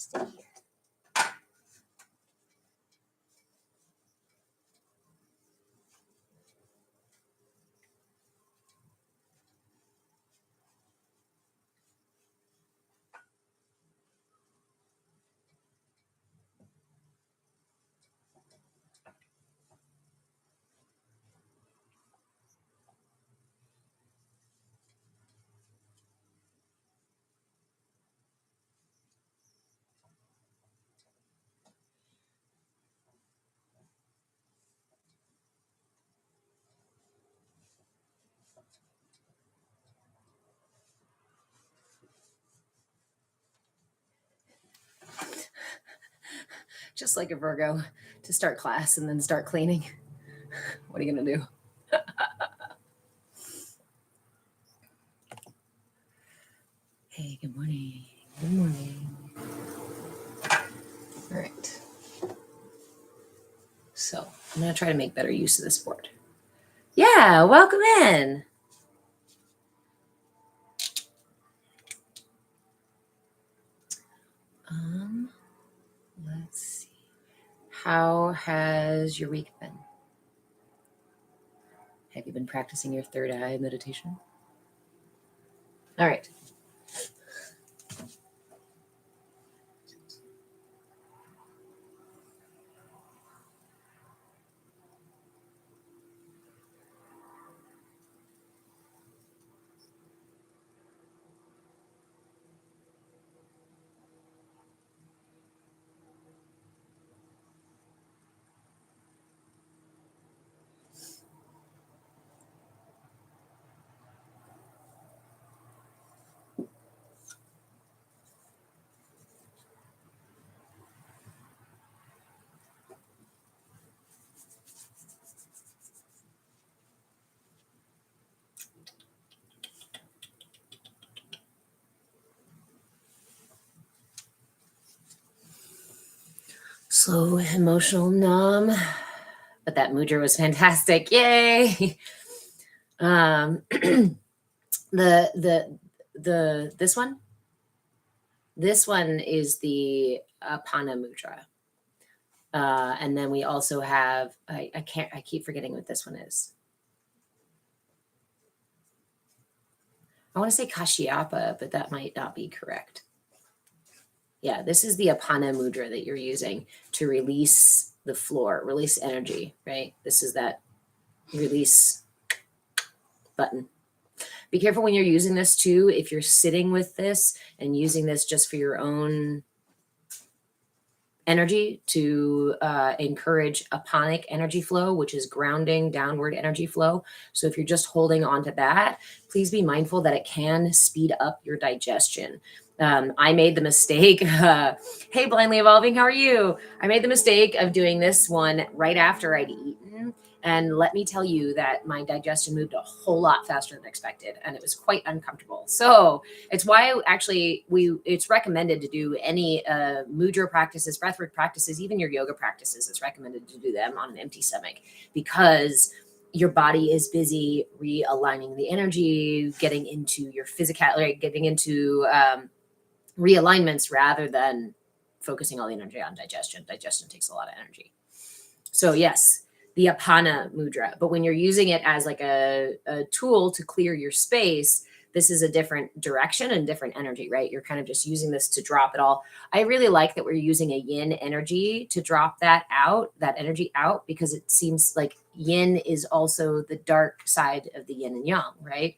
Stay here. Just like a Virgo, to start class and then start cleaning. What are you going to do? Hey, good morning. Good morning. All right. So I'm going to try to make better use of this board. Yeah, welcome in. Let's see. How has your week been? Have you been practicing your third eye meditation? All right. Slow, emotional, numb. But that mudra was fantastic. Yay. This one is the Apana mudra. And then we also have, I keep forgetting what this one is. I want to say Kashyapa, but that might not be correct. Yeah, this is the Apana mudra that you're using to release the floor, release energy, right? This is that release button. Be careful when you're using this too. If you're sitting with this and using this just for your own energy to encourage aponic energy flow, which is grounding downward energy flow. So if you're just holding on to that, please be mindful that it can speed up your digestion. I made the mistake. Hey, Blindly Evolving, how are you? I made the mistake of doing this one right after I'd eaten. And let me tell you that my digestion moved a whole lot faster than expected, and it was quite uncomfortable. So it's why actually it's recommended to do any mudra practices, breathwork practices, even your yoga practices. It's recommended to do them on an empty stomach because your body is busy realigning the energy, getting into your physical, like getting into realignments rather than focusing all the energy on digestion. Digestion takes a lot of energy. So yes, the Apana mudra. But when you're using it as like a tool to clear your space, this is a different direction and different energy, right? You're kind of just using this to drop it all. I really like that we're using a yin energy to drop that energy out, because it seems like yin is also the dark side of the yin and yang, right?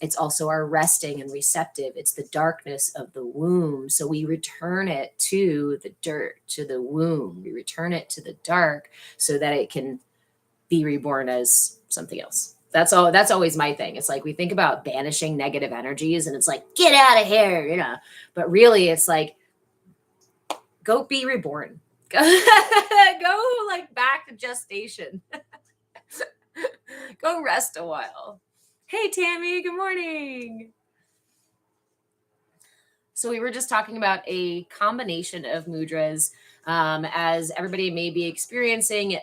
It's also our resting and receptive. It's the darkness of the womb. So we return it to the dirt, to the womb. We return it to the dark so that it can be reborn as something else. That's always my thing. It's like we think about banishing negative energies and it's like, get out of here, you know. But really it's like, go be reborn. Go like back to gestation. Go rest a while. Hey, Tammy, good morning. So we were just talking about a combination of mudras as everybody may be experiencing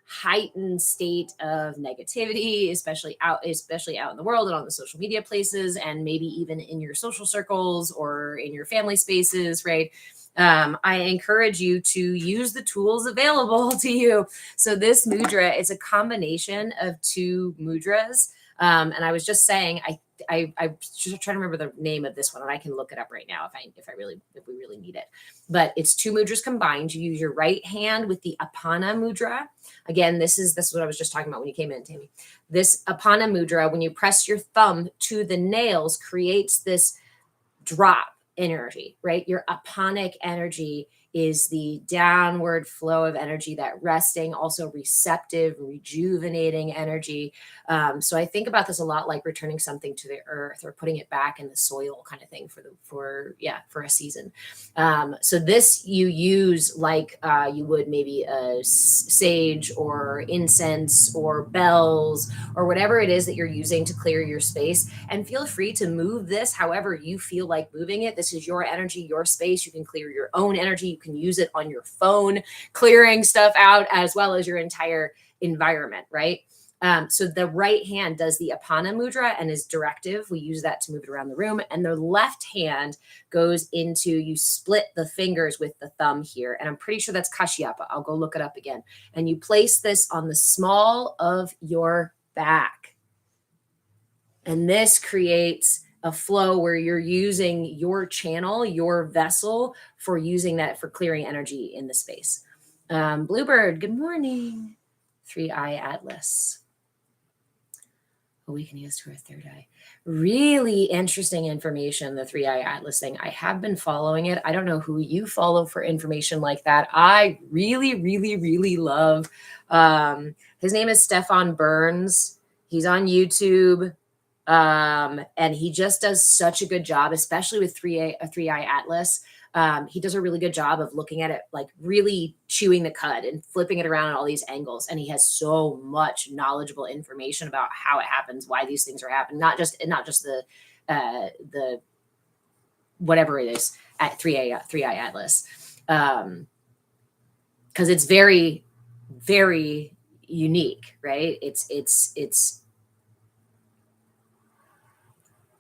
heightened state of negativity, especially out in the world and on the social media places, and maybe even in your social circles or in your family spaces, right? I encourage you to use the tools available to you. So this mudra is a combination of two mudras. And I was just saying, I'm just trying to remember the name of this one, and I can look it up right now if we really need it. But it's two mudras combined. You use your right hand with the Apana mudra. Again, this is what I was just talking about when you came in, Tammy. This Apana mudra, when you press your thumb to the nails, creates this drop energy, right? Your aponic energy is the downward flow of energy, that resting, also receptive, rejuvenating energy. So I think about this a lot, like returning something to the earth or putting it back in the soil, kind of thing for a season. So this you use like you would maybe a sage or incense or bells or whatever it is that you're using to clear your space. And feel free to move this however you feel like moving it. This is your energy, your space. You can clear your own energy. You can use it on your phone, clearing stuff out, as well as your entire environment, right? So the right hand does the Apana mudra and is directive. We use that to move it around the room. And the left hand goes into, you split the fingers with the thumb here. And I'm pretty sure that's Kashyapa. I'll go look it up again. And you place this on the small of your back. And this creates a flow where you're using your channel, your vessel, for using that for clearing energy in the space. Bluebird, good morning. 3-eye Atlas. Awakening us to our third eye. Really interesting information, the 3-eye Atlas thing. I have been following it. I don't know who you follow for information like that. I really, really, really love. His name is Stefan Burns. He's on YouTube. And he just does such a good job, especially with 3-eye Atlas. He does a really good job of looking at it, like really chewing the cud and flipping it around at all these angles. And he has so much knowledgeable information about how it happens, why these things are happening, not just the whatever it is at 3-eye Atlas. Cause it's very, very unique, right? It's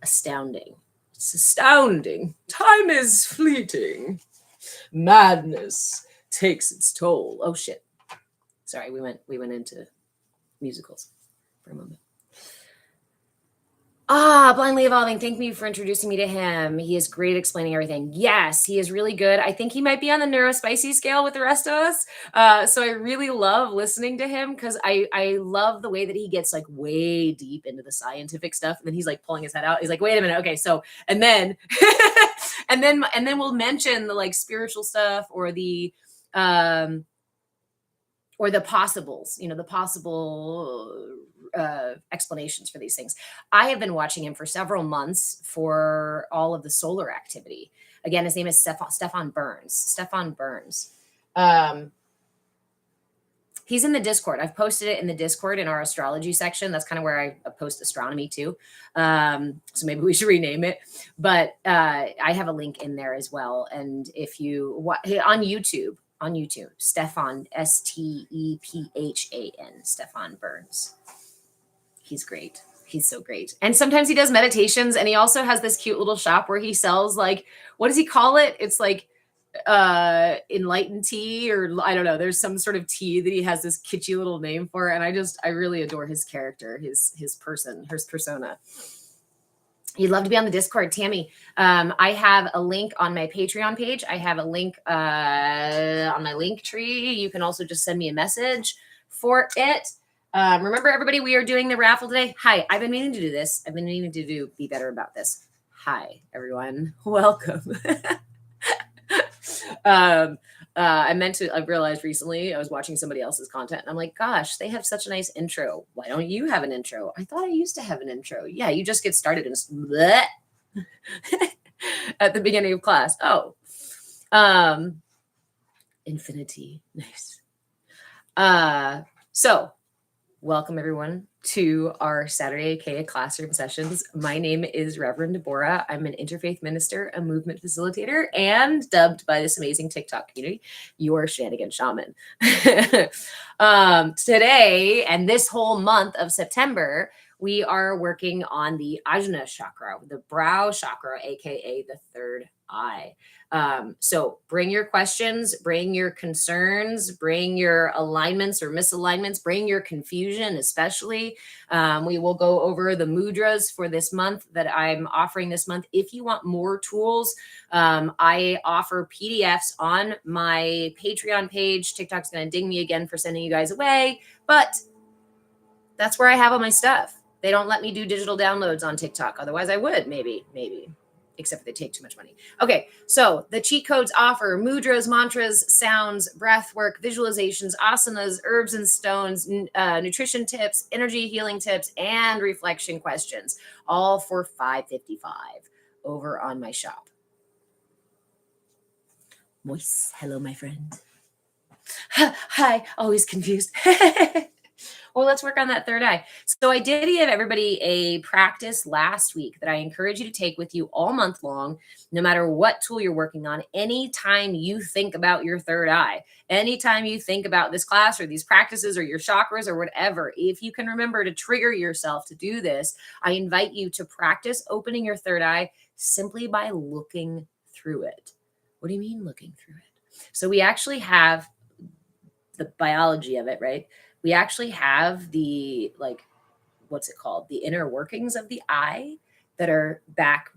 astounding. It's astounding. Time is fleeting. Madness takes its toll. Oh shit. Sorry, we went into musicals for a moment. Blindly Evolving. Thank you for introducing me to him. He is great at explaining everything. Yes, he is really good. I think he might be on the neurospicy scale with the rest of us. So I really love listening to him because I love the way that he gets like way deep into the scientific stuff. And then he's like pulling his head out. He's like, wait a minute. Okay. So, and then, and then we'll mention the like spiritual stuff or the possibles, the possible explanations for these things. I have been watching him for several months for all of the solar activity. Again, his name is Stefan Burns. Stefan Burns. He's in the Discord. I've posted it in the Discord in our astrology section. That's kind of where I post astronomy too. So maybe we should rename it. But I have a link in there as well. And if you on YouTube, Stefan, Stephan, Stefan Burns. He's great. He's so great. And sometimes he does meditations, and he also has this cute little shop where he sells like, what does he call it? It's like enlightened tea, or I don't know. There's some sort of tea that he has this kitschy little name for. And I really adore his character, his persona. You'd love to be on the Discord, Tammy. I have a link on my Patreon page. I have a link on my link tree. You can also just send me a message for it. Remember, everybody, we are doing the raffle today. Hi, I've been meaning to do this. I've been meaning to be better about this. Hi, everyone. Welcome. I realized recently I was watching somebody else's content and I'm like, gosh, they have such a nice intro. Why don't you have an intro? I thought I used to have an intro. Yeah, you just get started and bleh at the beginning of class. Oh, infinity. Nice. So welcome everyone to our Saturday CAYA classroom sessions. My name is Reverend Deborah. I'm an interfaith minister, a movement facilitator, and dubbed by this amazing TikTok community, your shenanigan shaman. Today and this whole month of September, we are working on the Ajna chakra, the brow chakra, aka the third eye. So bring your questions, bring your concerns, bring your alignments or misalignments, bring your confusion, especially. We will go over the mudras for this month that I'm offering this month. If you want more tools, I offer PDFs on my Patreon page. TikTok's going to ding me again for sending you guys away, but that's where I have all my stuff. They don't let me do digital downloads on TikTok. Otherwise I would, maybe, except they take too much money. Okay, so the cheat codes offer mudras, mantras, sounds, breath work, visualizations, asanas, herbs and stones, nutrition tips, energy healing tips, and reflection questions, all for $5.55 over on my shop. Moist. Hello, my friend. Hi, always confused. Well, let's work on that third eye. So I did give everybody a practice last week that I encourage you to take with you all month long, no matter what tool you're working on. Anytime you think about your third eye, anytime you think about this class or these practices or your chakras or whatever, if you can remember to trigger yourself to do this, I invite you to practice opening your third eye simply by looking through it. What do you mean looking through it? So we actually have the biology of it, right? We actually have the, like, what's it called? The inner workings of the eye that are back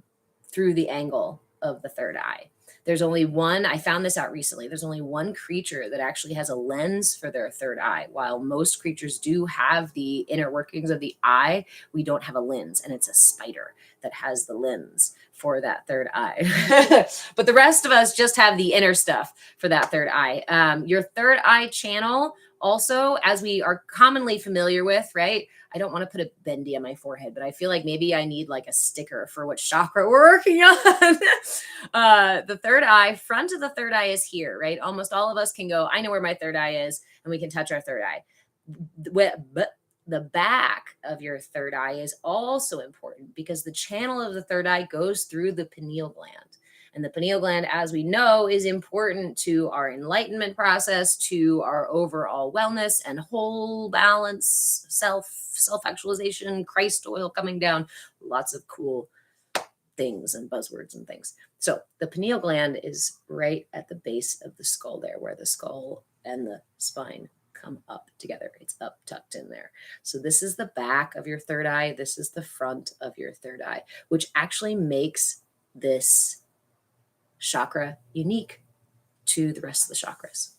through the angle of the third eye. There's only one, I found this out recently, there's only one creature that actually has a lens for their third eye. While most creatures do have the inner workings of the eye, we don't have a lens, and it's a spider that has the lens for that third eye. But the rest of us just have the inner stuff for that third eye. Your third eye channel also, as we are commonly familiar with, right? I don't want to put a bendy on my forehead, but I feel like maybe I need like a sticker for what chakra we're working on. The third eye, front of the third eye is here, right? Almost all of us can go, I know where my third eye is, and we can touch our third eye. But the back of your third eye is also important because the channel of the third eye goes through the pineal gland. And the pineal gland, as we know, is important to our enlightenment process, to our overall wellness and whole balance, self-actualization, Christ oil coming down, lots of cool things and buzzwords and things. So the pineal gland is right at the base of the skull there, where the skull and the spine come up together. It's up tucked in there. So this is the back of your third eye. This is the front of your third eye, which actually makes this chakra unique to the rest of the chakras.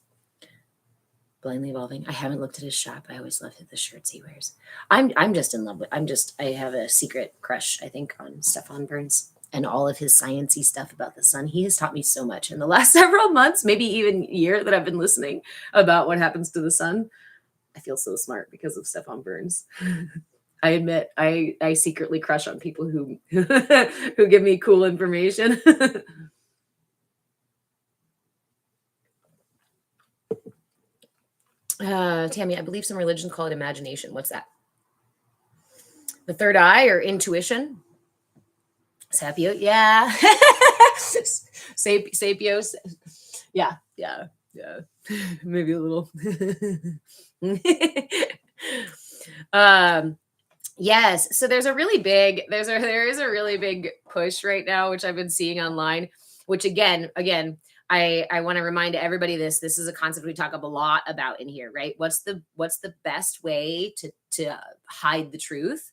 Blindly Evolving. I haven't looked at his shop. I always love the shirts he wears. I'm just in love with, I have a secret crush, I think, on Stefan Burns and all of his sciencey stuff about the sun. He has taught me so much in the last several months, maybe even year that I've been listening about what happens to the sun. I feel so smart because of Stefan Burns. I admit I secretly crush on people who who give me cool information. Tammy, I believe some religions call it imagination. What's that? The third eye or intuition? Sapio, yeah. Sapios, yeah. Maybe a little. Yes. So there is a really big push right now, which I've been seeing online, which again, I want to remind everybody this is a concept we talk a lot about in here, right? What's the best way to hide the truth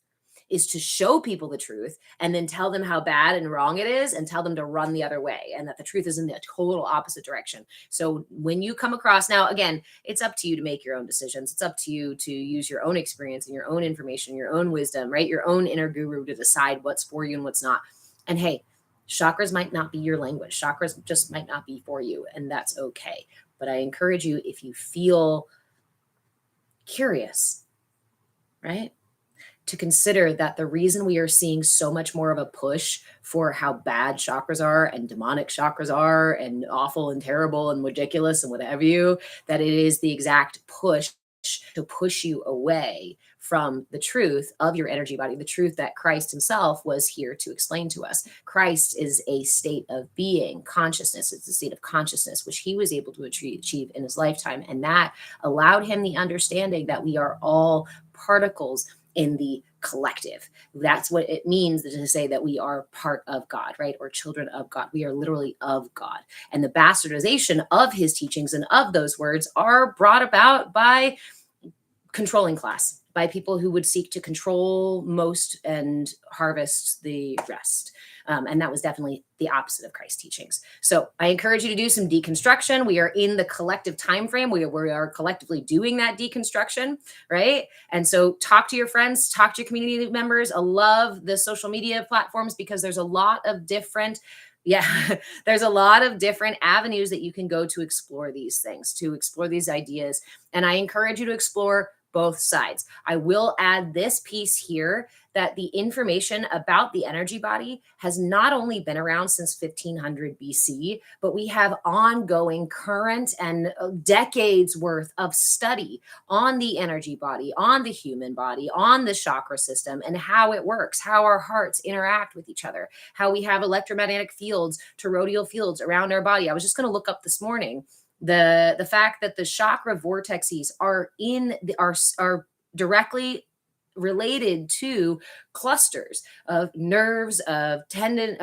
is to show people the truth and then tell them how bad and wrong it is and tell them to run the other way and that the truth is in the total opposite direction. So when you come across, now, again, it's up to you to make your own decisions. It's up to you to use your own experience and your own information, your own wisdom, right? Your own inner guru to decide what's for you and what's not. And hey, chakras might not be your language. Chakras just might not be for you, and that's okay. But I encourage you, if you feel curious, right, to consider that the reason we are seeing so much more of a push for how bad chakras are and demonic chakras are and awful and terrible and ridiculous and whatever that it is the exact push to push you away from the truth of your energy body, the truth that Christ himself was here to explain to us. Christ is a state of being, consciousness. It's a state of consciousness, which he was able to achieve in his lifetime. And that allowed him the understanding that we are all particles in the collective. That's what it means to say that we are part of God, right? Or children of God. We are literally of God. And the bastardization of his teachings and of those words are brought about by controlling class, by people who would seek to control most and harvest the rest. And that was definitely the opposite of Christ's teachings. So I encourage you to do some deconstruction. We are in the collective time frame. We are collectively doing that deconstruction, right? And so talk to your friends, talk to your community members. I love the social media platforms because there's a lot of different there's a lot of different avenues that you can go to explore these things, to explore these ideas. And I encourage you to explore both sides. I will add this piece here that the information about the energy body has not only been around since 1500 BC, but we have ongoing, current, and decades worth of study on the energy body, on the human body, on the chakra system, and how it works, how our hearts interact with each other, how we have electromagnetic fields, toroidal fields around our body. I was just going to look up this morning the fact that the chakra vortexes are are directly related to clusters of nerves, of tendons,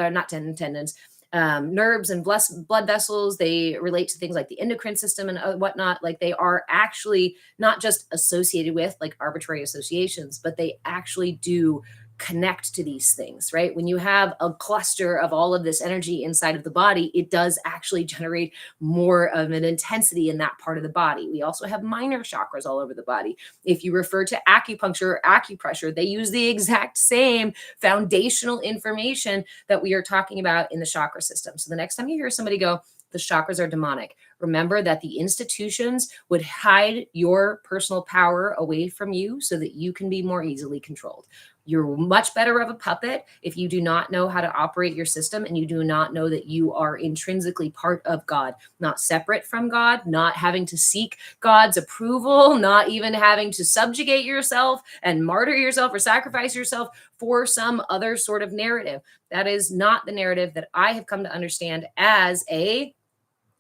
nerves and blood vessels. They relate to things like the endocrine system and whatnot. Like, they are actually not just associated with like arbitrary associations, but they actually do connect to these things, right? When you have a cluster of all of this energy inside of the body, it does actually generate more of an intensity in that part of the body. We also have minor chakras all over the body. If you refer to acupuncture or acupressure, they use the exact same foundational information that we are talking about in the chakra system. So the next time you hear somebody go, the chakras are demonic, remember that the institutions would hide your personal power away from you so that you can be more easily controlled. You're much better of a puppet if you do not know how to operate your system and you do not know that you are intrinsically part of God, not separate from God, not having to seek God's approval, not even having to subjugate yourself and martyr yourself or sacrifice yourself for some other sort of narrative. That is not the narrative that I have come to understand as a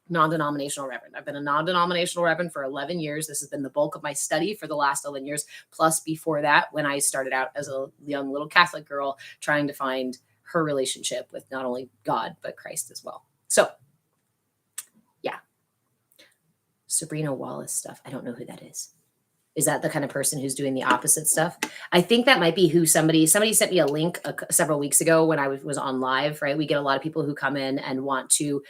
non-denominational reverend. I've been a non-denominational reverend for 11 years. This has been the bulk of my study for the last 11 years. Plus, before that, when I started out as a young little Catholic girl trying to find her relationship with not only God, but Christ as well. So, yeah. Sabrina Wallace stuff. I don't know who that is. Is that the kind of person who's doing the opposite stuff? I think that might be who somebody sent me a link several weeks ago when I was on live, right? We get a lot of people who come in and want to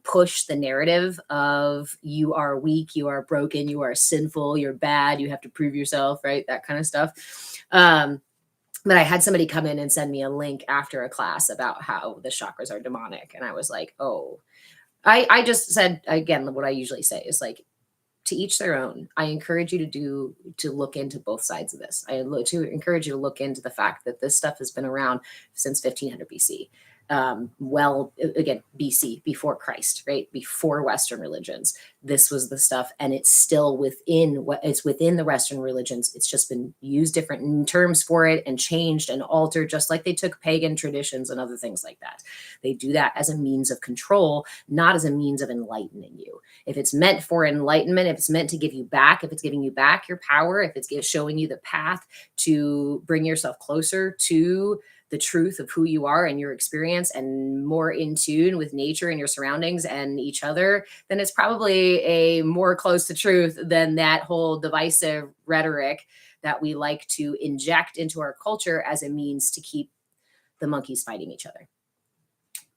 push the narrative of you are weak, you are broken, you are sinful, you're bad, you have to prove yourself, right? That kind of stuff. But I had somebody come in and send me a link after a class about how the chakras are demonic. And I was like, oh, I just said, again, what I usually say is like, to each their own. I encourage you to look into both sides of this. To encourage you to look into the fact that this stuff has been around since 1500 BC. Again, BC, before Christ, right? Before Western religions. This was the stuff, and it's still within the Western religions. It's just been used different terms for it and changed and altered, just like they took pagan traditions and other things like that. They do that as a means of control, not as a means of enlightening you. If it's meant for enlightenment, if it's meant to give you back, if it's giving you back your power, if it's showing you the path to bring yourself closer to the truth of who you are and your experience and more in tune with nature and your surroundings and each other, then it's probably a more close to truth than that whole divisive rhetoric that we like to inject into our culture as a means to keep the monkeys fighting each other.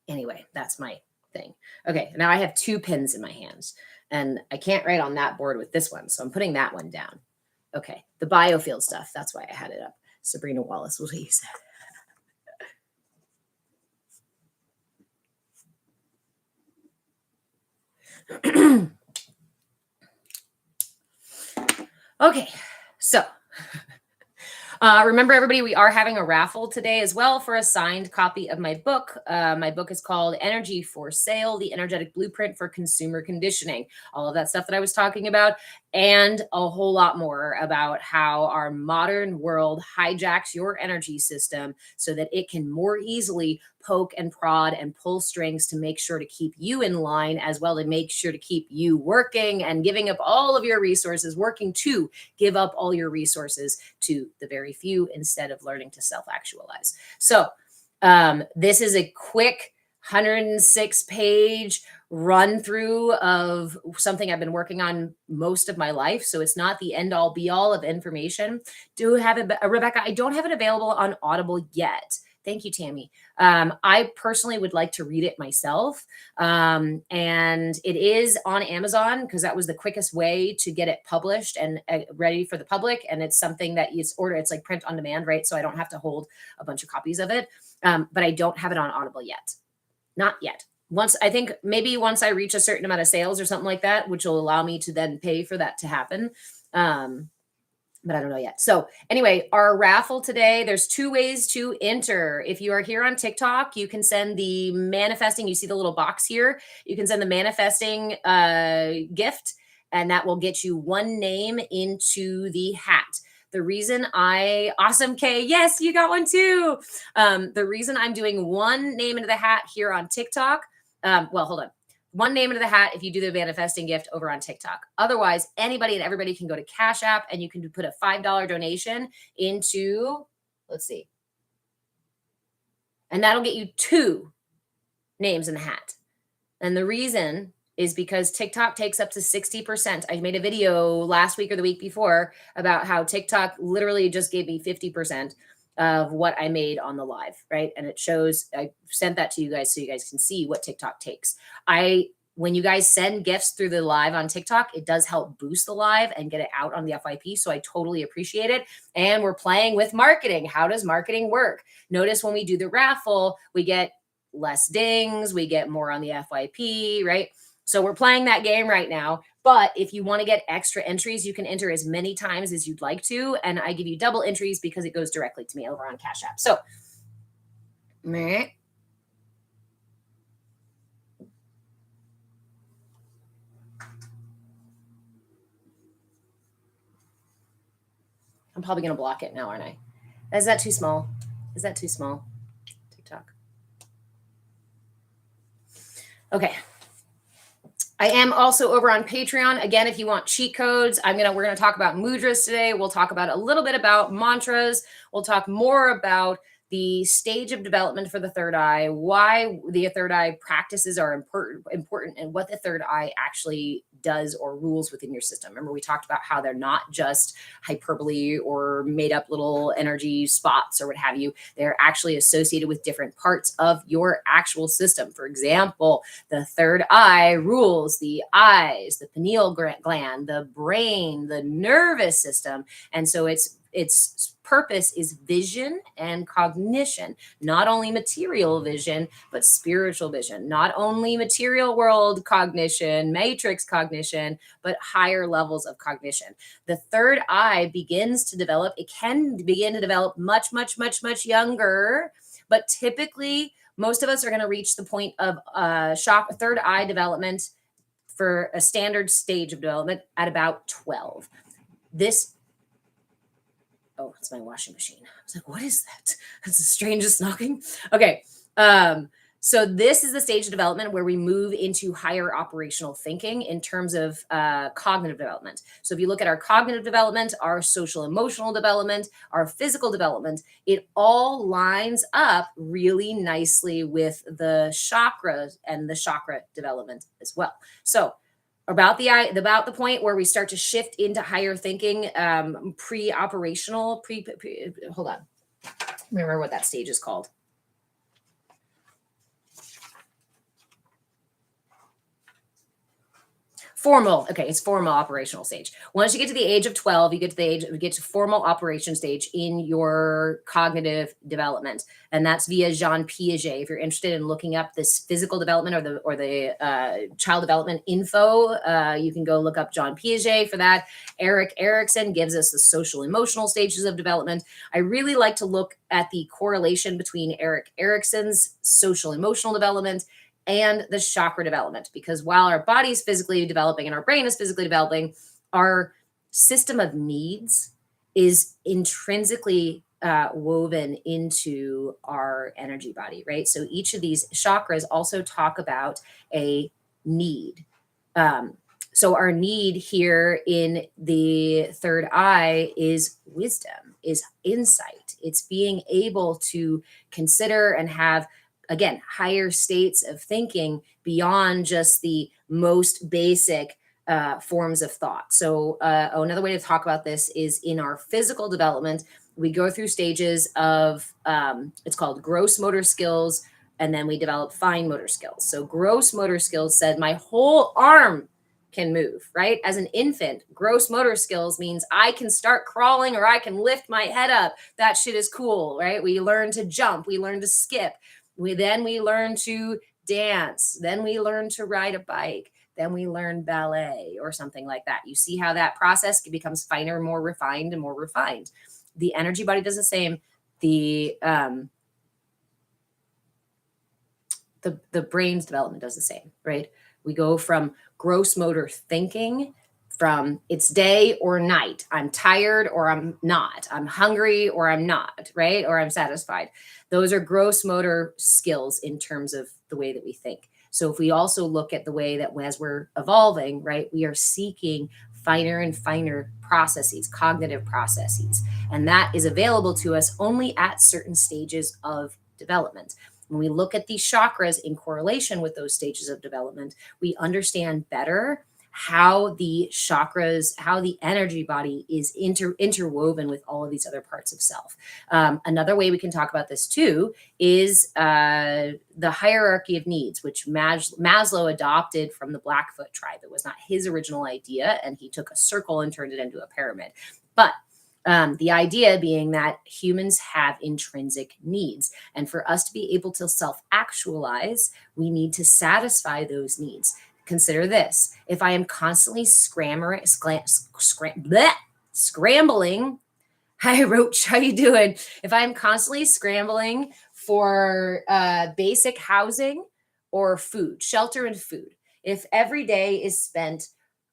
Anyway, that's my thing. Okay, now I have 2 pens in my hands and I can't write on that board with this one, so I'm putting that one down. Okay, the biofield stuff, that's why I had it up. Sabrina Wallace, what do you say? Okay, so Remember, everybody, we are having a raffle today as well for a signed copy of my book. My book is called Energy for Sale, The Energetic Blueprint for Consumer Conditioning. All of that stuff that I was talking about, and a whole lot more about how our modern world hijacks your energy system so that it can more easily poke and prod and pull strings to make sure to keep you in line, as well to make sure to keep you working and giving up all of your resources, working to give up all your resources to the very few instead of learning to self-actualize. So this is a quick 106-page run through of something I've been working on most of my life. So it's not the end all be all of information. Do have it, Rebecca, I don't have it available on Audible yet. Thank you, Tammy. I personally would like to read it myself. And it is on Amazon because that was the quickest way to get it published and ready for the public. And it's something that you order. It's like print on demand, right? So I don't have to hold a bunch of copies of it. But I don't have it on Audible yet. Not yet. I think maybe once I reach a certain amount of sales or something like that, which will allow me to then pay for that to happen. But I don't know yet. So anyway, our raffle today, there's 2 ways to enter. If you are here on TikTok, you can send the manifesting. You see the little box here. You can send the manifesting gift, and that will get you 1 name into the hat. The reason awesome, Kay, yes, you got one too. The reason I'm doing 1 name into the hat here on TikTok, well, hold on. 1 name into the hat if you do the manifesting gift over on TikTok. Otherwise, anybody and everybody can go to Cash App and you can put a $5 donation into, let's see. And that'll get you 2 names in the hat. And the reason is because TikTok takes up to 60%. I made a video last week or the week before about how TikTok literally just gave me 50% of what I made on the live, right? And it shows, I sent that to you guys so you guys can see what TikTok takes. When you guys send gifts through the live on TikTok, it does help boost the live and get it out on the FYP. So I totally appreciate it. And we're playing with marketing. How does marketing work? Notice when we do the raffle, we get less dings, we get more on the FYP, right? So we're playing that game right now. But if you want to get extra entries, you can enter as many times as you'd like to. And I give you double entries because it goes directly to me over on Cash App. So, meh. I'm probably going to block it now, aren't I? Is that too small? Is that too small? TikTok. Okay. I am also over on Patreon. Again, if you want cheat codes, we're going to talk about mudras today. We'll talk about a little bit about mantras. We'll talk more about the stage of development for the third eye, why the third eye practices are important, and what the third eye actually does or rules within your system. Remember, we talked about how they're not just hyperbole or made up little energy spots or what have you. They're actually associated with different parts of your actual system. For example, the third eye rules the eyes, the pineal gland, the brain, the nervous system. And so its purpose is vision and cognition, not only material vision, but spiritual vision, not only material world cognition, matrix cognition, but higher levels of cognition. The third eye begins to develop. It can begin to develop much, much, much, much younger, but typically most of us are going to reach the point of third eye development for a standard stage of development at about 12. Oh, it's my washing machine. I was like, what is that? That's the strangest knocking. Okay. So this is the stage of development where we move into higher operational thinking in terms of cognitive development. So if you look at our cognitive development, our social emotional development, our physical development, it all lines up really nicely with the chakras and the chakra development as well. So about the point where we start to shift into higher thinking, pre-operational, hold on. Remember what that stage is called. Formal. Okay, it's formal operational stage. Once you get to the age of 12, you get to formal operation stage in your cognitive development, and that's via Jean Piaget. If you're interested in looking up this physical development or the child development info, you can go look up John Piaget for that. Eric Erickson gives us the social emotional stages of development. I really like to look at the correlation between Eric Erickson's social emotional development and the chakra development, because while our body is physically developing and our brain is physically developing, our system of needs is intrinsically woven into our energy body, right? So each of these chakras also talk about a need. So our need here in the third eye is wisdom, is insight. It's being able to consider and have, again, higher states of thinking beyond just the most basic forms of thought. So another way to talk about this is in our physical development, we go through stages of, it's called gross motor skills, and then we develop fine motor skills. So gross motor skills said my whole arm can move, right? As an infant, gross motor skills means I can start crawling or I can lift my head up. That shit is cool, right? We learn to jump, we learn to skip. We learn to dance, then we learn to ride a bike, then we learn ballet or something like that. You see how that process becomes finer, more refined and more refined. The energy body does the same. The brain's development does the same, right? We go from gross motor thinking, from it's day or night, I'm tired or I'm not, I'm hungry or I'm not, right? Or I'm satisfied. Those are gross motor skills in terms of the way that we think. So if we also look at the way that as we're evolving, right, we are seeking finer and finer processes, cognitive processes. And that is available to us only at certain stages of development. When we look at these chakras in correlation with those stages of development, we understand better how the chakras, how the energy body is interwoven with all of these other parts of self. Another way we can talk about this too is the hierarchy of needs, which Maslow adopted from the Blackfoot tribe. It was not his original idea, and he took a circle and turned it into a pyramid. But the idea being that humans have intrinsic needs. And for us to be able to self-actualize, we need to satisfy those needs. Consider this. If I am constantly scrambling, hi, Roach, how you doing? If I'm constantly scrambling for basic housing or food, shelter and food, if every day is spent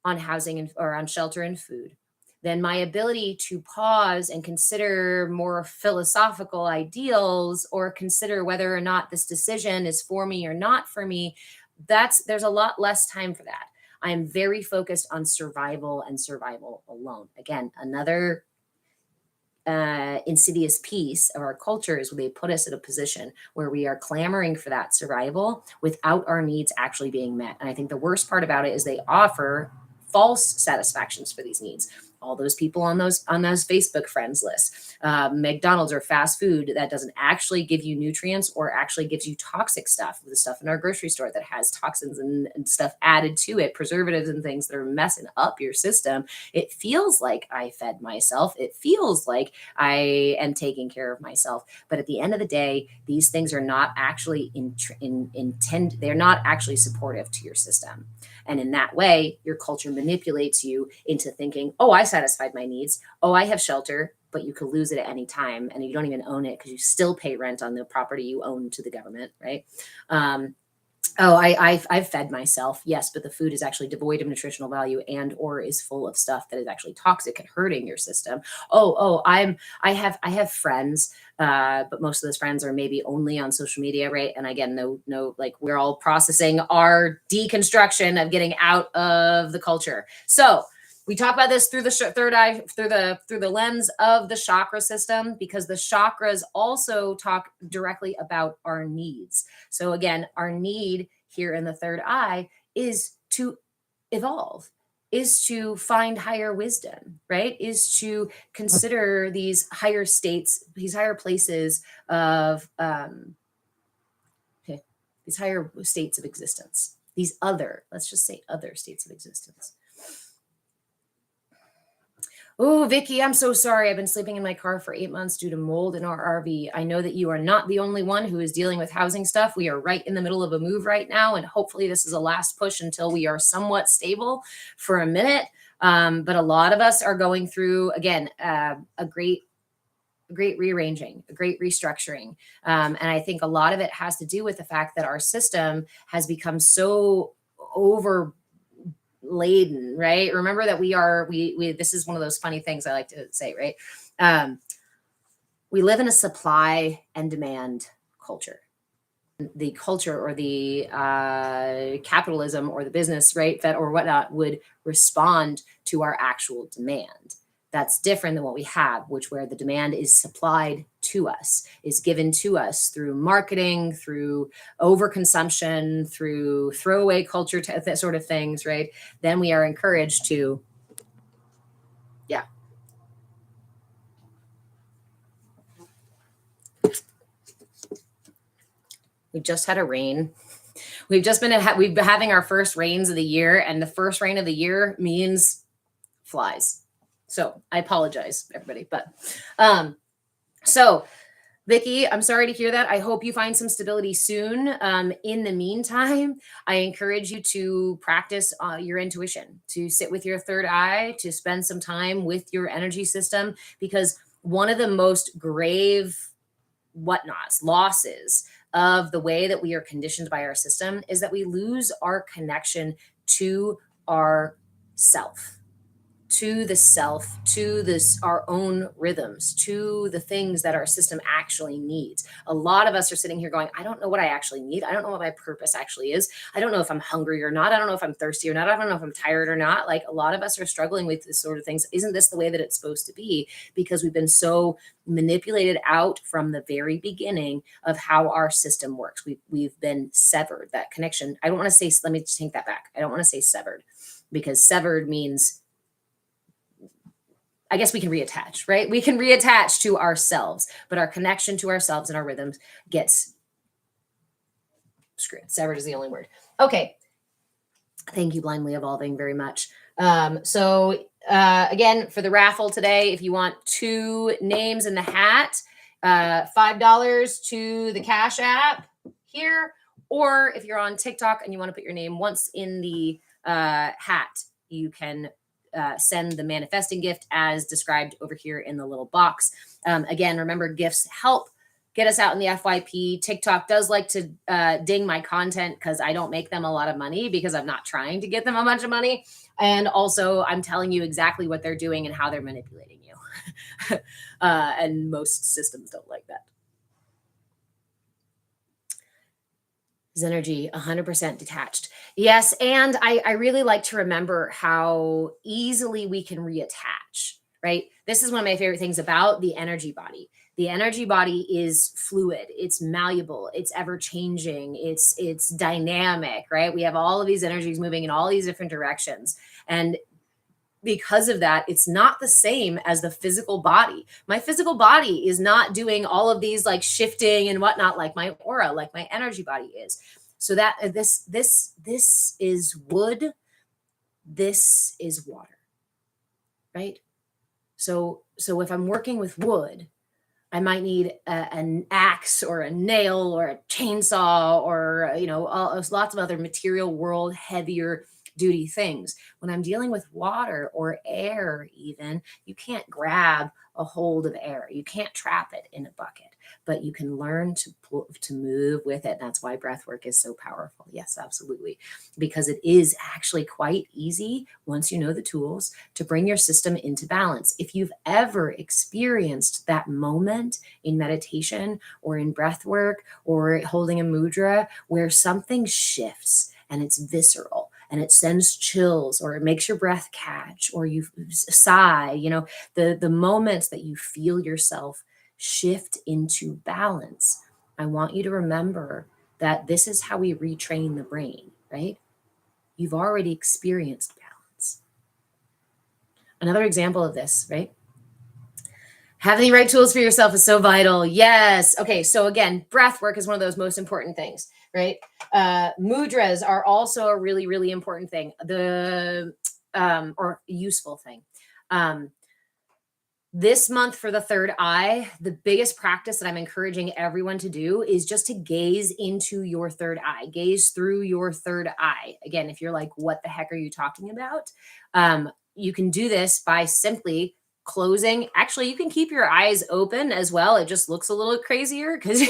on housing or on shelter and food, then my ability to pause and consider more philosophical ideals or consider whether or not this decision is for me or not for me, there's a lot less time for that. I'm very focused on survival and survival alone. Again, another insidious piece of our culture is when they put us in a position where we are clamoring for that survival without our needs actually being met. And I think the worst part about it is they offer false satisfactions for these needs. All those people on those Facebook friends lists, McDonald's or fast food that doesn't actually give you nutrients or actually gives you toxic stuff, the stuff in our grocery store that has toxins and stuff added to it, preservatives and things that are messing up your system. It feels like I fed myself. It feels like I am taking care of myself. But at the end of the day, these things are not actually they're not actually supportive to your system. And in that way, your culture manipulates you into thinking, oh, I satisfied my needs. Oh, I have shelter, but you could lose it at any time. And you don't even own it because you still pay rent on the property you own to the government, right? I've fed myself. Yes, but the food is actually devoid of nutritional value and or is full of stuff that is actually toxic and hurting your system. I have friends, but most of those friends are maybe only on social media, right? And again, no, like we're all processing our deconstruction of getting out of the culture. So we talk about this through the third eye, through the lens of the chakra system, because the chakras also talk directly about our needs. So again, our need here in the third eye is to evolve, is to find higher wisdom, right? Is to consider these higher states, these higher places of these higher states of existence. these other, let's just say other states of existence. Oh, Vicky, I'm so sorry. I've been sleeping in my car for 8 months due to mold in our RV. I know that you are not the only one who is dealing with housing stuff. We are right in the middle of a move right now, and hopefully this is a last push until we are somewhat stable for a minute. But a lot of us are going through, again, a great rearranging, a great restructuring. And I think a lot of it has to do with the fact that our system has become so over laden, right? Remember that we this is one of those funny things I like to say, right? We live in a supply and demand culture. The culture or the capitalism or the business, right, that or whatnot would respond to our actual demand. That's different than what we have, which where the demand is supplied to us, is given to us through marketing, through overconsumption, through throwaway culture, that sort of things, right? Then we are encouraged to, yeah. We just had a rain. We've been having our first rains of the year, and the first rain of the year means flies. So I apologize, everybody. But so Vicky, I'm sorry to hear that. I hope you find some stability soon. In the meantime, I encourage you to practice your intuition, to sit with your third eye, to spend some time with your energy system, because one of the most grave losses of the way that we are conditioned by our system is that we lose our connection to our self, to the self, to our own rhythms, to the things that our system actually needs. A lot of us are sitting here going, I don't know what I actually need. I don't know what my purpose actually is. I don't know if I'm hungry or not. I don't know if I'm thirsty or not. I don't know if I'm tired or not. Like, a lot of us are struggling with this sort of things. Isn't this the way that it's supposed to be? Because we've been so manipulated out from the very beginning of how our system works. We've been severed, that connection. I don't want to say, let me take that back. I don't want to say severed, because severed means, I guess we can reattach, right? We can reattach to ourselves, but our connection to ourselves and our rhythms gets screwed. Severed is the only word. Okay. Thank you, Blindly Evolving, very much. Again, for the raffle today, if you want 2 names in the hat, $5 to the Cash App here, or if you're on TikTok and you want to put your name once in the hat, you can send the manifesting gift as described over here in the little box. Again, remember, gifts help get us out in the FYP. TikTok does like to ding my content because I don't make them a lot of money, because I'm not trying to get them a bunch of money. And also, I'm telling you exactly what they're doing and how they're manipulating you. And most systems don't like that. Is energy 100% detached? Yes. And I really like to remember how easily we can reattach, right? This is one of my favorite things about the energy body. The energy body is fluid, it's malleable, it's ever changing, it's dynamic, right? We have all of these energies moving in all these different directions. And because of that, it's not the same as the physical body. My physical body is not doing all of these like shifting and whatnot, like my aura, like my energy body is. So that this is wood, this is water, right? So if I'm working with wood, I might need an axe or a nail or a chainsaw or, lots of other material world heavier duty things. When I'm dealing with water or air, even, you can't grab a hold of air. You can't trap it in a bucket, but you can learn to move with it. That's why breath work is so powerful. Yes, absolutely. Because it is actually quite easy, once you know the tools, to bring your system into balance. If you've ever experienced that moment in meditation or in breath work or holding a mudra where something shifts and it's visceral, and it sends chills, or it makes your breath catch, or you sigh, the moments that you feel yourself shift into balance, I want you to remember that this is how we retrain the brain, right? You've already experienced balance. Another example of this, right? Having the right tools for yourself is so vital. Yes. Okay. So again, breath work is one of those most important things, right? Mudras are also a really, really important thing, or useful thing. This month for the third eye, the biggest practice that I'm encouraging everyone to do is just to gaze into your third eye, gaze through your third eye. Again, if you're like, what the heck are you talking about? You can do this by simply closing. Actually, you can keep your eyes open as well. It just looks a little crazier because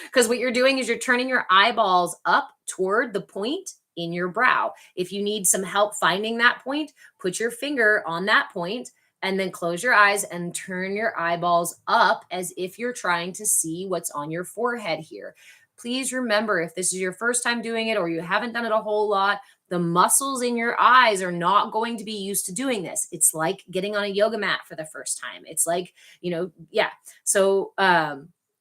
because what you're doing is you're turning your eyeballs up toward the point in your brow. If you need some help finding that point, put your finger on that point and then close your eyes and turn your eyeballs up as if you're trying to see what's on your forehead here. Please remember, if this is your first time doing it or you haven't done it a whole lot, the muscles in your eyes are not going to be used to doing this. It's like getting on a yoga mat for the first time. It's like, yeah. So,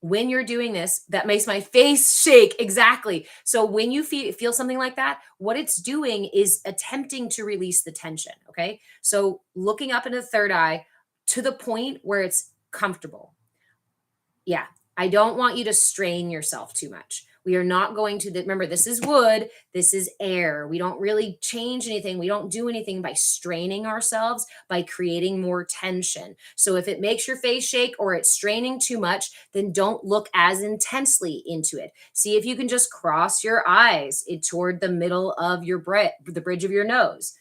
when you're doing this, that makes my face shake. Exactly. So when you feel something like that, what it's doing is attempting to release the tension. Okay. So looking up into the third eye to the point where it's comfortable. Yeah. I don't want you to strain yourself too much. We are not going to, remember, this is wood, this is air. We don't really change anything. We don't do anything by straining ourselves, by creating more tension. So if it makes your face shake or it's straining too much, then don't look as intensely into it. See if you can just cross your eyes toward the middle of the bridge of your nose.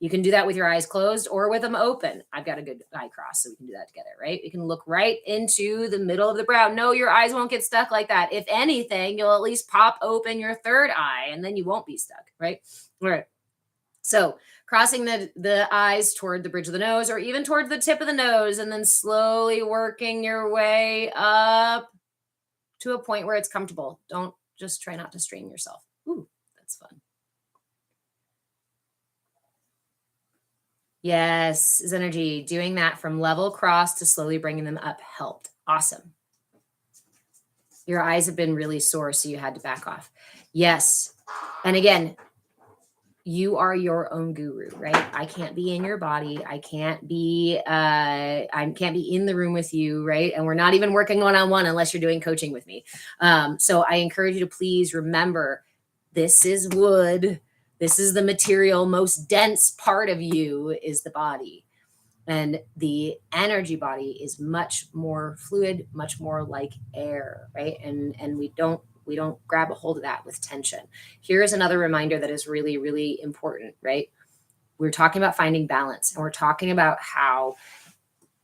You can do that with your eyes closed or with them open. I've got a good eye cross, so we can do that together, right? You can look right into the middle of the brow. No, your eyes won't get stuck like that. If anything, you'll at least pop open your third eye and then you won't be stuck, right? All right. So crossing the eyes toward the bridge of the nose or even toward the tip of the nose and then slowly working your way up to a point where it's comfortable. Don't just try not to strain yourself. Ooh, that's fun. Yes, Zenergy, doing that from level cross to slowly bringing them up helped. Awesome. Your eyes have been really sore, so you had to back off. Yes. And again, you are your own guru, right? I can't be in your body. I can't be in the room with you, right? And we're not even working one-on-one unless you're doing coaching with me. So I encourage you to please remember, this is wood. This is the material. Most dense part of you is the body. And the energy body is much more fluid, much more like air, right? And we don't grab a hold of that with tension. Here's another reminder that is really, really important, right? We're talking about finding balance, and we're talking about how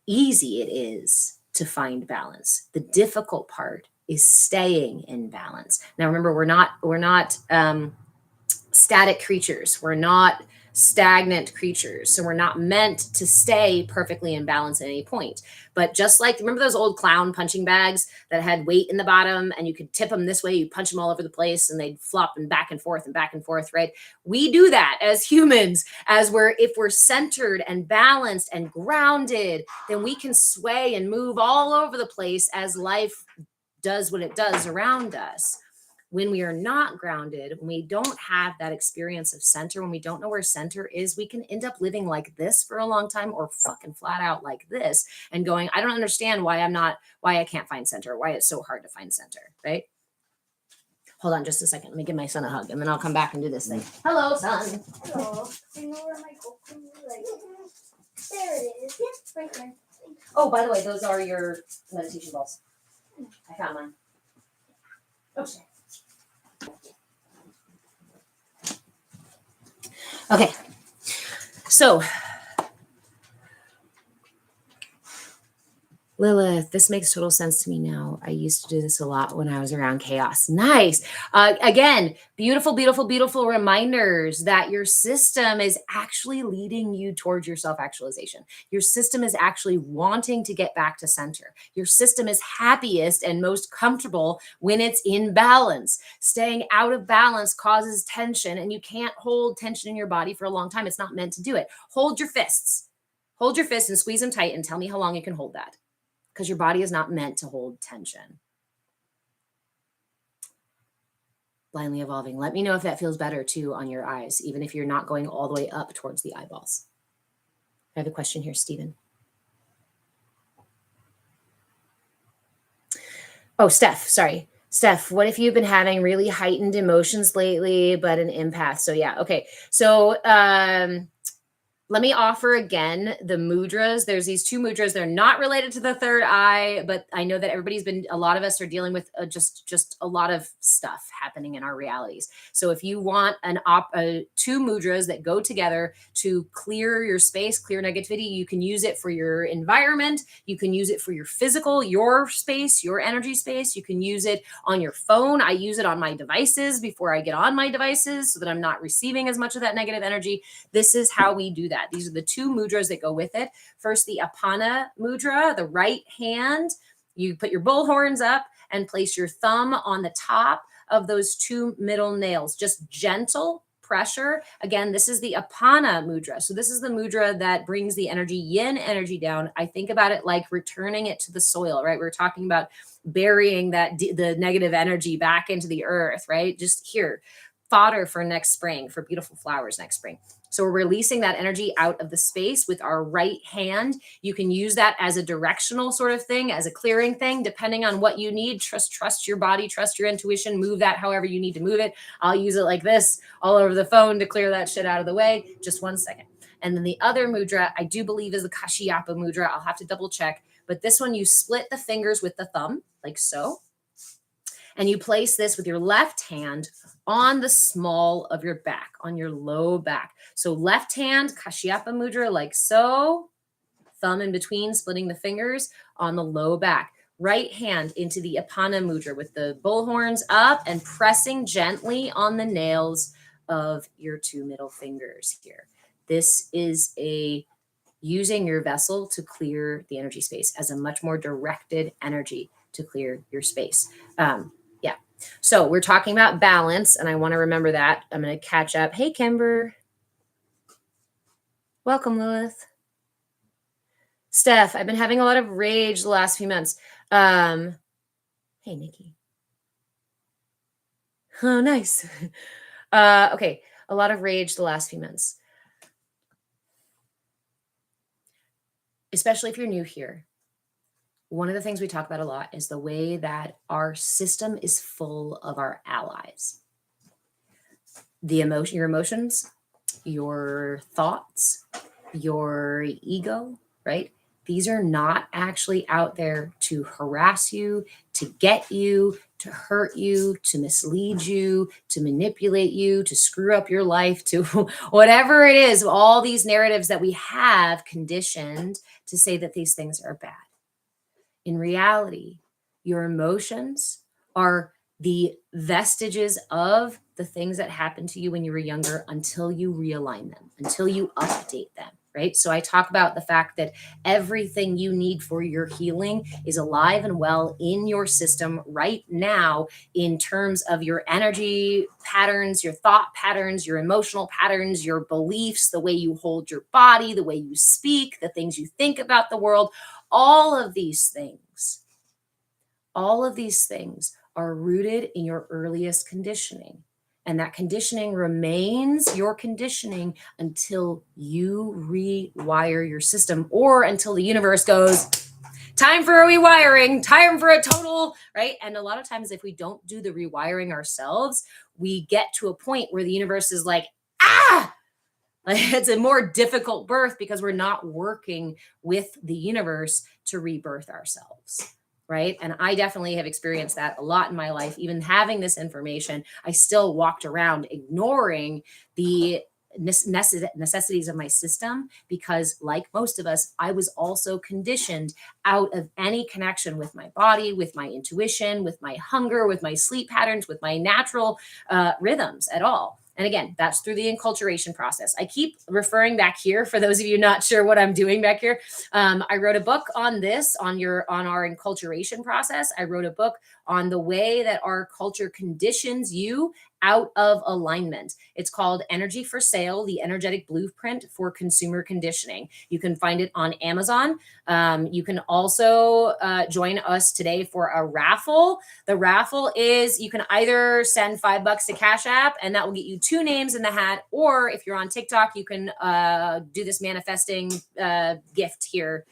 easy it is to find balance. The difficult part is staying in balance. Now, remember, we're not static creatures. We're not stagnant creatures. So we're not meant to stay perfectly in balance at any point. But just like, remember those old clown punching bags that had weight in the bottom and you could tip them this way, you punch them all over the place and they'd flop and back and forth, right? We do that as humans, if we're centered and balanced and grounded, then we can sway and move all over the place as life does what it does around us. When we are not grounded, when we don't have that experience of center, when we don't know where center is, we can end up living like this for a long time or fucking flat out like this and going, I don't understand why I can't find center, why it's so hard to find center, right? Hold on just a second. Let me give my son a hug and then I'll come back and do this thing. Hello, son. Hello. I know where my gold is. There it is. Yeah, right there. Oh, by the way, those are your meditation balls. I found mine. Okay. Okay, so Lilith, this makes total sense to me now. I used to do this a lot when I was around chaos. Nice. Again, beautiful, beautiful, beautiful reminders that your system is actually leading you towards your self-actualization. Your system is actually wanting to get back to center. Your system is happiest and most comfortable when it's in balance. Staying out of balance causes tension, and you can't hold tension in your body for a long time. It's not meant to do it. Hold your fists. Hold your fists and squeeze them tight and tell me how long you can hold that. Because your body is not meant to hold tension. Blindly evolving. Let me know if that feels better too on your eyes, even if you're not going all the way up towards the eyeballs. I have a question here, Stephen. Oh, Steph, sorry. Steph, what if you've been having really heightened emotions lately, but an empath? So yeah, okay. So let me offer again the mudras. There's these two mudras. They're not related to the third eye, but I know that a lot of us are dealing with just a lot of stuff happening in our realities. So if you want two mudras that go together to clear your space, clear negativity, you can use it for your environment. You can use it for your physical, your space, your energy space. You can use it on your phone. I use it on my devices before I get on my devices so that I'm not receiving as much of that negative energy. This is how we do that. These are the two mudras that go with it. First, the Apana mudra, the right hand. You put your bull horns up and place your thumb on the top of those two middle nails. Just gentle pressure. Again, this is the Apana mudra. So this is the mudra that brings the energy, yin energy down. I think about it like returning it to the soil, right? We're talking about burying the negative energy back into the earth, right? Just here, fodder for next spring, for beautiful flowers next spring. So we're releasing that energy out of the space with our right hand. You can use that as a directional sort of thing, as a clearing thing, depending on what you need. Trust your body, trust your intuition, move that however you need to move it. I'll use it like this all over the phone to clear that shit out of the way. Just 1 second. And then the other mudra, I do believe is the Kashyapa mudra. I'll have to double check. But this one, you split the fingers with the thumb, like so. And you place this with your left hand on the small of your back, on your low back. So left hand, Kashyapa mudra, like so. Thumb in between, splitting the fingers on the low back. Right hand into the Apana mudra with the bull horns up and pressing gently on the nails of your two middle fingers here. This is using your vessel to clear the energy space as a much more directed energy to clear your space. Yeah. So we're talking about balance, and I want to remember that. I'm going to catch up. Hey, Kimber. Welcome, Lilith. Steph, I've been having a lot of rage the last few months. Hey, Nikki. Oh, nice. Okay. A lot of rage the last few months. Especially if you're new here. One of the things we talk about a lot is the way that our system is full of our allies. Your emotions, your thoughts, your ego, right? These are not actually out there to harass you, to get you, to hurt you, to mislead you, to manipulate you, to screw up your life, to whatever it is, all these narratives that we have conditioned to say that these things are bad. In reality, your emotions are the vestiges of the things that happened to you when you were younger until you realign them, until you update them, right? So I talk about the fact that everything you need for your healing is alive and well in your system right now in terms of your energy patterns, your thought patterns, your emotional patterns, your beliefs, the way you hold your body, the way you speak, the things you think about the world. All of these things are rooted in your earliest conditioning. And that conditioning remains your conditioning until you rewire your system or until the universe goes, time for a rewiring, time for a total, right? And a lot of times if we don't do the rewiring ourselves, we get to a point where the universe is like, it's a more difficult birth because we're not working with the universe to rebirth ourselves, right? And I definitely have experienced that a lot in my life. Even having this information, I still walked around ignoring the necessities of my system because, like most of us, I was also conditioned out of any connection with my body, with my intuition, with my hunger, with my sleep patterns, with my natural rhythms at all. And again, that's through the enculturation process. I keep referring back here for those of you not sure what I'm doing back here. I wrote a book on this, on our enculturation process. I wrote a book on the way that our culture conditions you out of alignment. It's called Energy for Sale, the Energetic Blueprint for Consumer Conditioning. You can find it on Amazon. You can also join us today for a raffle. The raffle is you can either send $5 to Cash App, and that will get you 2 names in the hat. Or if you're on TikTok, you can do this manifesting gift here.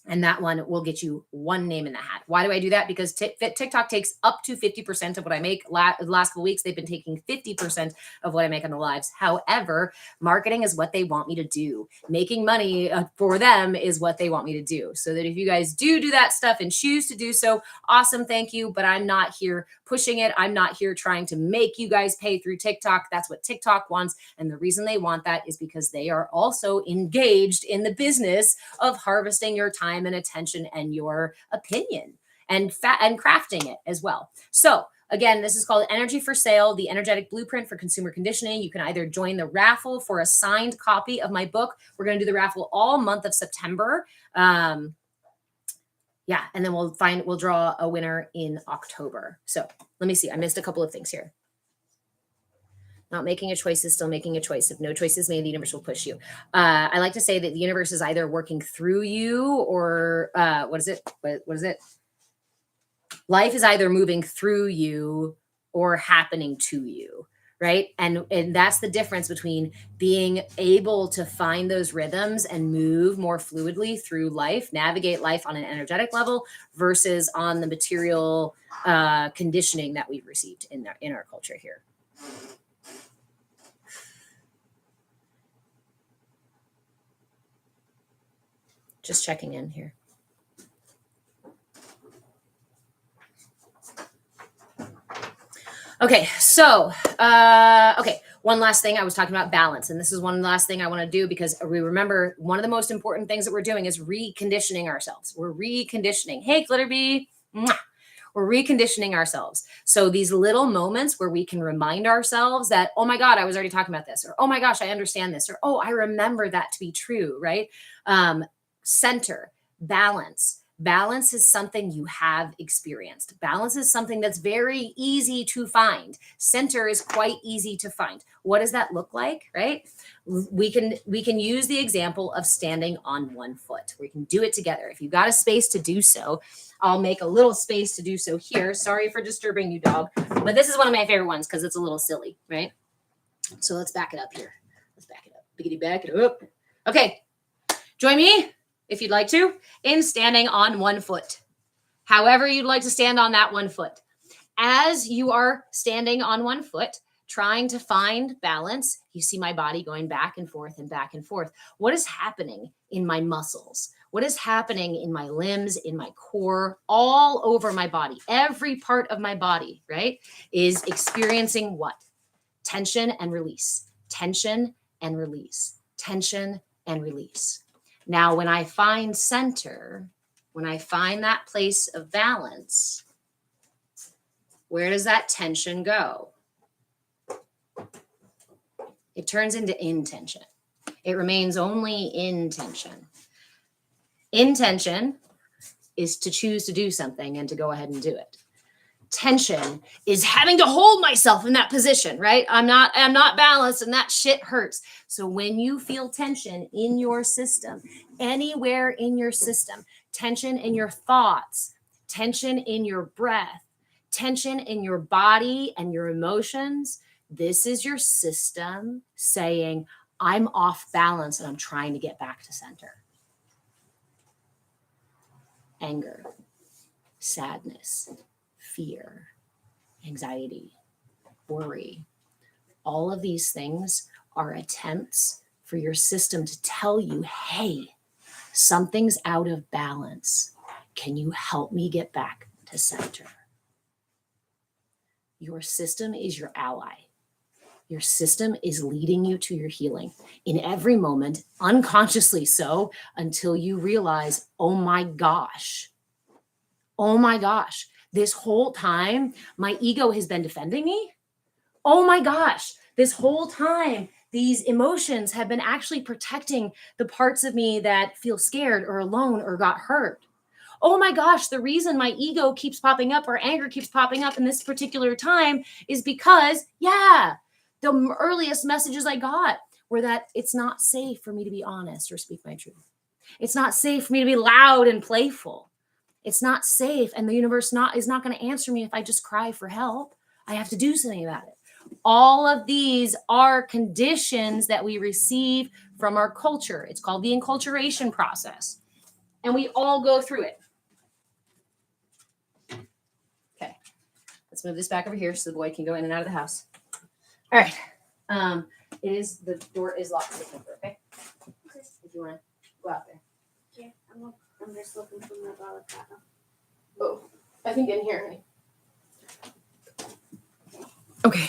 And that one will get you one name in the hat. Why do I do that? Because TikTok takes up to 50% of what I make. The last couple weeks, they've been taking 50% of what I make on the lives. However, marketing is what they want me to do. Making money for them is what they want me to do. So that if you guys do that stuff and choose to do so, awesome, thank you. But I'm not here pushing it. I'm not here trying to make you guys pay through TikTok. That's what TikTok wants. And the reason they want that is because they are also engaged in the business of harvesting your time and attention and your opinion and crafting it as well. So again, this is called Energy for Sale, the energetic blueprint for consumer conditioning. You can either join the raffle for a signed copy of my book. We're going to do the raffle all month of September. Yeah, and then we'll draw a winner in October. So let me see. I missed a couple of things here. Not making a choice is still making a choice. If no choice is made, the universe will push you. I like to say that the universe is either working through you or what is it? What is it? Life is either moving through you or happening to you, right? And that's the difference between being able to find those rhythms and move more fluidly through life, navigate life on an energetic level versus on the material conditioning that we've received in our culture here. Just checking in here. Okay, so, one last thing. I was talking about balance, and this is one last thing I want to do because we remember one of the most important things that we're doing is reconditioning ourselves. We're reconditioning. Hey, Glitterbee. Mwah. We're reconditioning ourselves. So these little moments where we can remind ourselves that, oh my God, I was already talking about this, or oh my gosh, I understand this, or oh, I remember that to be true, right? Center, balance. Balance is something you have experienced. Balance is something that's very easy to find. Center is quite easy to find. What does that look like, right? We can use the example of standing on one foot. We can do it together. If you've got a space to do so, I'll make a little space to do so here. Sorry for disturbing you, dog. But this is one of my favorite ones because it's a little silly, right? So let's back it up here. Let's back it up. Biggity back it up. Okay. Join me, if you'd like to, in standing on one foot. However you'd like to stand on that one foot. As you are standing on one foot, trying to find balance, you see my body going back and forth and back and forth. What is happening in my muscles? What is happening in my limbs, in my core, all over my body? Every part of my body, right, is experiencing what? Tension and release. Tension and release. Tension and release. Now, when I find center, when I find that place of balance, where does that tension go? It turns into intention. It remains only in tension. Intention is to choose to do something and to go ahead and do it. Tension is having to hold myself in that position, right? I'm not balanced and that shit hurts. So when you feel tension in your system, anywhere in your system, tension in your thoughts, tension in your breath, tension in your body and your emotions, this is your system saying, I'm off balance and I'm trying to get back to center. Anger, sadness, fear, anxiety, worry. All of these things are attempts for your system to tell you, hey, something's out of balance. Can you help me get back to center? Your system is your ally. Your system is leading you to your healing in every moment, unconsciously so, until you realize, oh my gosh, this whole time, my ego has been defending me. Oh my gosh, this whole time, these emotions have been actually protecting the parts of me that feel scared or alone or got hurt. Oh my gosh, the reason my ego keeps popping up or anger keeps popping up in this particular time is because, the earliest messages I got were that it's not safe for me to be honest or speak my truth. It's not safe for me to be loud and playful. It's not safe, and the universe is not going to answer me if I just cry for help. I have to do something about it. All of these are conditions that we receive from our culture. It's called the enculturation process. and we all go through it. Okay, let's move this back over here so the boy can go in and out of the house. All right. The door is locked. Okay. If you want to go out there. Okay, I'm just looking for my balaclava. Oh, I think in here, honey. Okay.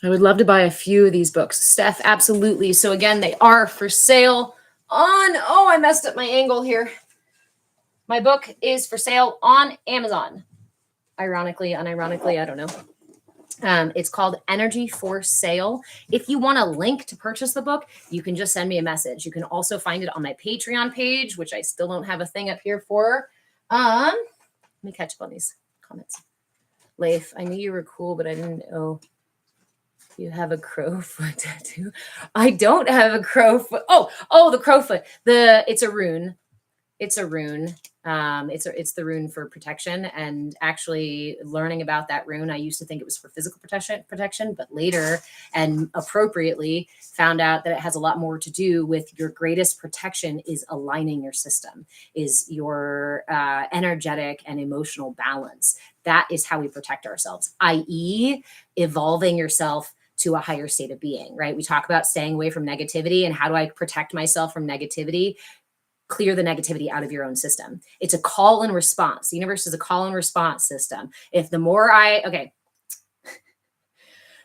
I would love to buy a few of these books. Steph, absolutely. So again, they are for sale on, oh, I messed up my angle here. My book is for sale on Amazon. Ironically, unironically, I don't know. It's called Energy for Sale. If you want a link to purchase the book, you can just send me a message. You can also find it on my Patreon page, which I still don't have a thing up here for. Let me catch up on these comments. Leif, I knew you were cool, but I didn't know you have a crowfoot tattoo. I don't have a crowfoot. Oh, the crowfoot. It's a rune. It's a rune. It's the rune for protection. And actually learning about that rune, I used to think it was for physical protection, but later and appropriately found out that it has a lot more to do with your greatest protection is aligning your system, is your energetic and emotional balance. That is how we protect ourselves, i.e. evolving yourself to a higher state of being, right? We talk about staying away from negativity and how do I protect myself from negativity? Clear the negativity out of your own system. It's a call and response. The universe is a call and response system. If the more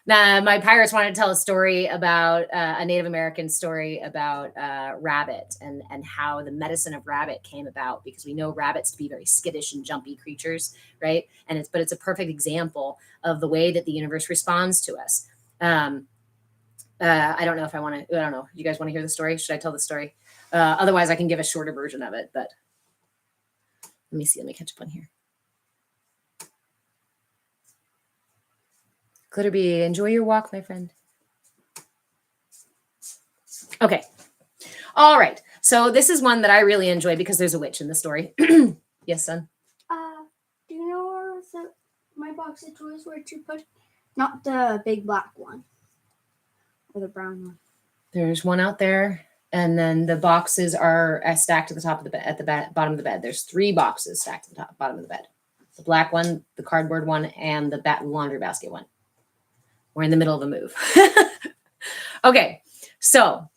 now my pirates wanted to tell a story about a Native American story about rabbit and how the medicine of rabbit came about, because we know rabbits to be very skittish and jumpy creatures, right? But it's a perfect example of the way that the universe responds to us. I don't know if I want to. I don't know. You guys want to hear the story? Should I tell the story? Otherwise, I can give a shorter version of it. But let me see. Let me catch up on here. Glitterbee, enjoy your walk, my friend. Okay. All right. So this is one that I really enjoy because there's a witch in the story. Yes, son? Do you know where my box of toys were to put? Not the big black one. Or the brown one. There's one out there. And then the boxes are stacked at the top of the bed, at the bottom of the bed. There's 3 boxes stacked at the bottom of the bed. The black one, the cardboard one, and the laundry basket one. We're in the middle of a move. Okay, so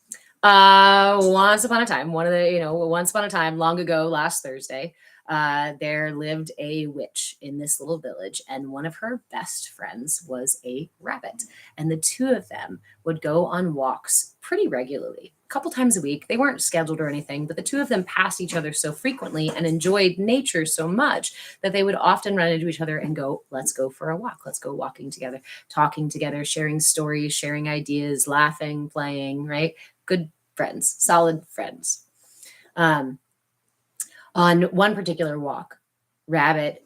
once upon a time, once upon a time, long ago, last Thursday, there lived a witch in this little village, and one of her best friends was a rabbit. And the two of them would go on walks pretty regularly, a couple times a week. They weren't scheduled or anything, but the two of them passed each other so frequently and enjoyed nature so much that they would often run into each other and go, let's go for a walk. Let's go walking together, talking together, sharing stories, sharing ideas, laughing, playing, right? Good friends, solid friends. On one particular walk, Rabbit,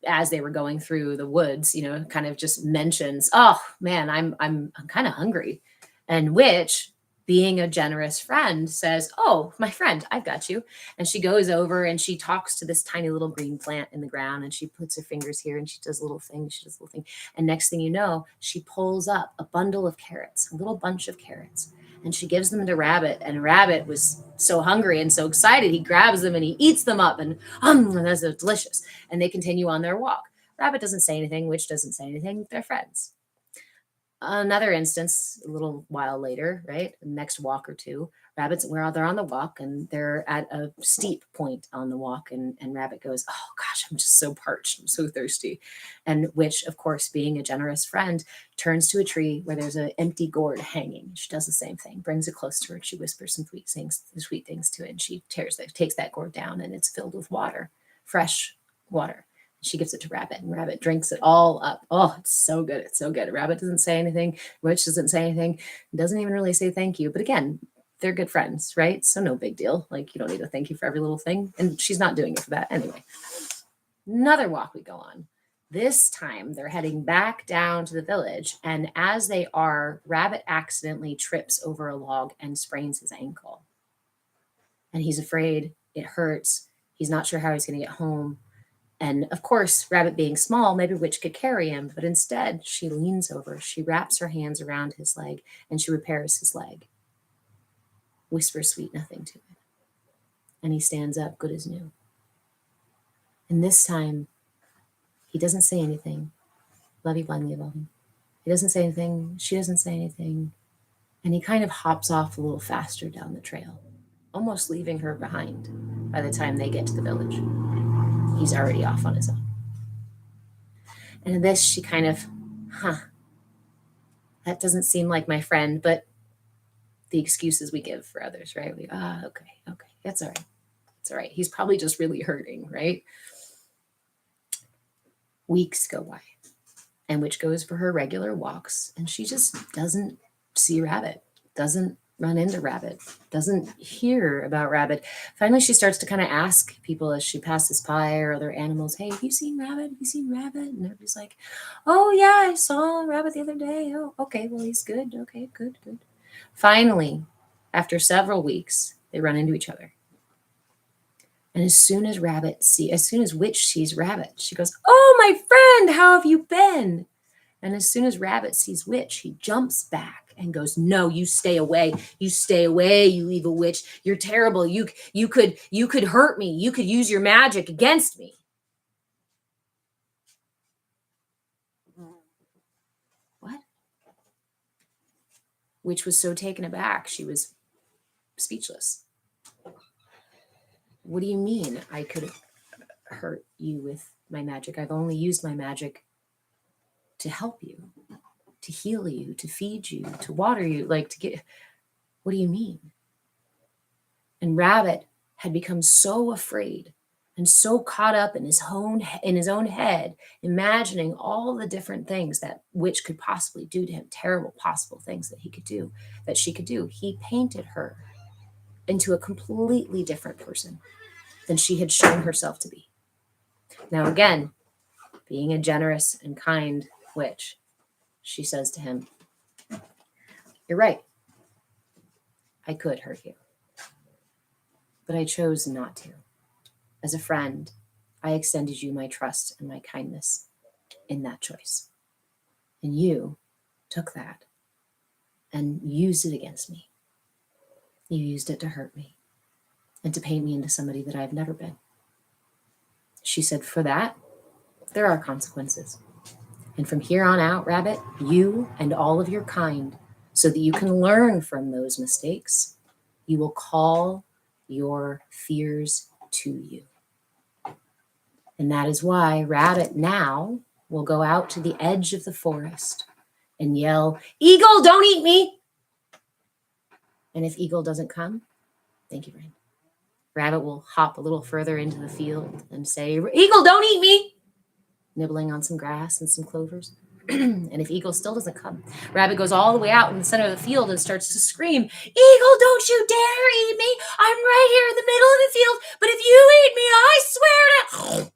as they were going through the woods, kind of just mentions, "Oh man, I'm kind of hungry," and Witch, being a generous friend, says, "Oh, my friend, I've got you." And she goes over and she talks to this tiny little green plant in the ground, and she puts her fingers here and she does a little thing. She does a little thing, and next thing you know, she pulls up a bundle of carrots, a little bunch of carrots. And she gives them to Rabbit, and Rabbit was so hungry and so excited, he grabs them and he eats them up, and that's so delicious. And they continue on their walk. Rabbit doesn't say anything, Witch doesn't say anything. They're friends. Another instance, a little while later, right? Next walk or two, they're on the walk and they're at a steep point on the walk, and Rabbit goes, "Oh gosh, I'm just so parched. I'm so thirsty." And Witch, of course, being a generous friend, turns to a tree where there's an empty gourd hanging. She does the same thing, brings it close to her, and she whispers some sweet things to it, and she takes that gourd down, and it's filled with water, fresh water. She gives it to Rabbit, and Rabbit drinks it all up. Oh, it's so good. It's so good. Rabbit doesn't say anything. Witch doesn't say anything. Doesn't even really say thank you. But again, they're good friends, right? So no big deal. Like, you don't need to thank you for every little thing. And she's not doing it for that anyway. Another walk we go on. This time they're heading back down to the village. And as they are, Rabbit accidentally trips over a log and sprains his ankle. And he's afraid. It hurts. He's not sure how he's going to get home. And of course, Rabbit being small, maybe Witch could carry him, but instead she leans over, she wraps her hands around his leg, and she repairs his leg. Whispers sweet nothing to it. And he stands up good as new. And this time, he doesn't say anything. Love you blindly, love him. He doesn't say anything. She doesn't say anything. And he kind of hops off a little faster down the trail, almost leaving her behind by the time they get to the village. He's already off on his own. And in this, she kind of, that doesn't seem like my friend, but the excuses we give for others, right? Okay, that's all right. It's all right. He's probably just really hurting, right? Weeks go by, and Witch goes for her regular walks, and she just doesn't see Rabbit, doesn't run into Rabbit, doesn't hear about Rabbit. Finally, she starts to kind of ask people as she passes by or other animals, hey, have you seen Rabbit? Have you seen Rabbit? And everybody's like, oh, yeah, I saw Rabbit the other day. Oh, okay, well, he's good. Okay, good. Finally, after several weeks, they run into each other. And as soon as Witch sees Rabbit, she goes, oh, my friend, how have you been? And as soon as Rabbit sees Witch, he jumps back and goes, no, you stay away. You stay away, you evil witch. You're terrible. You could hurt me. You could use your magic against me. What? Witch was so taken aback, she was speechless. What do you mean I could hurt you with my magic? I've only used my magic to help you, to heal you, to feed you, to water you, what do you mean? And Rabbit had become so afraid and so caught up in his own head, imagining all the different things that Witch could possibly do to him, terrible possible things that she could do. He painted her into a completely different person than she had shown herself to be. Now, again, being a generous and kind witch, she says to him, you're right. I could hurt you, but I chose not to. As a friend, I extended you my trust and my kindness in that choice. And you took that and used it against me. You used it to hurt me and to paint me into somebody that I've never been. She said, for that, there are consequences. And from here on out, Rabbit, you and all of your kind, so that you can learn from those mistakes, you will call your fears to you. And that is why Rabbit now will go out to the edge of the forest and yell, Eagle, don't eat me. And if Eagle doesn't come, thank you, Rain. Rabbit will hop a little further into the field and say, Eagle, don't eat me, nibbling on some grass and some clovers. And if Eagle still doesn't come, Rabbit goes all the way out in the center of the field and starts to scream, Eagle, don't you dare eat me. I'm right here in the middle of the field, but if you eat me, I swear to...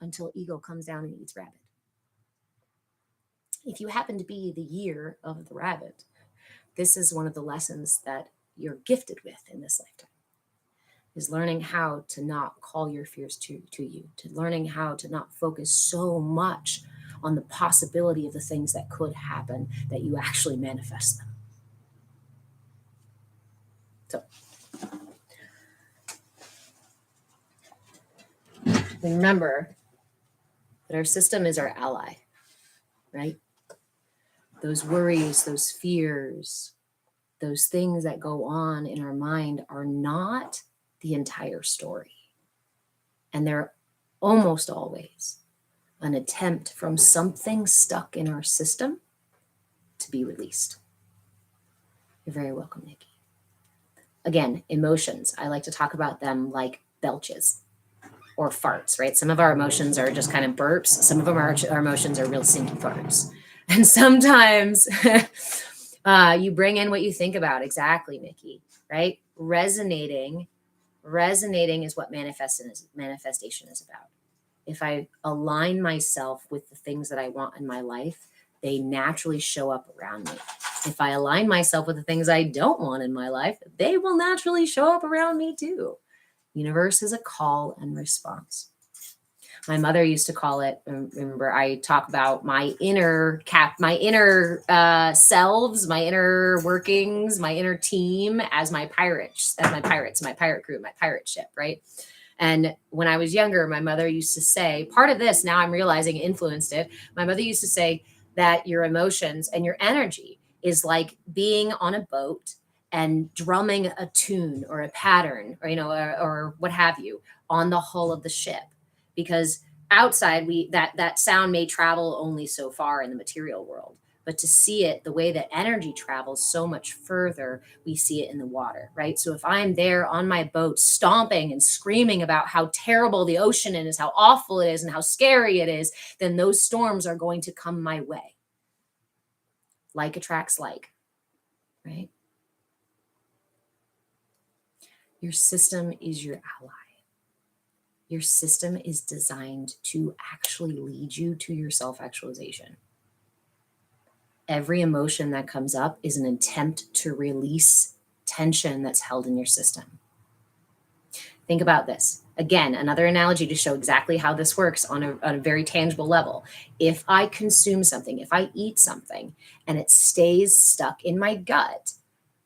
Until Eagle comes down and eats Rabbit. If you happen to be the year of the rabbit, this is one of the lessons that you're gifted with in this lifetime, is learning how to not call your fears to you, to learning how to not focus so much on the possibility of the things that could happen, that you actually manifest them. So, remember that our system is our ally, right? Those worries, those fears, those things that go on in our mind are not the entire story. And they're almost always an attempt from something stuck in our system to be released. You're very welcome, Nikki. Again, emotions. I like to talk about them like belches or farts, right? Some of our emotions are just kind of burps. Some of our emotions are real sinky farts. And sometimes you bring in what you think about. Exactly, Nikki, right? Resonating is what manifestation is about. If I align myself with the things that I want in my life, they naturally show up around me. If I align myself with the things I don't want in my life, they will naturally show up around me too. Universe is a call and response. My mother used to call it, remember I talk about my inner selves, my inner workings, my inner team as my pirates, my pirate crew, my pirate ship, right? And when I was younger, my mother used to say, part of this now I'm realizing influenced it. My mother used to say that your emotions and your energy is like being on a boat and drumming a tune or a pattern or, or what have you on the hull of the ship. Because outside that sound may travel only so far in the material world, but to see it the way that energy travels so much further, we see it in the water, right? So if I'm there on my boat stomping and screaming about how terrible the ocean is, how awful it is, and how scary it is, then those storms are going to come my way. Like attracts like, right? Your system is your ally. Your system is designed to actually lead you to your self-actualization. Every emotion that comes up is an attempt to release tension that's held in your system. Think about this. Again, another analogy to show exactly how this works on a very tangible level. If I consume something, if I eat something, and it stays stuck in my gut,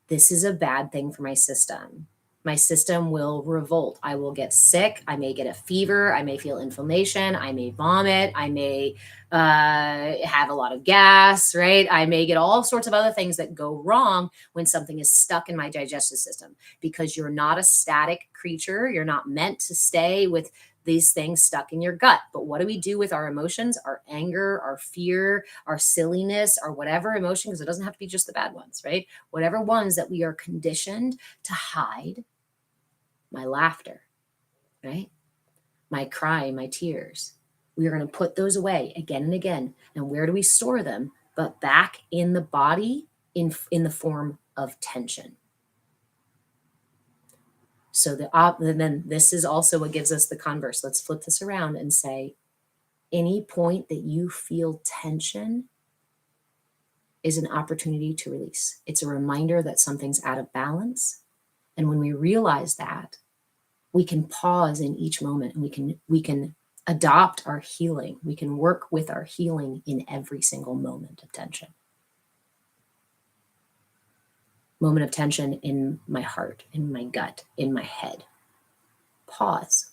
this is a bad thing for my system. My system will revolt. I will get sick. I may get a fever. I may feel inflammation. I may vomit. I may have a lot of gas, right? I may get all sorts of other things that go wrong when something is stuck in my digestive system, because you're not a static creature. You're not meant to stay with these things stuck in your gut. But what do we do with our emotions, our anger, our fear, our silliness, or whatever emotion? Because it doesn't have to be just the bad ones, right? Whatever ones that we are conditioned to hide. My laughter, right? My cry, my tears. We are going to put those away again and again. And where do we store them? But back in the body in the form of tension. So then this is also what gives us the converse. Let's flip this around and say, any point that you feel tension is an opportunity to release. It's a reminder that something's out of balance. And when we realize that, we can pause in each moment, and we can adopt our healing. We can work with our healing in every single moment of tension. Moment of tension in my heart, in my gut, in my head. Pause,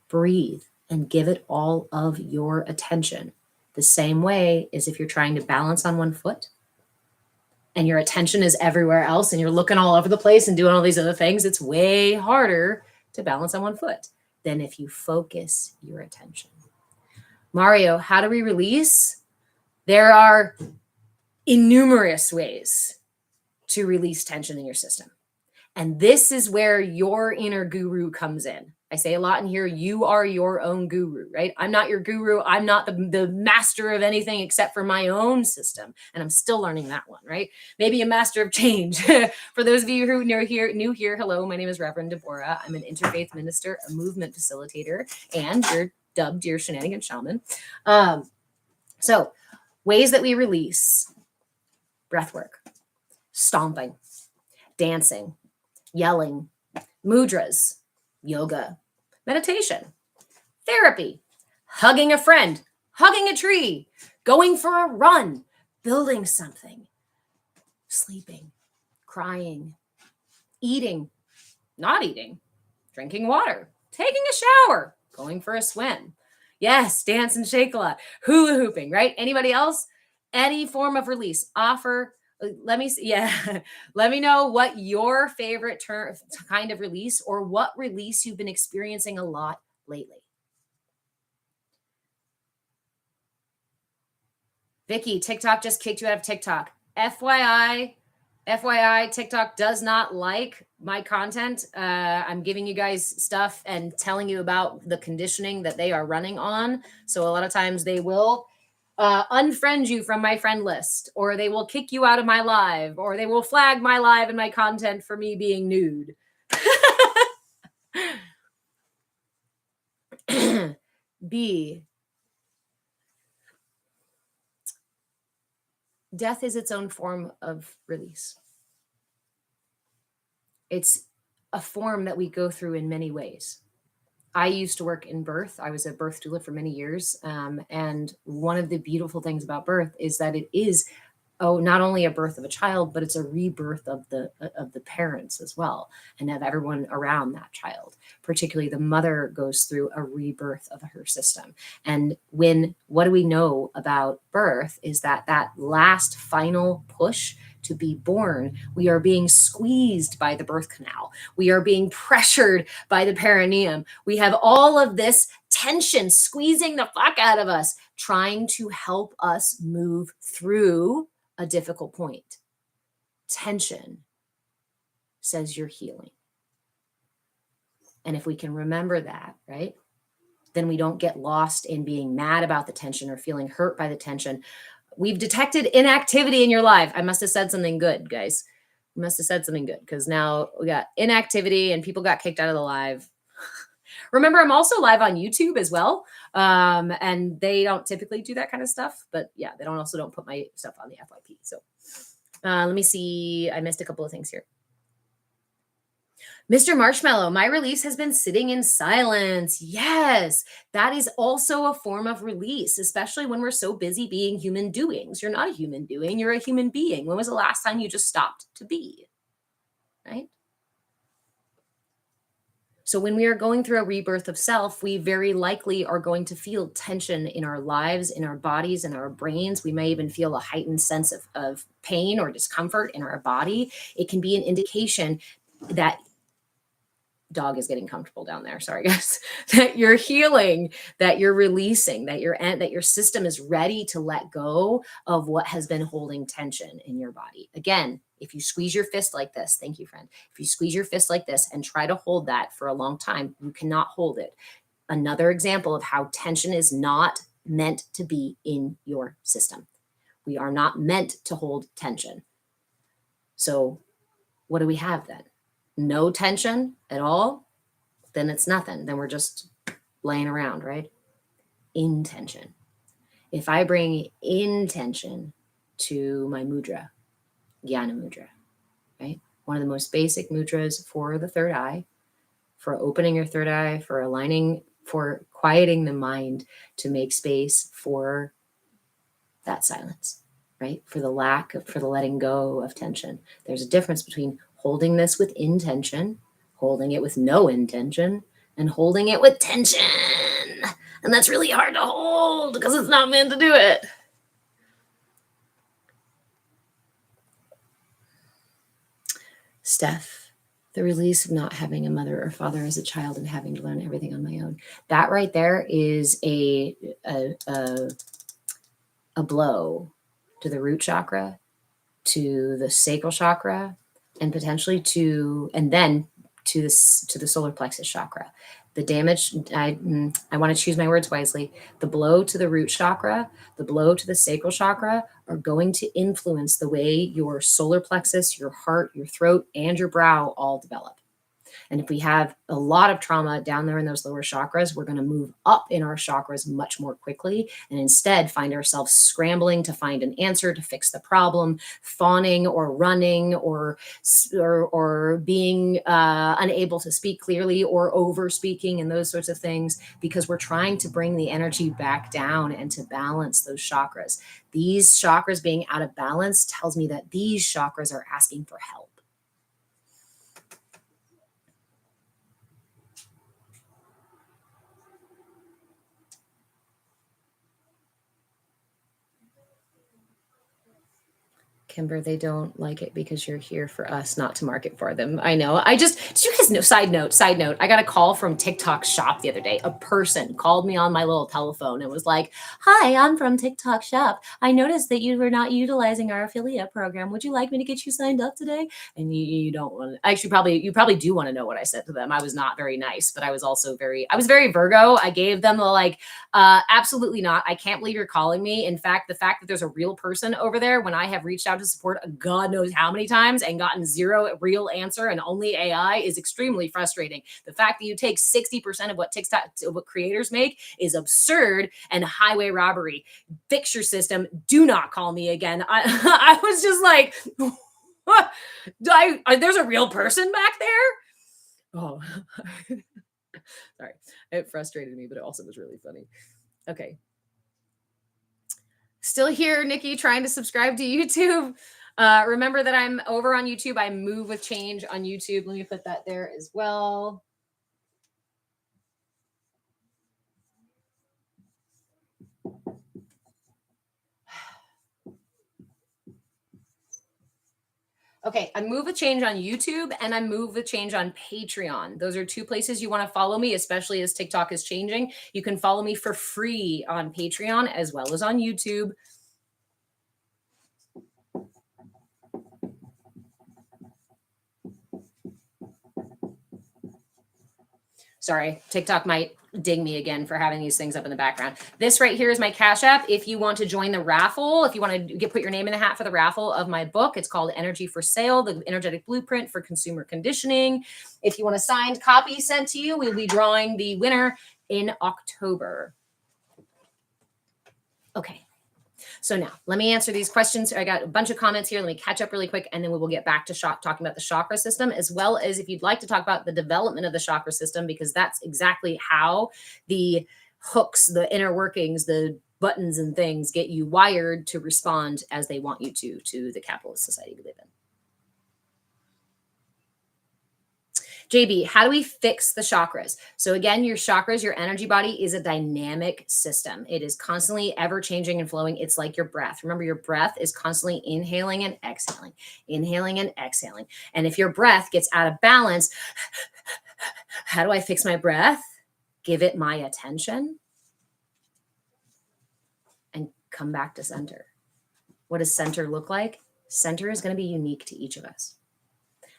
breathe, and give it all of your attention. The same way as if you're trying to balance on one foot and your attention is everywhere else and you're looking all over the place and doing all these other things, it's way harder to balance on one foot than if you focus your attention. Mario, how do we release? There are innumerous ways to release tension in your system. And this is where your inner guru comes in. I say a lot in here, you are your own guru, right? I'm not your guru. I'm not the master of anything except for my own system. And I'm still learning that one, right? Maybe a master of change. For those of you who are new here, hello, my name is Reverend Deborah. I'm an interfaith minister, a movement facilitator, and you're dubbed your shenanigan shaman. So ways that we release: breath work, stomping, dancing, yelling, mudras, yoga, meditation, therapy, hugging a friend, hugging a tree, going for a run, building something, sleeping, crying, eating, not eating, drinking water, taking a shower, going for a swim. Yes, dance and shake a lot, hula hooping, right? Anybody else? Any form of release. Offer. Let me see. Yeah. Let me know what your favorite kind of release, or what release you've been experiencing a lot lately. Vicky, TikTok just kicked you out of TikTok. FYI, TikTok does not like my content. I'm giving you guys stuff and telling you about the conditioning that they are running on. So a lot of times they will unfriend you from my friend list, or they will kick you out of my live, or they will flag my live and my content for me being nude. B, death is its own form of release. It's a form that we go through in many ways. I used to work in birth. I was a birth doula for many years. And one of the beautiful things about birth is that it is not only a birth of a child, but it's a rebirth of the parents as well, and of everyone around that child. Particularly the mother goes through a rebirth of her system. And what do we know about birth is that last final push to be born, we are being squeezed by the birth canal. We are being pressured by the perineum. We have all of this tension squeezing the fuck out of us, trying to help us move through a difficult point. Tension says you're healing. And if we can remember that, right, then we don't get lost in being mad about the tension or feeling hurt by the tension. We've detected inactivity in your life. I must have said something good, guys. I must have said something good, because now we got inactivity and people got kicked out of the live. Remember, I'm also live on YouTube as well. And they don't typically do that kind of stuff, but yeah, they also don't put my stuff on the FYP. So let me see. I missed a couple of things here. Mr. Marshmallow, my release has been sitting in silence. Yes, that is also a form of release, especially when we're so busy being human doings. You're not a human doing, you're a human being. When was the last time you just stopped to be? Right? So when we are going through a rebirth of self, we very likely are going to feel tension in our lives, in our bodies, in our brains. We may even feel a heightened sense of pain or discomfort in our body. It can be an indication that dog is getting comfortable down there. Sorry, guys. That you're healing, that you're releasing, that your system is ready to let go of what has been holding tension in your body. Again, if you squeeze your fist like this, thank you, friend. If you squeeze your fist like this and try to hold that for a long time, you cannot hold it. Another example of how tension is not meant to be in your system. We are not meant to hold tension. So what do we have then? No tension at all? Then it's nothing. Then we're just laying around, right? Intention. If I bring intention to my mudra, Jnana mudra, right? One of the most basic mudras for the third eye, for opening your third eye, for aligning, for quieting the mind to make space for that silence, right? For the letting go of tension. There's a difference between holding this with intention, holding it with no intention, and holding it with tension. And that's really hard to hold because it's not meant to do it. Steph, the release of not having a mother or father as a child and having to learn everything on my own. That right there is a blow to the root chakra, to the sacral chakra, and potentially to the solar plexus chakra. The damage, I want to choose my words wisely. The blow to the root chakra, the blow to the sacral chakra are going to influence the way your solar plexus, your heart, your throat, and your brow all develop. And if we have a lot of trauma down there in those lower chakras, we're going to move up in our chakras much more quickly and instead find ourselves scrambling to find an answer to fix the problem, fawning or running or being unable to speak clearly or over speaking and those sorts of things, because we're trying to bring the energy back down and to balance those chakras. These chakras being out of balance tells me that these chakras are asking for help. Kimber, they don't like it because you're here for us, not to market for them. I know. Did you guys know, side note, I got a call from TikTok Shop the other day. A person called me on my little telephone and was like, "Hi, I'm from TikTok Shop. I noticed that you were not utilizing our affiliate program. Would you like me to get you signed up today?" And you don't want to, actually, you probably do want to know what I said to them. I was not very nice, but I was very Virgo. I gave them the absolutely not. I can't believe you're calling me. In fact, the fact that there's a real person over there when I have reached out to support God knows how many times and gotten zero real answer and only AI is extremely frustrating. The fact that you take 60% of what what creators make is absurd and highway robbery. Fix your system. Do not call me again. I was just like, what? There's a real person back there? Oh. Sorry. It frustrated me, but it also was really funny. Okay. Still here, Nikki, trying to subscribe to YouTube. Remember that I'm over on YouTube. I move with change on YouTube. Let me put that there as well. Okay, I move with change on YouTube and I move with change on Patreon. Those are two places you want to follow me, especially as TikTok is changing. You can follow me for free on Patreon as well as on YouTube. Sorry, TikTok might ding me again for having these things up in the background. This right here is my Cash App. If you want to join the raffle, if you want to put your name in the hat for the raffle of my book, it's called Energy for Sale, the Energetic Blueprint for Consumer Conditioning. If you want a signed copy sent to you, we'll be drawing the winner in October. Okay. So now let me answer these questions. I got a bunch of comments here. Let me catch up really quick, and then we will get back to talking about the chakra system, as well as if you'd like to talk about the development of the chakra system, because that's exactly how the hooks, the inner workings, the buttons and things get you wired to respond as they want you to the capitalist society we live in. JB, how do we fix the chakras? So again, your chakras, your energy body is a dynamic system. It is constantly ever changing and flowing. It's like your breath. Remember, your breath is constantly inhaling and exhaling, inhaling and exhaling. And if your breath gets out of balance, how do I fix my breath? Give it my attention and come back to center. What does center look like? Center is going to be unique to each of us.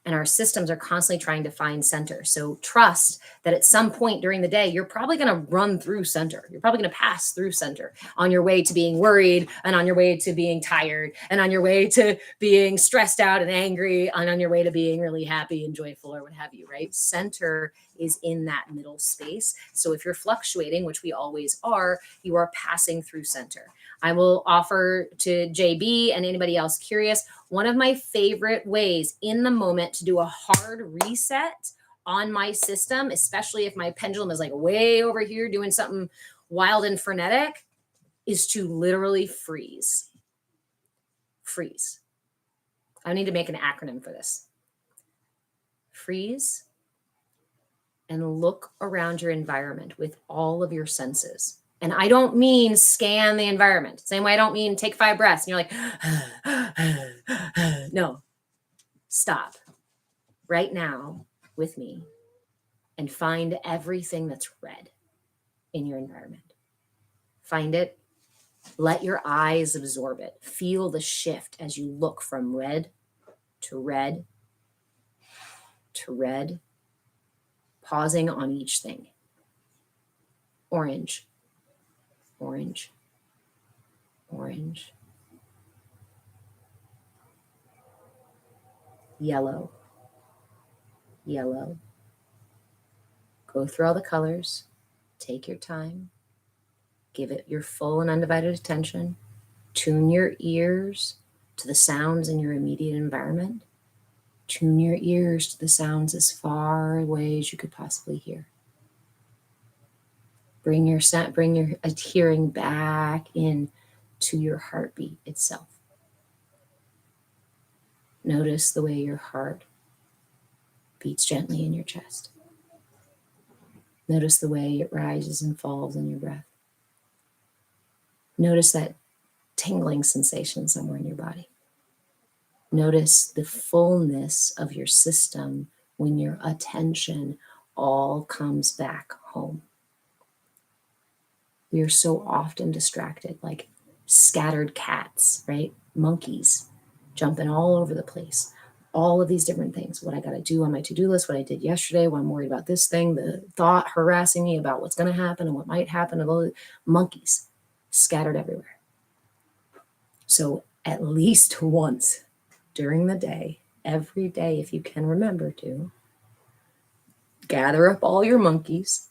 And our systems are constantly trying to find center. So trust that at some point during the day, you're probably going to run through center. You're probably going to pass through center on your way to being worried, and on your way to being tired, and on your way to being stressed out and angry, and on your way to being really happy and joyful or what have you, right? Center is in that middle space. So if you're fluctuating, which we always are, you are passing through center. I will offer to JB and anybody else curious, one of my favorite ways in the moment to do a hard reset on my system, especially if my pendulum is like way over here doing something wild and frenetic, is to literally freeze. Freeze. I need to make an acronym for this. Freeze and look around your environment with all of your senses. And I don't mean scan the environment. Same way I don't mean take 5 breaths and you're like, no, stop right now with me and find everything that's red in your environment. Find it. Let your eyes absorb it. Feel the shift as you look from red to red to red, pausing on each thing. Orange, orange, orange, yellow, yellow. Go through all the colors. Take your time. Give it your full and undivided attention. Tune your ears to the sounds in your immediate environment. Tune your ears to the sounds as far away as you could possibly hear. Bring your hearing back in to your heartbeat itself. Notice the way your heart beats gently in your chest. Notice the way it rises and falls in your breath. Notice that tingling sensation somewhere in your body. Notice the fullness of your system when your attention all comes back home. We are so often distracted, like scattered cats, right? Monkeys jumping all over the place. All of these different things. What I got to do on my to-do list, what I did yesterday, what I'm worried about this thing, the thought harassing me about what's going to happen and what might happen. And all monkeys scattered everywhere. So at least once during the day, every day, if you can remember to, gather up all your monkeys,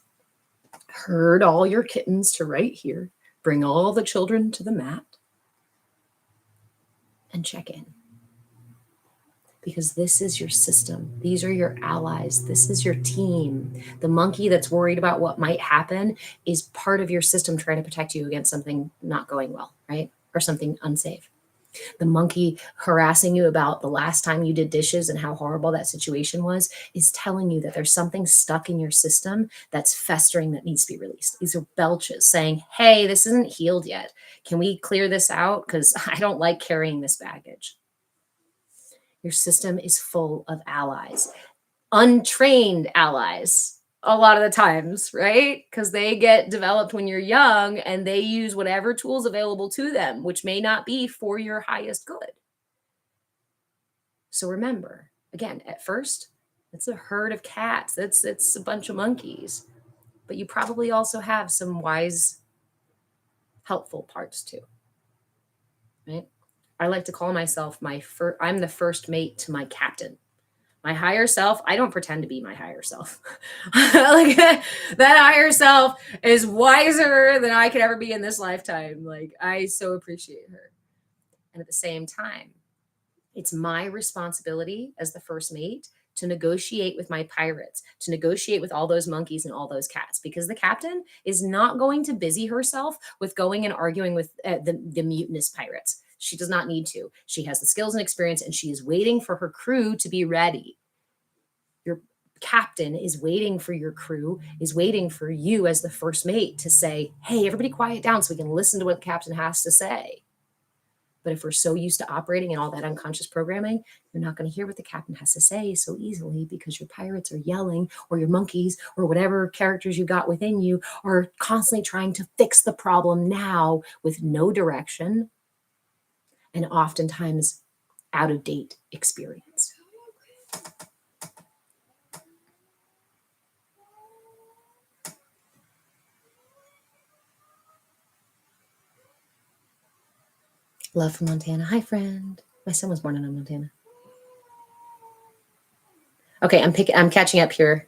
herd all your kittens to right here, bring all the children to the mat, and check in. because this is your system. These are your allies. This is your team. The monkey that's worried about what might happen is part of your system trying to protect you against something not going well, right? Or something unsafe. The monkey harassing you about the last time you did dishes and how horrible that situation was is telling you that there's something stuck in your system that's festering that needs to be released. These are belches saying, hey, this isn't healed yet. Can we clear this out? Because I don't like carrying this baggage. Your system is full of allies, untrained allies a lot of the times, right? Because they get developed when you're young and they use whatever tools available to them, which may not be for your highest good. So remember, again, at first, it's a herd of cats. It's a bunch of monkeys. But you probably also have some wise, helpful parts too, right? I like to call myself I'm the first mate to my captain. My higher self, I don't pretend to be my higher self. Like that higher self is wiser than I could ever be in this lifetime. Like I so appreciate her. And at the same time, it's my responsibility as the first mate to negotiate with my pirates, to negotiate with all those monkeys and all those cats, because the captain is not going to busy herself with going and arguing with the mutinous pirates. She does not need to. She has the skills and experience, and she is waiting for her crew to be ready. Your captain is waiting for your crew, is waiting for you as the first mate to say, hey, everybody quiet down so we can listen to what the captain has to say. But if we're so used to operating in all that unconscious programming, you're not going to hear what the captain has to say so easily, because your pirates are yelling, or your monkeys, or whatever characters you got within you are constantly trying to fix the problem now with no direction and oftentimes out of date experience. Love from Montana. Hi, friend. My son was born in Montana. Okay, I'm catching up here.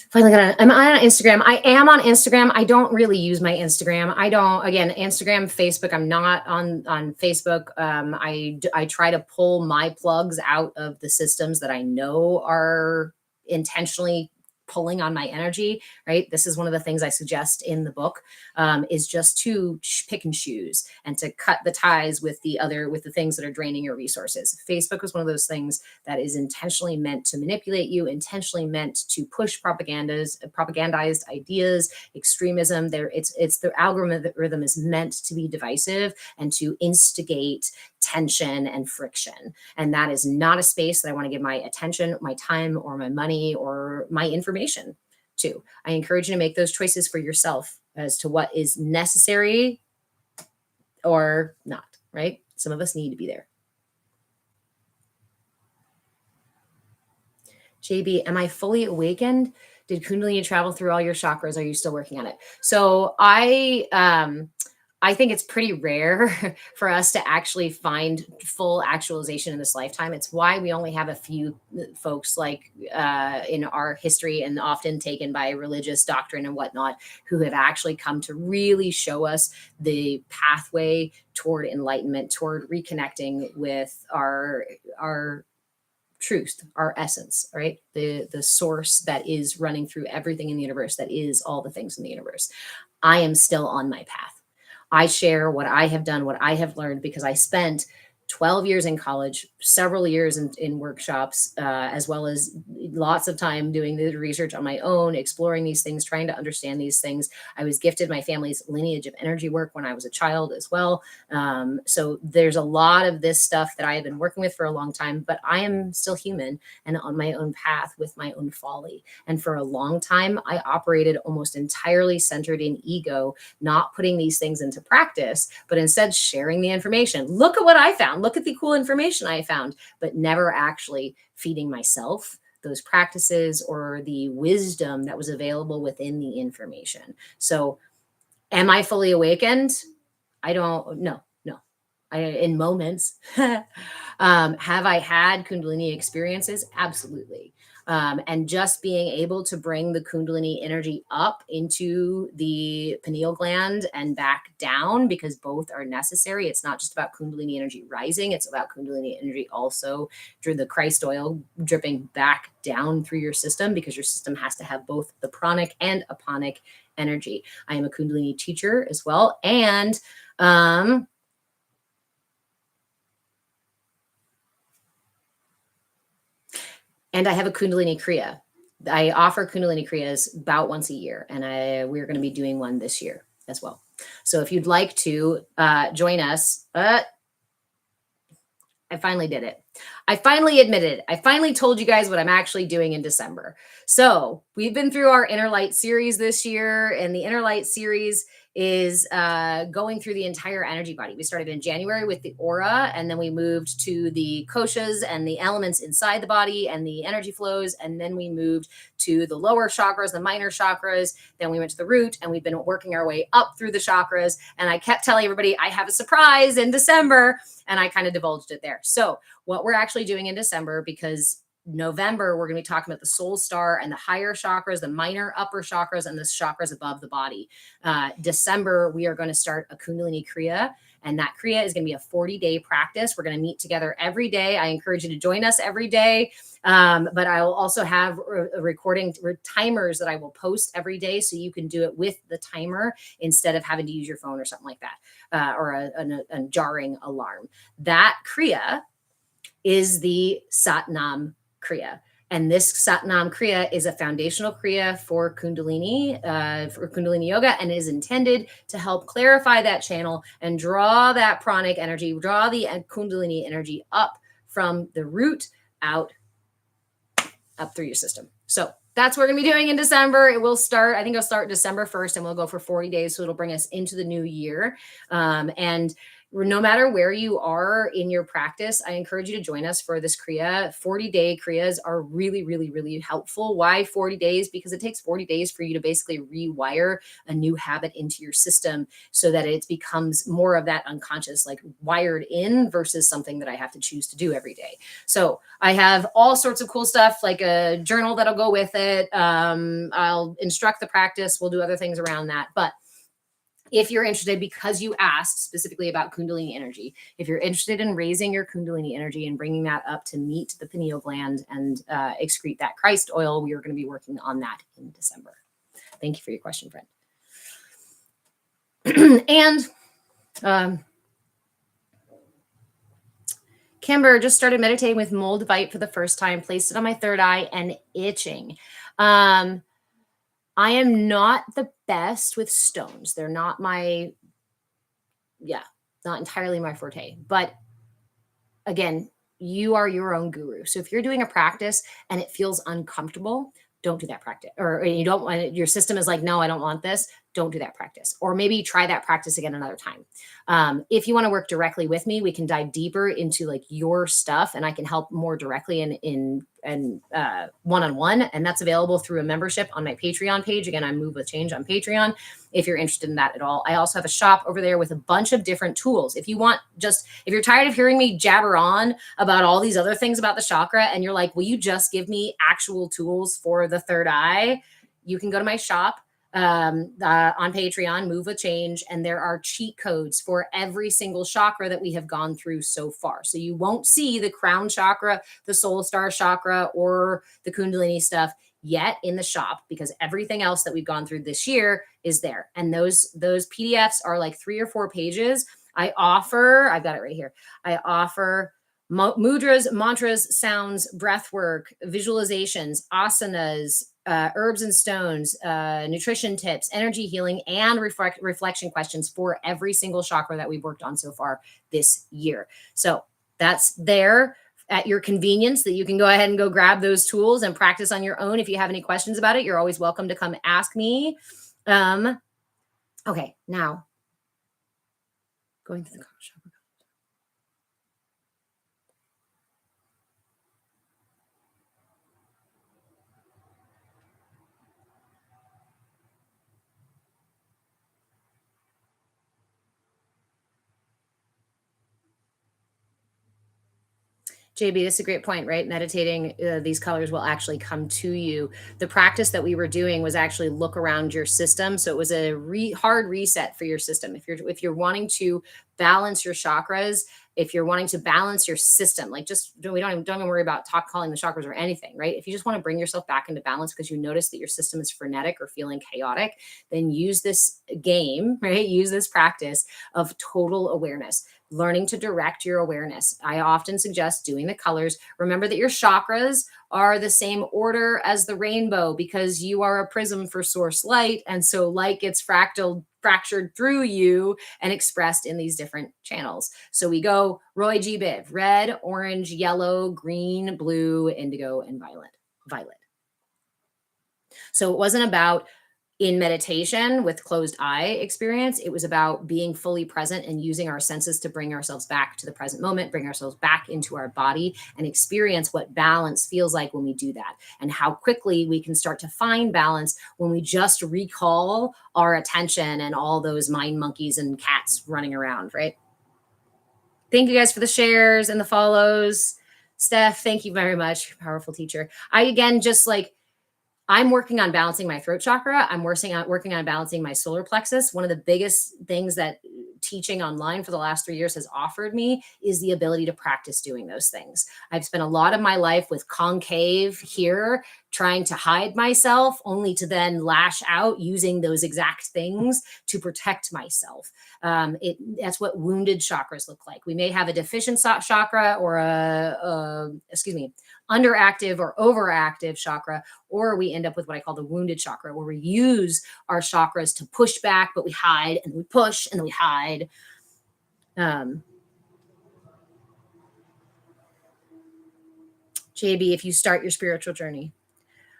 Finally I'm on Instagram. I am on Instagram. I don't really use my Instagram. Instagram, Facebook. I'm not on Facebook. I try to pull my plugs out of the systems that I know are intentionally pulling on my energy, right? This is one of the things I suggest in the book, is just to pick and choose and to cut the ties with the things that are draining your resources. Facebook is one of those things that is intentionally meant to manipulate you, intentionally meant to push propagandized ideas, extremism. It's the algorithm is meant to be divisive and to instigate tension and friction. And that is not a space that I want to give my attention, my time, or my money, or my information to. I encourage you to make those choices for yourself as to what is necessary or not, right? Some of us need to be there. JB, am I fully awakened? Did Kundalini travel through all your chakras? Are you still working on it? So I think it's pretty rare for us to actually find full actualization in this lifetime. It's why we only have a few folks like in our history, and often taken by religious doctrine and whatnot, who have actually come to really show us the pathway toward enlightenment, toward reconnecting with our truth, our essence, right? The source that is running through everything in the universe, that is all the things in the universe. I am still on my path. I share what I have done, what I have learned, because I spent 12 years in college, several years in workshops, as well as lots of time doing the research on my own, exploring these things, trying to understand these things. I was gifted my family's lineage of energy work when I was a child as well. So there's a lot of this stuff that I have been working with for a long time, but I am still human and on my own path with my own folly. And for a long time, I operated almost entirely centered in ego, not putting these things into practice, but instead sharing the information. Look at what I found. Look at the cool information I found, but never actually feeding myself those practices or the wisdom that was available within the information. So am I fully awakened? I don't know. In moments. Have I had Kundalini experiences? Absolutely. And just being able to bring the Kundalini energy up into the pineal gland and back down, because both are necessary. It's not just about Kundalini energy rising, it's about Kundalini energy also through the Christ oil dripping back down through your system, because your system has to have both the pranic and aponic energy. I am a Kundalini teacher as well. And I have a Kundalini Kriya. I offer Kundalini Kriyas about once a year, and we're going to be doing one this year as well. So if you'd like to join us, I finally did it. I finally admitted it. I finally told you guys what I'm actually doing in December. So we've been through our Inner Light series this year, and the Inner Light series is going through the entire energy body. We started in January with the aura, and then we moved to the koshas and the elements inside the body and the energy flows, and then we moved to the lower chakras, the minor chakras. Then we went to the root, and we've been working our way up through the chakras. And I kept telling everybody I have a surprise in December, and I kind of divulged it there. So what we're actually doing in December, because November, we're going to be talking about the soul star and the higher chakras, the minor upper chakras, and the chakras above the body. December, we are going to start a Kundalini Kriya, and that Kriya is going to be a 40-day practice. We're going to meet together every day. I encourage you to join us every day. But I will also have recording timers that I will post every day, so you can do it with the timer instead of having to use your phone or something like that, or a jarring alarm. That Kriya is the Satnam Kriya. And this Satnam Kriya is a foundational Kriya for Kundalini Yoga, and is intended to help clarify that channel and draw that pranic energy, draw the Kundalini energy up from the root out up through your system. So that's what we're going to be doing in December. It will start, I think it'll start December 1st, and we'll go for 40 days. So it'll bring us into the new year. And no matter where you are in your practice, I encourage you to join us for this Kriya. 40-day Kriyas are really, really, really helpful. Why 40 days? Because it takes 40 days for you to basically rewire a new habit into your system, so that it becomes more of that unconscious, like wired in, versus something that I have to choose to do every day. So I have all sorts of cool stuff, like a journal that'll go with it. I'll instruct the practice. We'll do other things around that. But if you're interested, because you asked specifically about Kundalini energy, if you're interested in raising your Kundalini energy and bringing that up to meet the pineal gland and excrete that Christ oil, we are going to be working on that in December. Thank you for your question, friend. And Kimber just started meditating with moldavite for the first time, placed it on my third eye and itching. I am not the best with stones. They're not not entirely my forte. But again, you are your own guru. So if you're doing a practice and it feels uncomfortable, don't do that practice. Or you don't want, your system is like, no, I don't want this. Don't do that practice. Or maybe try that practice again another time. If you want to work directly with me, we can dive deeper into like your stuff, and I can help more directly in one-on-one. And that's available through a membership on my Patreon page. Again, I'm Move with Change on Patreon, if you're interested in that at all. I also have a shop over there with a bunch of different tools. If you're tired of hearing me jabber on about all these other things about the chakra, and you're like, will you just give me actual tools for the third eye? You can go to my shop on Patreon, Move with Change, and there are cheat codes for every single chakra that we have gone through so far. So you won't see the crown chakra, the soul star chakra, or the Kundalini stuff yet in the shop, because everything else that we've gone through this year is there. And those PDFs are like 3 or 4 pages. I've got it right here. I offer mudras, mantras, sounds, breath work, visualizations, asanas, herbs and stones, nutrition tips, energy healing, and reflection questions for every single chakra that we've worked on so far this year. So that's there at your convenience, that you can go ahead and go grab those tools and practice on your own. If you have any questions about it, you're always welcome to come ask me. Okay, now going through the chakra. JB, this is a great point, right? Meditating, these colors will actually come to you. The practice that we were doing was actually look around your system. So it was a hard reset for your system. If you're wanting to balance your chakras, if you're wanting to balance your system, like just don't even worry about calling the chakras or anything, right? If you just want to bring yourself back into balance because you notice that your system is frenetic or feeling chaotic, then use this game, right? Use this practice of total awareness, learning to direct your awareness. I often suggest doing the colors. Remember that your chakras are the same order as the rainbow because you are a prism for source light. And so light gets fractured through you and expressed in these different channels. So we go Roy G. Biv: red, orange, yellow, green, blue, indigo, and violet. So it wasn't about in meditation with closed eye experience. It was about being fully present and using our senses to bring ourselves back to the present moment, bring ourselves back into our body and experience what balance feels like when we do that, and how quickly we can start to find balance when we just recall our attention and all those mind monkeys and cats running around, right? Thank you guys for the shares and the follows. Steph, thank you very much. Powerful teacher. I'm working on balancing my throat chakra. I'm working on balancing my solar plexus. One of the biggest things that teaching online for the last 3 years has offered me is the ability to practice doing those things. I've spent a lot of my life with concave here, trying to hide myself, only to then lash out using those exact things to protect myself. That's what wounded chakras look like. We may have a deficient chakra or underactive or overactive chakra, or we end up with what I call the wounded chakra, where we use our chakras to push back, but we hide, and we push, and then we hide. JB, if you start your spiritual journey,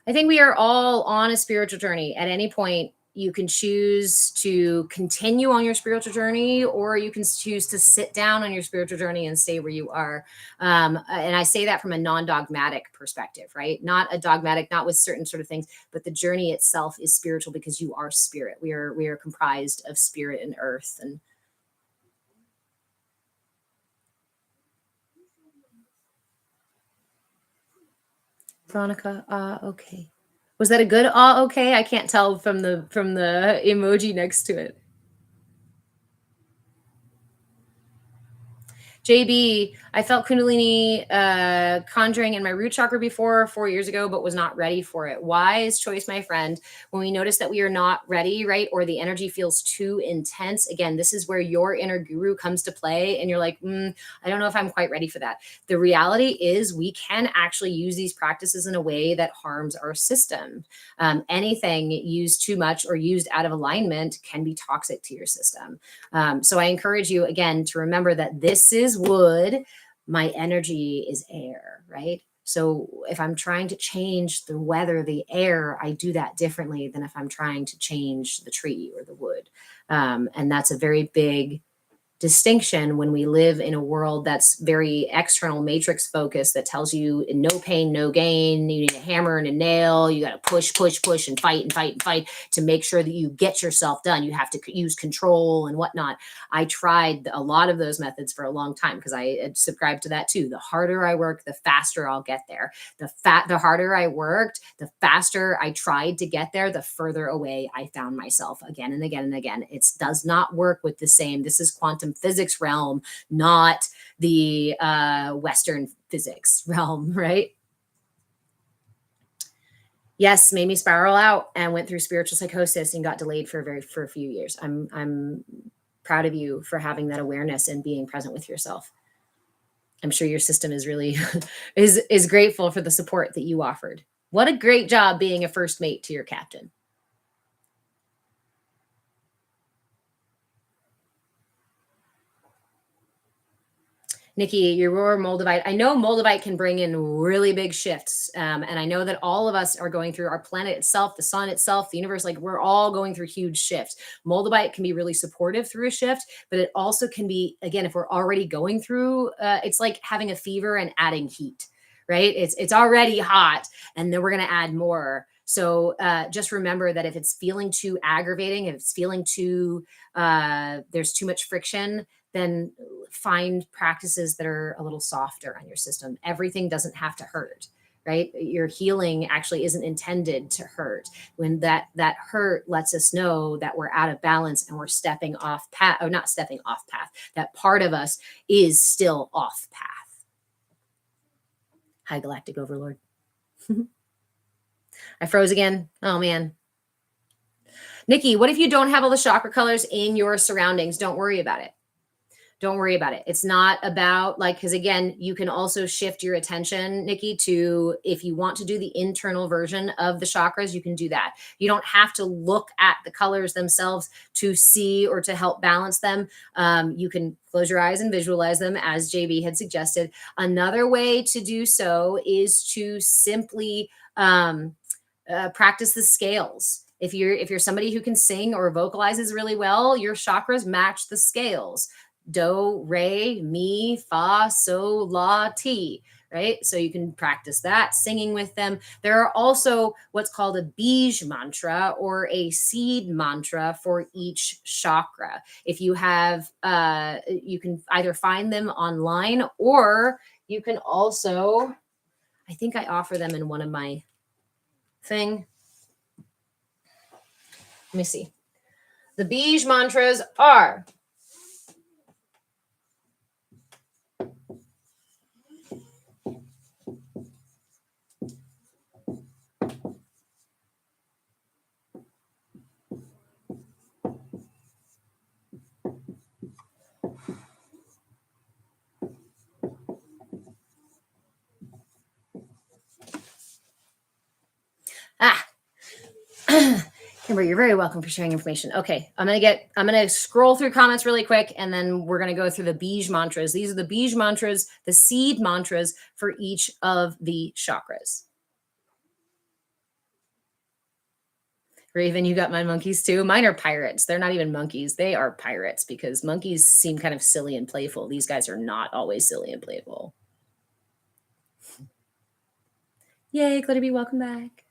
I think we are all on a spiritual journey. At any point, you can choose to continue on your spiritual journey, or you can choose to sit down on your spiritual journey and stay where you are. And I say that from a non-dogmatic perspective, right? Not a dogmatic, not with certain sort of things, but the journey itself is spiritual because you are spirit. We are comprised of spirit and earth. And Veronica, okay. Was that a good okay? I can't tell from the emoji next to it. JB, I felt Kundalini conjuring in my root chakra before 4 years ago, but was not ready for it. Wise choice, my friend. When we notice that we are not ready, right, or the energy feels too intense, again, this is where your inner guru comes to play, and you're like, I don't know if I'm quite ready for that. The reality is we can actually use these practices in a way that harms our system. Anything used too much or used out of alignment can be toxic to your system. So I encourage you, again, to remember that this is wood, my energy is air, right? So if I'm trying to change the weather, the air, I do that differently than if I'm trying to change the tree or the wood. And that's a very big distinction when we live in a world that's very external matrix focused, that tells you no pain, no gain. You need a hammer and a nail. You got to push, and fight to make sure that you get yourself done. You have to use control and whatnot. I tried a lot of those methods for a long time because I subscribed to that too. The harder I work, the faster I'll get there. The harder I worked, the faster I tried to get there, the further away I found myself again and again and again. It does not work with the same. This is quantum physics realm, not the Western physics realm, right? Yes, made me spiral out and went through spiritual psychosis and got delayed for a few years. I'm proud of you for having that awareness and being present with yourself. I'm sure your system is really is grateful for the support that you offered. What a great job being a first mate to your captain. Nikki, your Moldavite. I know Moldavite can bring in really big shifts. And I know that all of us are going through our planet itself, the sun itself, the universe, like we're all going through huge shifts. Moldavite can be really supportive through a shift, but it also can be, again, if we're already going through, it's like having a fever and adding heat, right? It's already hot and then we're going to add more. So just remember that if it's feeling too aggravating, if it's feeling too, there's too much friction, then find practices that are a little softer on your system. Everything doesn't have to hurt, right? Your healing actually isn't intended to hurt. When that hurt lets us know that we're out of balance and we're stepping off path, or not stepping off path, that part of us is still off path. Hi, Galactic Overlord. I froze again. Oh man. Nikki, what if you don't have all the chakra colors in your surroundings? Don't worry about it. Don't worry about it. It's not about like, because again, you can also shift your attention, Nikki, to if you want to do the internal version of the chakras, you can do that. You don't have to look at the colors themselves to see or to help balance them. You can close your eyes and visualize them, as JB had suggested. Another way to do so is to simply practice the scales. If you're somebody who can sing or vocalizes really well, your chakras match the scales. Do, re, mi, fa, sol, la, ti, right? So you can practice that, singing with them. There are also what's called a bij mantra or a seed mantra for each chakra. If you have, you can either find them online, or you can also, I think I offer them in one of my thing. Let me see. The bij mantras are Kimber, you're very welcome for sharing information. Okay, I'm gonna scroll through comments really quick, and then we're gonna go through the bij mantras. These are the bij mantras, the seed mantras for each of the chakras. Raven, you got my monkeys too. Mine are pirates. They're not even monkeys. They are pirates, because monkeys seem kind of silly and playful. These guys are not always silly and playful. Yay, Glitterby, welcome back.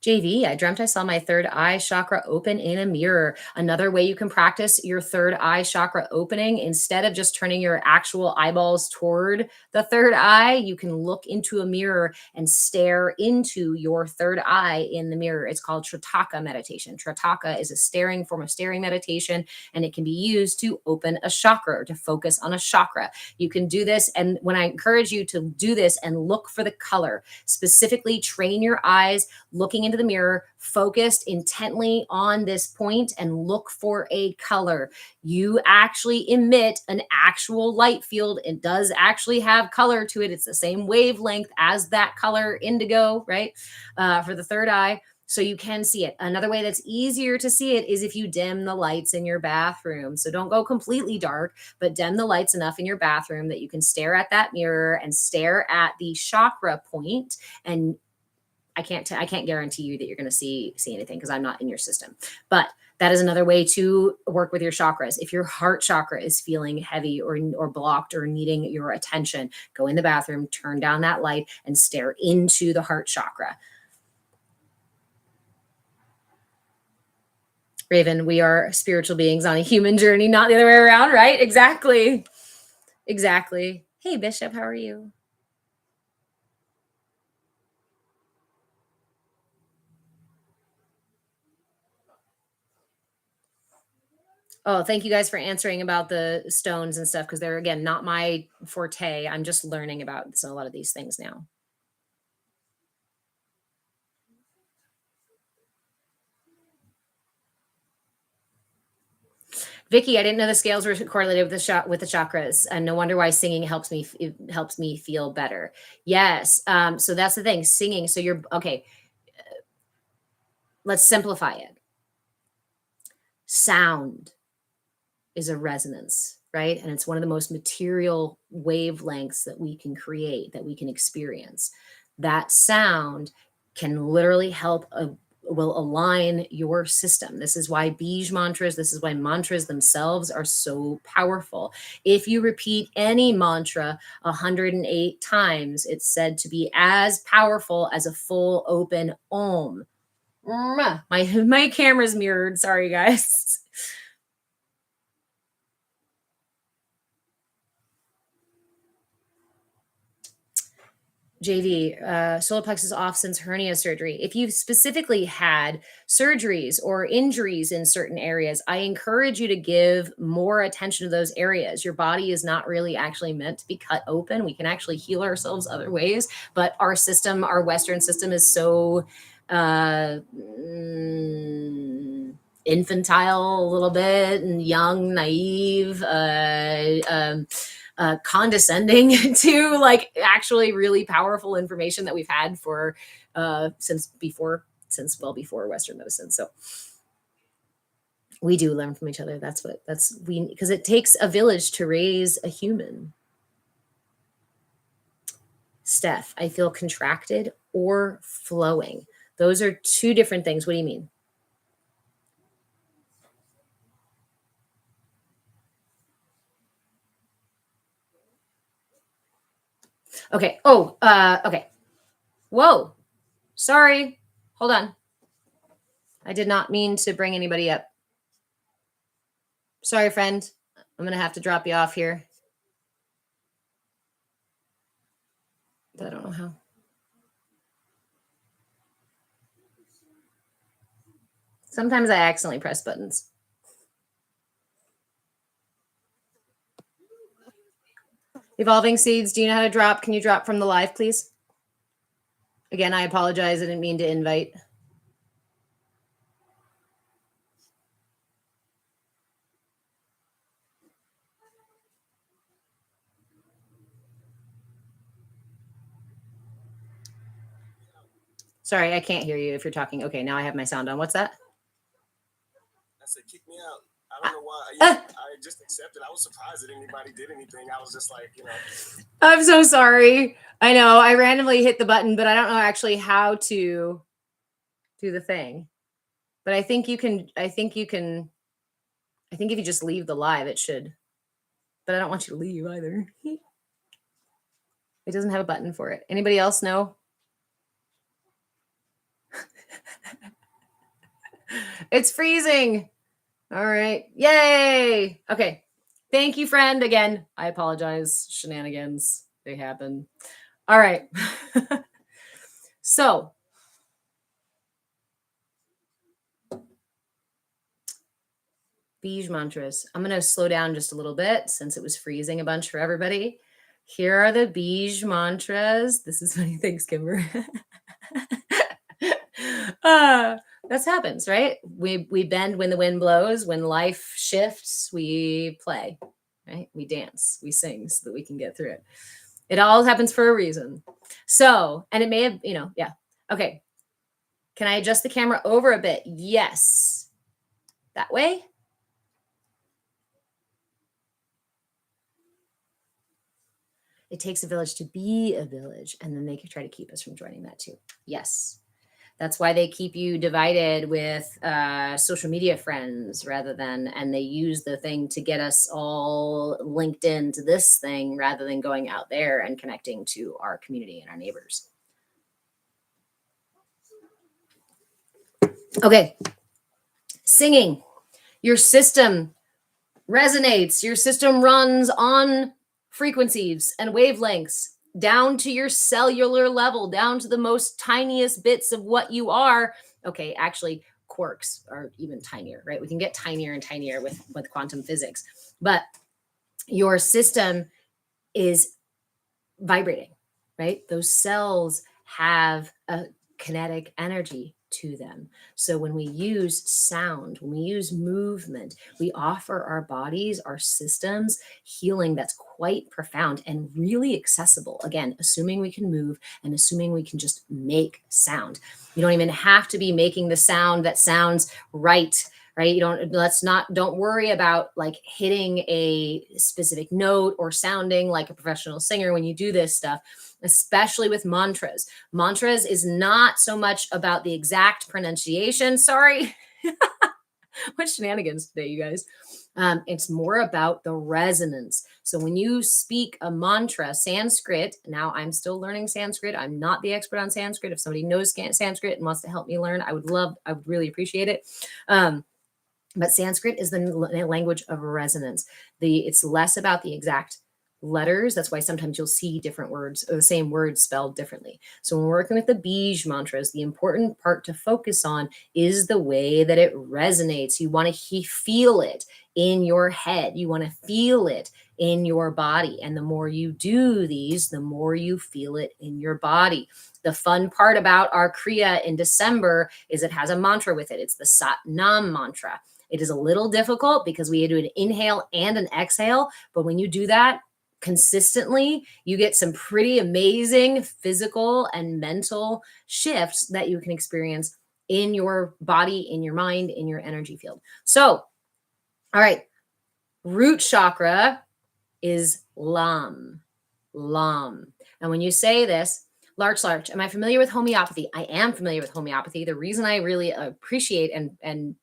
JV, I dreamt I saw my third eye chakra open in a mirror. Another way you can practice your third eye chakra opening, instead of just turning your actual eyeballs toward the third eye, you can look into a mirror and stare into your third eye in the mirror. It's called Tritaka meditation. Tritaka is a form of staring meditation, and it can be used to open a chakra or to focus on a chakra. You can do this, and when I encourage you to do this and look for the color, specifically train your eyes looking into the mirror, focused intently on this point, and look for a color. You actually emit an actual light field. It does actually have color to it. It's the same wavelength as that color indigo, right? For the third eye. So you can see it. Another way that's easier to see it is if you dim the lights in your bathroom. So don't go completely dark, but dim the lights enough in your bathroom that you can stare at that mirror and stare at the chakra point. And I can't guarantee you that you're going to see anything, because I'm not in your system. But that is another way to work with your chakras. If your heart chakra is feeling heavy or blocked or needing your attention, go in the bathroom, turn down that light, and stare into the heart chakra. Raven, we are spiritual beings on a human journey, not the other way around, right? Exactly. Exactly. Hey, Bishop, how are you? Oh, thank you guys for answering about the stones and stuff, because they're, again, not my forte. I'm just learning about a lot of these things now. Vicky, I didn't know the scales were correlated with the chakras, and no wonder why singing helps me feel better. Yes. So that's the thing, singing. So you're okay. Let's simplify it. Sound is a resonance, right? And it's one of the most material wavelengths that we can create, that we can experience. That sound can literally will align your system. This is why bij mantras, this is why mantras themselves are so powerful. If you repeat any mantra 108 times, it's said to be as powerful as a full open Om. My camera's mirrored. Sorry, guys. JV, solar plexus off since hernia surgery. If you've specifically had surgeries or injuries in certain areas, I encourage you to give more attention to those areas. Your body is not really actually meant to be cut open. We can actually heal ourselves other ways, but our system, our Western system, is so infantile a little bit and young, naive, condescending to like actually really powerful information that we've had for since well before Western medicine. So we do learn from each other. Because it takes a village to raise a human. Steph, I feel contracted or flowing. Those are two different things. What do you mean? Okay. Oh, okay. Whoa. Sorry. Hold on. I did not mean to bring anybody up. Sorry, friend. I'm going to have to drop you off here. I don't know how. Sometimes I accidentally press buttons. Evolving Seeds, do you know how to drop? Can you drop from the live, please? Again, I apologize. I didn't mean to invite. Sorry, I can't hear you if you're talking. Okay, now I have my sound on. What's that? I said, kick me out. I don't know why. I just accepted. I was surprised that anybody did anything. I was just like, I'm so sorry. I know I randomly hit the button, but I don't know actually how to do the thing. But I think you can. I think if you just leave the live, it should. But I don't want you to leave either. It doesn't have a button for it. Anybody else know? It's freezing. All right. Yay. Okay. Thank you, friend. Again, I apologize. Shenanigans. They happen. All right. So, Beige mantras. I'm going to slow down just a little bit since it was freezing a bunch for everybody. Here are the Beige mantras. This is funny. Thanks, Kimber. That happens, right? We bend when the wind blows. When life shifts, we play, right? We dance, we sing so that we can get through it. It all happens for a reason. So, and it may have, yeah. Okay. Can I adjust the camera over a bit? Yes. That way. It takes a village to be a village, and then they can try to keep us from joining that too. Yes. That's why they keep you divided with social media friends and they use the thing to get us all linked into this thing rather than going out there and connecting to our community and our neighbors. Okay. Singing. Your system resonates. Your system runs on frequencies and wavelengths down to your cellular level, down to the most tiniest bits of what you are. Okay, actually, quarks are even tinier, right? We can get tinier and tinier with quantum physics, but your system is vibrating, right? Those cells have a kinetic energy to them. So when we use sound, when we use movement, we offer our bodies, our systems, healing that's quite profound and really accessible. Again, assuming we can move and assuming we can just make sound. You don't even have to be making the sound that sounds right? You don't worry about like hitting a specific note or sounding like a professional singer when you do this stuff, especially with mantras. Mantras is not so much about the exact pronunciation. Sorry. What shenanigans today, you guys. It's more about the resonance. So when you speak a mantra, Sanskrit, now I'm still learning Sanskrit. I'm not the expert on Sanskrit. If somebody knows Sanskrit and wants to help me learn, I would really appreciate it. But Sanskrit is the language of resonance. It's less about the exact letters. That's why sometimes you'll see different words or the same words spelled differently. So when we're working with the Bij mantras, the important part to focus on is the way that it resonates. You want to feel it in your head. You want to feel it in your body. And the more you do these, the more you feel it in your body. The fun part about our Kriya in December is it has a mantra with it. It's the Sat Nam mantra. It is a little difficult because we do an inhale and an exhale. But when you do that consistently, you get some pretty amazing physical and mental shifts that you can experience in your body, in your mind, in your energy field. So, all right, root chakra is Lam. Lam. And when you say this, Larch, am I familiar with homeopathy? I am familiar with homeopathy. The reason I really appreciate and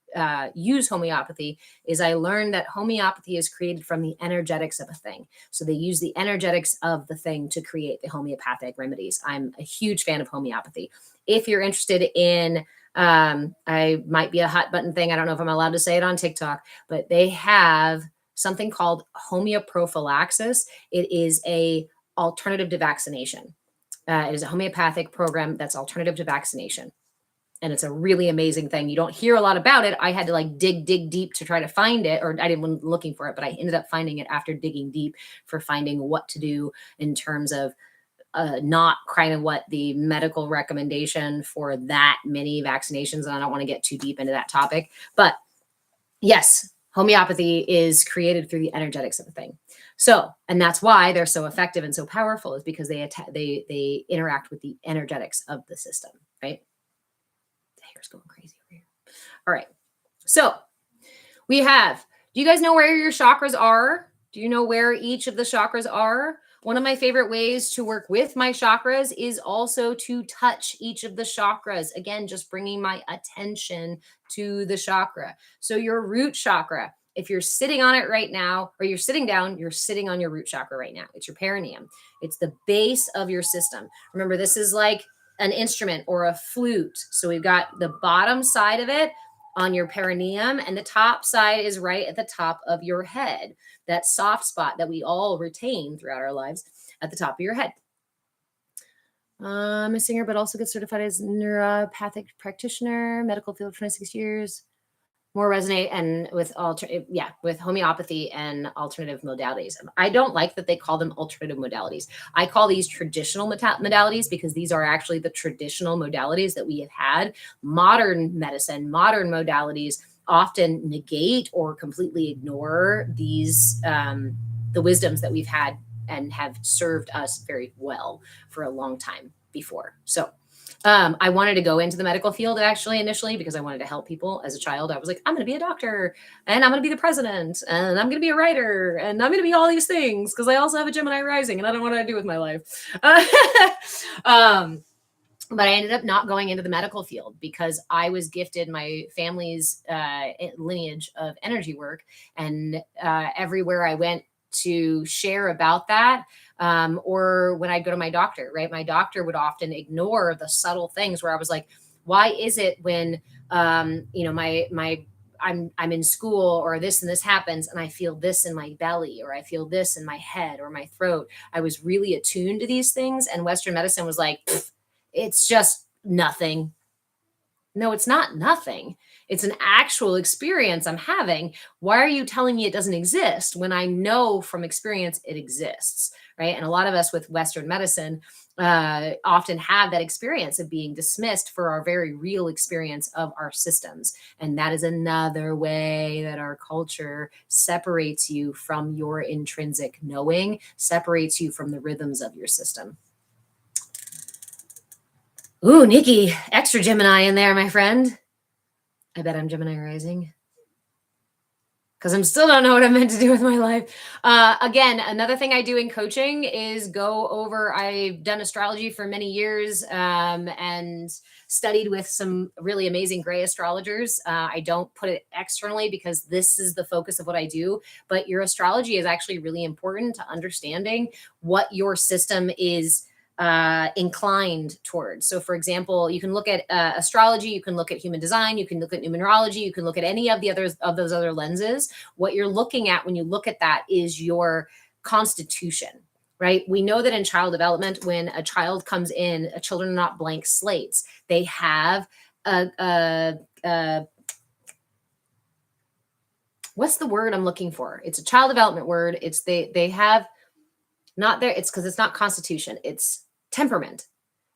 use homeopathy is I learned that homeopathy is created from the energetics of a thing. So they use the energetics of the thing to create the homeopathic remedies. I'm a huge fan of homeopathy. If you're interested in, I might be a hot button thing. I don't know if I'm allowed to say it on TikTok, but they have something called homeoprophylaxis. It is a alternative to vaccination. It is a homeopathic program that's alternative to vaccination. And it's a really amazing thing. You don't hear a lot about it. I had to like dig deep to try to find it, or I didn't want looking for it, but I ended up finding it after digging deep for finding what to do in terms of not kind of what the medical recommendation for that many vaccinations. And I don't want to get too deep into that topic, but yes, homeopathy is created through the energetics of a thing. So, and that's why they're so effective and so powerful, is because they interact with the energetics of the system, right? The hair's going crazy over here. All right. So we have, do you guys know where your chakras are? Do you know where each of the chakras are? One of my favorite ways to work with my chakras is also to touch each of the chakras. Again, just bringing my attention to the chakra. So your root chakra, if you're sitting on it right now, or you're sitting down, you're sitting on your root chakra right now. It's your perineum. It's the base of your system. Remember, this is like an instrument or a flute. So we've got the bottom side of it on your perineum, and the top side is right at the top of your head. That soft spot that we all retain throughout our lives at the top of your head. I'm a singer, but also get certified as neuropathic practitioner, medical field, 26 years. More resonate and with with homeopathy and alternative modalities. I don't like that they call them alternative modalities. I call these traditional modalities because these are actually the traditional modalities that we have had. Modern medicine, modern modalities often negate or completely ignore these the wisdoms that we've had and have served us very well for a long time before. So I wanted to go into the medical field actually initially because I wanted to help people. As a child, I was like, I'm going to be a doctor and I'm going to be the president and I'm going to be a writer and I'm going to be all these things because I also have a Gemini rising and I don't know what I do with my life. But I ended up not going into the medical field because I was gifted my family's lineage of energy work. And everywhere I went to share about that, or when I go to my doctor, right? My doctor would often ignore the subtle things where I was like, why is it when, I'm in school or this and this happens and I feel this in my belly or I feel this in my head or my throat. I was really attuned to these things. And Western medicine was like, it's just nothing. No, it's not nothing. It's an actual experience I'm having. Why are you telling me it doesn't exist when I know from experience it exists, right? And a lot of us with Western medicine often have that experience of being dismissed for our very real experience of our systems. And that is another way that our culture separates you from your intrinsic knowing, separates you from the rhythms of your system. Ooh, Nikki, extra Gemini in there, my friend. I bet I'm Gemini rising. Because I still don't know what I'm meant to do with my life. Again, another thing I do in coaching is go over, I've done astrology for many years and studied with some really amazing gray astrologers. I don't put it externally because this is the focus of what I do, but your astrology is actually really important to understanding what your system is inclined towards. So for example, you can look at astrology, you can look at human design, you can look at numerology, you can look at any of the others of those other lenses. What you're looking at when you look at that is your constitution, right? We know that in child development, when a child comes in, children are not blank slates. They have a what's the word I'm looking for? It's a child development word. It's they have not their, it's because it's not constitution, it's temperament.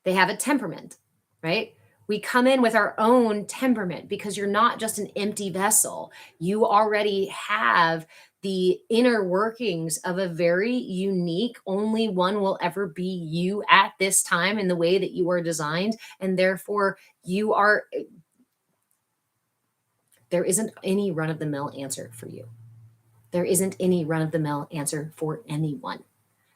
They have a temperament, right? We come in with our own temperament because you're not just an empty vessel. You already have the inner workings of a very unique, only one will ever be you at this time in the way that you are designed. And therefore, you are, there isn't any run of the mill answer for you. There isn't any run of the mill answer for anyone.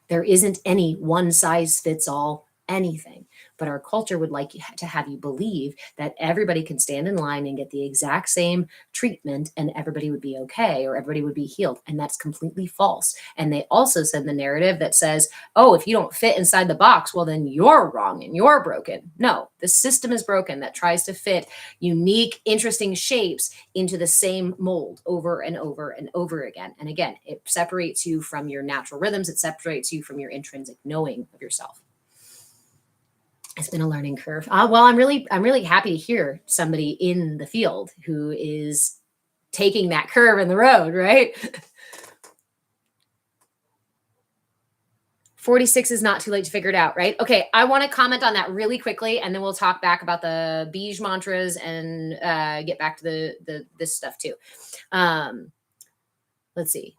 There isn't any one size fits all anything. But our culture would like to have you believe that everybody can stand in line and get the exact same treatment and everybody would be okay or everybody would be healed. And that's completely false. And they also send the narrative that says, oh, if you don't fit inside the box, well, then you're wrong and you're broken. No, the system is broken that tries to fit unique, interesting shapes into the same mold over and over and over again. And again, it separates you from your natural rhythms. It separates you from your intrinsic knowing of yourself. It's been a learning curve. Well, I'm really happy to hear somebody in the field who is taking that curve in the road, right? 46 is not too late to figure it out, right? Okay, I want to comment on that really quickly, and then we'll talk back about the Beige mantras and get back to this stuff too. Let's see.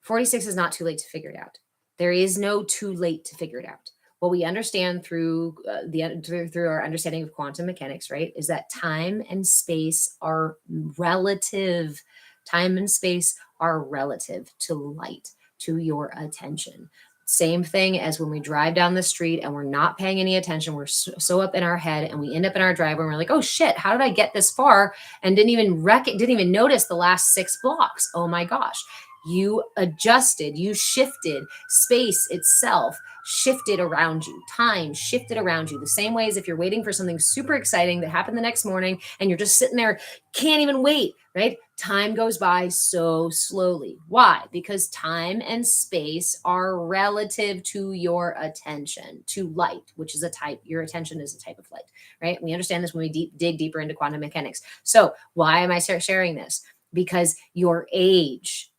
46 is not too late to figure it out. There is no too late to figure it out. What we understand through through our understanding of quantum mechanics, right, is that time and space are relative. Time and space are relative to light, to your attention. Same thing as when we drive down the street and we're not paying any attention. We're so up in our head and we end up in our driveway and we're like, oh shit, how did I get this far? And didn't even notice the last 6 blocks. Oh my gosh. You adjusted, you shifted, space itself shifted around you, time shifted around you. The same way as if you're waiting for something super exciting that happened the next morning and you're just sitting there, can't even wait, right? Time goes by so slowly. Why? Because time and space are relative to your attention, to light, which is a type, your attention is a type of light, right? We understand this when we dig deeper into quantum mechanics. So why am I sharing this? Because your age,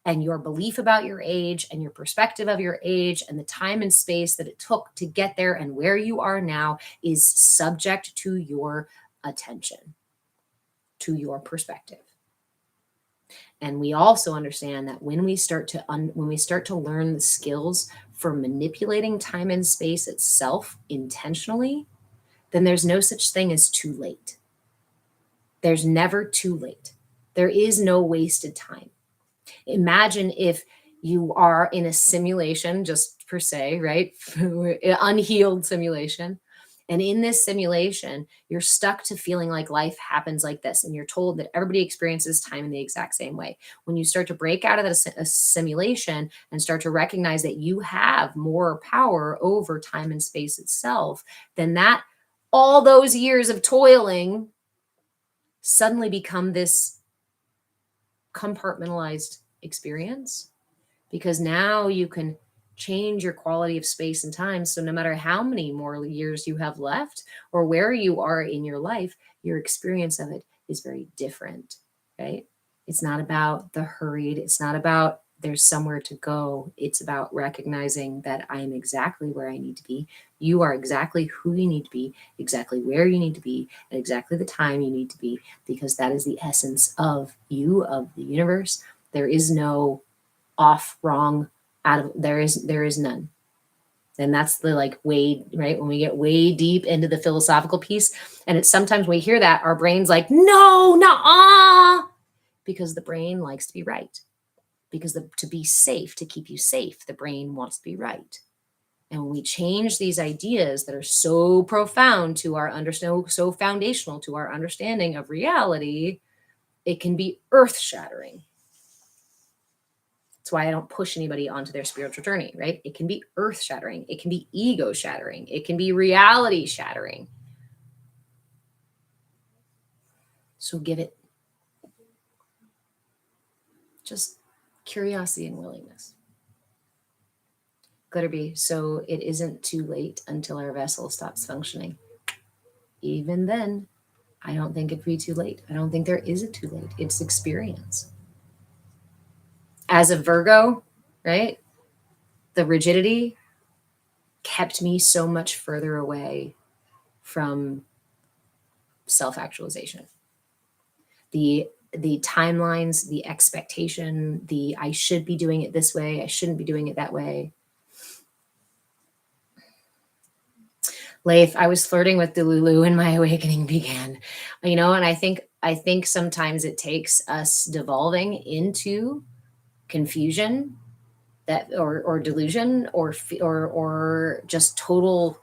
and your belief about your age and your perspective of your age and the time and space that it took to get there and where you are now is subject to your attention, to your perspective. And we also understand that when we start to learn the skills for manipulating time and space itself intentionally, then there's no such thing as too late. There's never too late. There is no wasted time. Imagine if you are in a simulation, just per se, right? Unhealed simulation. And in this simulation, you're stuck to feeling like life happens like this. And you're told that everybody experiences time in the exact same way. When you start to break out of a simulation and start to recognize that you have more power over time and space itself, then that all those years of toiling suddenly become this compartmentalized experience, because now you can change your quality of space and time. So no matter how many more years you have left or where you are in your life, your experience of it is very different, right? It's not about the hurried. It's not about there's somewhere to go. It's about recognizing that I am exactly where I need to be. You are exactly who you need to be, exactly where you need to be, at exactly the time you need to be, because that is the essence of you, of the universe. There is no off, wrong, out of, there is none. And that's the way, right? When we get way deep into the philosophical piece, and it's sometimes we hear that our brain's like, no, nuh-uh, because the brain likes to be right. Because to be safe, to keep you safe, the brain wants to be right. And when we change these ideas that are so profound to our understanding, so foundational to our understanding of reality, it can be earth-shattering. That's why I don't push anybody onto their spiritual journey, right? It can be earth-shattering. It can be ego-shattering. It can be reality-shattering. So give it. Just Curiosity and willingness. Glitterbee, so it isn't too late until our vessel stops functioning. Even then, I don't think it'd be too late. I don't think there is a too late. It's experience. As a Virgo, right? The rigidity kept me so much further away from self-actualization. The timelines, the expectation, the I should be doing it this way, I shouldn't be doing it that way. Leif, I was flirting with Delulu and my awakening began. You know, and I think sometimes it takes us devolving into confusion that or delusion or just total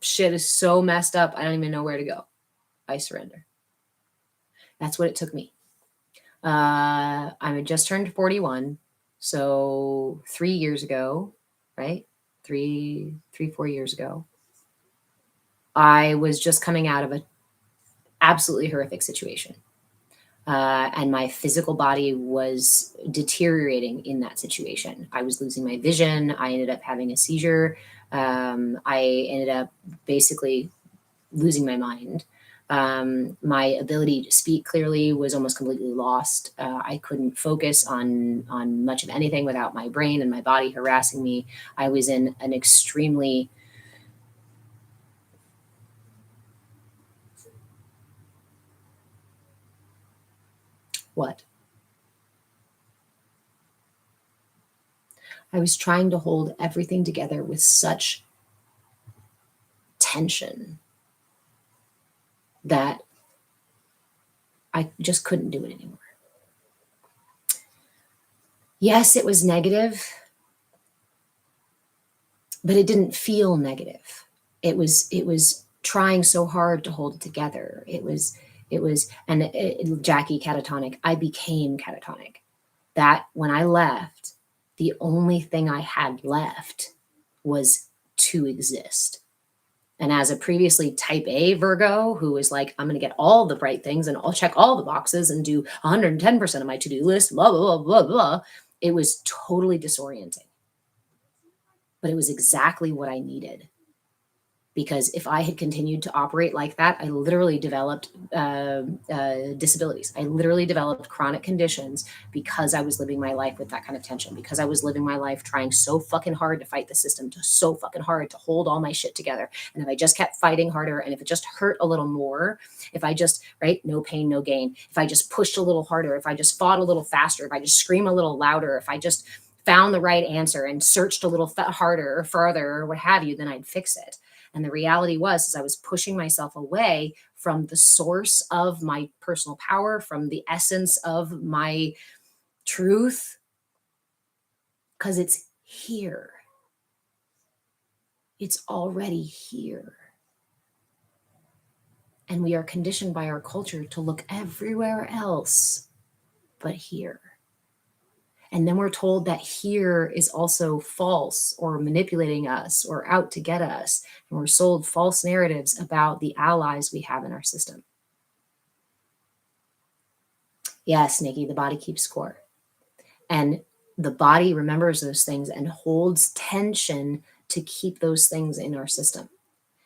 shit is so messed up, I don't even know where to go. I surrender. That's what it took me. I had just turned 41, so 3 years ago, right? 4 years ago, I was just coming out of an absolutely horrific situation. And my physical body was deteriorating in that situation. I was losing my vision. I ended up having a seizure. I ended up basically losing my mind. My ability to speak clearly was almost completely lost. I couldn't focus on much of anything without my brain and my body harassing me. I was in an extremely what? I was trying to hold everything together with such tension that I just couldn't do it anymore. Yes, it was negative, but it didn't feel negative. It was trying so hard to hold it together. Jackie, catatonic. I became catatonic. That when I left, the only thing I had left was to exist. And as a previously type A Virgo who is like, I'm going to get all the right things and I'll check all the boxes and do 110% of my to-do list, blah, blah, blah, blah, blah. It was totally disorienting. But it was exactly what I needed. Because if I had continued to operate like that, I literally developed disabilities. I literally developed chronic conditions because I was living my life with that kind of tension, because I was living my life trying so fucking hard to fight the system, so fucking hard to hold all my shit together. And if I just kept fighting harder, and if it just hurt a little more, if I just, right, no pain, no gain, if I just pushed a little harder, if I just fought a little faster, if I just scream a little louder, if I just found the right answer and searched a little harder or further or what have you, then I'd fix it. And the reality was I was pushing myself away from the source of my personal power, from the essence of my truth, because it's here. It's already here. And we are conditioned by our culture to look everywhere else but here. And then we're told that here is also false or manipulating us or out to get us. And we're sold false narratives about the allies we have in our system. Yes, Nikki, the body keeps score. And the body remembers those things and holds tension to keep those things in our system.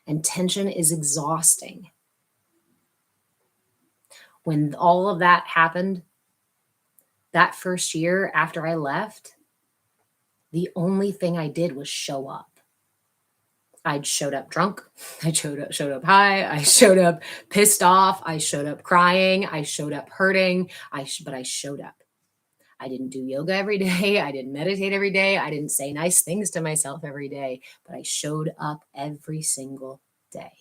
And tension is exhausting. When all of that happened, that first year after I left, the only thing I did was show up. I showed up drunk. I showed up high. I showed up pissed off. I showed up crying. I showed up hurting. But I showed up. I didn't do yoga every day. I didn't meditate every day. I didn't say nice things to myself every day, but I showed up every single day.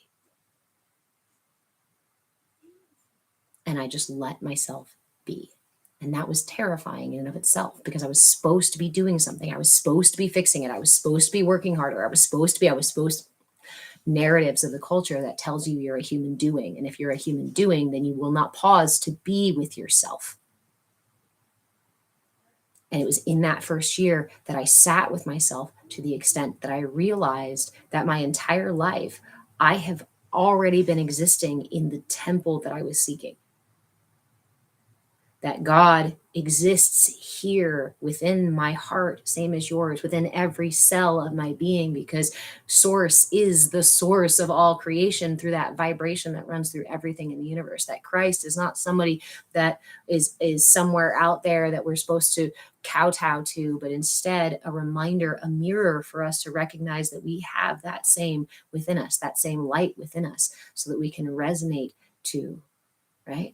And I just let myself be. And that was terrifying in and of itself, because I was supposed to be doing something. I was supposed to be fixing it. I was supposed to be working harder. I was supposed to narratives of the culture that tells you you're a human doing. And if you're a human doing, then you will not pause to be with yourself. And it was in that first year that I sat with myself to the extent that I realized that my entire life, I have already been existing in the temple that I was seeking. that God exists here within my heart, same as yours, within every cell of my being, because source is the source of all creation through that vibration that runs through everything in the universe. That Christ is not somebody that is somewhere out there that we're supposed to kowtow to, but instead a reminder, a mirror for us to recognize that we have that same within us, that same light within us, so that we can resonate to, right?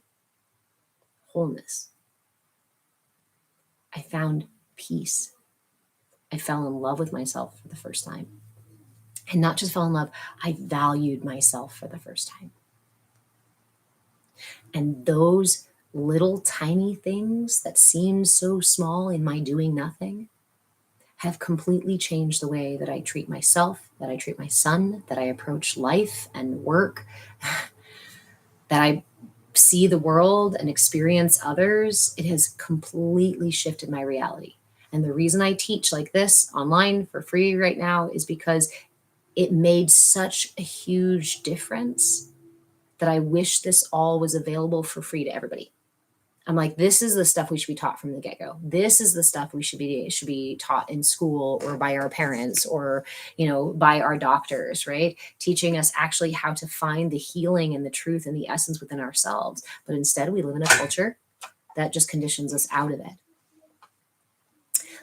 Wholeness. I found peace. I fell in love with myself for the first time. And not just fell in love, I valued myself for the first time. And those little tiny things that seem so small in my doing nothing have completely changed the way that I treat myself, that I treat my son, that I approach life and work, that I see the world and experience others. It has completely shifted my reality. And the reason I teach like this online for free right now is because it made such a huge difference that I wish this all was available for free to everybody. I'm like, this is the stuff we should be taught from the get-go. This is the stuff we should be taught in school or by our parents or, by our doctors, right? Teaching us actually how to find the healing and the truth and the essence within ourselves. But instead, we live in a culture that just conditions us out of it.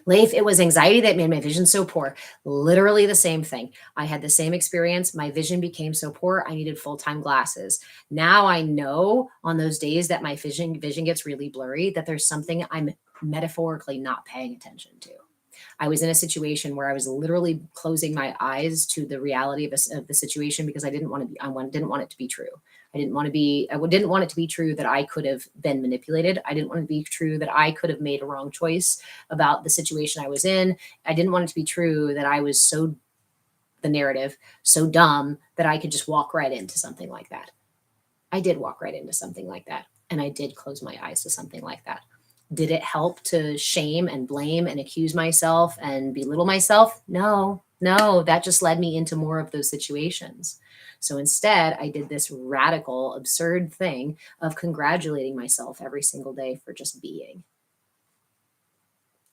Leif, it was anxiety that made my vision so poor. Literally the same thing. I had the same experience. My vision became so poor, I needed full-time glasses. Now I know on those days that my vision gets really blurry, that there's something I'm metaphorically not paying attention to. I was in a situation where I was literally closing my eyes to the reality of the situation because I didn't want it to be true. I didn't want it to be true that I could have been manipulated. I didn't want it to be true that I could have made a wrong choice about the situation I was in. I didn't want it to be true that I was so dumb that I could just walk right into something like that. I did walk right into something like that. And I did close my eyes to something like that. Did it help to shame and blame and accuse myself and belittle myself? No, that just led me into more of those situations. So instead, I did this radical, absurd thing of congratulating myself every single day for just being.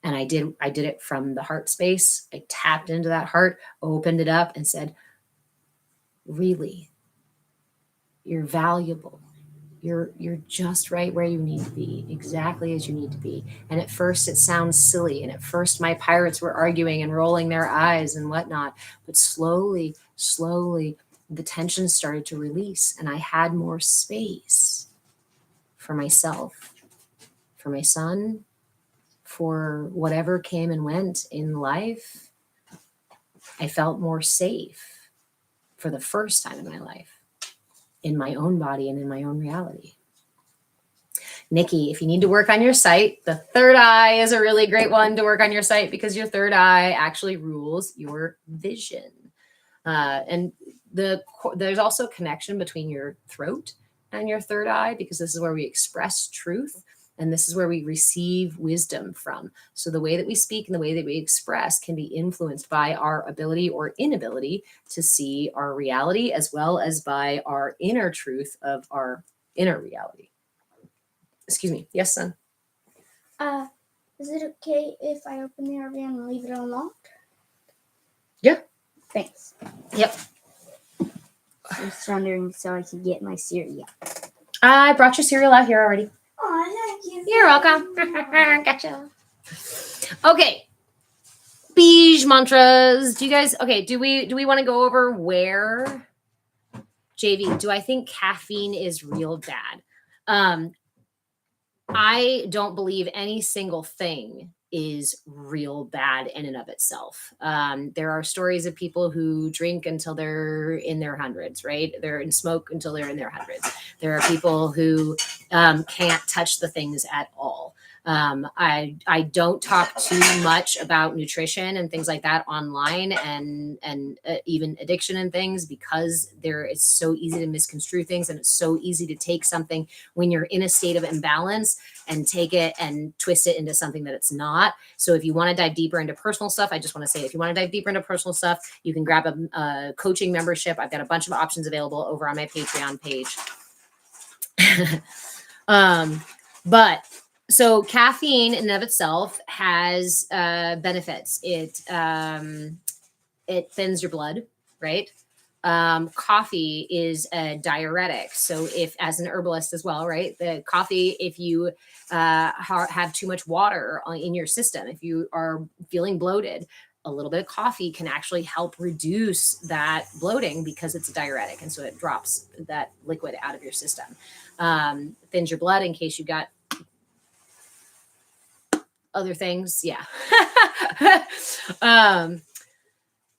And I did it from the heart space. I tapped into that heart, opened it up and said, really, you're valuable. You're just right where you need to be, exactly as you need to be. And at first it sounds silly. And at first my pirates were arguing and rolling their eyes and whatnot. But slowly, the tension started to release and I had more space for myself, for my son, for whatever came and went in life. I felt more safe for the first time in my life, in my own body and in my own reality. Nikki, if you need to work on your site, the third eye is a really great one to work on your site because your third eye actually rules your vision. And there's also a connection between your throat and your third eye because this is where we express truth and this is where we receive wisdom from. So the way that we speak and the way that we express can be influenced by our ability or inability to see our reality as well as by our inner truth of our inner reality. Excuse me. Yes, son? Is it okay if I open the RV and leave it unlocked? Yeah. Thanks. Yep. I was wondering so I could get my cereal. I brought your cereal out here already. Oh, thank you. You're welcome. Gotcha. Okay. Beige mantras. Do you guys, okay, do we want to go over where, JV, do I think caffeine is real bad? I don't believe any single thing is real bad in and of itself. There are stories of people who drink until they're in their hundreds, right? They're in smoke until they're in their hundreds. There are people who can't touch the things at all. I don't talk too much about nutrition and things like that online and even addiction and things because it's so easy to misconstrue things and it's so easy to take something when you're in a state of imbalance and take it and twist it into something that it's not. So if you want to dive deeper into personal stuff, I just want to say, if you want to dive deeper into personal stuff, you can grab a coaching membership. I've got a bunch of options available over on my Patreon page. But So caffeine in and of itself has benefits. It thins your blood, right? Coffee is a diuretic. So if, as an herbalist as well, right, the coffee, if you have too much water in your system, if you are feeling bloated, a little bit of coffee can actually help reduce that bloating because it's a diuretic. And so it drops that liquid out of your system. Thins your blood in case you got other things. Yeah.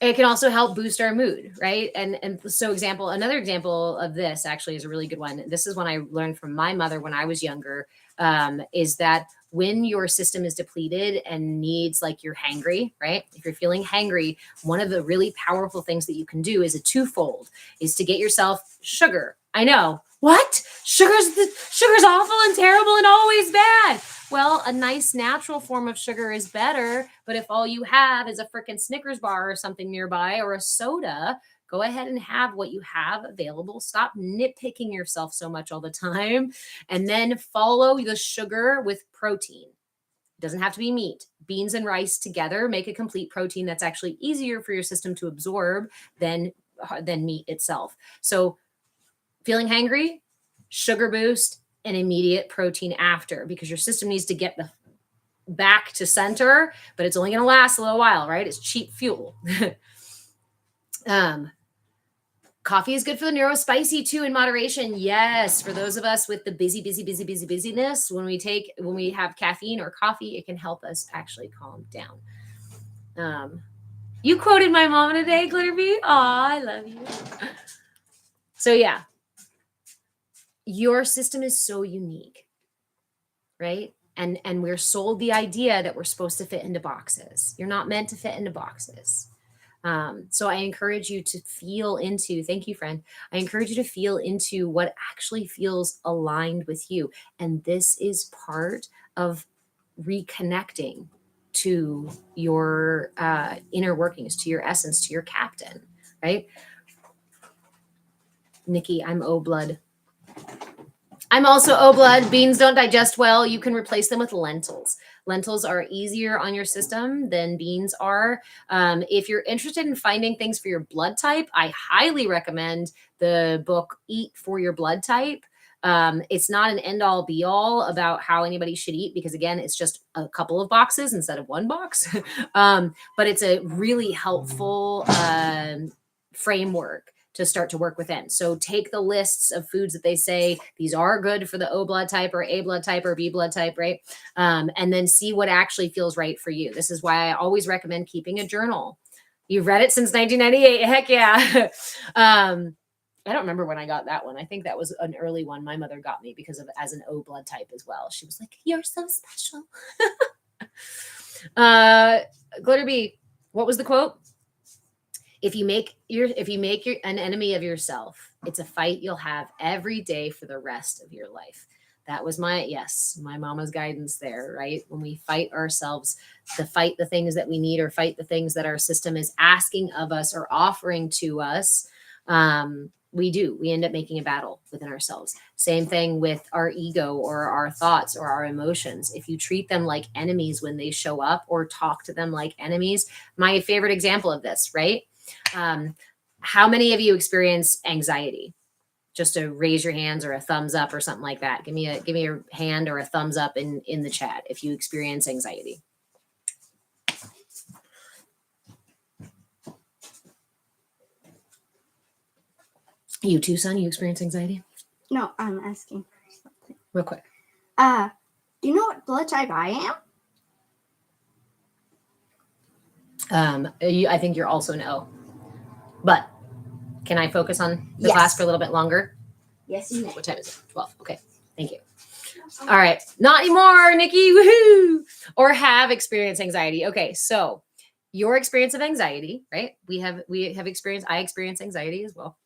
It can also help boost our mood, right? And so another example of this actually is a really good one. This is one I learned from my mother when I was younger, is that when your system is depleted and needs, like, you're hangry, right? If you're feeling hangry, one of the really powerful things that you can do is a twofold, is to get yourself sugar. I know. What? Sugar's awful and terrible and always bad. Well, a nice natural form of sugar is better, but if all you have is a freaking Snickers bar or something nearby, or a soda, go ahead and have what you have available. Stop nitpicking yourself so much all the time, and then follow the sugar with protein. It doesn't have to be meat. Beans and rice together make a complete protein that's actually easier for your system to absorb than meat itself. So feeling hangry, sugar boost, and immediate protein after, because your system needs to get the back to center, but it's only going to last a little while, right? It's cheap fuel. Coffee is good for the neurospicy too, in moderation. Yes, for those of us with the busyness, when we have caffeine or coffee, it can help us actually calm down. You quoted my mom today, Glitterbee. Oh, I love you. So yeah, your system is so unique, right? And we're sold the idea that we're supposed to fit into boxes. You're not meant to fit into boxes. So I encourage you to feel into, thank you, friend. I encourage you to feel into what actually feels aligned with you. And this is part of reconnecting to your inner workings, to your essence, to your captain, right? Nikki, I'm O blood. I'm also O blood. Beans don't digest well. You can replace them with lentils. Lentils are easier on your system than beans are. If you're interested in finding things for your blood type, I highly recommend the book Eat for Your Blood Type. It's not an end all be all about how anybody should eat, because again, it's just a couple of boxes instead of one box. But it's a really helpful framework to start to work within. So take the lists of foods that they say these are good for the O blood type or A blood type or B blood type, right? And then see what actually feels right for you. This is why I always recommend keeping a journal. You've read it since 1998. Heck yeah. I don't remember when I got that one. I think that was an early one my mother got me because of as an O blood type as well. She was like, "You're so special." Glitterbee, what was the quote? If you make an enemy of yourself, it's a fight you'll have every day for the rest of your life. That was my mama's guidance there, right? When we fight ourselves, to fight the things that we need or fight the things that our system is asking of us or offering to us, we end up making a battle within ourselves. Same thing with our ego or our thoughts or our emotions. If you treat them like enemies when they show up or talk to them like enemies, my favorite example of this, right? How many of you experience anxiety? Just to raise your hands or a thumbs up or something like that. Give me a hand or a thumbs up in the chat if you experience anxiety. You too, son? You experience anxiety? No, I'm asking for something. Real quick. Do you know what blood type I am? I think you're also an O. But can I focus on the Yes. class for a little bit longer? Yes, you may. What time is it? 12. Okay. Thank you. All right. Not anymore, Nikki. Woohoo! Or have experienced anxiety. Okay. So your experience of anxiety, right? I experience anxiety as well.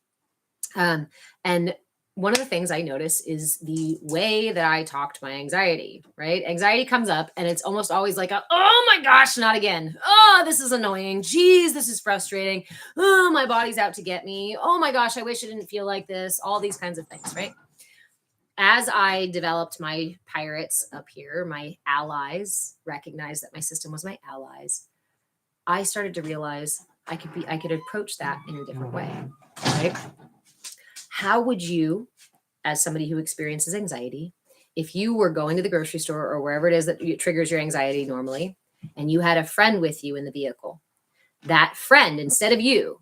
And one of the things I notice is the way that I talk to my anxiety, right? Anxiety comes up and it's almost always like, oh my gosh, not again. Oh, this is annoying. Geez, this is frustrating. Oh, my body's out to get me. Oh my gosh, I wish it didn't feel like this. All these kinds of things, right? as I developed my pirates up here, my allies, recognized that my system was my allies, I started to realize I could approach that in a different way, right? How would you, as somebody who experiences anxiety, if you were going to the grocery store or wherever it is that triggers your anxiety normally, and you had a friend with you in the vehicle, that friend, instead of you,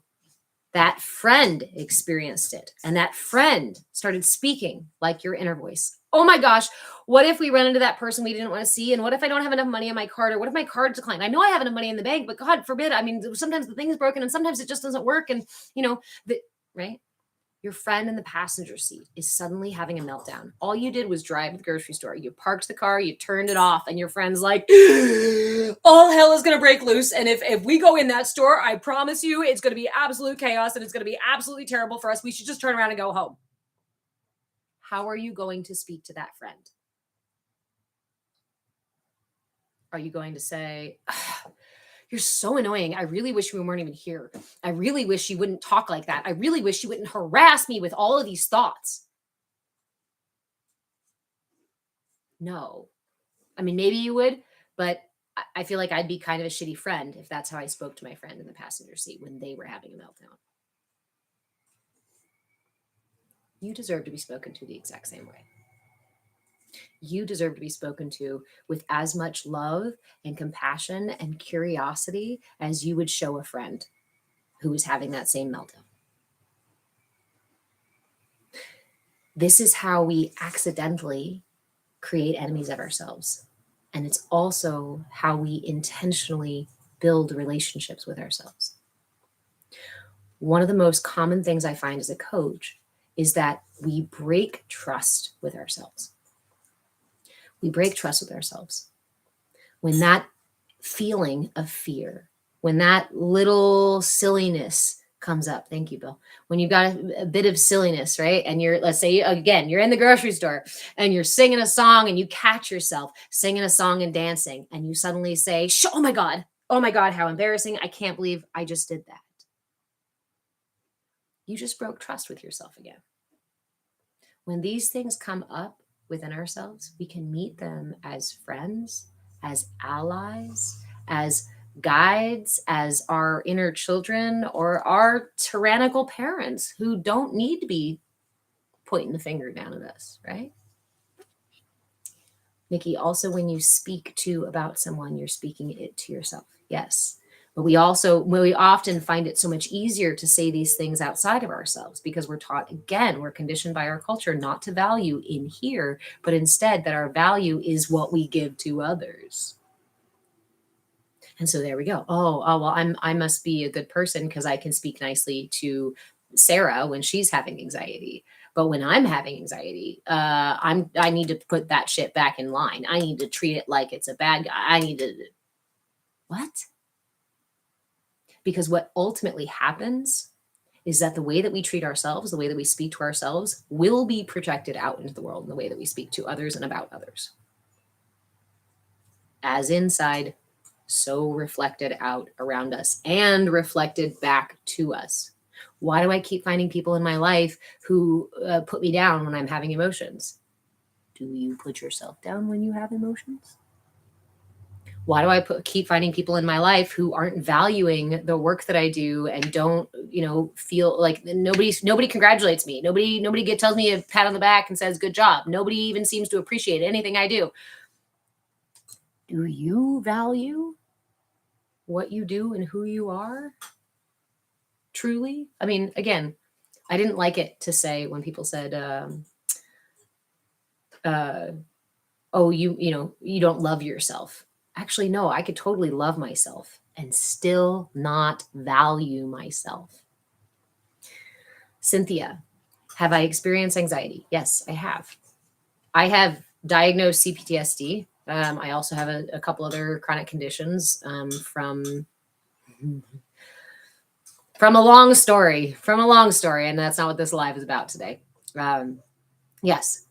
that friend experienced it. And that friend started speaking like your inner voice. Oh my gosh, what if we run into that person we didn't want to see? And what if I don't have enough money on my card? Or what if my card declined? I know I have enough money in the bank, but God forbid. I mean, sometimes the thing's broken and sometimes it just doesn't work. And, right? Your friend in the passenger seat is suddenly having a meltdown. All you did was drive to the grocery store. You parked the car, you turned it off, and your friend's like, all hell is going to break loose. And if we go in that store, I promise you it's going to be absolute chaos and it's going to be absolutely terrible for us. We should just turn around and go home. How are you going to speak to that friend? Are you going to say, you're so annoying. I really wish we weren't even here. I really wish you wouldn't talk like that. I really wish you wouldn't harass me with all of these thoughts. No. I mean, maybe you would, but I feel like I'd be kind of a shitty friend if that's how I spoke to my friend in the passenger seat when they were having a meltdown. You deserve to be spoken to the exact same way. You deserve to be spoken to with as much love and compassion and curiosity as you would show a friend who is having that same meltdown. This is how we accidentally create enemies of ourselves. And it's also how we intentionally build relationships with ourselves. One of the most common things I find as a coach is that we break trust with ourselves. We break trust with ourselves. When that feeling of fear, when that little silliness comes up, thank you, Bill. When you've got a bit of silliness, right? And let's say, again, you're in the grocery store and you're singing a song and you catch yourself singing a song and dancing and you suddenly say, oh my God, how embarrassing. I can't believe I just did that. You just broke trust with yourself again. When these things come up within ourselves, we can meet them as friends, as allies, as guides, as our inner children, or our tyrannical parents who don't need to be pointing the finger down at us, right? Nikki, also when you speak about someone, you're speaking it to yourself. Yes. But we often find it so much easier to say these things outside of ourselves because we're taught, again, we're conditioned by our culture not to value in here, but instead that our value is what we give to others. And so there we go. Oh, well, I must be a good person because I can speak nicely to Sarah when she's having anxiety. But when I'm having anxiety, I need to put that shit back in line. I need to treat it like it's a bad guy. What? Because what ultimately happens is that the way that we treat ourselves, the way that we speak to ourselves, will be projected out into the world in the way that we speak to others and about others. As inside, so reflected out around us and reflected back to us. Why do I keep finding people in my life who put me down when I'm having emotions? Do you put yourself down when you have emotions? Why do I keep finding people in my life who aren't valuing the work that I do and don't, feel like nobody congratulates me. Nobody tells me a pat on the back and says, good job. Nobody even seems to appreciate anything I do. Do you value what you do and who you are? Truly? I mean, again, I didn't like it to say when people said, you don't love yourself. Actually, no, I could totally love myself and still not value myself. Cynthia, have I experienced anxiety? Yes, I have. I have diagnosed CPTSD. I also have a couple other chronic conditions from a long story, and that's not what this live is about today. Yes,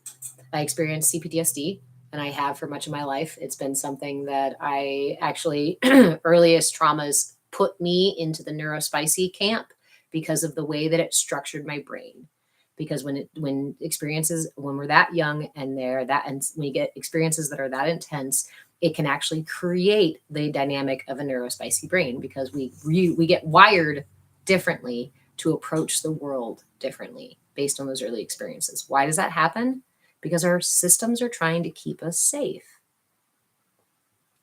I experienced CPTSD. And I have for much of my life. It's been something that I actually, earliest traumas put me into the neurospicy camp because of the way that it structured my brain. because when we're that young and and we get experiences that are that intense, it can actually create the dynamic of a neurospicy brain, because we get wired differently to approach the world differently based on those early experiences. Why does that happen? Because our systems are trying to keep us safe.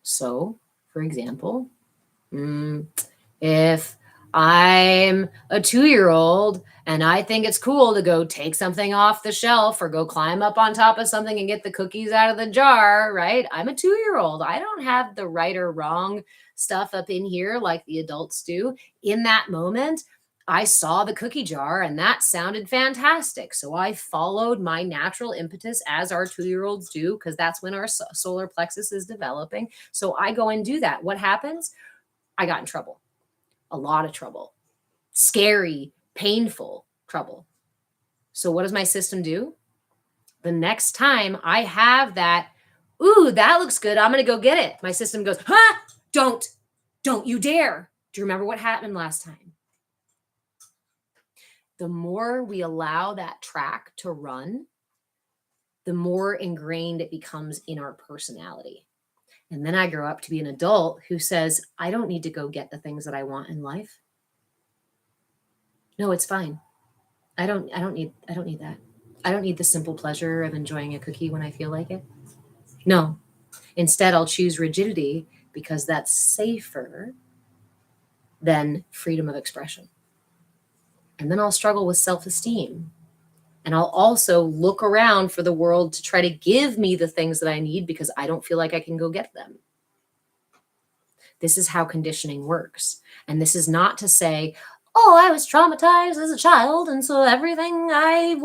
So, for example, if I'm a 2-year-old and I think it's cool to go take something off the shelf or go climb up on top of something and get the cookies out of the jar, right? I'm a 2-year-old. I don't have the right or wrong stuff up in here like the adults do. In that moment, I saw the cookie jar and that sounded fantastic. So I followed my natural impetus, as our 2-year-olds do, because that's when our solar plexus is developing. So I go and do that. What happens? I got in trouble. A lot of trouble. Scary, painful trouble. So what does my system do? The next time I have that, ooh, that looks good, I'm going to go get it. My system goes, don't you dare. Do you remember what happened last time? The more we allow that track to run, the more ingrained it becomes in our personality. And then I grow up to be an adult who says, I don't need to go get the things that I want in life. No, it's fine. I don't need that. I don't need the simple pleasure of enjoying a cookie when I feel like it. No. Instead, I'll choose rigidity because that's safer than freedom of expression. And then I'll struggle with self-esteem. And I'll also look around for the world to try to give me the things that I need because I don't feel like I can go get them. This is how conditioning works. And this is not to say, oh, I was traumatized as a child, and so everything I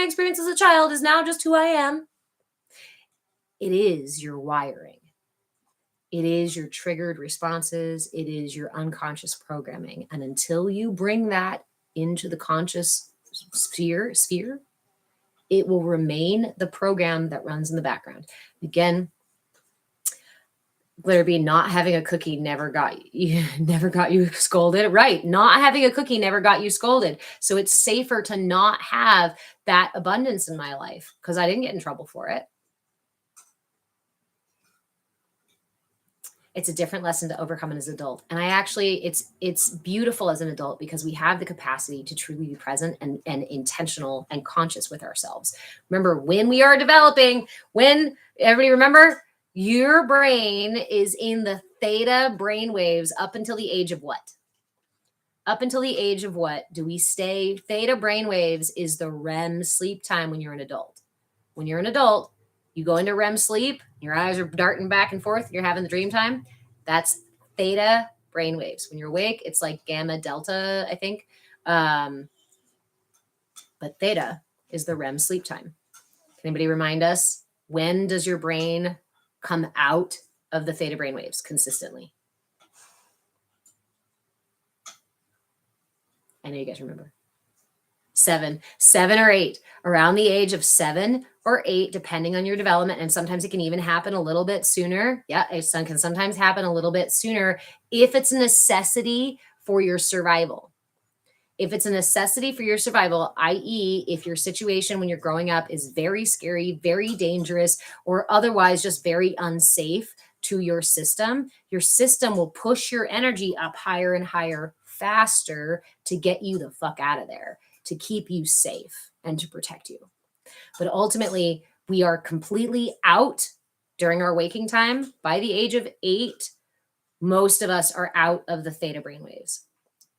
experienced as a child is now just who I am. It is your wiring. It is your triggered responses. It is your unconscious programming. And until you bring that into the conscious sphere, it will remain the program that runs in the background. Again, Glitterbean, not having a cookie never got you scolded. Right. Not having a cookie never got you scolded. So it's safer to not have that abundance in my life because I didn't get in trouble for it. It's a different lesson to overcome as an adult. And it's beautiful as an adult because we have the capacity to truly be present and intentional and conscious with ourselves. Remember, when we are developing, everybody remember, your brain is in the theta brainwaves up until the age of what? Up until the age of what do we stay? Theta brainwaves is the REM sleep time when you're an adult. When you're an adult, you go into REM sleep, your eyes are darting back and forth, you're having the dream time. That's theta brainwaves. When you're awake, it's like gamma delta, I think. But theta is the REM sleep time. Can anybody remind us, when does your brain come out of the theta brainwaves consistently? I know you guys remember. 7 or 8, around the age of 7 or 8, depending on your development. And sometimes it can even happen a little bit sooner. Yeah, it can sometimes happen a little bit sooner if it's a necessity for your survival. If it's a necessity for your survival, i.e., if your situation when you're growing up is very scary, very dangerous, or otherwise just very unsafe to your system will push your energy up higher and higher faster to get you the fuck out of there, to keep you safe and to protect you. But ultimately, we are completely out during our waking time. By the age of 8, most of us are out of the theta brainwaves.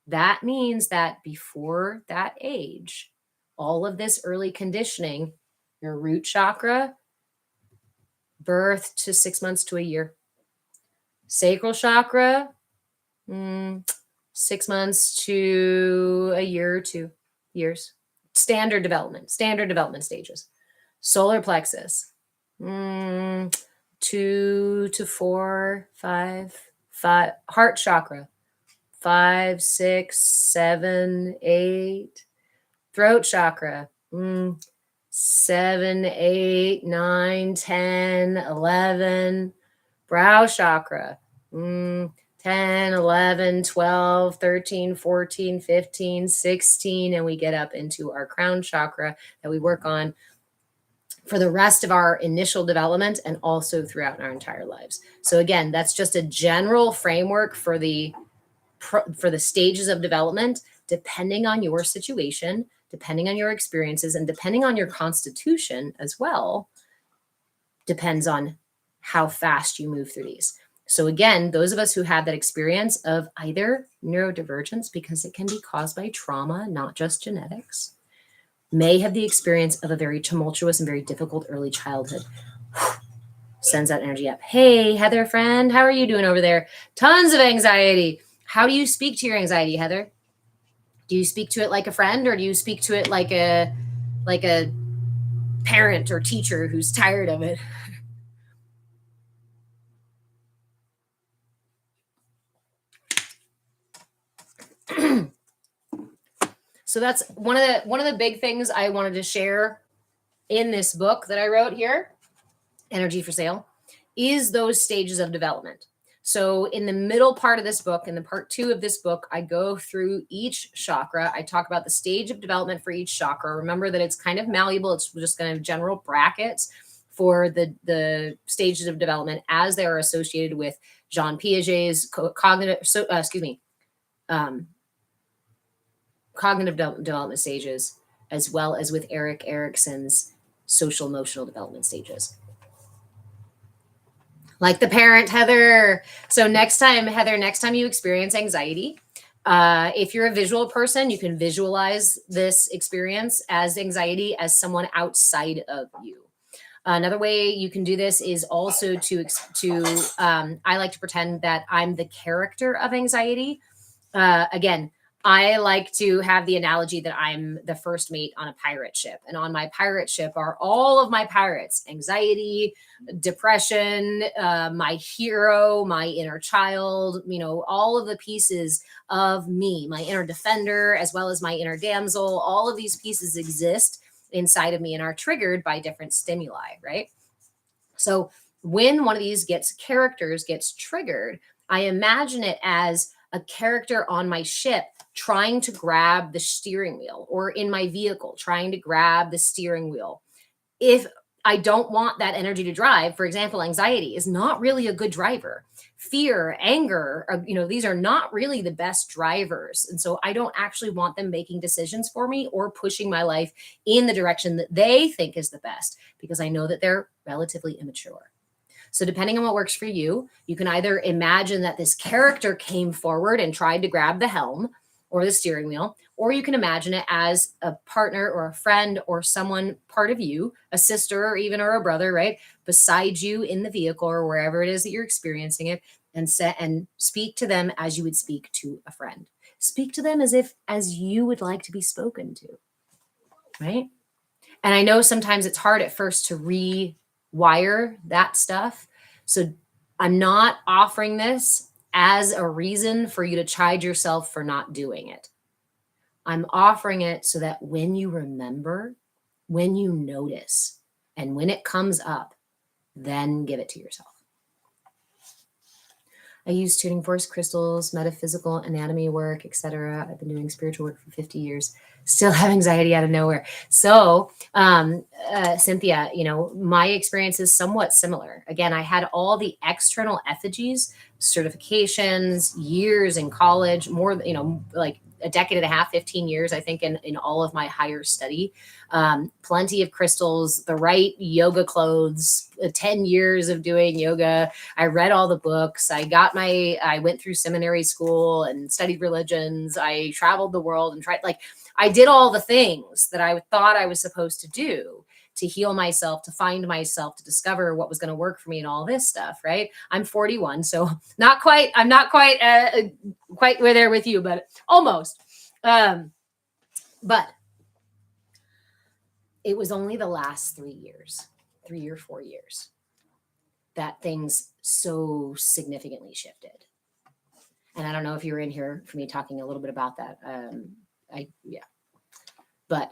That means that before that age, all of this early conditioning, your root chakra, birth to 6 months to a year. Sacral chakra, 6 months to a year or 2 years. Standard development stages. Solar plexus, 2 to 4, 5. Heart chakra, 5, 6, 7, 8. Throat chakra, 7, 8, 9, 10, 11. Brow chakra, 10, 10, 11, 12, 13, 14, 15, 16, and we get up into our crown chakra that we work on for the rest of our initial development and also throughout our entire lives. So again, that's just a general framework for the stages of development, depending on your situation, depending on your experiences, and depending on your constitution as well, depends on how fast you move through these. So again, those of us who had that experience of either neurodivergence, because it can be caused by trauma, not just genetics, may have the experience of a very tumultuous and very difficult early childhood. Sends that energy up. Hey, Heather, friend, how are you doing over there? Tons of anxiety. How do you speak to your anxiety, Heather? Do you speak to it like a friend, or do you speak to it like a parent or teacher who's tired of it? So that's one of the big things I wanted to share in this book that I wrote here, Energy for Sale, is those stages of development. So in the middle part of this book, in the part 2 of this book, I go through each chakra. I talk about the stage of development for each chakra. Remember that it's kind of malleable. It's just kind of general brackets for the stages of development as they are associated with Jean Piaget's cognitive development stages, as well as with Erik Erikson's social emotional development stages. Like the parent, Heather. So next time you experience anxiety, if you're a visual person, you can visualize this experience as anxiety as someone outside of you. Another way you can do this is also I like to pretend that I'm the character of anxiety. Again, I like to have the analogy that I'm the first mate on a pirate ship. And on my pirate ship are all of my pirates: anxiety, depression, my hero, my inner child, all of the pieces of me, my inner defender, as well as my inner damsel. All of these pieces exist inside of me and are triggered by different stimuli, right? So when one of these characters gets triggered, I imagine it as a character on my ship trying to grab the steering wheel, or in my vehicle trying to grab the steering wheel. If I don't want that energy to drive, for example, anxiety is not really a good driver. Fear, anger, these are not really the best drivers. And so I don't actually want them making decisions for me or pushing my life in the direction that they think is the best, because I know that they're relatively immature. So depending on what works for you, you can either imagine that this character came forward and tried to grab the helm or the steering wheel, or you can imagine it as a partner or a friend or someone part of you, a sister or even or a brother, right, beside you in the vehicle or wherever it is that you're experiencing it, and speak to them as you would speak to a friend. Speak to them as you would like to be spoken to, right? And I know sometimes it's hard at first to rewire that stuff. So I'm not offering this as a reason for you to chide yourself for not doing it. I'm offering it so that when you remember, when you notice, and when it comes up, then give it to yourself. I use tuning force crystals, metaphysical anatomy work, etc. I've been doing spiritual work for 50 years. Still have anxiety out of nowhere. So, Cynthia, my experience is somewhat similar. Again, I had all the external effigies, certifications, years in college, more, like a decade and a half, 15 years, I think, in all of my higher study. Plenty of crystals, the right yoga clothes, 10 years of doing yoga. I read all the books. I went through seminary school and studied religions. I traveled the world and I did all the things that I thought I was supposed to do to heal myself, to find myself, to discover what was going to work for me and all this stuff, right? I'm 41, so I'm not quite there with you, but almost. But it was only the last 3 or 4 years, that things so significantly shifted. And I don't know if you were in here for me talking a little bit about that. But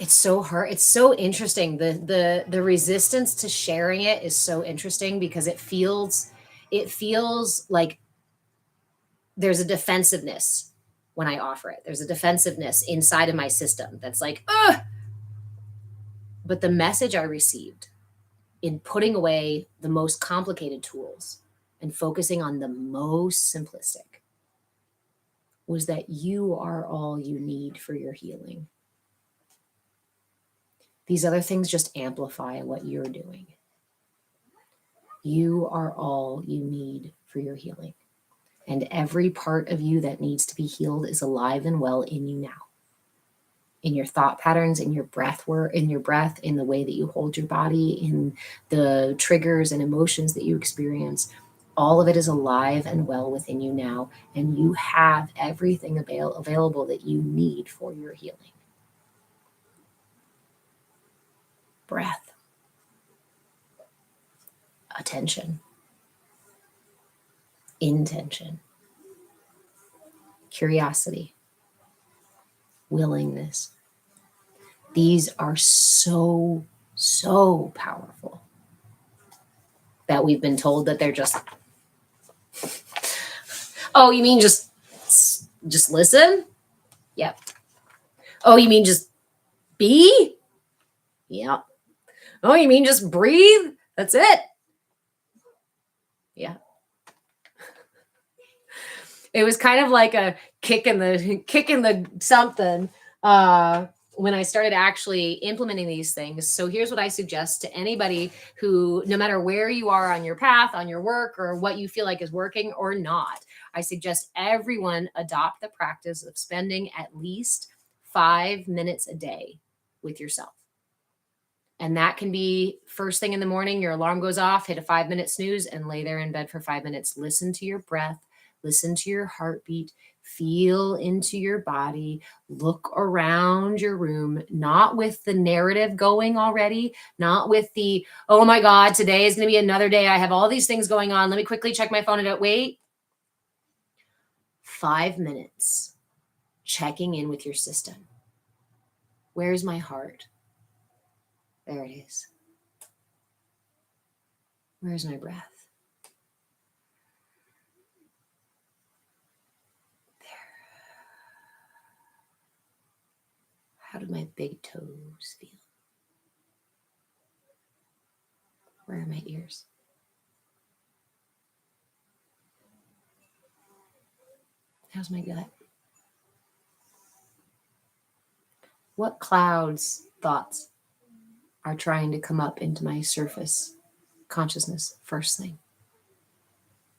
It's so hard. It's so interesting. The resistance to sharing it is so interesting because it feels like there's a defensiveness when I offer it. There's a defensiveness inside of my system that's like, ugh. But the message I received in putting away the most complicated tools and focusing on the most simplistic was that you are all you need for your healing. These other things just amplify what you're doing. You are all you need for your healing. And every part of you that needs to be healed is alive and well in you now. In your thought patterns, in your breath work, in your breath, in the way that you hold your body, in the triggers and emotions that you experience. All of it is alive and well within you now. And you have everything available that you need for your healing. Breath. Attention. Intention. Curiosity. Willingness. These are so, so powerful that we've been told that they're just, oh, you mean just listen? Yep. Oh, you mean just be? Yep. Oh, you mean just breathe? That's it. Yeah. It was kind of like a kick in the something when I started actually implementing these things. So here's what I suggest to anybody who, no matter where you are on your path, on your work, or what you feel like is working or not, I suggest everyone adopt the practice of spending at least 5 minutes a day with yourself. And that can be first thing in the morning, your alarm goes off, hit a 5-minute snooze and lay there in bed for 5 minutes. Listen to your breath, listen to your heartbeat, feel into your body, look around your room, not with the narrative going already, not with the, oh my God, today is going to be another day. I have all these things going on. Let me quickly check my phone and wait. 5 minutes checking in with your system. Where's my heart? There it is. Where's my breath? There. How do my big toes feel? Where are my ears? How's my gut? What clouds, thoughts are trying to come up into my surface consciousness first thing?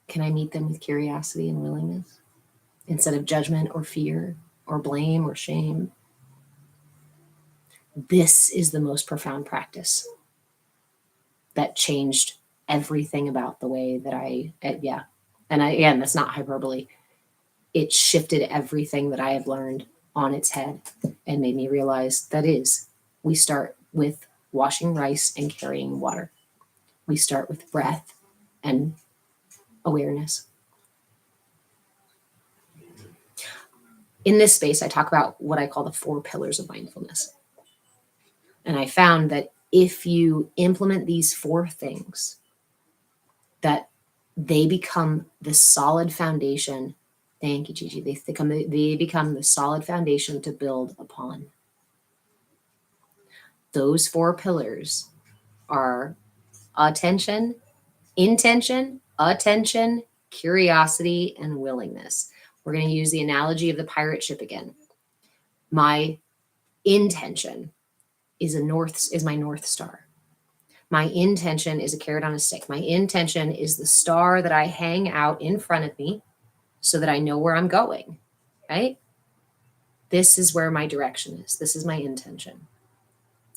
Can I meet them with curiosity and willingness instead of judgment or fear or blame or shame? This is the most profound practice that changed everything about the way that again, that's not hyperbole. It shifted everything that I have learned on its head and made me realize we start with washing rice and carrying water. We start with breath and awareness. In this space, I talk about what I call the 4 pillars of mindfulness. And I found that if you implement these 4 things, that they become the solid foundation. Thank you, Gigi. They become the solid foundation to build upon. Those 4 pillars are attention, intention, curiosity, and willingness. We're going to use the analogy of the pirate ship again. My intention is my North Star. My intention is a carrot on a stick. My intention is the star that I hang out in front of me so that I know where I'm going, right? This is where my direction is. This is my intention.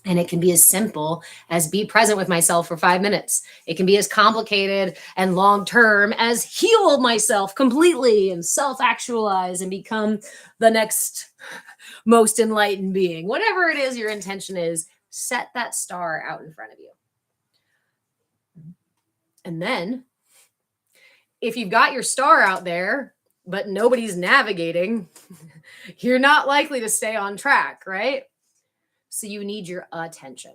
And it can be as simple as be present with myself for 5 minutes. It can be as complicated and long-term as heal myself completely and self-actualize and become the next most enlightened being. Whatever it is your intention is, set that star out in front of you. And then, if you've got your star out there, but nobody's navigating, you're not likely to stay on track, right? So you need your attention.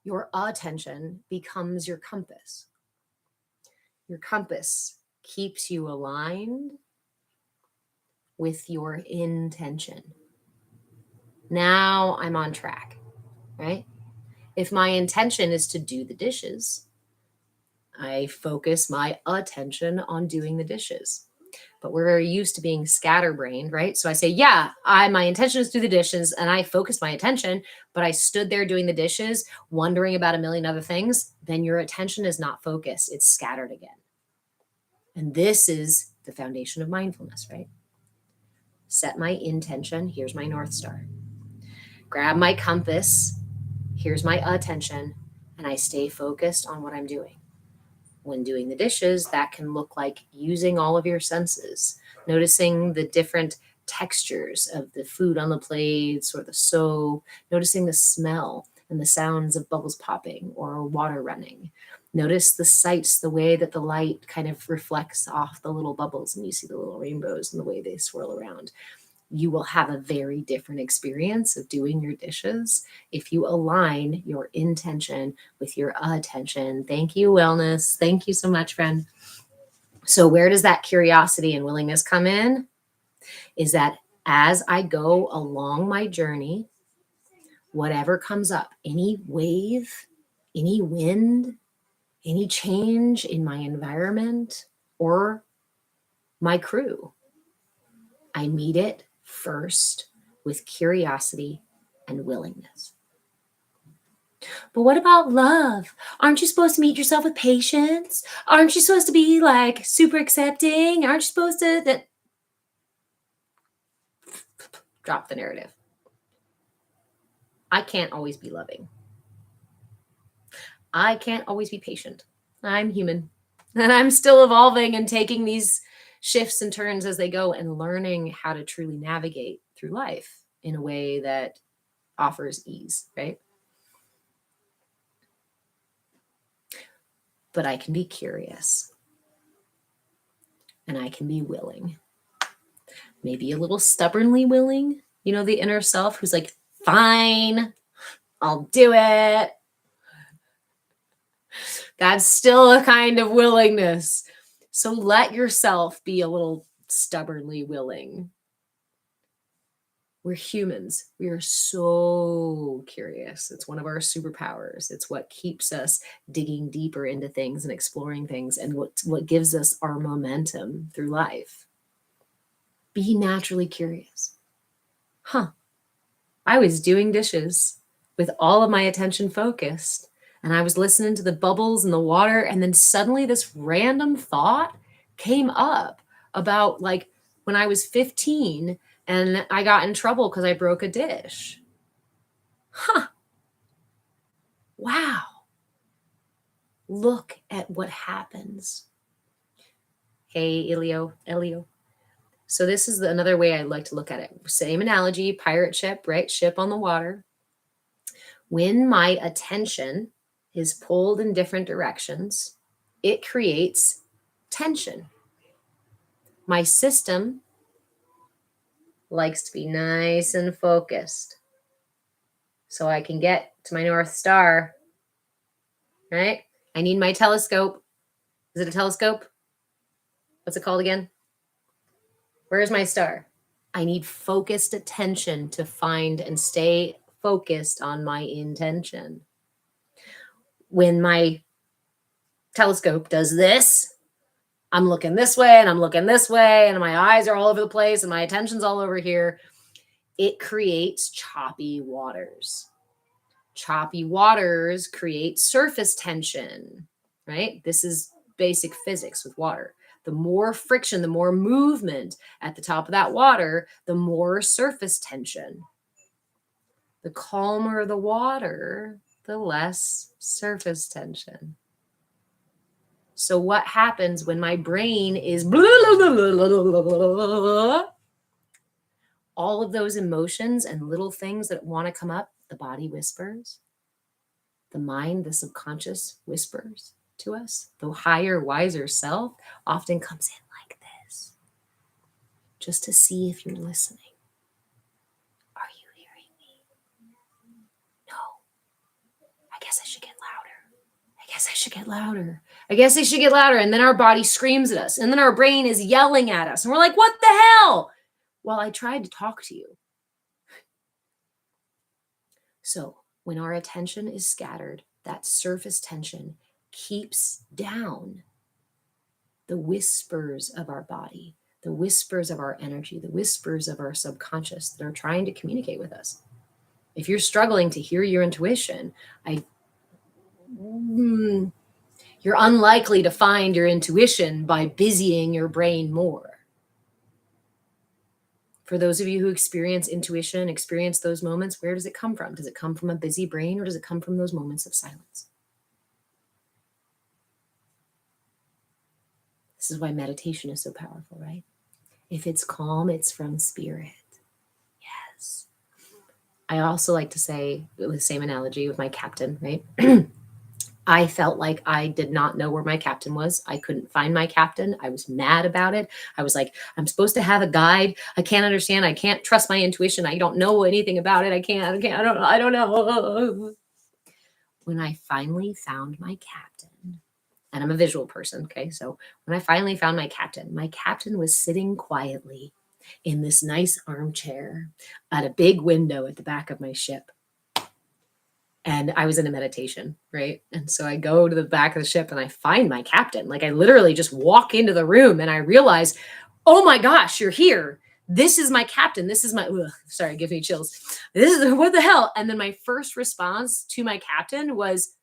Your attention becomes your compass. Your compass keeps you aligned with your intention. Now I'm on track, right? If my intention is to do the dishes, I focus my attention on doing the dishes. But we're very used to being scatterbrained, right? So I say, yeah, my intention is to do the dishes, and I focused my attention, but I stood there doing the dishes, wondering about a million other things. Then your attention is not focused, it's scattered again. And this is the foundation of mindfulness, right? Set my intention. Here's my North Star. Grab my compass. Here's my attention. And I stay focused on what I'm doing. When doing the dishes, that can look like using all of your senses, noticing the different textures of the food on the plates or the soap, noticing the smell and the sounds of bubbles popping or water running. Notice the sights, the way that the light kind of reflects off the little bubbles and you see the little rainbows and the way they swirl around. You will have a very different experience of doing your dishes if you align your intention with your attention. Thank you, wellness. Thank you so much, friend. So where does that curiosity and willingness come in? Is that as I go along my journey, whatever comes up, any wave, any wind, any change in my environment or my crew, I meet it first with curiosity and willingness. But what about love? Aren't you supposed to meet yourself with patience? Aren't you supposed to be like super accepting? Aren't you supposed to drop the narrative? I can't always be loving. I can't always be patient. I'm human. And I'm still evolving and taking these shifts and turns as they go and learning how to truly navigate through life in a way that offers ease, right? But I can be curious and I can be willing, maybe a little stubbornly willing. You know, the inner self who's like, fine, I'll do it. That's still a kind of willingness. So let yourself be a little stubbornly willing. We're humans. We are so curious. It's one of our superpowers. It's what keeps us digging deeper into things and exploring things, and what gives us our momentum through life. Be naturally curious. I was doing dishes with all of my attention focused, and I was listening to the bubbles and the water, and then suddenly this random thought came up about like when I was 15 and I got in trouble because I broke a dish. Wow. Look at what happens. Hey, Elio. So this is another way I like to look at it. Same analogy, pirate ship, right? Ship on the water. When my attention is pulled in different directions, it creates tension. My system likes to be nice and focused so I can get to my North Star, right? I need my telescope. Is it a telescope? What's it called again? Where's my star? I need focused attention to find and stay focused on my intention. When my telescope does this, I'm looking this way and I'm looking this way and my eyes are all over the place and my attention's all over here. It creates choppy waters. Choppy waters create surface tension, right? This is basic physics with water. The more friction, the more movement at the top of that water, the more surface tension. The calmer the water, the less surface tension. So what happens when my brain is all of those emotions and little things that want to come up, the body whispers, the mind, the subconscious whispers to us. The higher, wiser self often comes in like this, just to see if you're listening. Are you hearing me? should get louder. I guess they should get louder. And then our body screams at us. And then our brain is yelling at us. And we're like, what the hell? Well, I tried to talk to you. So when our attention is scattered, that surface tension keeps down the whispers of our body, the whispers of our energy, the whispers of our subconscious that are trying to communicate with us. If you're struggling to hear your intuition, you're unlikely to find your intuition by busying your brain more. For those of you who experience intuition, experience those moments, where does it come from? Does it come from a busy brain, or does it come from those moments of silence? This is why meditation is so powerful, right? If it's calm, it's from spirit. Yes. I also like to say, with the same analogy with my captain, right? I felt like I did not know where my captain was. I couldn't find my captain. I was mad about it. I was like, I'm supposed to have a guide. I can't understand. I can't trust my intuition. I don't know anything about it. I don't know. When I finally found my captain, and I'm a visual person, okay? So when I finally found my captain was sitting quietly in this nice armchair at a big window at the back of my ship. And I was in a meditation, right? And so I go to the back of the ship and I find my captain. Like I literally just walk into the room and I realize, oh my gosh, you're here. This is my captain. This is my, sorry, give me chills. This is, what the hell? And then my first response to my captain was,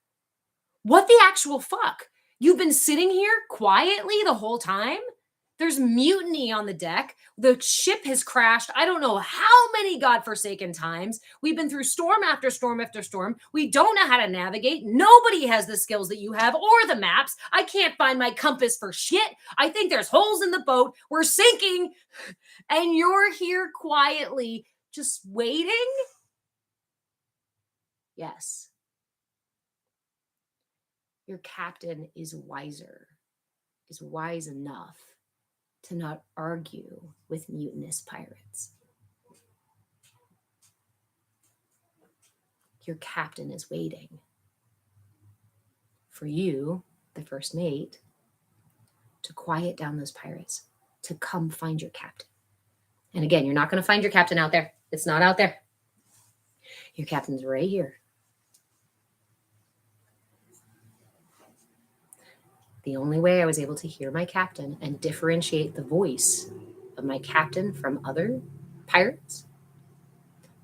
what the actual fuck? You've been sitting here quietly the whole time? There's mutiny on the deck. The ship has crashed. I don't know how many godforsaken times. We've been through storm after storm after storm. We don't know how to navigate. Nobody has the skills that you have or the maps. I can't find my compass for shit. I think there's holes in the boat. We're sinking. And you're here quietly just waiting? Yes. Your captain is wiser, is wise enough to not argue with mutinous pirates. Your captain is waiting for you, the first mate, to quiet down those pirates, to come find your captain. And again, you're not going to find your captain out there. It's not out there. Your captain's right here. The only way I was able to hear my captain and differentiate the voice of my captain from other pirates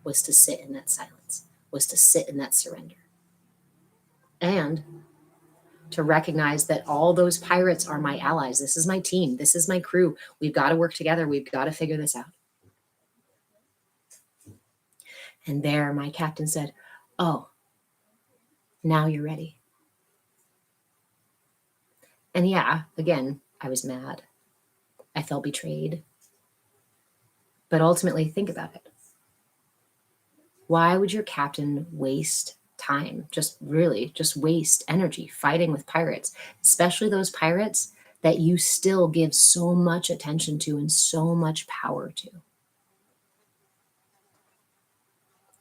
was to sit in that silence, was to sit in that surrender. And to recognize that all those pirates are my allies. This is my team. This is my crew. We've got to work together. We've got to figure this out. And there my captain said, oh, now you're ready. And yeah, again, I was mad. I felt betrayed. But ultimately, think about it. Why would your captain waste time, just waste energy fighting with pirates, especially those pirates that you still give so much attention to and so much power to?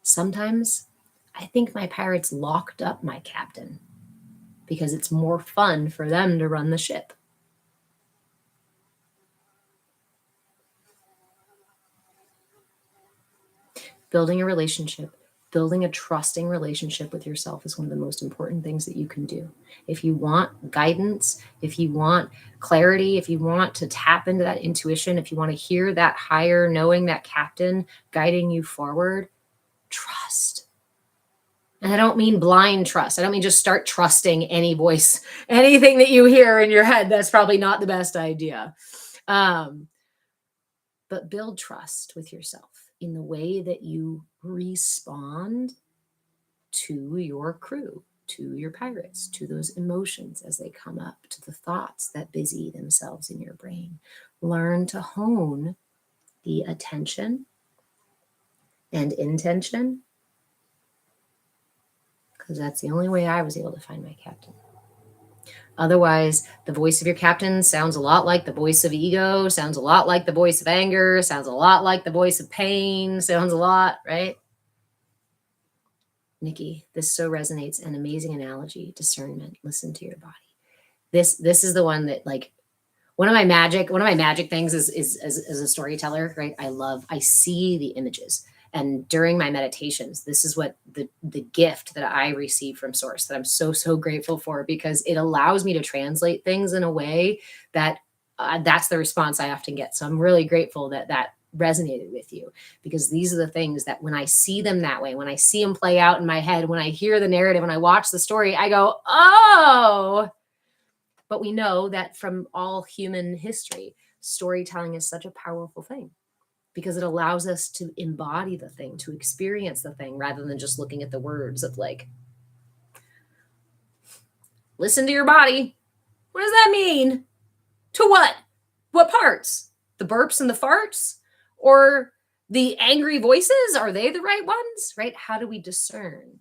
Sometimes I think my pirates locked up my captain because it's more fun for them to run the ship. Building a relationship, building a trusting relationship with yourself is one of the most important things that you can do. If you want guidance, if you want clarity, if you want to tap into that intuition, if you want to hear that higher knowing, that captain guiding you forward, trust. And I don't mean blind trust. I don't mean just start trusting any voice, anything that you hear in your head. That's probably not the best idea. But build trust with yourself in the way that you respond to your crew, to your pirates, to those emotions as they come up, to the thoughts that busy themselves in your brain. Learn to hone the attention and intention, because that's the only way I was able to find my captain. Otherwise, the voice of your captain sounds a lot like the voice of ego, sounds a lot like the voice of anger, sounds a lot like the voice of pain, sounds a lot, right? Nikki, this so resonates. An amazing analogy, discernment. Listen to your body. This is the one that, like, one of my magic things is as a storyteller, right? I see the images. And during my meditations, this is what the gift that I receive from Source that I'm so grateful for, because it allows me to translate things in a way that that's the response I often get. So I'm really grateful that that resonated with you, because these are the things that when I see them that way, when I see them play out in my head, when I hear the narrative, when I watch the story, I go, oh. But we know that from all human history, storytelling is such a powerful thing, because it allows us to embody the thing, to experience the thing, rather than just looking at the words of, like, listen to your body. What does that mean? To what? What parts? The burps and the farts? Or the angry voices? Are they the right ones? Right? How do we discern?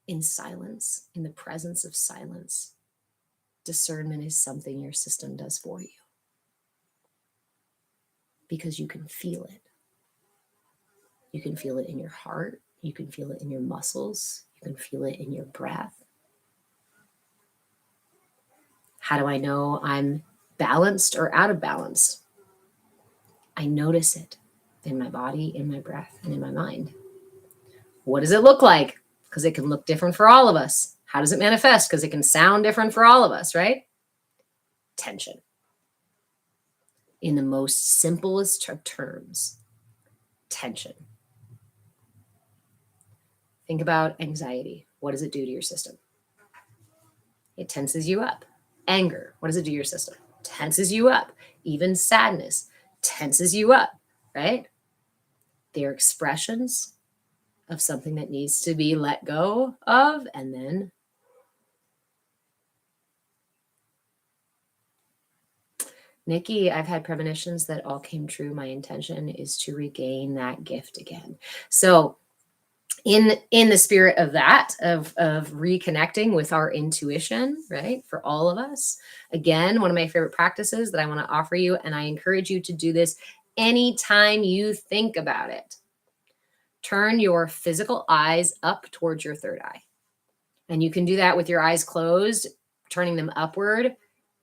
In silence, in the presence of silence, discernment is something your system does for you, because you can feel it. You can feel it in your heart. You can feel it in your muscles. You can feel it in your breath. How do I know I'm balanced or out of balance? I notice it in my body, in my breath, and in my mind. What does it look like? Because it can look different for all of us. How does it manifest? Because it can sound different for all of us, right? Tension. In the most simplest of terms, tension. Think about anxiety. What does it do to your system? It tenses you up. Anger, what does it do to your system? Tenses you up. Even sadness tenses you up, right? They're expressions of something that needs to be let go of, and then Nikki, I've had premonitions that all came true. My intention is to regain that gift again. So in the spirit of that, of reconnecting with our intuition, right? For all of us, again, one of my favorite practices that I want to offer you, and I encourage you to do this anytime you think about it. Turn your physical eyes up towards your third eye. And you can do that with your eyes closed, turning them upward.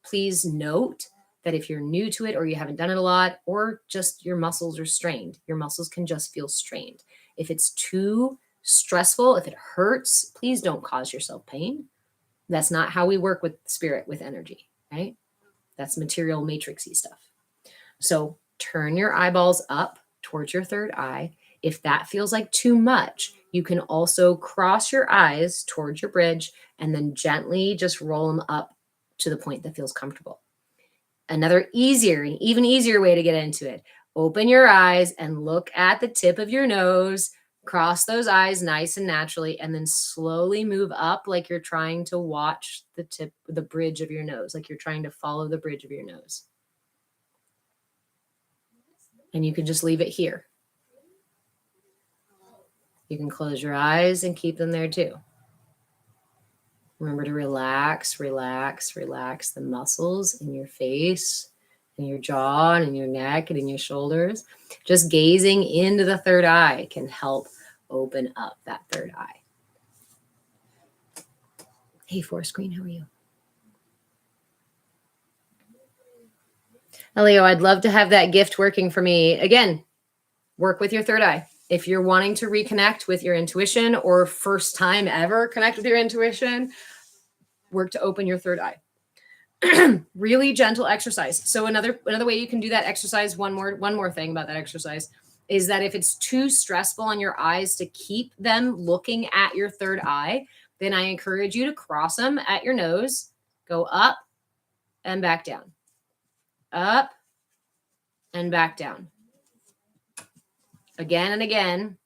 Please note that if you're new to it, or you haven't done it a lot, or just your muscles are strained, your muscles can just feel strained. If it's too stressful, if it hurts, please don't cause yourself pain. That's not how we work with spirit, with energy, right? That's material matrixy stuff. So turn your eyeballs up towards your third eye. If that feels like too much, you can also cross your eyes towards your bridge and then gently just roll them up to the point that feels comfortable. Another easier and even easier way to get into it. Open your eyes and look at the tip of your nose. Cross those eyes nice and naturally, and then slowly move up like you're trying to watch the bridge of your nose, like you're trying to follow the bridge of your nose. And you can just leave it here. You can close your eyes and keep them there too. Remember to relax, relax, relax the muscles in your face, in your jaw, and in your neck, and in your shoulders. Just gazing into the third eye can help open up that third eye. Hey, Forest Green, how are you? Elio, I'd love to have that gift working for me. Again, work with your third eye. If you're wanting to reconnect with your intuition, or first time ever connect with your intuition, work to open your third eye. Really gentle exercise. So another way you can do that exercise, one more thing about that exercise, is that if it's too stressful on your eyes to keep them looking at your third eye, then I encourage you to cross them at your nose, go up and back down, up and back down, again and again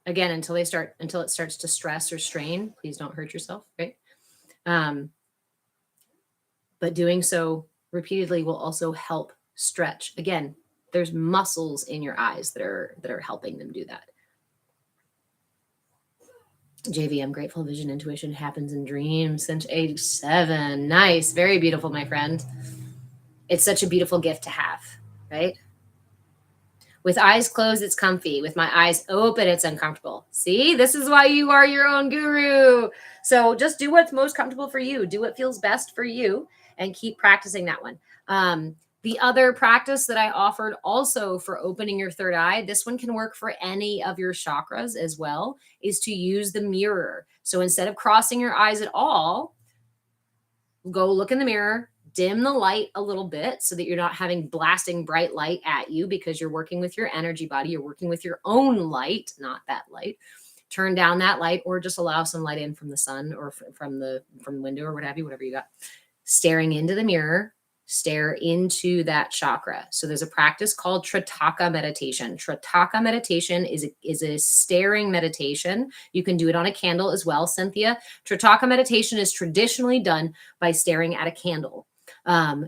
until it starts to stress or strain. Please don't hurt yourself, right? But doing so repeatedly will also help stretch. Again, there's muscles in your eyes that are helping them do that. JV, I'm grateful vision intuition happens in dreams since age 7. Nice. Very beautiful, my friend. It's such a beautiful gift to have, right? With eyes closed, it's comfy. With my eyes open, it's uncomfortable. See, this is why you are your own guru. So just do what's most comfortable for you. Do what feels best for you and keep practicing that one. The other practice that I offered also for opening your third eye, this one can work for any of your chakras as well, is to use the mirror. So instead of crossing your eyes at all, go look in the mirror, dim the light a little bit so that you're not having blasting bright light at you because you're working with your energy body. You're working with your own light, not that light. Turn down that light or just allow some light in from the sun or from the window or whatever you got. Staring into the mirror, stare into that chakra. So there's a practice called Tritaka meditation. Tritaka meditation is a staring meditation. You can do it on a candle as well, Cynthia. Tritaka meditation is traditionally done by staring at a candle.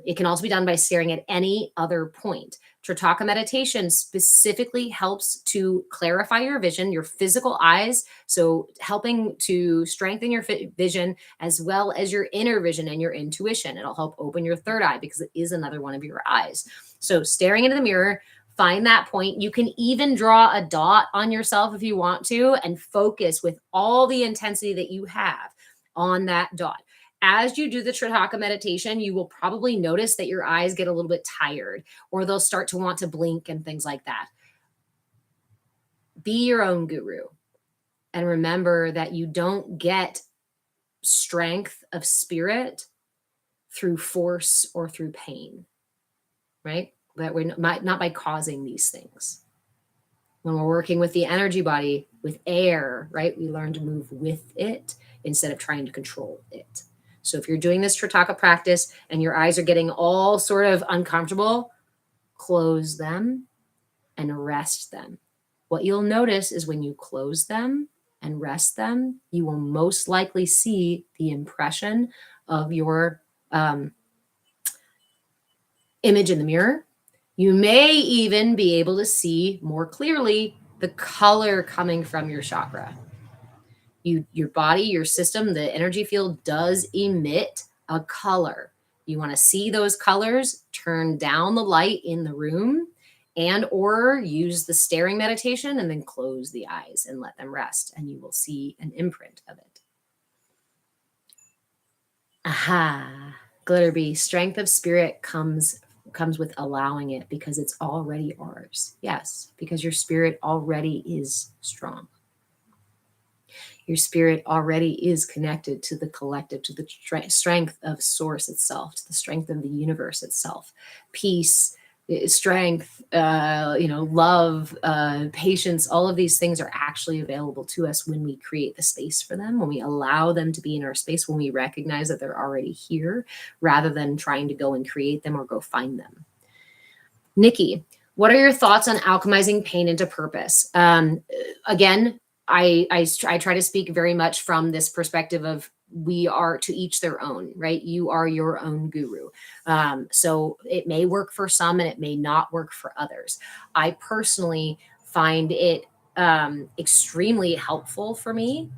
It can also be done by staring at any other point. Tritaka meditation specifically helps to clarify your vision, your physical eyes, so helping to strengthen your vision as well as your inner vision and your intuition. It'll help open your third eye because it is another one of your eyes. So staring into the mirror, find that point. You can even draw a dot on yourself if you want to and focus with all the intensity that you have on that dot. As you do the Tritaka meditation, you will probably notice that your eyes get a little bit tired or they'll start to want to blink and things like that. Be your own guru and remember that you don't get strength of spirit through force or through pain, right? That we're not by causing these things. When we're working with the energy body, with air, right? We learn to move with it instead of trying to control it. So if you're doing this Tritaka practice and your eyes are getting all sort of uncomfortable, close them and rest them. What you'll notice is when you close them and rest them, you will most likely see the impression of your image in the mirror. You may even be able to see more clearly the color coming from your chakra. Your body, your system, the energy field does emit a color. You want to see those colors, turn down the light in the room and or use the staring meditation and then close the eyes and let them rest and you will see an imprint of it. Aha, Glitterbee, strength of spirit comes with allowing it because it's already ours. Yes, because your spirit already is strong. Your spirit already is connected to the collective, to the strength of source itself, to the strength of the universe itself. Peace, strength, love, patience, all of these things are actually available to us when we create the space for them, when we allow them to be in our space, when we recognize that they're already here, rather than trying to go and create them or go find them. Nikki, what are your thoughts on alchemizing pain into purpose? Again, I try to speak very much from this perspective of we are to each their own, right? You are your own guru. So it may work for some and it may not work for others. I personally find it extremely helpful for me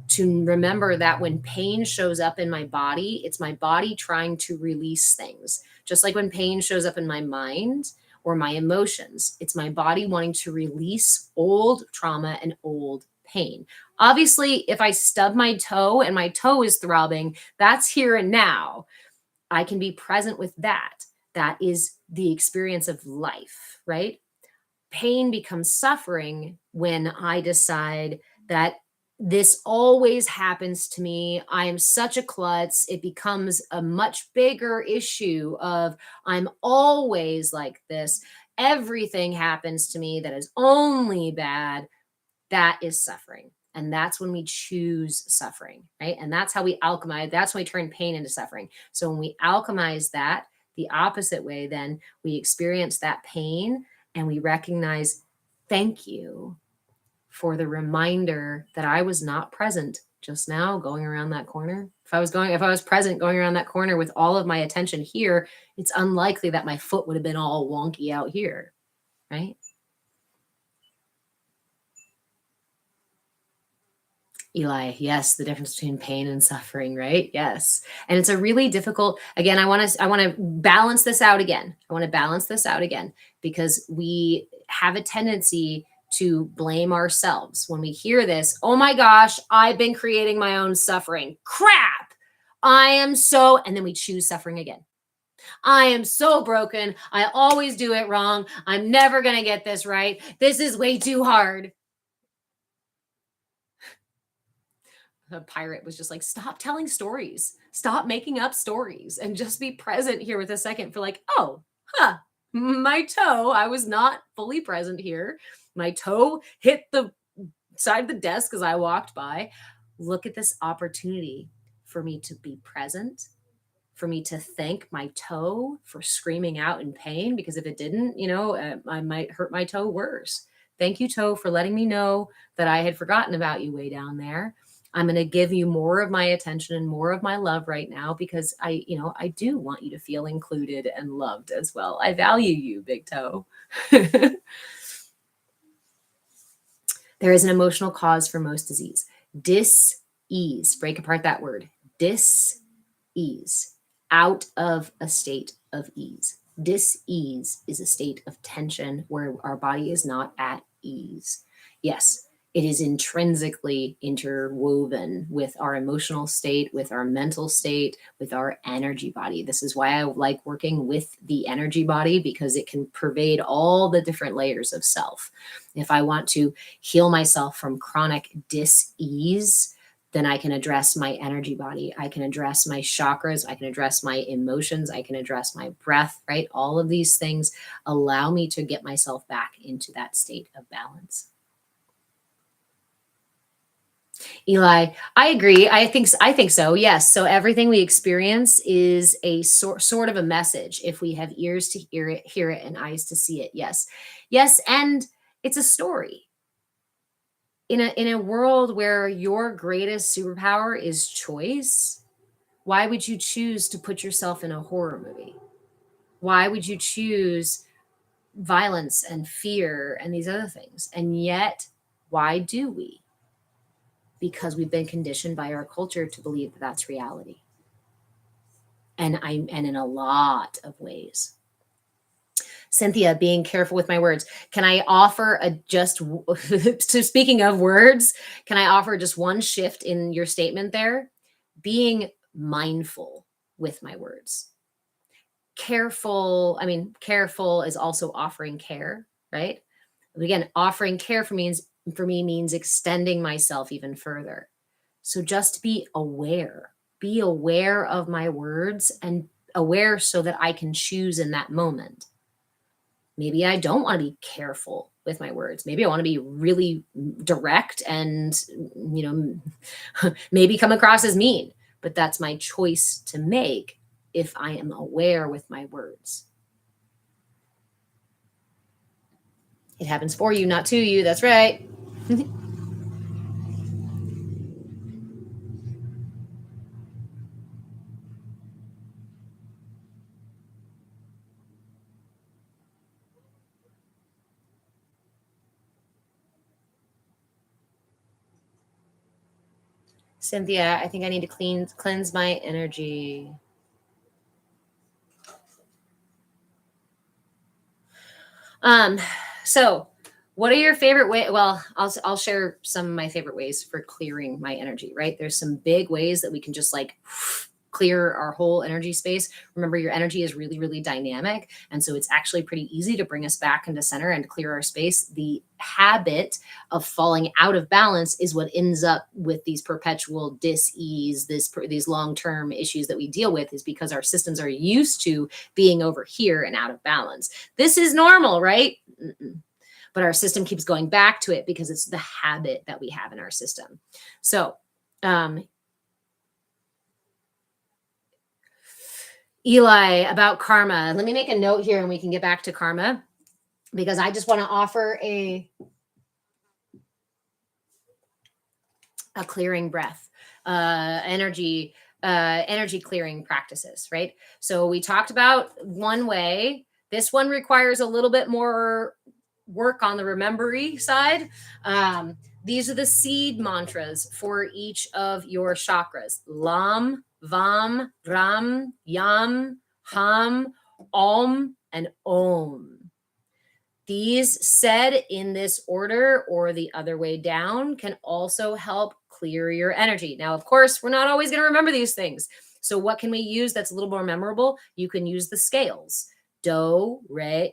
to remember that when pain shows up in my body, it's my body trying to release things. Just like when pain shows up in my mind or my emotions, it's my body wanting to release old trauma and old pain. Obviously, if I stub my toe and my toe is throbbing, that's here and now. I can be present with that. That is the experience of life, right? Pain becomes suffering when I decide that this always happens to me. I am such a klutz. It becomes a much bigger issue of I'm always like this. Everything happens to me that is only bad. That is suffering. And that's when we choose suffering, right? And that's how we alchemize. That's when we turn pain into suffering. So when we alchemize that the opposite way, then we experience that pain and we recognize, thank you for the reminder that I was not present just now going around that corner. If I was present going around that corner with all of my attention here, it's unlikely that my foot would have been all wonky out here, right? Eli, yes, the difference between pain and suffering, right? Yes. And it's a really difficult, again, I want to balance this out again. I want to balance this out again because we have a tendency to blame ourselves when we hear this. Oh my gosh, I've been creating my own suffering. Crap. I am so, and then we choose suffering again. I am so broken. I always do it wrong. I'm never going to get this right. This is way too hard. The pirate was just like, stop telling stories, stop making up stories, and just be present here with a second for like, oh, my toe, I was not fully present here. My toe hit the side of the desk as I walked by. Look at this opportunity for me to be present, for me to thank my toe for screaming out in pain, because if it didn't, I might hurt my toe worse. Thank you, toe, for letting me know that I had forgotten about you way down there. I'm going to give you more of my attention and more of my love right now because I do want you to feel included and loved as well. I value you, big toe. There is an emotional cause for most disease. Dis-ease. Break apart that word. Dis-ease. Out of a state of ease. Dis-ease is a state of tension where our body is not at ease. Yes, it is intrinsically interwoven with our emotional state, with our mental state, with our energy body. This is why I like working with the energy body, because it can pervade all the different layers of self. If I want to heal myself from chronic dis-ease, then I can address my energy body. I can address my chakras. I can address my emotions. I can address my breath, right? All of these things allow me to get myself back into that state of balance. Eli, I agree. I think so. Yes. So everything we experience is a sort of a message. If we have ears to hear it, and eyes to see it. Yes. Yes. And it's a story. In a world where your greatest superpower is choice, why would you choose to put yourself in a horror movie? Why would you choose violence and fear and these other things? And yet, why do we? Because we've been conditioned by our culture to believe that that's reality. And in a lot of ways. Cynthia, being careful with my words. Can I offer so speaking of words, can I offer just one shift in your statement there? Being mindful with my words. Careful is also offering care, right? Again, offering care for me means extending myself even further. So just be aware of my words, and aware so that I can choose in that moment. Maybe I don't want to be careful with my words. Maybe I want to be really direct and, maybe come across as mean, but that's my choice to make if I am aware with my words. It happens for you, not to you. That's right. Cynthia, I think I need to cleanse my energy. So what are your favorite ways? Well, I'll share some of my favorite ways for clearing my energy, right? There's some big ways that we can just like clear our whole energy space. Remember, your energy is really, really dynamic. And so it's actually pretty easy to bring us back into center and to clear our space. The habit of falling out of balance is what ends up with these perpetual dis-ease, these long-term issues that we deal with, is because our systems are used to being over here and out of balance. This is normal, right? But our system keeps going back to it because it's the habit that we have in our system. So, Eli, about karma. Let me make a note here and we can get back to karma, because I just want to offer a clearing breath, energy clearing practices, right? So we talked about one way. This one requires a little bit more work on the remembery side. These are the seed mantras for each of your chakras. Lam, Vam, Ram, Yam, Ham, Om, and Om. These said in this order or the other way down can also help clear your energy. Now, of course, we're not always going to remember these things. So what can we use that's a little more memorable? You can use the scales. Do, re,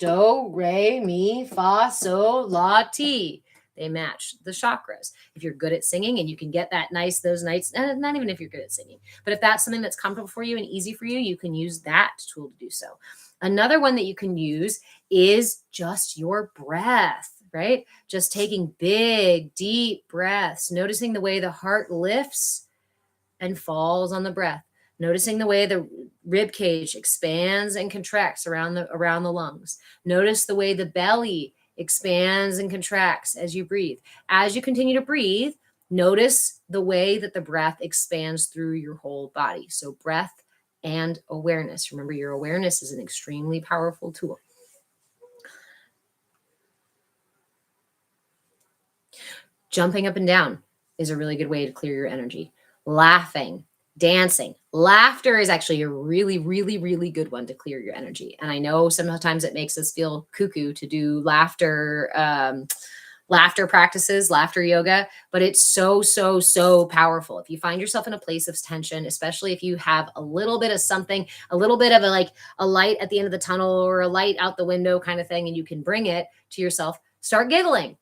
mi, fa, sol, la, ti. They match the chakras. If you're good at singing and you can get that nice, those nights, not even if you're good at singing, but if that's something that's comfortable for you and easy for you, you can use that tool to do so. Another one that you can use is just your breath, right? Just taking big, deep breaths, noticing the way the heart lifts and falls on the breath, noticing the way the rib cage expands and contracts around the lungs. Notice the way the belly expands and contracts as you breathe. As you continue to breathe, notice the way that the breath expands through your whole body. So breath and awareness. Remember, your awareness is an extremely powerful tool. Jumping up and down is a really good way to clear your energy. Laughing, dancing. Laughter is actually a really, really, really good one to clear your energy. And I know sometimes it makes us feel cuckoo to do laughter practices, laughter yoga, but it's so, so, so powerful. If you find yourself in a place of tension, especially if you have a little bit of something, a little bit of a light at the end of the tunnel or a light out the window kind of thing, and you can bring it to yourself, start giggling.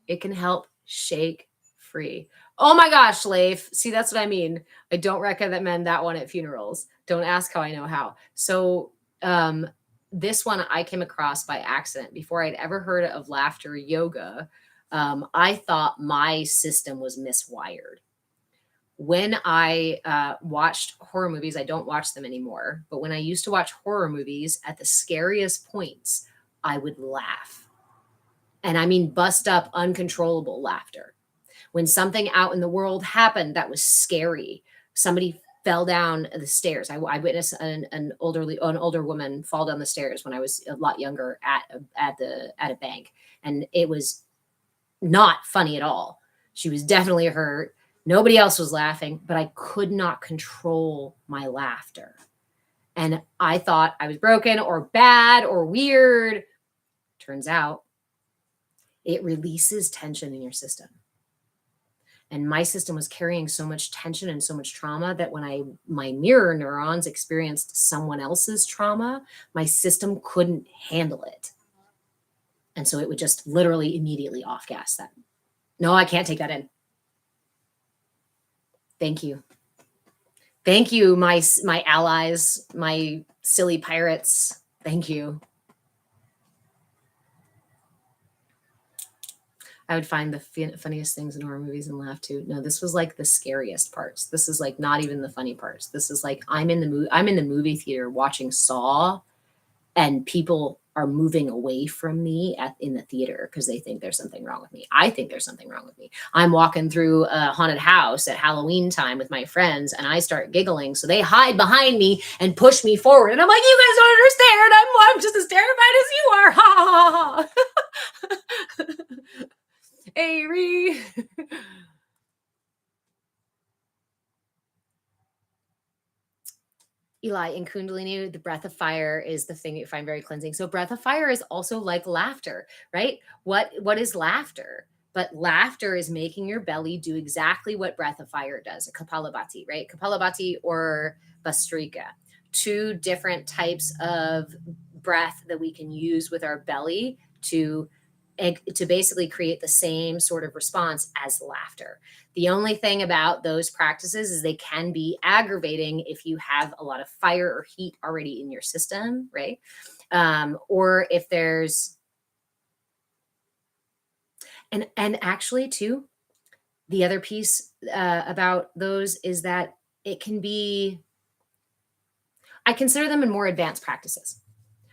It can help shake free. Oh my gosh, Leif. See, that's what I mean. I don't recommend that one at funerals. Don't ask how I know how. So this one I came across by accident. Before I'd ever heard of laughter yoga, I thought my system was miswired. When I watched horror movies, I don't watch them anymore, but when I used to watch horror movies, at the scariest points, I would laugh. And I mean, bust up, uncontrollable laughter. When something out in the world happened that was scary, somebody fell down the stairs. I witnessed an older woman fall down the stairs when I was a lot younger at a bank, and it was not funny at all. She was definitely hurt. Nobody else was laughing, but I could not control my laughter. And I thought I was broken or bad or weird. Turns out it releases tension in your system. And my system was carrying so much tension and so much trauma that when my mirror neurons experienced someone else's trauma, my system couldn't handle it. And so it would just literally immediately off gas that. No, I can't take that in. Thank you. Thank you, my allies, my silly pirates. Thank you. I would find the funniest things in horror movies and laugh too. No, this was like the scariest parts. This is like not even the funny parts. This is like I'm in the movie theater watching Saw, and people are moving away from me in the theater because they think there's something wrong with me. I think there's something wrong with me. I'm walking through a haunted house at Halloween time with my friends, and I start giggling. So they hide behind me and push me forward. And I'm like, you guys don't understand. I'm just as terrified as you are. Ha ha ha. Avery. Eli, in Kundalini, the breath of fire is the thing you find very cleansing. So breath of fire is also like laughter, right? What is laughter? But laughter is making your belly do exactly what breath of fire does, a Kapalabhati, right? Kapalabhati or Bastrika. Two different types of breath that we can use with our belly to basically create the same sort of response as laughter. The only thing about those practices is they can be aggravating if you have a lot of fire or heat already in your system, right? Or if there's, and actually too, the other piece about those is that it can be, I consider them in more advanced practices.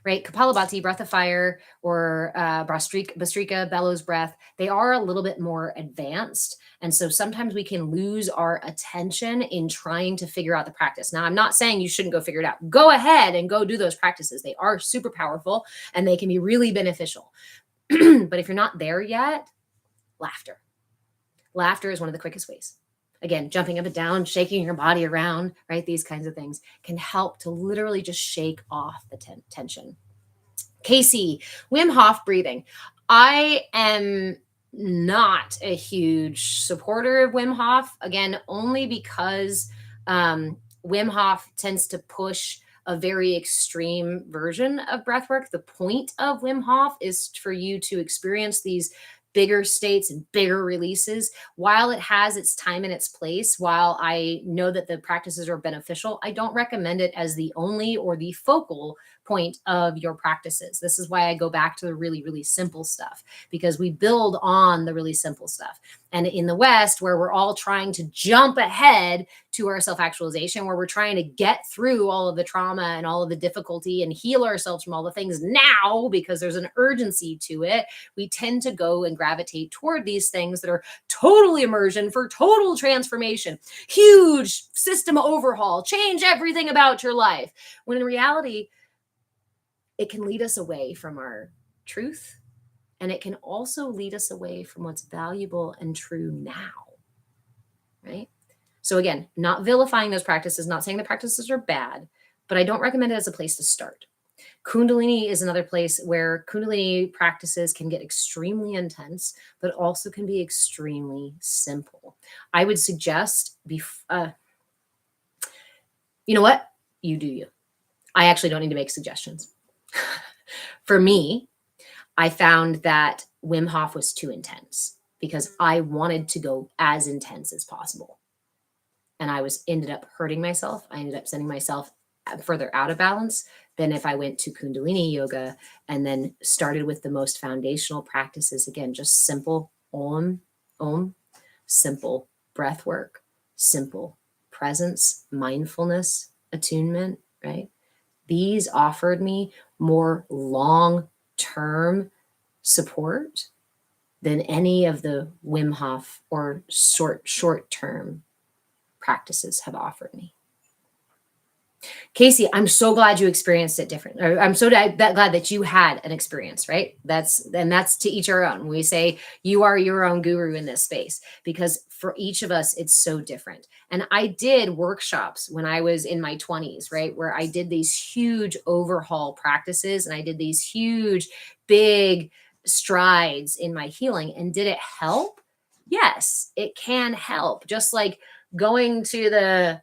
right? Kapalabhati, breath of fire, or Bastrika, bellows breath, they are a little bit more advanced. And so sometimes we can lose our attention in trying to figure out the practice. Now, I'm not saying you shouldn't go figure it out. Go ahead and go do those practices. They are super powerful and they can be really beneficial. But if you're not there yet, laughter. Laughter is one of the quickest ways. Again, jumping up and down, shaking your body around, right? These kinds of things can help to literally just shake off the tension. Casey, Wim Hof breathing. I am not a huge supporter of Wim Hof, again, only because Wim Hof tends to push a very extreme version of breath work. The point of Wim Hof is for you to experience these bigger states and bigger releases. While it has its time and its place, while I know that the practices are beneficial, I don't recommend it as the only or the focal point of your practices. This is why I go back to the really, really simple stuff, because we build on the really simple stuff. And in the West, where we're all trying to jump ahead to our self-actualization, where we're trying to get through all of the trauma and all of the difficulty and heal ourselves from all the things now because there's an urgency to it, we tend to go and gravitate toward these things that are totally immersion for total transformation, huge system overhaul, change everything about your life. When in reality, it can lead us away from our truth, and it can also lead us away from what's valuable and true now, right? So again, not vilifying those practices, not saying the practices are bad, but I don't recommend it as a place to start. Kundalini is another place where Kundalini practices can get extremely intense, but also can be extremely simple. I would suggest, you know what? You do you. I actually don't need to make suggestions. For me, I found that Wim Hof was too intense because I wanted to go as intense as possible. And I ended up hurting myself. I ended up sending myself further out of balance than if I went to Kundalini yoga and then started with the most foundational practices. Again, just simple om, simple breath work, simple presence, mindfulness, attunement, right? These offered me more long-term support than any of the Wim Hof or short-term practices have offered me. Casey, I'm so glad you experienced it different. I'm so glad that you had an experience, right? That's to each our own. We say you are your own guru in this space because for each of us, it's so different. And I did workshops when I was in my 20s, right? Where I did these huge overhaul practices and I did these huge, big strides in my healing. And did it help? Yes, it can help. Just like going to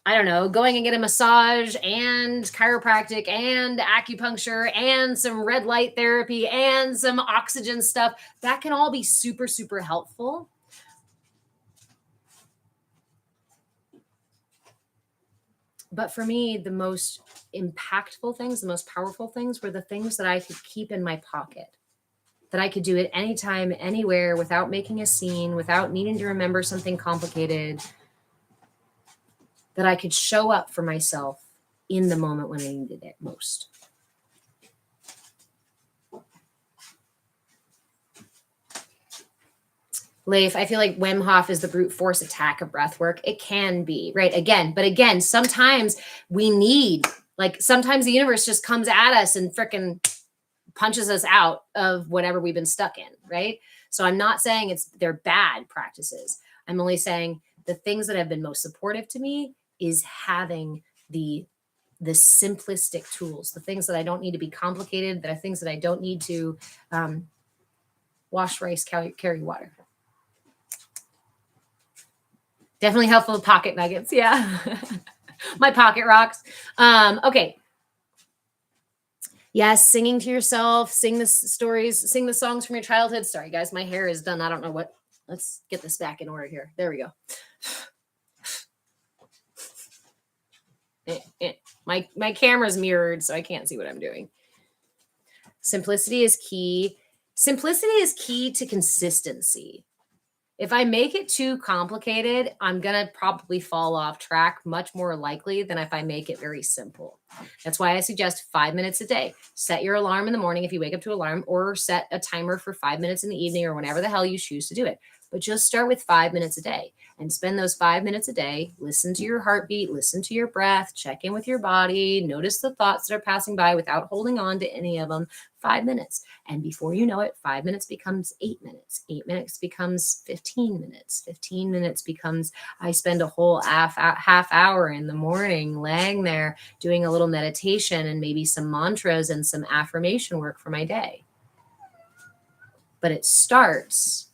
going and get a massage and chiropractic and acupuncture and some red light therapy and some oxygen stuff. That can all be super, super helpful. But for me, the most impactful things, the most powerful things were the things that I could keep in my pocket, that I could do at any time, anywhere, without making a scene, without needing to remember something complicated, that I could show up for myself in the moment when I needed it most. Leif, I feel like Wim Hof is the brute force attack of breath work. It can be, right? But again, sometimes we need, sometimes the universe just comes at us and freaking punches us out of whatever we've been stuck in, right? So I'm not saying they're bad practices. I'm only saying the things that have been most supportive to me is having the simplistic tools, the things that I don't need to be complicated, that are things that I don't need to wash rice, carry water. Definitely helpful with pocket nuggets. Yeah. My pocket rocks. Okay. Yes. Singing to yourself, sing the stories, sing the songs from your childhood. Sorry guys, my hair is done. I don't know what, let's get this back in order here. There we go. My camera's mirrored, so I can't see what I'm doing. Simplicity is key. Simplicity is key to consistency. If I make it too complicated, I'm going to probably fall off track much more likely than if I make it very simple. That's why I suggest 5 minutes a day. Set your alarm in the morning if you wake up to alarm, or set a timer for 5 minutes in the evening, or whenever the hell you choose to do it. But just start with 5 minutes a day and spend those 5 minutes a day. Listen to your heartbeat, listen to your breath, check in with your body, notice the thoughts that are passing by without holding on to any of them. 5 minutes. And before you know it, 5 minutes becomes 8 minutes. 8 minutes becomes 15 minutes. 15 minutes becomes, I spend a whole half hour in the morning laying there doing a little meditation and maybe some mantras and some affirmation work for my day. But it starts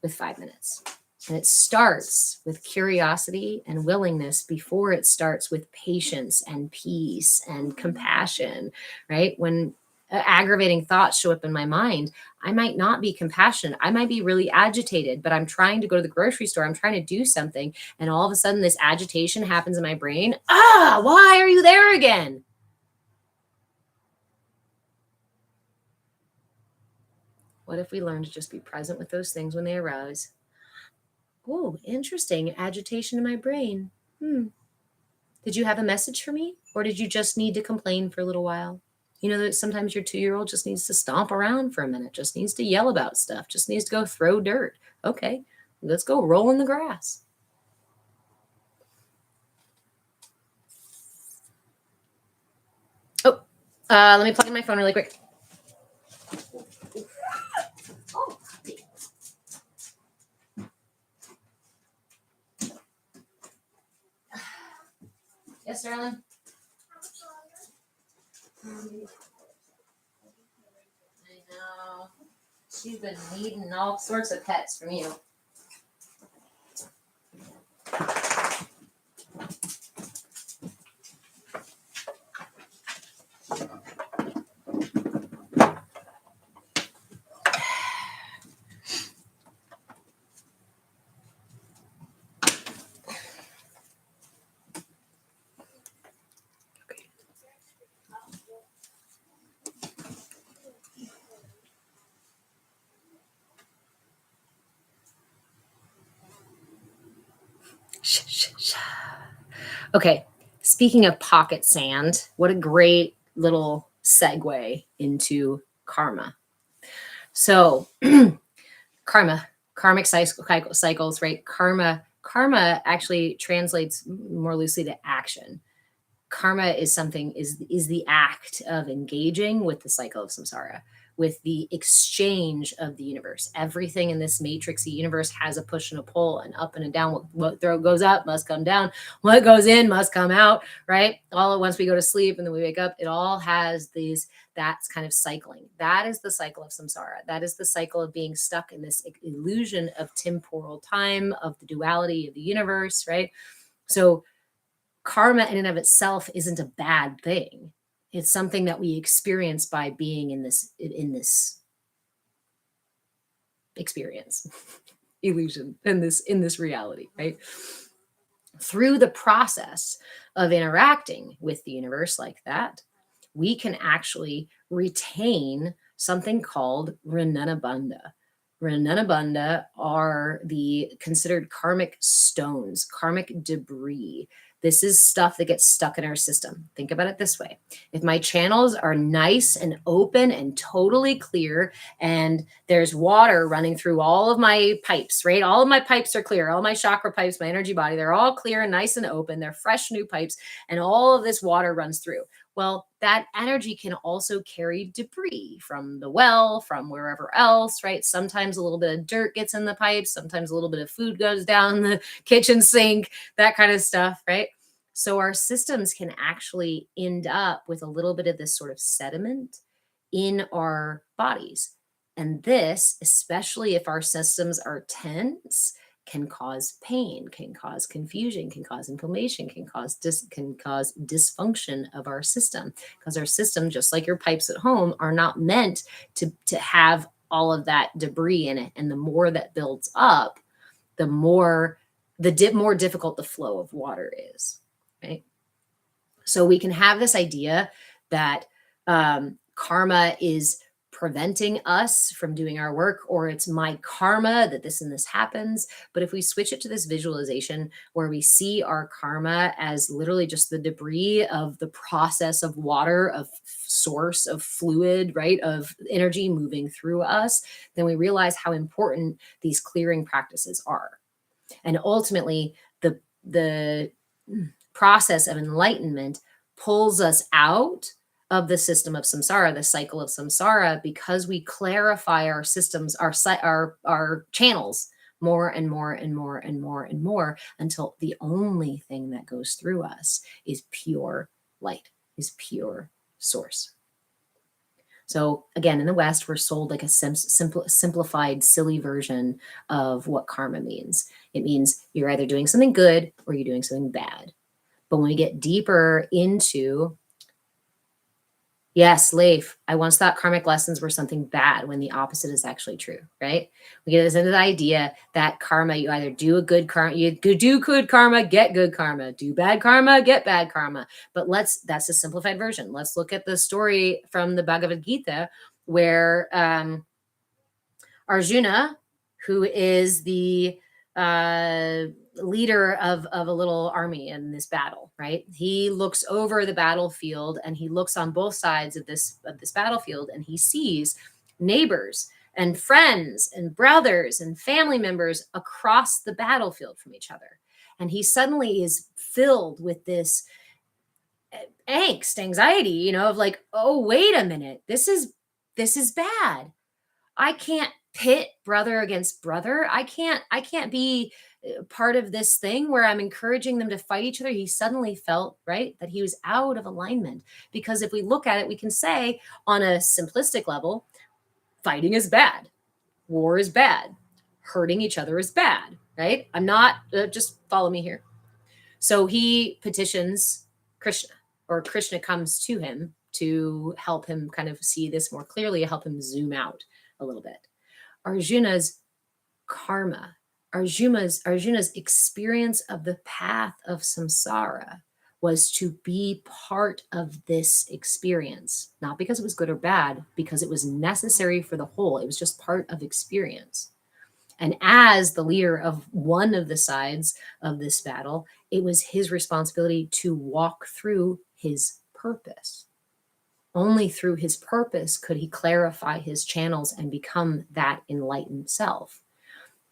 with 5 minutes. And it starts with curiosity and willingness before it starts with patience and peace and compassion, right? When aggravating thoughts show up in my mind, I might not be compassionate. I might be really agitated, but I'm trying to go to the grocery store. I'm trying to do something. And all of a sudden this agitation happens in my brain. Why are you there again? What if we learn to just be present with those things when they arise? Oh, interesting. Agitation in my brain. Did you have a message for me? Or did you just need to complain for a little while? You know that sometimes your 2-year-old just needs to stomp around for a minute, just needs to yell about stuff, just needs to go throw dirt. Okay, let's go roll in the grass. Oh, let me plug in my phone really quick. Oh. Yes, darling? I know. She's been needing all sorts of pets from you. Okay, speaking of pocket sand, what a great little segue into karma. So, karmic cycles, right? Karma actually translates more loosely to action. Karma is the act of engaging with the cycle of samsara, with the exchange of the universe. Everything in this matrixy universe has a push and a pull, and up and a down. What goes up must come down. What goes in must come out, right? All at once we go to sleep and then we wake up. It all has that's kind of cycling. That is the cycle of samsara. That is the cycle of being stuck in this illusion of temporal time, of the duality of the universe, right? So karma in and of itself isn't a bad thing. It's something that we experience by being in this experience, illusion, in this reality, right? Through the process of interacting with the universe like that, we can actually retain something called Renanabandha. Renanabandha are the considered karmic stones, karmic debris. This is stuff that gets stuck in our system. Think about it this way. If my channels are nice and open and totally clear, and there's water running through all of my pipes, right? All of my pipes are clear. All my chakra pipes, my energy body, they're all clear and nice and open. They're fresh new pipes, and all of this water runs through. Well, that energy can also carry debris from the well, from wherever else, right? Sometimes a little bit of dirt gets in the pipes. Sometimes a little bit of food goes down the kitchen sink, that kind of stuff, right? So our systems can actually end up with a little bit of this sort of sediment in our bodies. And this, especially if our systems are tense, can cause pain, can cause confusion, can cause inflammation, can cause dysfunction of our system, because our system, just like your pipes at home, are not meant to have all of that debris in it. And the more that builds up, the more difficult the flow of water is, right? So we can have this idea that karma is preventing us from doing our work, or it's my karma that this and this happens. But if we switch it to this visualization where we see our karma as literally just the debris of the process of water, of source, of fluid, right, of energy moving through us, then we realize how important these clearing practices are. And ultimately, the process of enlightenment pulls us out of the system of samsara, the cycle of samsara, because we clarify our systems, our channels more and more and more and more and more, until the only thing that goes through us is pure light, is pure source. So again, in the West, we're sold like a simplified, silly version of what karma means. It means you're either doing something good or you're doing something bad. But when we get deeper into, yes, Leif, I once thought karmic lessons were something bad, when the opposite is actually true, right? We get into the idea that karma, you either do a good karma, you do good karma, get good karma, do bad karma, get bad karma. But that's a simplified version. Let's look at the story from the Bhagavad Gita, where Arjuna, who is the leader of a little army in this battle, right? He looks over the battlefield, and he looks on both sides of this battlefield, and he sees neighbors and friends and brothers and family members across the battlefield from each other. And he suddenly is filled with this angst, anxiety, of like, oh, wait a minute, this is bad. I can't pit brother against brother. I can't be part of this thing where I'm encouraging them to fight each other. He suddenly felt, right, that he was out of alignment. Because if we look at it, we can say on a simplistic level, fighting is bad. War is bad. Hurting each other is bad, right? I'm not, just follow me here. So he petitions Krishna, or Krishna comes to him to help him kind of see this more clearly, help him zoom out a little bit. Arjuna's karma, Arjuna's experience of the path of samsara was to be part of this experience, not because it was good or bad, because it was necessary for the whole. It was just part of experience. And as the leader of one of the sides of this battle, it was his responsibility to walk through his purpose. Only through his purpose could he clarify his channels and become that enlightened self.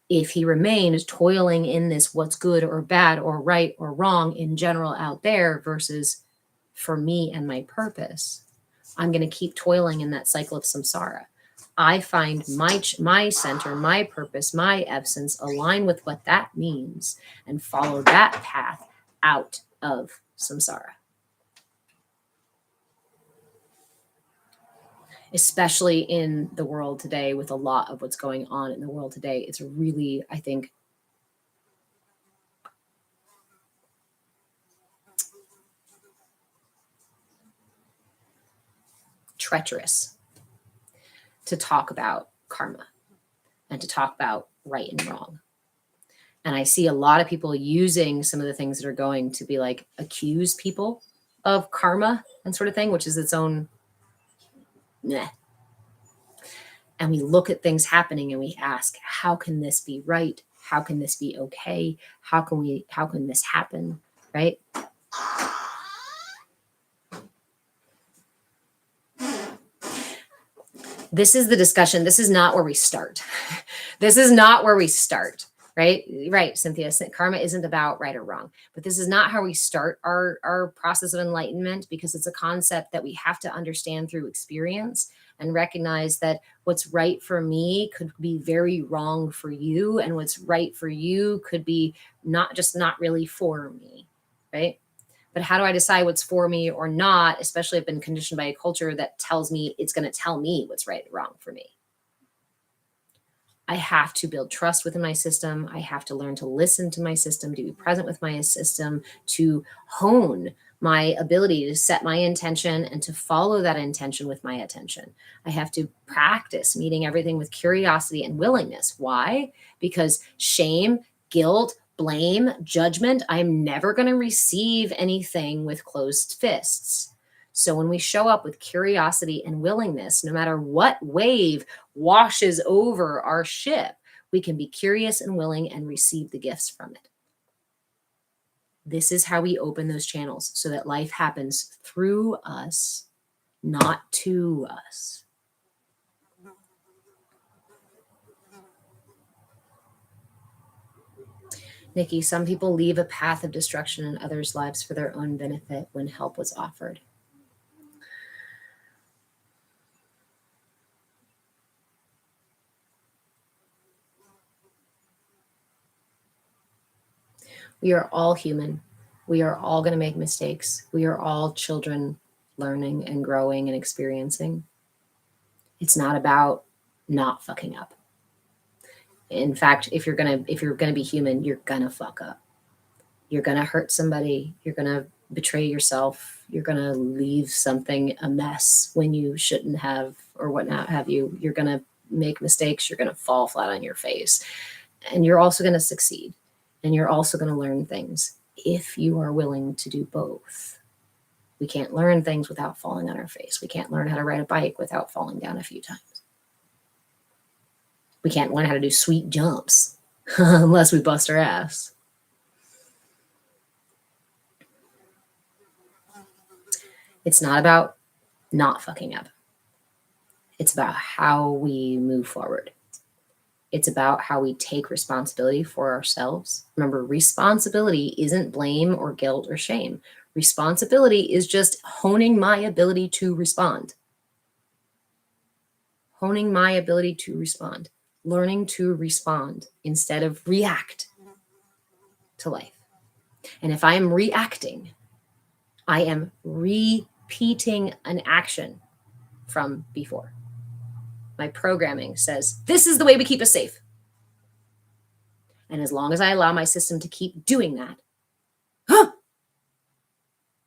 If he remained toiling in this what's good or bad or right or wrong in general out there versus for me and my purpose, I'm going to keep toiling in that cycle of samsara. I find my center, my purpose, my essence align with what that means and follow that path out of samsara. Especially in the world today, with a lot of what's going on in the world today, it's really, I think, treacherous to talk about karma and to talk about right and wrong. And I see a lot of people using some of the things that are going to be like accuse people of karma and sort of thing, which is its own meh. And we look at things happening and we ask, how can this be right? How can this be okay? How can this happen? Right? This is the discussion. This is not where we start. This is not where we start. Right? Right, Cynthia. Karma isn't about right or wrong. But this is not how we start our process of enlightenment, because it's a concept that we have to understand through experience and recognize that what's right for me could be very wrong for you, and what's right for you could be not really for me, right? But how do I decide what's for me or not, especially if I've been conditioned by a culture that tells me it's going to tell me what's right or wrong for me? I have to build trust within my system. I have to learn to listen to my system, to be present with my system, to hone my ability to set my intention and to follow that intention with my attention. I have to practice meeting everything with curiosity and willingness. Why? Because shame, guilt, blame, judgment, I'm never going to receive anything with closed fists. So when we show up with curiosity and willingness, no matter what wave washes over our ship, we can be curious and willing and receive the gifts from it. This is how we open those channels so that life happens through us, not to us. Nikki, some people leave a path of destruction in others' lives for their own benefit when help was offered. We are all human. We are all going to make mistakes. We are all children learning and growing and experiencing. It's not about not fucking up. In fact, if you're gonna be human, you're gonna fuck up. You're gonna hurt somebody. You're gonna betray yourself. You're gonna leave something a mess when you shouldn't have, or whatnot have you. You're gonna make mistakes. You're gonna fall flat on your face, and you're also gonna succeed. And you're also going to learn things if you are willing to do both. We can't learn things without falling on our face. We can't learn how to ride a bike without falling down a few times. We can't learn how to do sweet jumps unless we bust our ass. It's not about not fucking up. It's about how we move forward. It's about how we take responsibility for ourselves. Remember, responsibility isn't blame or guilt or shame. Responsibility is just honing my ability to respond. Honing my ability to respond. Learning to respond instead of react to life. And if I am reacting, I am repeating an action from before. My programming says, this is the way we keep us safe. And as long as I allow my system to keep doing that,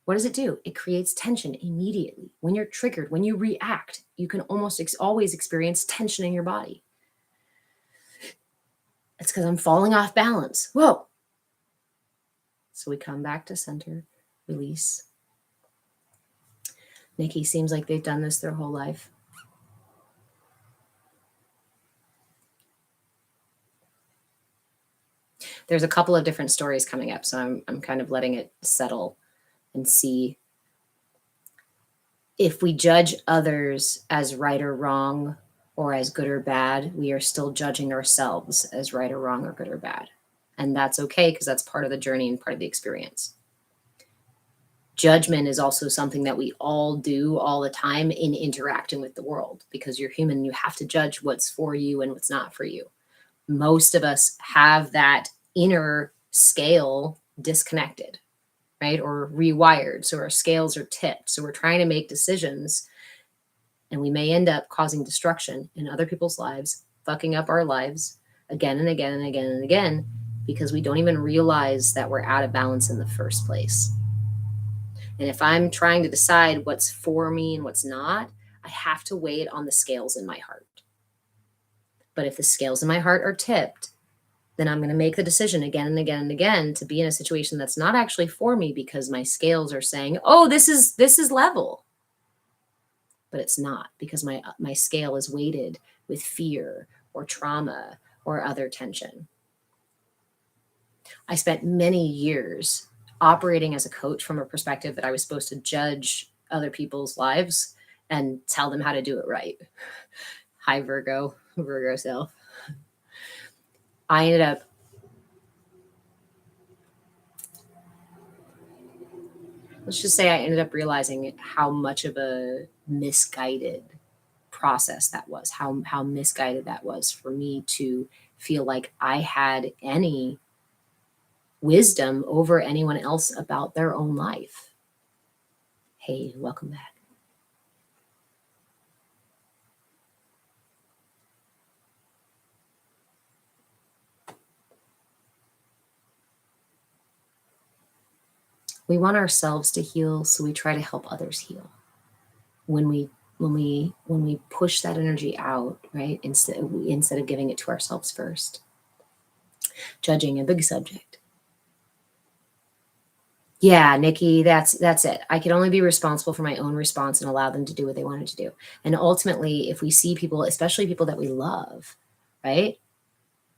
what does it do? It creates tension immediately. When you're triggered, when you react, you can almost always experience tension in your body. It's because I'm falling off balance. Whoa. So we come back to center, release. Nikki, seems like they've done this their whole life. There's a couple of different stories coming up, so I'm kind of letting it settle and see. If we judge others as right or wrong or as good or bad, we are still judging ourselves as right or wrong or good or bad. And that's okay, because that's part of the journey and part of the experience. Judgment is also something that we all do all the time in interacting with the world, because you're human. You have to judge what's for you and what's not for you. Most of us have that inner scale disconnected, right? Or rewired. So our scales are tipped. So we're trying to make decisions, and we may end up causing destruction in other people's lives, fucking up our lives again and again and again and again, because we don't even realize that we're out of balance in the first place. And if I'm trying to decide what's for me and what's not, I have to weigh it on the scales in my heart. But if the scales in my heart are tipped, then I'm going to make the decision again and again and again to be in a situation that's not actually for me, because my scales are saying, oh, this is level. But it's not, because my scale is weighted with fear or trauma or other tension. I spent many years operating as a coach from a perspective that I was supposed to judge other people's lives and tell them how to do it right. Hi, Virgo self. I ended up let's just say I ended up realizing how much of a misguided process that was, how misguided that was for me to feel like I had any wisdom over anyone else about their own life. Hey, welcome back. We want ourselves to heal, so we try to help others heal. When we push that energy out, right, instead of giving it to ourselves first. Judging, a big subject. Yeah, Nikki, that's it. I can only be responsible for my own response and allow them to do what they wanted to do. And ultimately, if we see people, especially people that we love, right?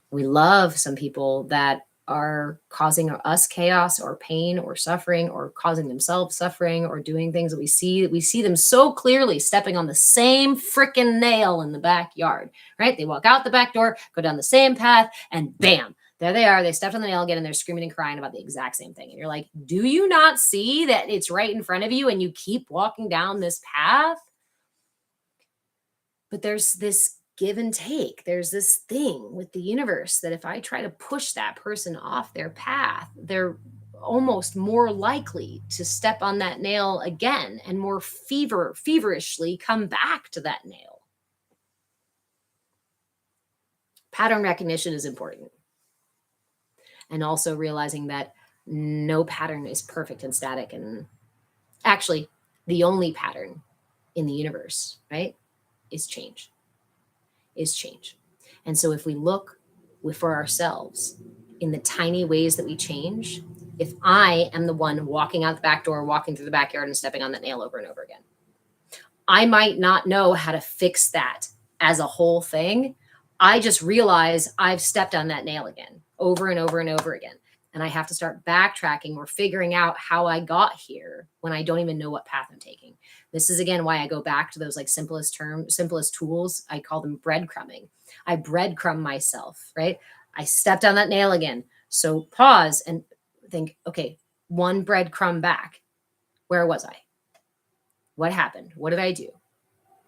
We love some people that are causing us chaos or pain or suffering or causing themselves suffering or doing things that we see them so clearly stepping on the same freaking nail in the backyard, right? They walk out the back door, go down the same path, and bam, there they are. They stepped on the nail again and they're screaming and crying about the exact same thing. And you're like, do you not see that it's right in front of you and you keep walking down this path? But there's this give and take. There's this thing with the universe that if I try to push that person off their path, they're almost more likely to step on that nail again and more feverishly come back to that nail. Pattern recognition is important. And also realizing that no pattern is perfect and static. And actually, the only pattern in the universe, right, is change. And so if we look for ourselves in the tiny ways that we change, if I am the one walking out the back door, walking through the backyard and stepping on that nail over and over again, I might not know how to fix that as a whole thing. I just realize I've stepped on that nail again, over and over and over again. And I have to start backtracking or figuring out how I got here when I don't even know what path I'm taking. This is again why I go back to those like simplest tools. I call them breadcrumbing. I breadcrumb myself, right? I stepped on that nail again. So pause and think, okay, one breadcrumb back. Where was I? What happened? What did I do?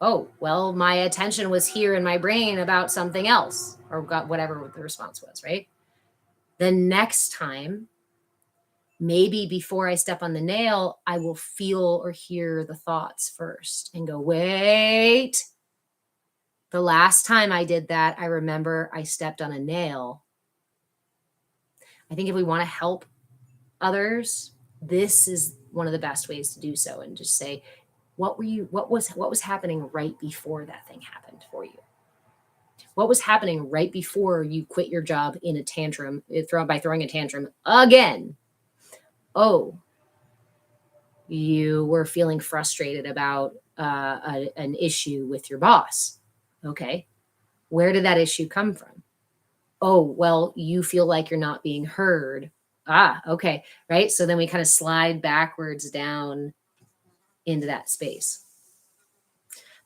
Oh, well, my attention was here in my brain about something else, or got whatever the response was, right? The next time, maybe before I step on the nail, I will feel or hear the thoughts first and go, wait. The last time I did that, I remember I stepped on a nail. I think if we want to help others, this is one of the best ways to do so, and just say, what was happening right before that thing happened for you? What was happening right before you quit your job in a tantrum, by throwing a tantrum again? Oh, you were feeling frustrated about an issue with your boss. Okay. Where did that issue come from? Oh, well, you feel like you're not being heard. Ah, okay. Right. So then we kind of slide backwards down into that space.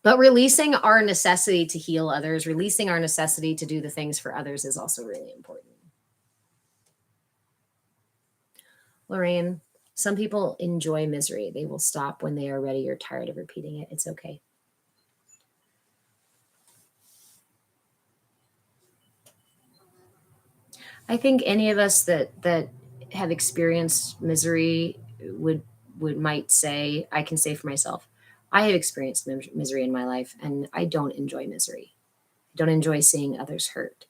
But releasing our necessity to heal others, releasing our necessity to do the things for others is also really important. Lorraine, some people enjoy misery. They will stop when they are ready or tired of repeating it. It's okay. I think any of us that have experienced misery might say, I can say for myself, I have experienced misery in my life, and I don't enjoy misery. I don't enjoy seeing others hurt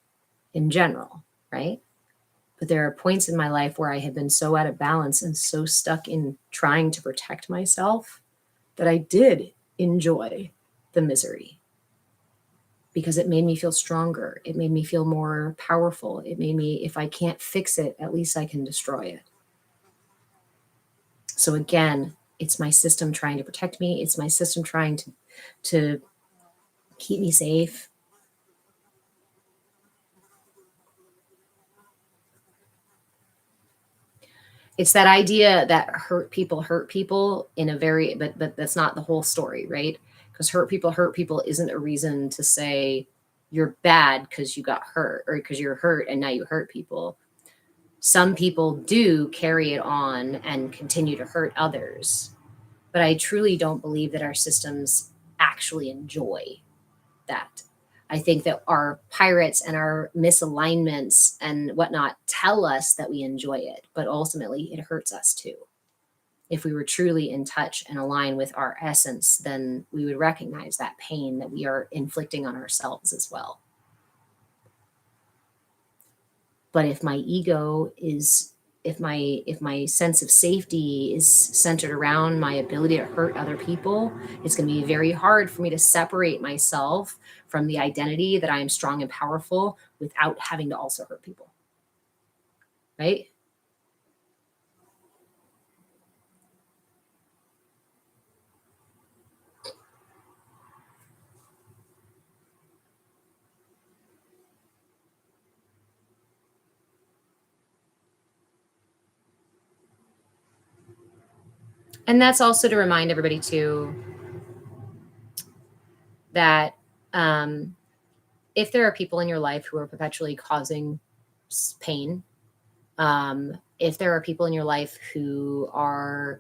in general, right? But there are points in my life where I have been so out of balance and so stuck in trying to protect myself that I did enjoy the misery, because it made me feel stronger. It made me feel more powerful. It made me, if I can't fix it, at least I can destroy it. So again, it's my system trying to protect me. It's my system trying to keep me safe. It's that idea that hurt people in a very, but that's not the whole story, right? Because hurt people isn't a reason to say you're bad because you got hurt, or because you're hurt and now you hurt people. Some people do carry it on and continue to hurt others. But I truly don't believe that our systems actually enjoy that. I think that our pirates and our misalignments and whatnot tell us that we enjoy it, but ultimately it hurts us too. If we were truly in touch and aligned with our essence, then we would recognize that pain that we are inflicting on ourselves as well. But if my ego is, if my sense of safety is centered around my ability to hurt other people, it's going to be very hard for me to separate myself from the identity that I am strong and powerful without having to also hurt people. Right? And that's also to remind everybody too that if there are people in your life who are perpetually causing pain, if there are people in your life who are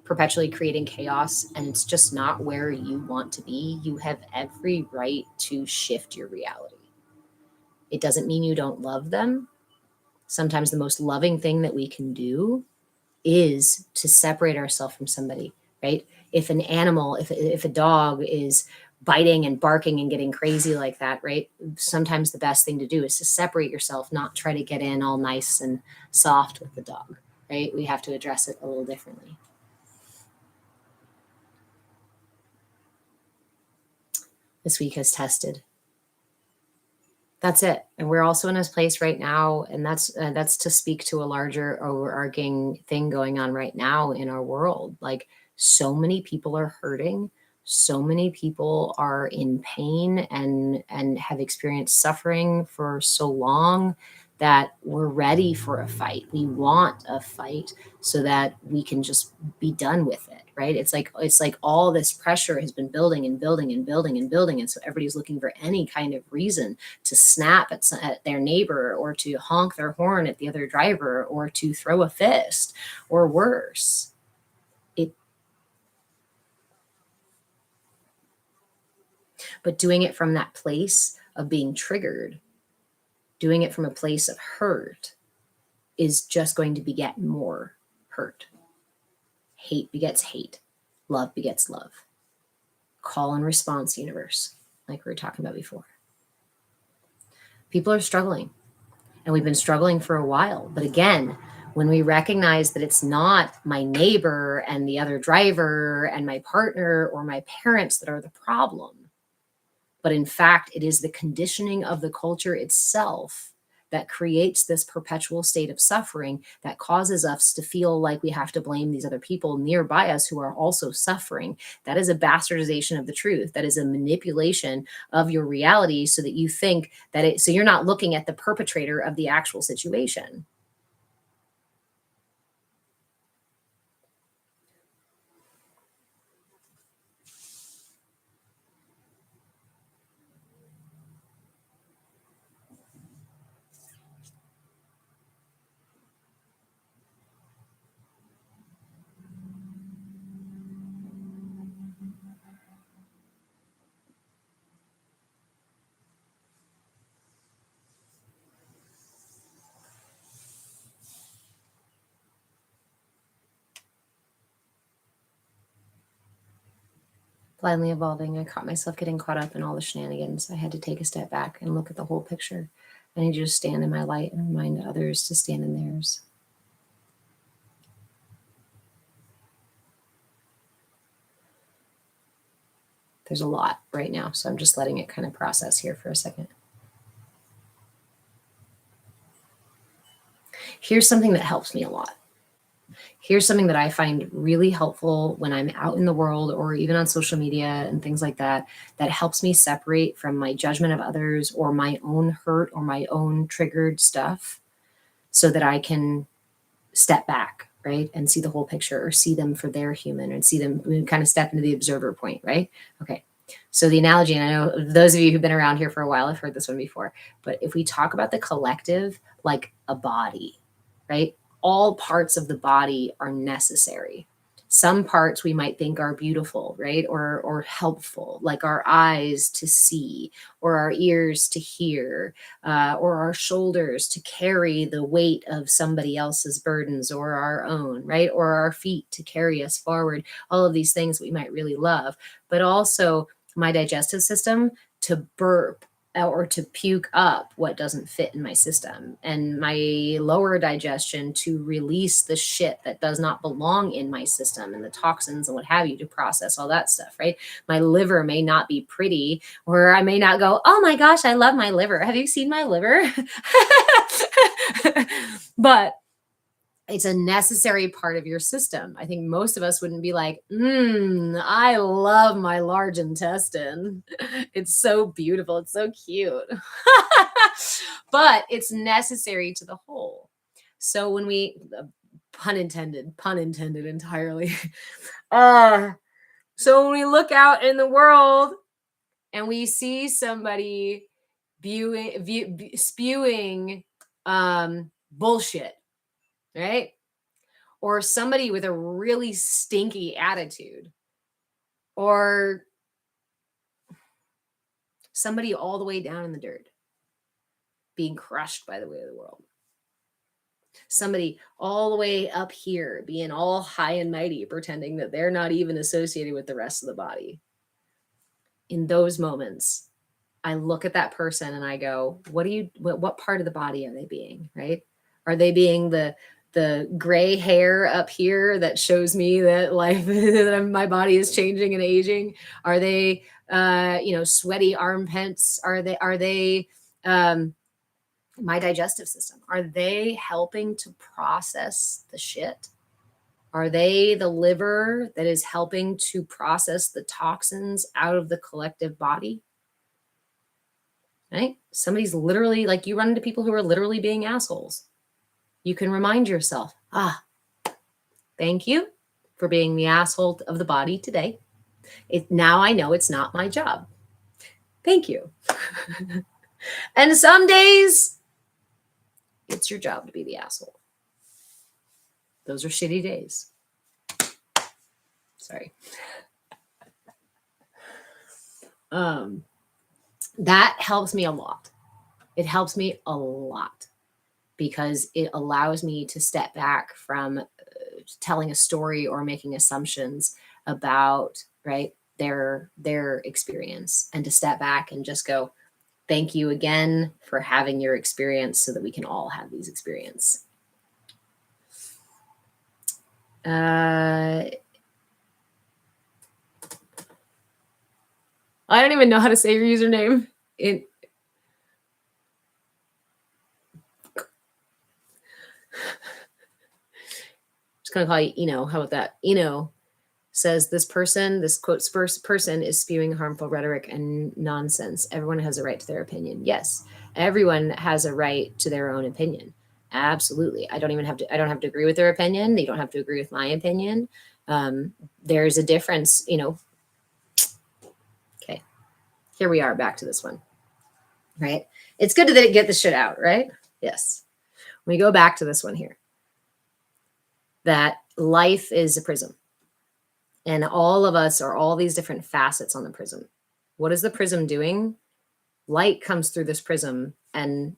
perpetually creating chaos and it's just not where you want to be, you have every right to shift your reality. It doesn't mean you don't love them. Sometimes the most loving thing that we can do is to separate ourselves from somebody, right? If an animal, if a dog is biting and barking and getting crazy like that, right? Sometimes the best thing to do is to separate yourself, not try to get in all nice and soft with the dog, right? We have to address it a little differently. This week has tested. That's it. And we're also in this place right now, and that's to speak to a larger overarching thing going on right now in our world. Like, so many people are hurting, so many people are in pain and have experienced suffering for so long that we're ready for a fight. We want a fight so that we can just be done with it, right? It's like all this pressure has been building and building and building and building, and so everybody's looking for any kind of reason to snap at their neighbor, or to honk their horn at the other driver, or to throw a fist, or worse. But doing it from that place of being triggered, doing it from a place of hurt, is just going to beget more hurt. Hate begets hate. Love begets love. Call and response universe, like we were talking about before. People are struggling, and we've been struggling for a while. But again, when we recognize that it's not my neighbor and the other driver and my partner or my parents that are the problem, but in fact, it is the conditioning of the culture itself that creates this perpetual state of suffering that causes us to feel like we have to blame these other people nearby us who are also suffering. That is a bastardization of the truth. That is a manipulation of your reality so that you think that so you're not looking at the perpetrator of the actual situation. Blindly evolving, I caught myself getting caught up in all the shenanigans. I had to take a step back and look at the whole picture. I need to just stand in my light and remind others to stand in theirs. There's a lot right now, so I'm just letting it kind of process here for a second. Here's something that helps me a lot. Here's something that I find really helpful when I'm out in the world or even on social media and things like that, that helps me separate from my judgment of others or my own hurt or my own triggered stuff, so that I can step back, right? And see the whole picture, or see them for their human, and see them kind of step into the observer point, right? Okay. So the analogy, and I know those of you who've been around here for a while have heard this one before, but if we talk about the collective like a body, right? All parts of the body are necessary. Some parts we might think are beautiful, right? Or helpful, like our eyes to see, or our ears to hear, or our shoulders to carry the weight of somebody else's burdens or our own, right? Or our feet to carry us forward. All of these things we might really love, but also my digestive system to burp or to puke up what doesn't fit in my system, and my lower digestion to release the shit that does not belong in my system, and the toxins and what have you, to process all that stuff, right? My liver may not be pretty, or I may not go, oh my gosh, I love my liver. Have you seen my liver? But it's a necessary part of your system. I think most of us wouldn't be like, I love my large intestine. It's so beautiful. It's so cute. But it's necessary to the whole. So when we, Pun intended entirely. So when we look out in the world and we see somebody spewing bullshit, right? Or somebody with a really stinky attitude, or somebody all the way down in the dirt being crushed by the weight of the world. Somebody all the way up here being all high and mighty, pretending that they're not even associated with the rest of the body. In those moments, I look at that person and I go, what part of the body are they being, right? Are they being the gray hair up here that shows me that life, that my body is changing and aging? Are they, sweaty armpits? Are they, my digestive system? Are they helping to process the shit? Are they the liver that is helping to process the toxins out of the collective body? Right? Somebody's literally, like, you run into people who are literally being assholes. You can remind yourself, thank you for being the asshole of the body today. Now I know it's not my job. Thank you. And some days it's your job to be the asshole. Those are shitty days. Sorry. That helps me a lot. It helps me a lot because it allows me to step back from telling a story or making assumptions about, right, their experience, and to step back and just go, thank you again for having your experience so that we can all have these experiences. I don't even know how to say your username. Just gonna call you Eno. How about that? Eno says this quote person is spewing harmful rhetoric and nonsense. Everyone has a right to their opinion. Yes, everyone has a right to their own opinion. Absolutely. I don't have to agree with their opinion. They don't have to agree with my opinion. There's a difference, Okay. Here we are back to this one, right? It's good to get this shit out, right? Yes. We go back to this one here. That life is a prism. And all of us are all these different facets on the prism. What is the prism doing? Light comes through this prism and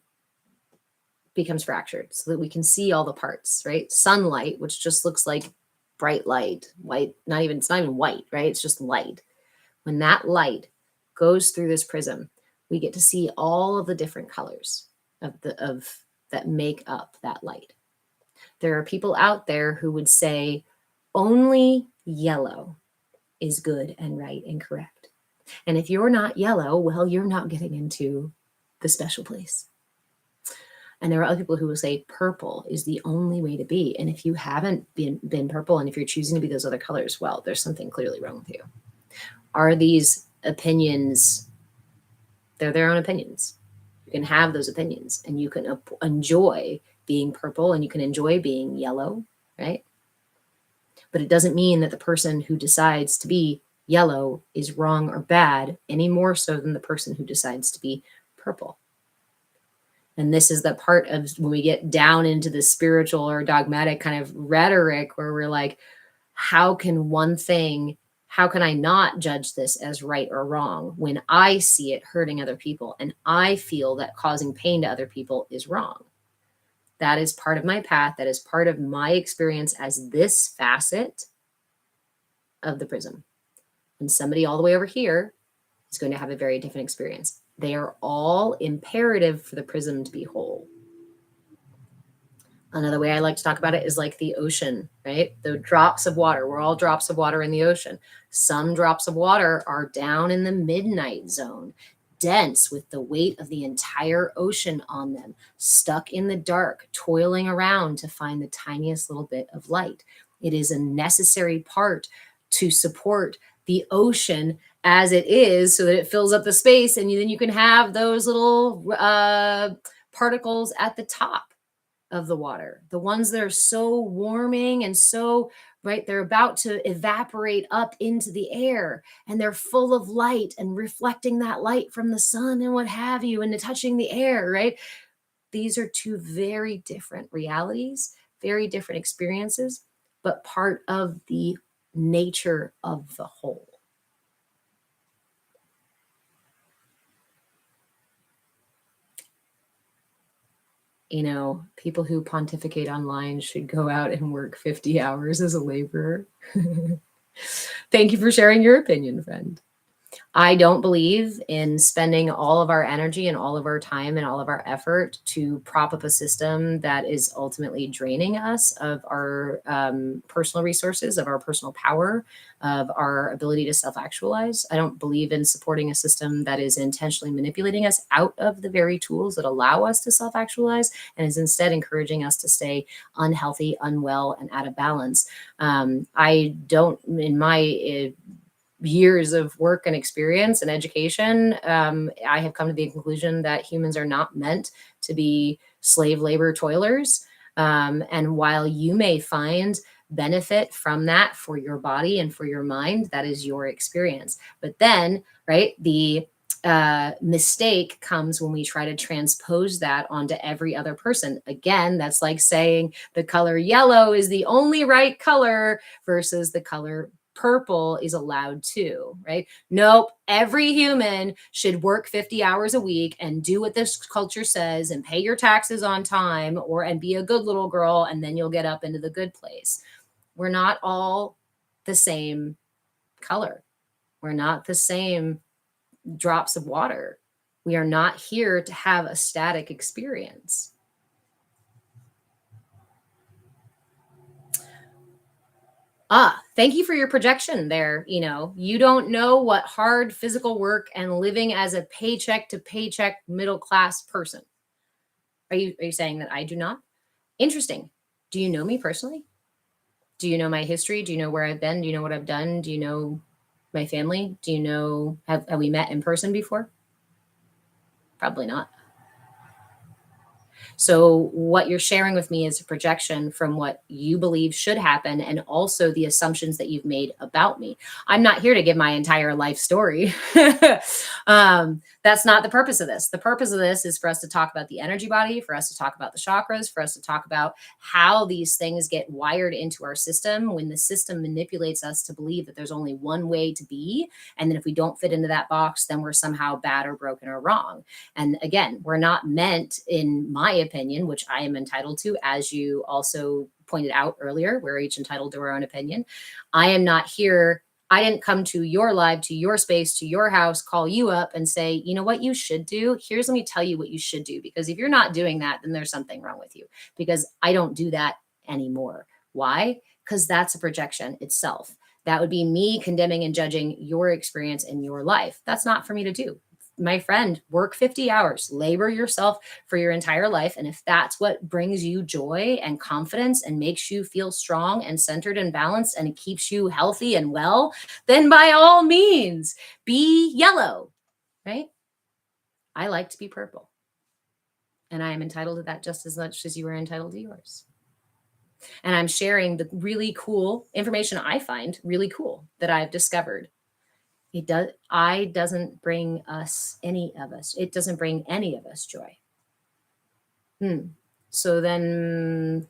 becomes fractured so that we can see all the parts, right? Sunlight, which just looks like bright light, white, it's not even white, right? It's just light. When that light goes through this prism, we get to see all of the different colors of that make up that light. There are people out there who would say only yellow is good and right and correct. And if you're not yellow, well, you're not getting into the special place. And there are other people who will say purple is the only way to be. And if you haven't been purple, and if you're choosing to be those other colors, well, there's something clearly wrong with you. Are these opinions, they're their own opinions. You can have those opinions and you can enjoy being purple and you can enjoy being yellow, right? But it doesn't mean that the person who decides to be yellow is wrong or bad any more so than the person who decides to be purple. And this is the part of when we get down into the spiritual or dogmatic kind of rhetoric where we're like, how can I not judge this as right or wrong when I see it hurting other people and I feel that causing pain to other people is wrong? That is part of my path. That is part of my experience as this facet of the prism. And somebody all the way over here is going to have a very different experience. They are all imperative for the prism to be whole. Another way I like to talk about it is like the ocean, right? The drops of water. We're all drops of water in the ocean. Some drops of water are down in the midnight zone, dense with the weight of the entire ocean on them, stuck in the dark, toiling around to find the tiniest little bit of light. It is a necessary part to support the ocean as it is so that it fills up the space, and then you can have those little particles at the top. of the water, the ones that are so warming and so, right, they're about to evaporate up into the air and they're full of light and reflecting that light from the sun and what have you and touching the air, right? These are two very different realities, very different experiences, but part of the nature of the whole. You know, people who pontificate online should go out and work 50 hours as a laborer. Thank you for sharing your opinion, friend. I don't believe in spending all of our energy and all of our time and all of our effort to prop up a system that is ultimately draining us of our personal resources, of our personal power, of our ability to self-actualize. I don't believe in supporting a system that is intentionally manipulating us out of the very tools that allow us to self-actualize and is instead encouraging us to stay unhealthy, unwell, and out of balance. I don't, in my years of work and experience and education, I have come to the conclusion that humans are not meant to be slave labor toilers. And while you may find benefit from that for your body and for your mind, that is your experience. But then, right, the mistake comes when we try to transpose that onto every other person. Again, that's like saying the color yellow is the only right color versus the color purple is allowed to, right? Nope. Every human should work 50 hours a week and do what this culture says and pay your taxes on time and be a good little girl. And then you'll get up into the good place. We're not all the same color. We're not the same drops of water. We are not here to have a static experience. Thank you for your projection there. You know, you don't know what hard physical work and living as a paycheck to paycheck middle class person. Are you saying that I do not? Interesting. Do you know me personally? Do you know my history? Do you know where I've been? Do you know what I've done? Do you know my family? Do you know, have we met in person before? Probably not. So what you're sharing with me is a projection from what you believe should happen and also the assumptions that you've made about me. I'm not here to give my entire life story. That's not the purpose of this. The purpose of this is for us to talk about the energy body, for us to talk about the chakras, for us to talk about how these things get wired into our system when the system manipulates us to believe that there's only one way to be. And then if we don't fit into that box, then we're somehow bad or broken or wrong. And again, we're not meant, in my opinion, which I am entitled to, as you also pointed out earlier, we're each entitled to our own opinion. I am not here. I didn't come to your live, to your space, to your house, call you up and say, you know what you should do? Let me tell you what you should do. Because if you're not doing that, then there's something wrong with you. Because I don't do that anymore. Why? Because that's a projection itself. That would be me condemning and judging your experience in your life. That's not for me to do. My friend, work 50 hours, labor yourself for your entire life. And if that's what brings you joy and confidence and makes you feel strong and centered and balanced and it keeps you healthy and well, then by all means, be yellow, right? I like to be purple. And I am entitled to that just as much as you are entitled to yours. And I'm sharing the really cool information I find really cool that I've discovered. It doesn't bring any of us joy. So then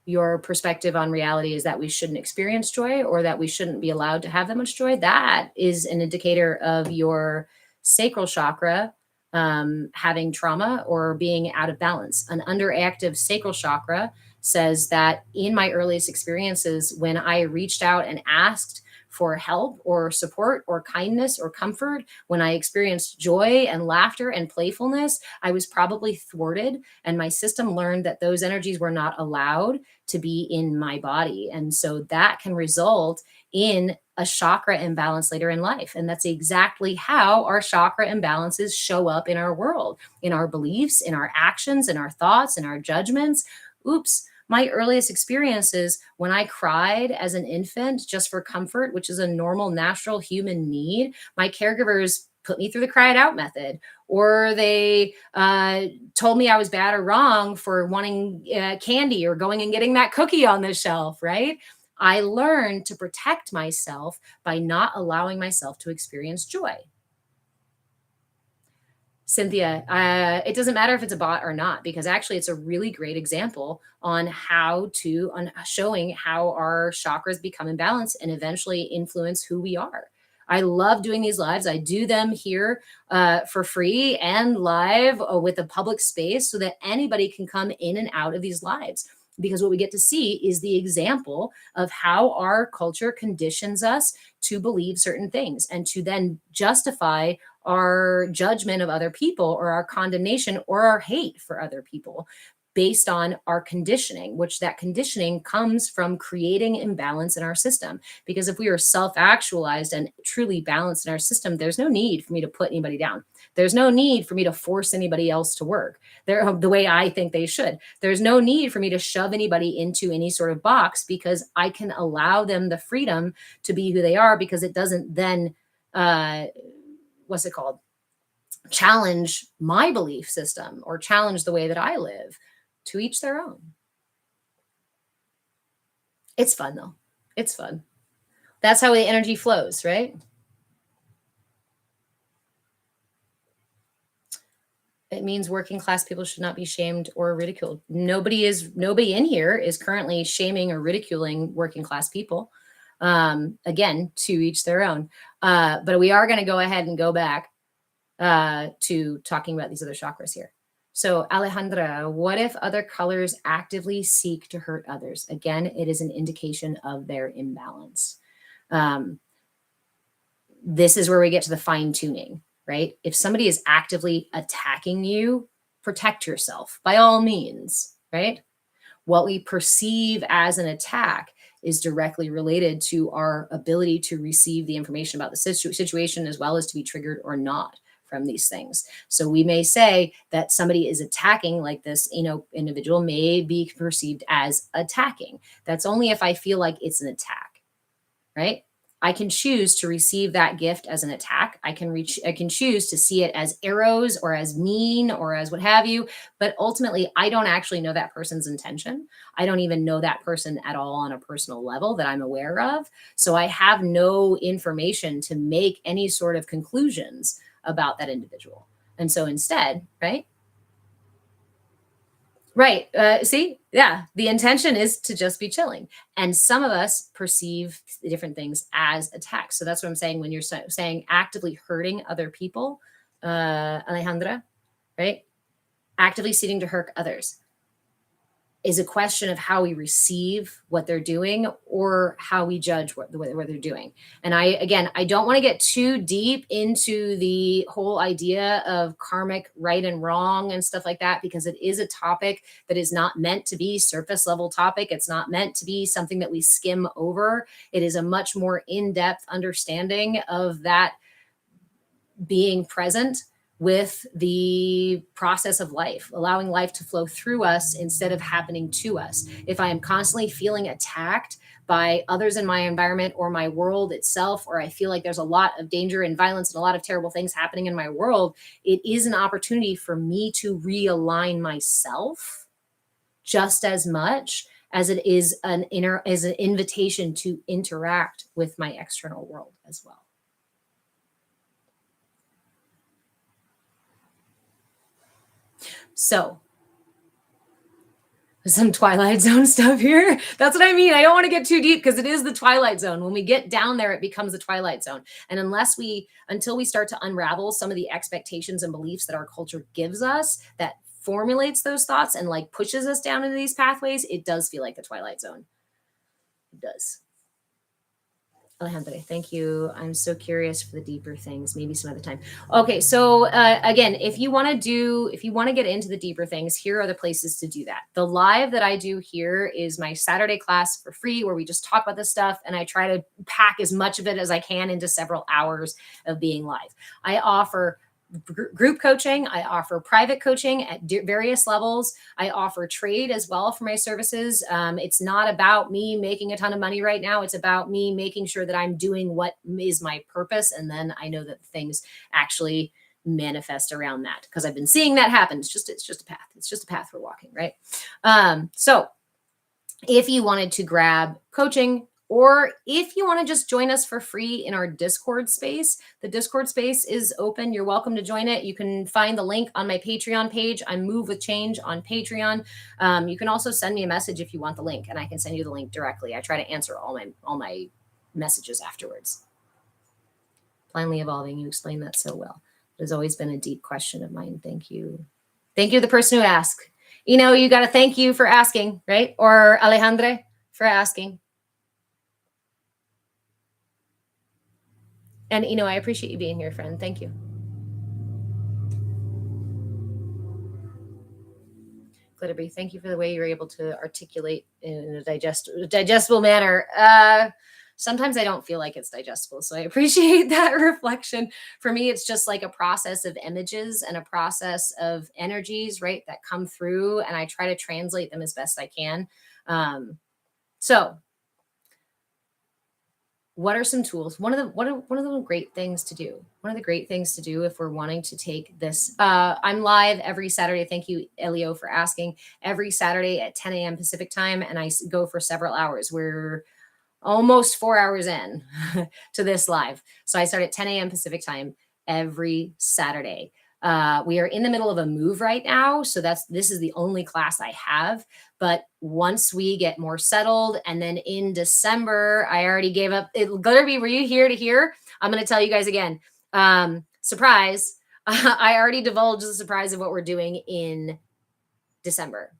your perspective on reality is that we shouldn't experience joy or that we shouldn't be allowed to have that much joy. That is an indicator of your sacral chakra having trauma or being out of balance. An underactive sacral chakra says that in my earliest experiences, when I reached out and asked for help or support or kindness or comfort, when I experienced joy and laughter and playfulness, I was probably thwarted. And my system learned that those energies were not allowed to be in my body. And so that can result in a chakra imbalance later in life. And that's exactly how our chakra imbalances show up in our world, in our beliefs, in our actions, in our thoughts, in our judgments. Oops. My earliest experiences when I cried as an infant just for comfort, which is a normal, natural human need, my caregivers put me through the cry it out method, or they told me I was bad or wrong for wanting candy or going and getting that cookie on the shelf, right? I learned to protect myself by not allowing myself to experience joy. Cynthia, it doesn't matter if it's a bot or not, because actually it's a really great example on showing how our chakras become imbalanced and eventually influence who we are. I love doing these lives. I do them here for free and live with a public space so that anybody can come in and out of these lives. Because what we get to see is the example of how our culture conditions us to believe certain things and to then justify our judgment of other people or our condemnation or our hate for other people based on our conditioning, which that conditioning comes from creating imbalance in our system. Because if we are self-actualized and truly balanced in our system, there's no need for me to put anybody down. There's no need for me to force anybody else to work the way I think they should. There's no need for me to shove anybody into any sort of box, because I can allow them the freedom to be who they are, because it doesn't then challenge my belief system or challenge the way that I live. To each their own. It's fun though. It's fun. That's how the energy flows, right? It means working class people should not be shamed or ridiculed. Nobody in here is currently shaming or ridiculing working class people. Again, to each their own. But we are going to go ahead and go back to talking about these other chakras here. So Alejandra, what if other colors actively seek to hurt others? Again, it is an indication of their imbalance. This is where we get to the fine tuning, right? If somebody is actively attacking you, protect yourself by all means, right? What we perceive as an attack is directly related to our ability to receive the information about the situation, as well as to be triggered or not from these things. So we may say that somebody is attacking, like this, individual may be perceived as attacking. That's only if I feel like it's an attack, right? I can choose to receive that gift as an attack. I can choose to see it as arrows or as mean or as what have you. But ultimately, I don't actually know that person's intention. I don't even know that person at all on a personal level that I'm aware of. So I have no information to make any sort of conclusions about that individual. And so instead, right? See, yeah, the intention is to just be chilling. And some of us perceive the different things as attacks. So that's what I'm saying when you're saying actively hurting other people, Alejandra, right? Actively seeking to hurt others is a question of how we receive what they're doing or how we judge what they're doing. And I don't want to get too deep into the whole idea of karmic right and wrong and stuff like that, because it is a topic that is not meant to be surface level topic. It's not meant to be something that we skim over. It is a much more in-depth understanding of that being present with the process of life, allowing life to flow through us instead of happening to us. If I am constantly feeling attacked by others in my environment or my world itself, or I feel like there's a lot of danger and violence and a lot of terrible things happening in my world, it is an opportunity for me to realign myself just as much as it is an invitation to interact with my external world as well. So some Twilight Zone stuff here. That's what I mean. I don't want to get too deep because it is the Twilight Zone. When we get down there, it becomes the Twilight Zone. And until we start to unravel some of the expectations and beliefs that our culture gives us, that formulates those thoughts and like pushes us down into these pathways, it does feel like the Twilight Zone. It does. Alejandra, thank you. I'm so curious for the deeper things, maybe some other time. Okay, so again, if you want to get into the deeper things, here are the places to do that. The live that I do here is my Saturday class for free, where we just talk about this stuff, and I try to pack as much of it as I can into several hours of being live. I offer group coaching. I offer private coaching at various levels. I offer trade as well for my services. It's not about me making a ton of money right now. It's about me making sure that I'm doing what is my purpose. And then I know that things actually manifest around that, because I've been seeing that happen. It's just a path. It's just a path we're walking, right? So if you wanted to grab coaching, or if you want to just join us for free in our Discord space, the Discord space is open. You're welcome to join it. You can find the link on my Patreon page. I Move with Change on Patreon. You can also send me a message if you want the link, and I can send you the link directly. I try to answer all my messages afterwards. Blindly evolving. You explained that so well. It has always been a deep question of mine. Thank you. Thank you, the person who asked. You know, you got to thank you for asking, right? Or Alejandra for asking. And, you know, I appreciate you being here, friend. Thank you. Glitterbee, thank you for the way you're able to articulate in a digestible manner. Sometimes I don't feel like it's digestible, so I appreciate that reflection. For me, it's just like a process of images and a process of energies, right, that come through, and I try to translate them as best I can. So what are some tools? One of the great things to do. One of the great things to do if we're wanting to take this. I'm live every Saturday. Thank you, Elio, for asking. Every Saturday at 10 a.m. Pacific time, and I go for several hours. We're almost 4 hours in to this live. So I start at 10 a.m. Pacific time every Saturday. We are in the middle of a move right now. So this is the only class I have. But once we get more settled, and then in December, I already gave up. Glitterbee, were you here to hear? I'm going to tell you guys again. Surprise. I already divulged the surprise of what we're doing in December.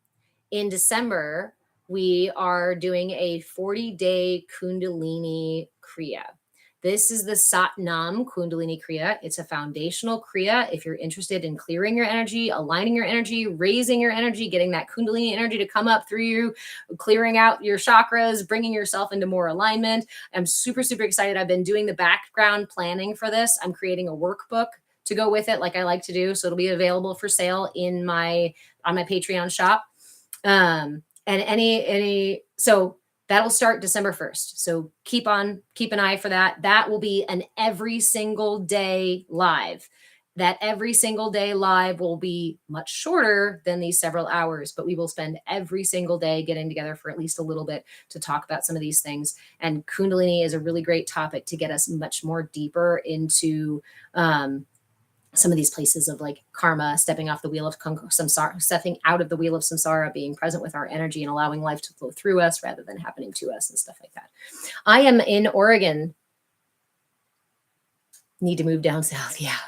In December, we are doing a 40-day Kundalini Kriya. This is the Satnam Kundalini Kriya. It's a foundational Kriya. If you're interested in clearing your energy, aligning your energy, raising your energy, getting that Kundalini energy to come up through you, clearing out your chakras, bringing yourself into more alignment. I'm super, super excited. I've been doing the background planning for this. I'm creating a workbook to go with it, like I like to do. So it'll be available for sale on my Patreon shop. So that'll start December 1st. So keep an eye for that. That will be an every single day live. That every single day live will be much shorter than these several hours, but we will spend every single day getting together for at least a little bit to talk about some of these things. And Kundalini is a really great topic to get us much more deeper into, some of these places of like karma, stepping off the wheel of samsara, stepping out of the wheel of samsara, being present with our energy and allowing life to flow through us rather than happening to us and stuff like that. I am in Oregon. Need to move down south. Yeah.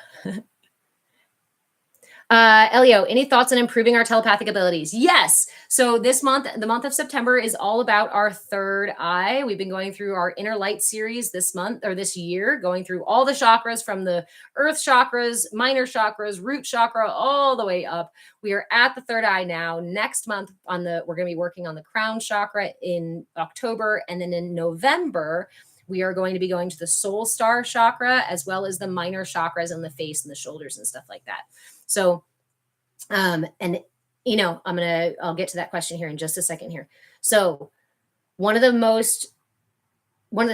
Elio, any thoughts on improving our telepathic abilities? Yes. So this month, the month of September, is all about our third eye. We've been going through our Inner Light series this month, or this year, going through all the chakras, from the earth chakras, minor chakras, root chakra, all the way up. We are at the third eye now. Next month we're going to be working on the crown chakra in October. And then in November, we are going to be going to the soul star chakra, as well as the minor chakras in the face and the shoulders and stuff like that. So, and you know, I'll get to that question here in just a second here. So one of the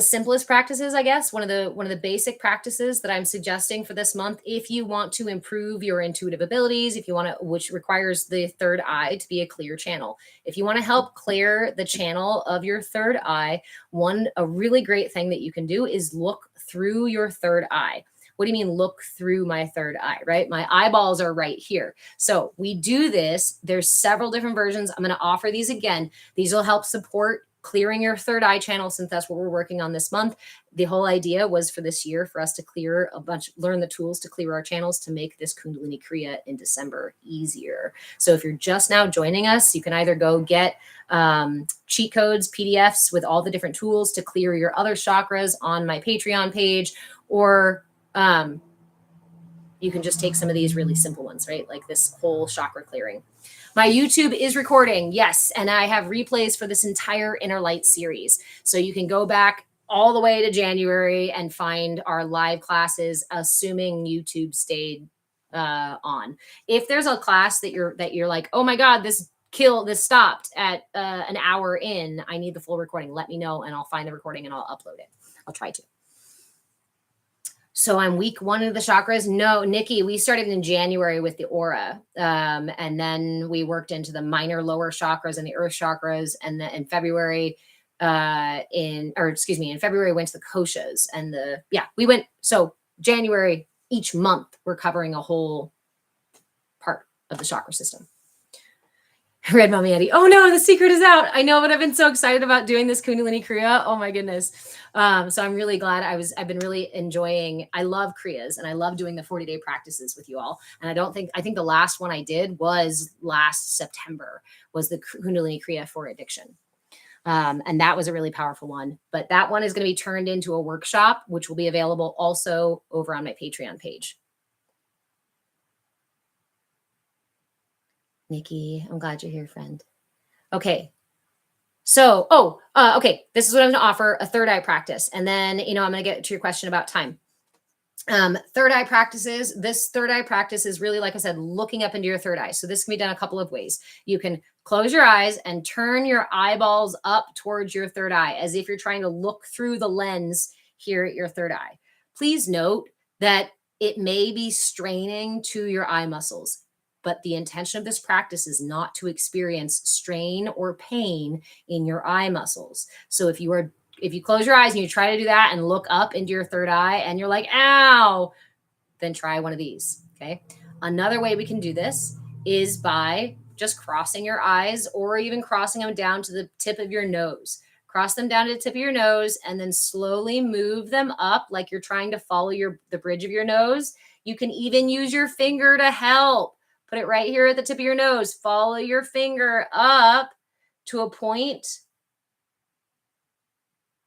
simplest practices, I guess, one of the basic practices that I'm suggesting for this month, if you want to improve your intuitive abilities, which requires the third eye to be a clear channel. If you want to help clear the channel of your third eye, a really great thing that you can do is look through your third eye. What do you mean look through my third eye, right? My eyeballs are right here. So we do this. There's several different versions. I'm going to offer these again. These will help support clearing your third eye channel, since that's what we're working on this month. The whole idea was for this year for us to learn the tools to clear our channels to make this Kundalini Kriya in December easier. So if you're just now joining us, you can either go get cheat codes, PDFs with all the different tools to clear your other chakras on my Patreon page, or you can just take some of these really simple ones, right? Like this whole chakra clearing. My YouTube is recording, yes, and I have replays for this entire Inner Light series. So you can go back all the way to January and find our live classes, assuming YouTube stayed on. If there's a class that you're like, oh my God, this stopped at an hour in, I need the full recording, let me know and I'll find the recording and I'll upload it. I'll try to. So I'm week 1 of the chakras. No, Nikki, we started in January with the aura. And then we worked into the minor lower chakras and the earth chakras. And then in February, in February, went to the koshas and so January, each month, we're covering a whole part of the chakra system. Red Mommy Eddie. Oh no, the secret is out. I know, but I've been so excited about doing this Kundalini Kriya. Oh my goodness. So I'm really glad I've been really enjoying, I love Kriyas and I love doing the 40-day practices with you all. And I think the last one I did was last September, was the Kundalini Kriya for addiction. And that was a really powerful one, but that one is going to be turned into a workshop, which will be available also over on my Patreon page. Nikki, I'm glad you're here, friend. Okay. So, okay. This is what I'm going to offer, a third eye practice. And then, I'm going to get to your question about time. Third eye practices. This third eye practice is really, like I said, looking up into your third eye. So this can be done a couple of ways. You can close your eyes and turn your eyeballs up towards your third eye, as if you're trying to look through the lens here at your third eye. Please note that it may be straining to your eye muscles, but the intention of this practice is not to experience strain or pain in your eye muscles. So if you close your eyes and you try to do that and look up into your third eye and you're like, ow, then try one of these, okay? Another way we can do this is by just crossing your eyes or even crossing them down to the tip of your nose. Cross them down to the tip of your nose and then slowly move them up like you're trying to follow the bridge of your nose. You can even use your finger to help. Put it right here at the tip of your nose. Follow your finger up to a point.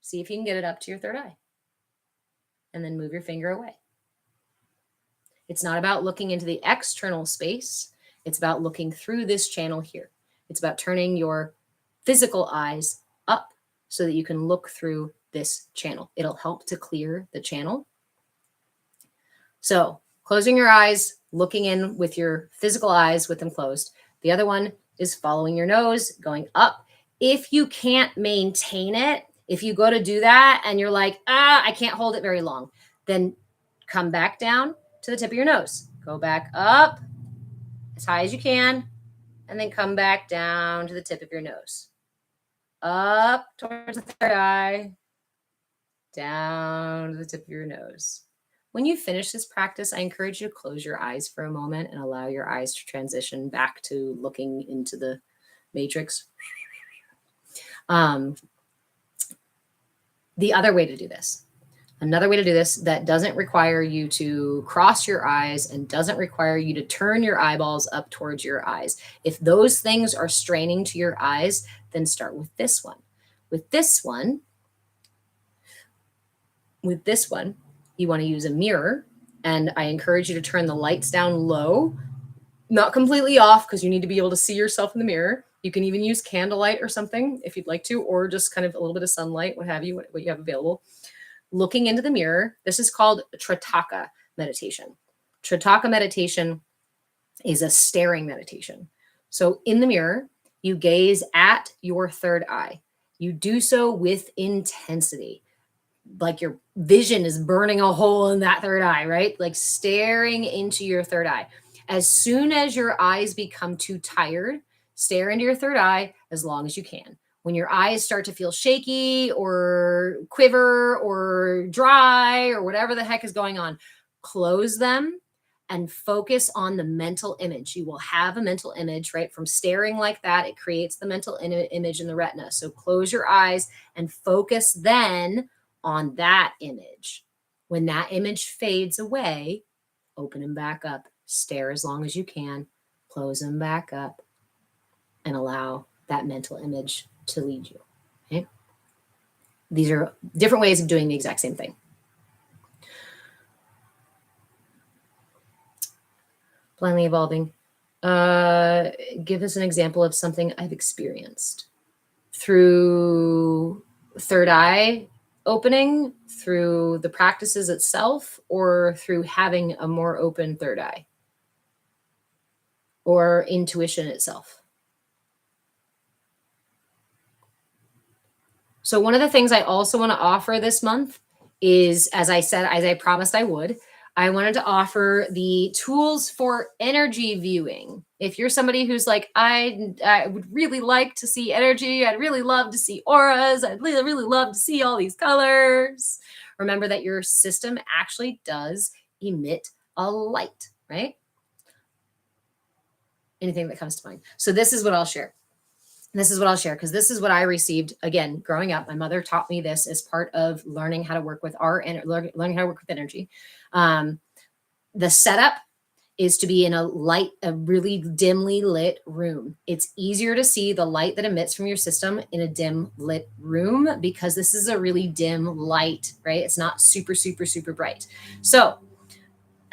See if you can get it up to your third eye. And then move your finger away. It's not about looking into the external space. It's about looking through this channel here. It's about turning your physical eyes up so that you can look through this channel. It'll help to clear the channel. So, closing your eyes, looking in with your physical eyes with them closed. The other one is following your nose, going up. If you can't maintain it, if you go to do that and you're like, I can't hold it very long, then come back down to the tip of your nose. Go back up as high as you can, and then come back down to the tip of your nose. Up towards the third eye, down to the tip of your nose. When you finish this practice, I encourage you to close your eyes for a moment and allow your eyes to transition back to looking into the matrix. The other way to do this, another way to do this that doesn't require you to cross your eyes and doesn't require you to turn your eyeballs up towards your eyes. If those things are straining to your eyes, then start with this one. With this one, you want to use a mirror, and I encourage you to turn the lights down low, not completely off, because you need to be able to see yourself in the mirror. You can even use candlelight or something if you'd like to, or just kind of a little bit of sunlight, what have you, what you have available. Looking into the mirror. This is called Tritaka meditation. Tritaka meditation is a staring meditation. So in the mirror, you gaze at your third eye. You do so with intensity. Like your vision is burning a hole in that third eye, right? Like staring into your third eye. As soon as your eyes become too tired, stare into your third eye as long as you can. When your eyes start to feel shaky or quiver or dry or whatever the heck is going on, close them and focus on the mental image. You will have a mental image, right? From staring like that, it creates the mental image in the retina. So close your eyes and focus then on that image. When that image fades away, open them back up. Stare as long as you can. Close them back up and allow that mental image to lead you. Okay? These are different ways of doing the exact same thing. Blindly evolving. Give us an example of something I've experienced through third eye opening, through the practices itself, or through having a more open third eye. or intuition itself. So one of the things I also want to offer this month is, as I said, as I promised I would, I wanted to offer the tools for energy viewing. If you're somebody who's like, I would really like to see energy, I'd really love to see auras, I'd really love to see all these colors. Remember that your system actually does emit a light, right? Anything that comes to mind. So this is what I'll share. This is what I'll share because this is what I received again growing up. My mother taught me this as part of learning how to work with learning how to work with energy. The setup is to be in a really dimly lit room. It's easier to see the light that emits from your system in a dim lit room because this is a really dim light, right? It's not super, super, super bright. So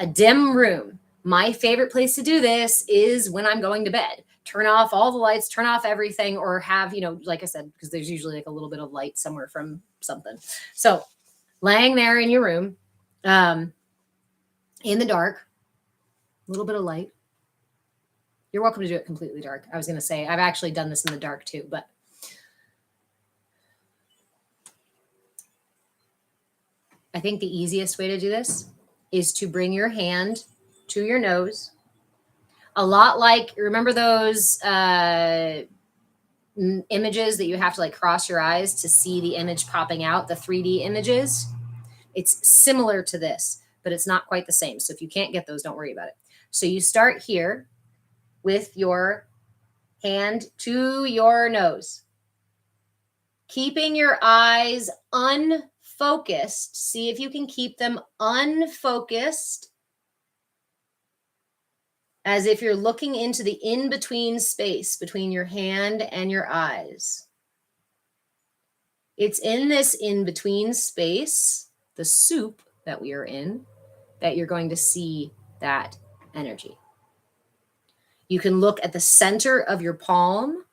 a dim room. My favorite place to do this is when I'm going to bed. Turn off all the lights, turn off everything, or have, like I said, because there's usually like a little bit of light somewhere from something. So laying there in your room, in the dark, a little bit of light. You're welcome to do it completely dark. I was going to say, I've actually done this in the dark too, but I think the easiest way to do this is to bring your hand to your nose. A lot like, remember those images that you have to like cross your eyes to see the image popping out, the 3D images? It's similar to this, but it's not quite the same. So if you can't get those, don't worry about it. So you start here with your hand to your nose, keeping your eyes unfocused. See if you can keep them unfocused, as if you're looking into the in-between space between your hand and your eyes. It's in this in-between space, the soup that we are in, that you're going to see that energy. You can look at the center of your palm,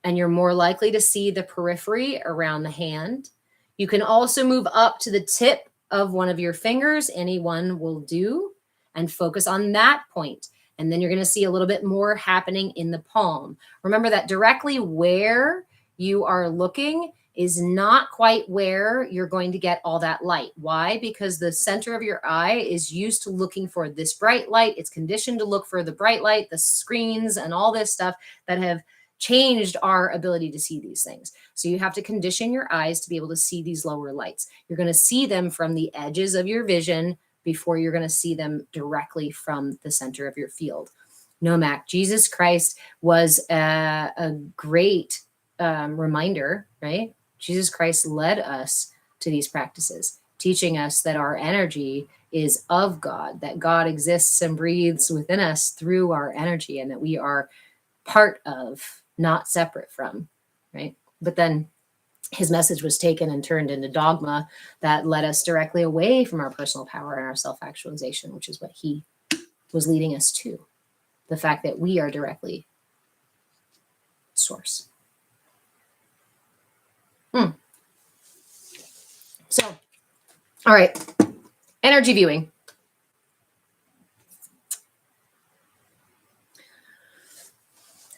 and you're more likely to see the periphery around the hand. You can also move up to the tip of one of your fingers, any one will do, and focus on that point. And then you're going to see a little bit more happening in the palm. Remember that directly where you are looking is not quite where you're going to get all that light. Why? Because the center of your eye is used to looking for this bright light. It's conditioned to look for the bright light, the screens, and all this stuff that have changed our ability to see these things. So you have to condition your eyes to be able to see these lower lights. You're going to see them from the edges of your vision before you're going to see them directly from the center of your field. Nomak, Jesus Christ was a great reminder, right? Jesus Christ led us to these practices, teaching us that our energy is of God, that God exists and breathes within us through our energy, and that we are part of, not separate from, right? But then his message was taken and turned into dogma that led us directly away from our personal power and our self-actualization, which is what he was leading us to. The fact that we are directly source. So, all right, energy viewing.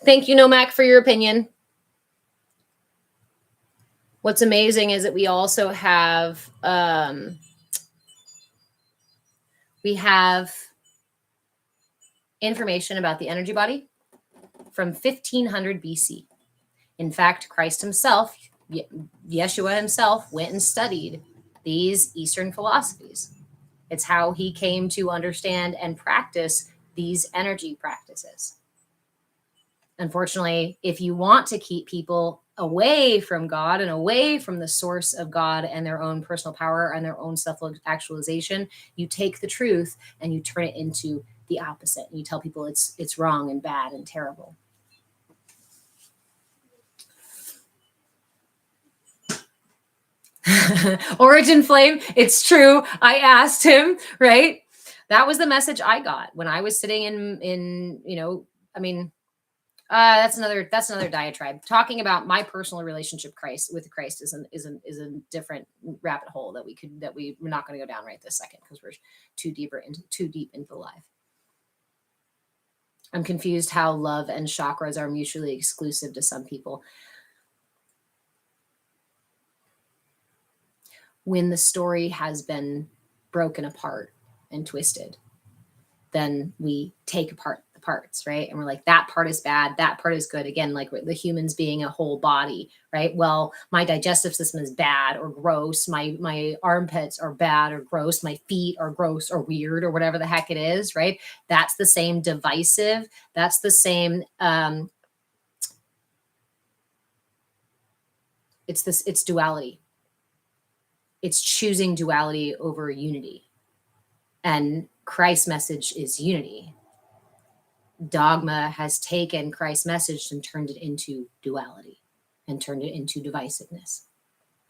Thank you, Nomak, for your opinion. What's amazing is that we also have information about the energy body from 1500 BC. In fact, Christ himself, Yeshua himself, went and studied these Eastern philosophies. It's how he came to understand and practice these energy practices. Unfortunately, if you want to keep people away from God and away from the source of God and their own personal power and their own self-actualization, you take the truth and you turn it into the opposite. And you tell people it's wrong and bad and terrible. Origin Flame, it's true. I asked him, right? That was the message I got when I was sitting in that's another diatribe. Talking about my personal relationship with Christ is a different rabbit hole that we're not going to go down right this second because we're too deep into the live. I'm confused how love and chakras are mutually exclusive to some people. When the story has been broken apart and twisted, then we take apart the parts, right? And we're like, that part is bad, that part is good. Again, like the humans being a whole body, right? Well, my digestive system is bad or gross. My armpits are bad or gross. My feet are gross or weird or whatever the heck it is, right? That's the same divisive. That's the same. It's duality. It's choosing duality over unity. And Christ's message is unity. Dogma has taken Christ's message and turned it into duality and turned it into divisiveness.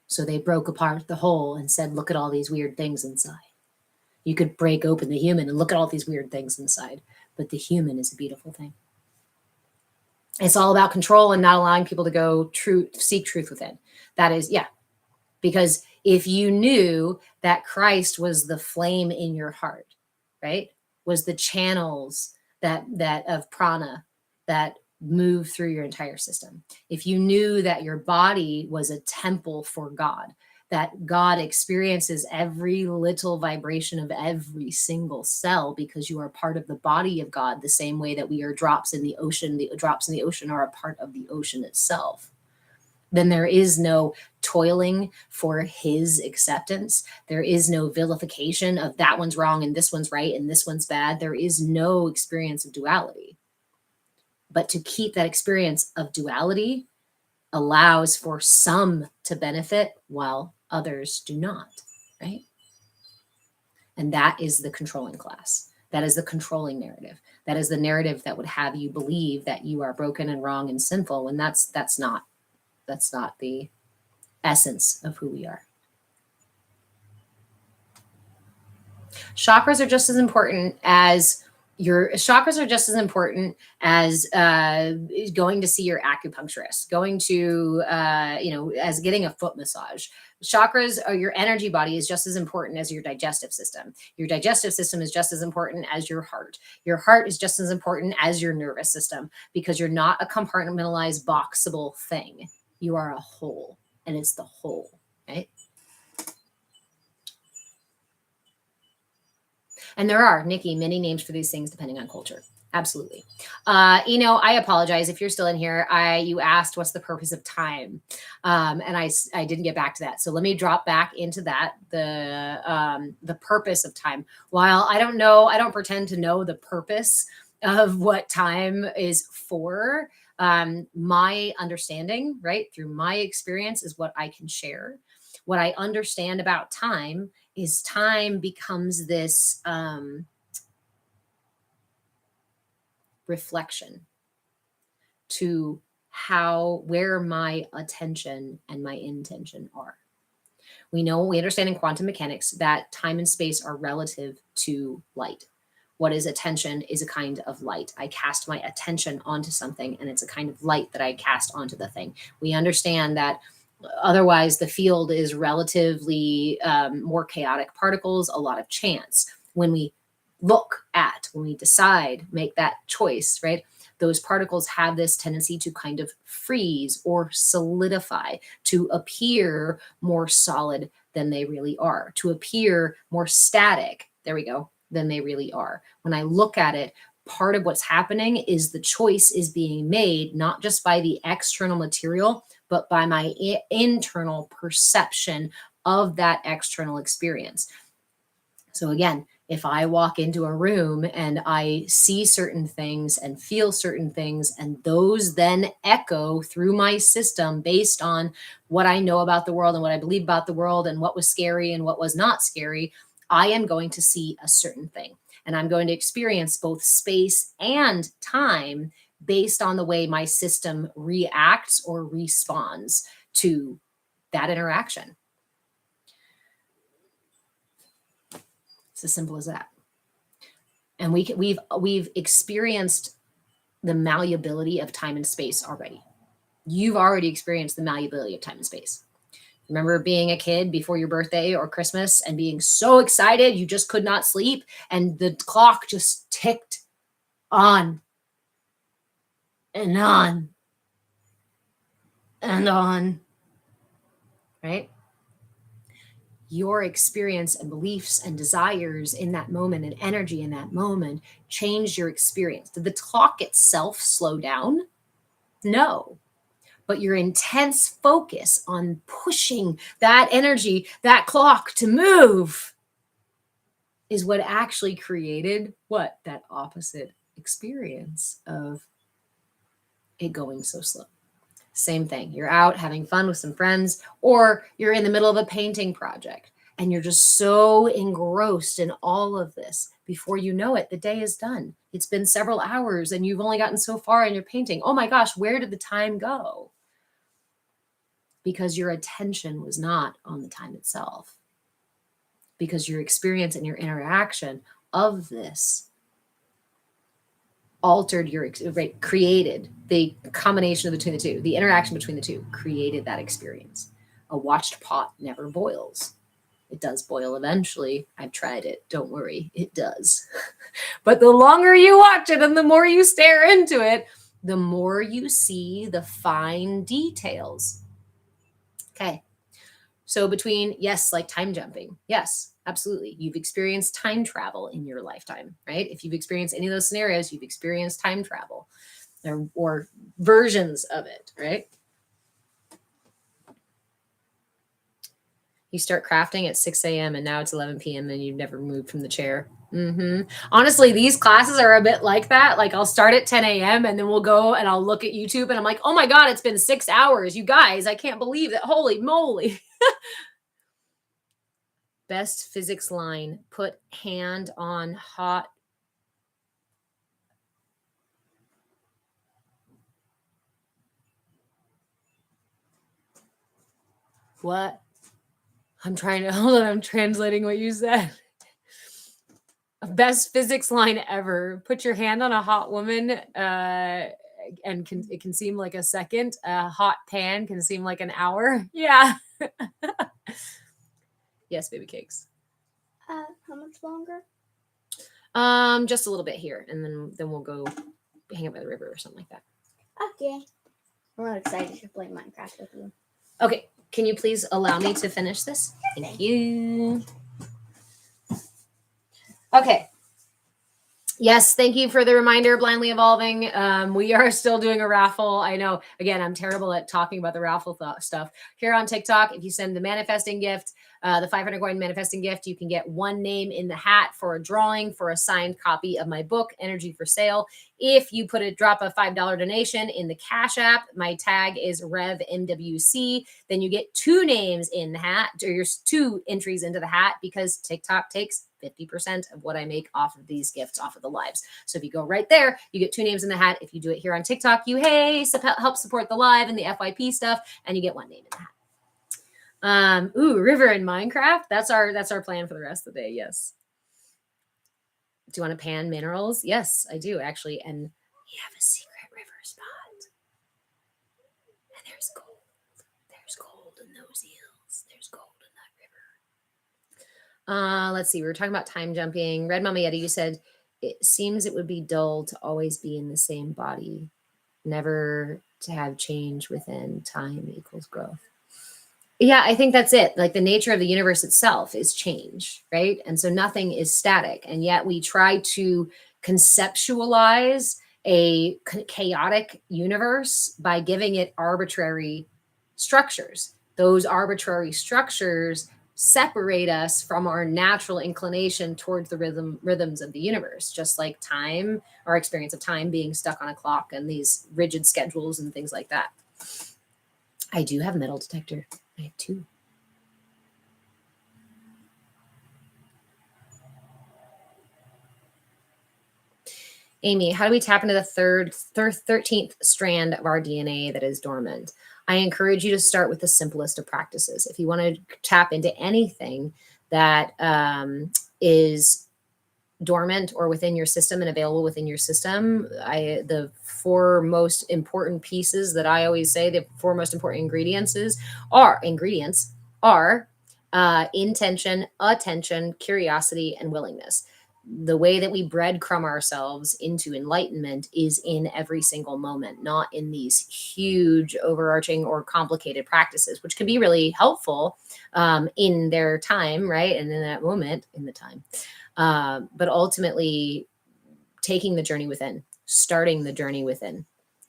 So they broke apart the whole and said, look at all these weird things inside. You could break open the human and look at all these weird things inside, but the human is a beautiful thing. It's all about control and not allowing people to go seek truth within. That is, yeah. Because if you knew that Christ was the flame in your heart, right? Was the channels that of prana that move through your entire system. If you knew that your body was a temple for God, that God experiences every little vibration of every single cell because you are part of the body of God, the same way that we are drops in the ocean. The drops in the ocean are a part of the ocean itself. Then there is no toiling for his acceptance. There is no vilification of that one's wrong and this one's right and this one's bad. There is no experience of duality. But to keep that experience of duality allows for some to benefit while others do not, right? And that is the controlling class. That is the controlling narrative. That is the narrative that would have you believe that you are broken and wrong and sinful when that's not the essence of who we are. Chakras are just as important as going to see your acupuncturist, going to as getting a foot massage. Chakras or your energy body is just as important as your digestive system. Your digestive system is just as important as your heart. Your heart is just as important as your nervous system, because you're not a compartmentalized, boxable thing. You are a whole, and it's the whole, right? And there are, Nikki, many names for these things depending on culture. Absolutely. I apologize if you're still in here. You asked what's the purpose of time, and I didn't get back to that. So let me drop back into that. The purpose of time. While I don't pretend to know the purpose of what time is for. My understanding, right, through my experience is what I can share. What I understand about time is time becomes this reflection to where my attention and my intention are. We understand in quantum mechanics that time and space are relative to light. What is attention is a kind of light. I cast my attention onto something, and it's a kind of light that I cast onto the thing. We understand that otherwise the field is relatively more chaotic particles, a lot of chance. When we decide, make that choice, right? Those particles have this tendency to kind of freeze or solidify, to appear more solid than they really are, to appear more static. There we go. Than they really are. When I look at it, part of what's happening is the choice is being made, not just by the external material, but by my internal perception of that external experience. So again, if I walk into a room and I see certain things and feel certain things, and those then echo through my system based on what I know about the world and what I believe about the world and what was scary and what was not scary, I am going to see a certain thing, and I'm going to experience both space and time based on the way my system reacts or responds to that interaction. It's as simple as that. And we've experienced the malleability of time and space already. You've already experienced the malleability of time and space. Remember being a kid before your birthday or Christmas and being so excited you just could not sleep, and the clock just ticked on and on and on, right? Your experience and beliefs and desires in that moment and energy in that moment changed your experience. Did the clock itself slow down? No. But your intense focus on pushing that energy, that clock to move is what actually created what? That opposite experience of it going so slow. Same thing. You're out having fun with some friends, or you're in the middle of a painting project and you're just so engrossed in all of this. Before you know it, the day is done. It's been several hours and you've only gotten so far in your painting. Oh my gosh, where did the time go? Because your attention was not on the time itself. Because your experience and your interaction of this altered your, right, created the combination between the two, the interaction between the two created that experience. A watched pot never boils. It does boil eventually. I've tried it. Don't worry, it does. But the longer you watch it and the more you stare into it, the more you see the fine details. Okay. So between, yes, like time jumping. Yes, absolutely. You've experienced time travel in your lifetime, right? If you've experienced any of those scenarios, you've experienced time travel or versions of it, right? You start crafting at 6 a.m. and now it's 11 p.m. and you've never moved from the chair. Honestly, these classes are a bit like that. Like I'll start at 10 a.m. and then we'll go and I'll look at YouTube and I'm like, oh my God, it's been 6 hours. You guys, I can't believe that. Holy moly. Best physics line, put hand on hot. What? I'm trying to, hold on, I'm translating what you said. Best physics line ever. Put your hand on a hot woman and it can seem like a second. A hot pan can seem like an hour. Yeah. Yes, baby cakes. How much longer? Just a little bit here, and then we'll go hang out by the river or something like that. Okay. I'm really excited to play Minecraft with you. Okay, can you please allow me to finish this? Thank you. Okay. Yes, thank you for the reminder, Blindly Evolving. We are still doing a raffle. I know, again, I'm terrible at talking about the raffle stuff. Here on TikTok, if you send the manifesting gift, the 500 coin manifesting gift, you can get one name in the hat for a drawing for a signed copy of my book, Energy for Sale. If you drop a $5 donation in the Cash App, my tag is RevMWC, then you get two names in the hat, or your two entries into the hat, because TikTok takes 50% of what I make off of these gifts, off of the lives. So if you go right there, you get two names in the hat. If you do it here on TikTok, you help support the live and the FYP stuff, and you get one name in the hat. River in Minecraft. That's our plan for the rest of the day. Yes. Do you want to pan minerals? Yes, I do actually. And we have a secret river spot. And there's gold. There's gold in those hills. There's gold in that river. Let's see. We were talking about time jumping. Red Mama Yeti, you said it seems it would be dull to always be in the same body, never to have change within. Time equals growth. Yeah, I think that's it. Like the nature of the universe itself is change, right? And so nothing is static. And yet we try to conceptualize a chaotic universe by giving it arbitrary structures. Those arbitrary structures separate us from our natural inclination towards the rhythms of the universe, just like time, our experience of time being stuck on a clock and these rigid schedules and things like that. I do have a metal detector. I have two. Amy, how do we tap into the 13th strand of our DNA that is dormant? I encourage you to start with the simplest of practices. If you want to tap into anything that is dormant or within your system and available within your system, the four most important pieces that I always say, the four most important ingredients are intention, attention, curiosity, and willingness. the way that we breadcrumb ourselves into enlightenment is in every single moment, not in these huge, overarching, or complicated practices, which can be really helpful in their time, right? And in that moment, in the time. But ultimately, taking the journey within, starting the journey within,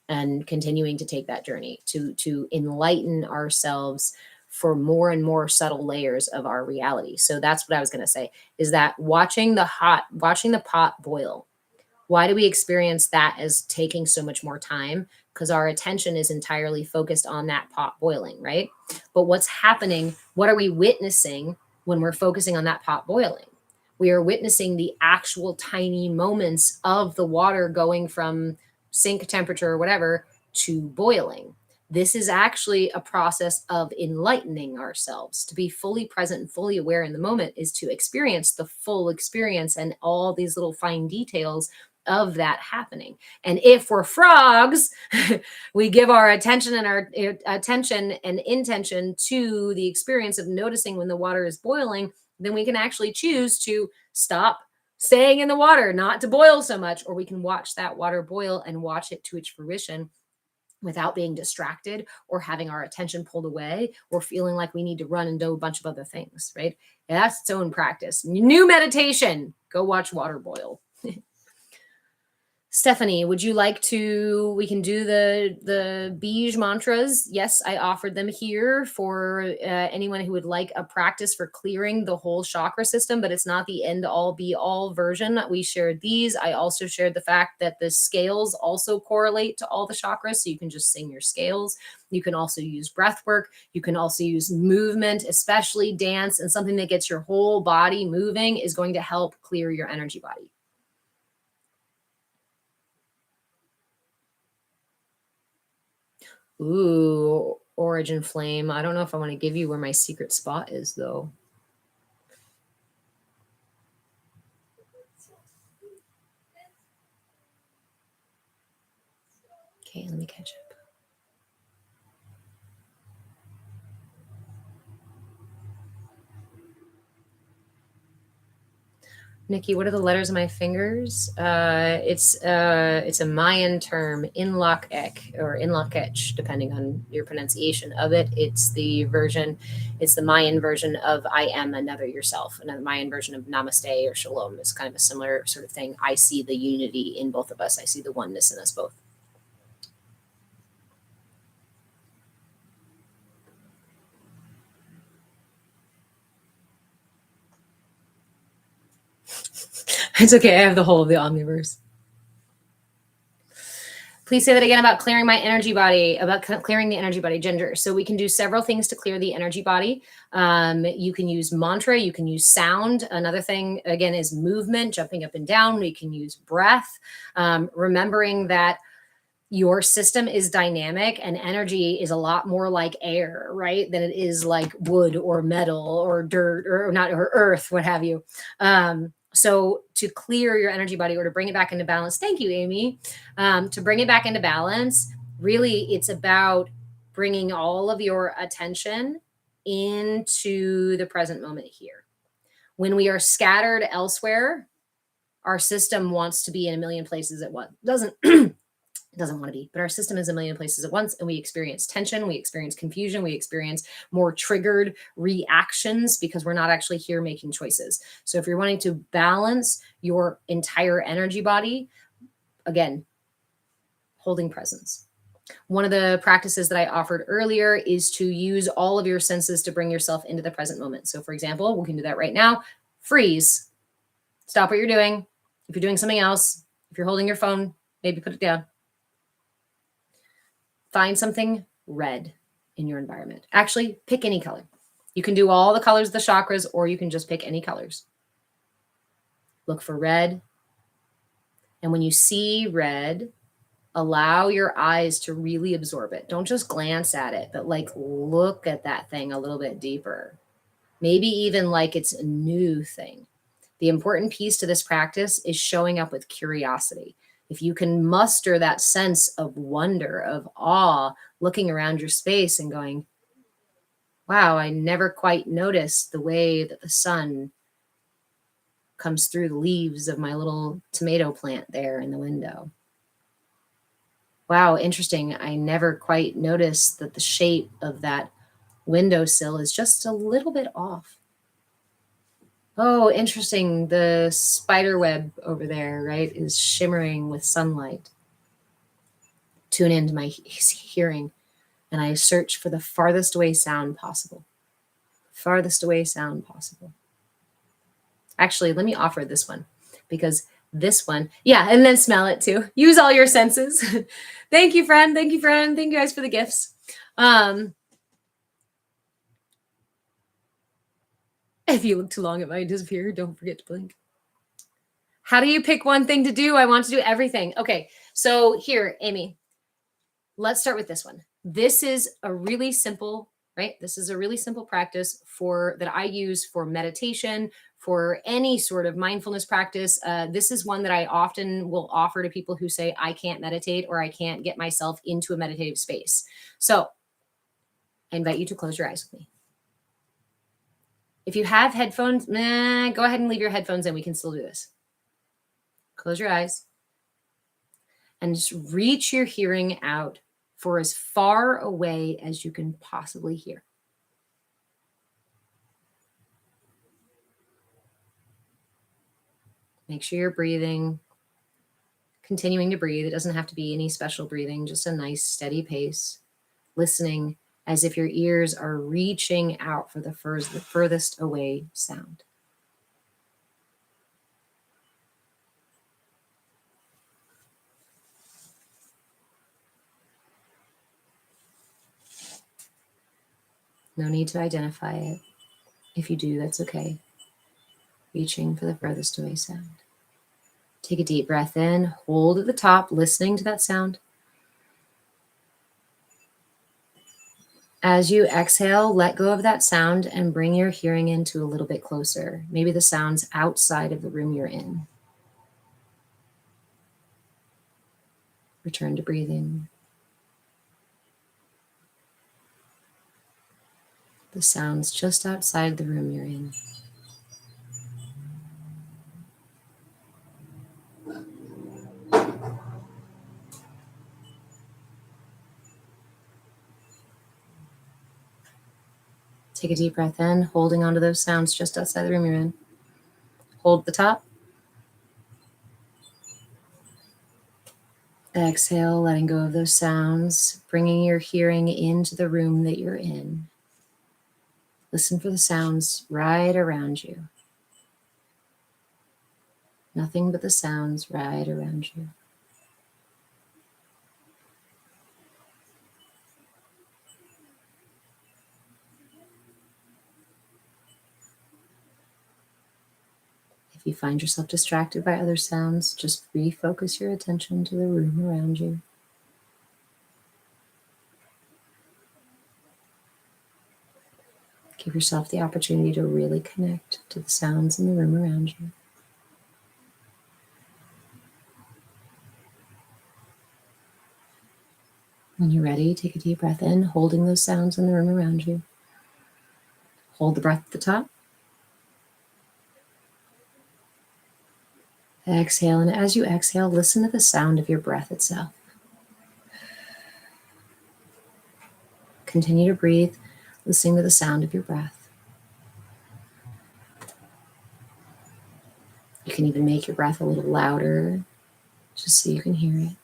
and continuing to take that journey to enlighten ourselves for more and more subtle layers of our reality. So that's what I was going to say, is that watching the pot boil. Why do we experience that as taking so much more time? Because our attention is entirely focused on that pot boiling, right? But what's happening? What are we witnessing when we're focusing on that pot boiling? We are witnessing the actual tiny moments of the water going from sink temperature or whatever to boiling. This is actually a process of enlightening ourselves. To be fully present and fully aware in the moment is to experience the full experience and all these little fine details of that happening. And if we're frogs, we give our attention and intention to the experience of noticing when the water is boiling, then we can actually choose to stop staying in the water, not to boil so much, or we can watch that water boil and watch it to its fruition without being distracted or having our attention pulled away or feeling like we need to run and do a bunch of other things, right? And that's its own practice. New meditation, go watch water boil. Stephanie, would you like to, we can do the Bij mantras. Yes, I offered them here for anyone who would like a practice for clearing the whole chakra system, but it's not the end all be all version. We shared these. I also shared the fact that the scales also correlate to all the chakras. So you can just sing your scales. You can also use breath work. You can also use movement, especially dance, and something that gets your whole body moving is going to help clear your energy body. Ooh, Origin Flame. I don't know if I want to give you where my secret spot is, though. Okay, let me catch up. Nikki, what are the letters of my fingers? It's a Mayan term, Inlak-ek or Inlak-ech, depending on your pronunciation of it. It's the Mayan version of I am another yourself. Another Mayan version of Namaste or Shalom is kind of a similar sort of thing. I see the unity in both of us. I see the oneness in us both. It's okay. I have the whole of the omniverse. Please say that again about clearing my energy body, about clearing the energy body, Ginger. So we can do several things to clear the energy body. You can use mantra. You can use sound. Another thing, again, is movement, jumping up and down. We can use breath, remembering that your system is dynamic and energy is a lot more like air, right? Than it is like wood or metal or dirt or not, or earth, what have you. So to clear your energy body or to bring it back into balance, thank you, Amy. To bring it back into balance, really it's about bringing all of your attention into the present moment here. When we are scattered elsewhere, our system wants to be in a million places at once. Doesn't want to be, but our system is a million places at once, and we experience tension, we experience confusion, we experience more triggered reactions because we're not actually here making choices. So if you're wanting to balance your entire energy body, again, holding presence. One of the practices that I offered earlier is to use all of your senses to bring yourself into the present moment. So for example, we can do that right now. Freeze. Stop what you're doing. If you're doing something else, if you're holding your phone, maybe put it down. Find something red in your environment. Actually, pick any color. You can do all the colors of the chakras, or you can just pick any colors. Look for red. And when you see red, allow your eyes to really absorb it. Don't just glance at it, but like look at that thing a little bit deeper. Maybe even like it's a new thing. The important piece to this practice is showing up with curiosity. If you can muster that sense of wonder, of awe, looking around your space and going, wow, I never quite noticed the way that the sun comes through the leaves of my little tomato plant there in the window. Wow, interesting. I never quite noticed that the shape of that windowsill is just a little bit off. Oh, interesting. The spider web over there, right, is shimmering with sunlight. Tune into my hearing, and I search for the farthest away sound possible. Farthest away sound possible. Actually, let me offer this one, because this one, yeah, and then smell it too. Use all your senses. Thank you, friend. Thank you, friend. Thank you guys for the gifts. If you look too long, it might disappear. Don't forget to blink. How do you pick one thing to do? I want to do everything. Okay, so here, Amy, let's start with this one. This is a really simple, right? This is a really simple practice that I use for meditation, for any sort of mindfulness practice. This is one that I often will offer to people who say, I can't meditate or I can't get myself into a meditative space. So I invite you to close your eyes with me. If you have headphones, go ahead and leave your headphones in. We can still do this. Close your eyes and just reach your hearing out for as far away as you can possibly hear. Make sure you're breathing, continuing to breathe. It doesn't have to be any special breathing, just a nice steady pace, listening as if your ears are reaching out for the furthest away sound. No need to identify it. If you do, that's okay. Reaching for the furthest away sound. Take a deep breath in, hold at the top, listening to that sound. As you exhale, let go of that sound and bring your hearing into a little bit closer. Maybe the sound's outside of the room you're in. Return to breathing. The sound's just outside the room you're in. Take a deep breath in, holding onto those sounds just outside the room you're in. Hold the top. Exhale, letting go of those sounds, bringing your hearing into the room that you're in. Listen for the sounds right around you. Nothing but the sounds right around you. If you find yourself distracted by other sounds, just refocus your attention to the room around you. Give yourself the opportunity to really connect to the sounds in the room around you. When you're ready, take a deep breath in, holding those sounds in the room around you. Hold the breath at the top. Exhale, and as you exhale, listen to the sound of your breath itself. Continue to breathe, listening to the sound of your breath. You can even make your breath a little louder, just so you can hear it.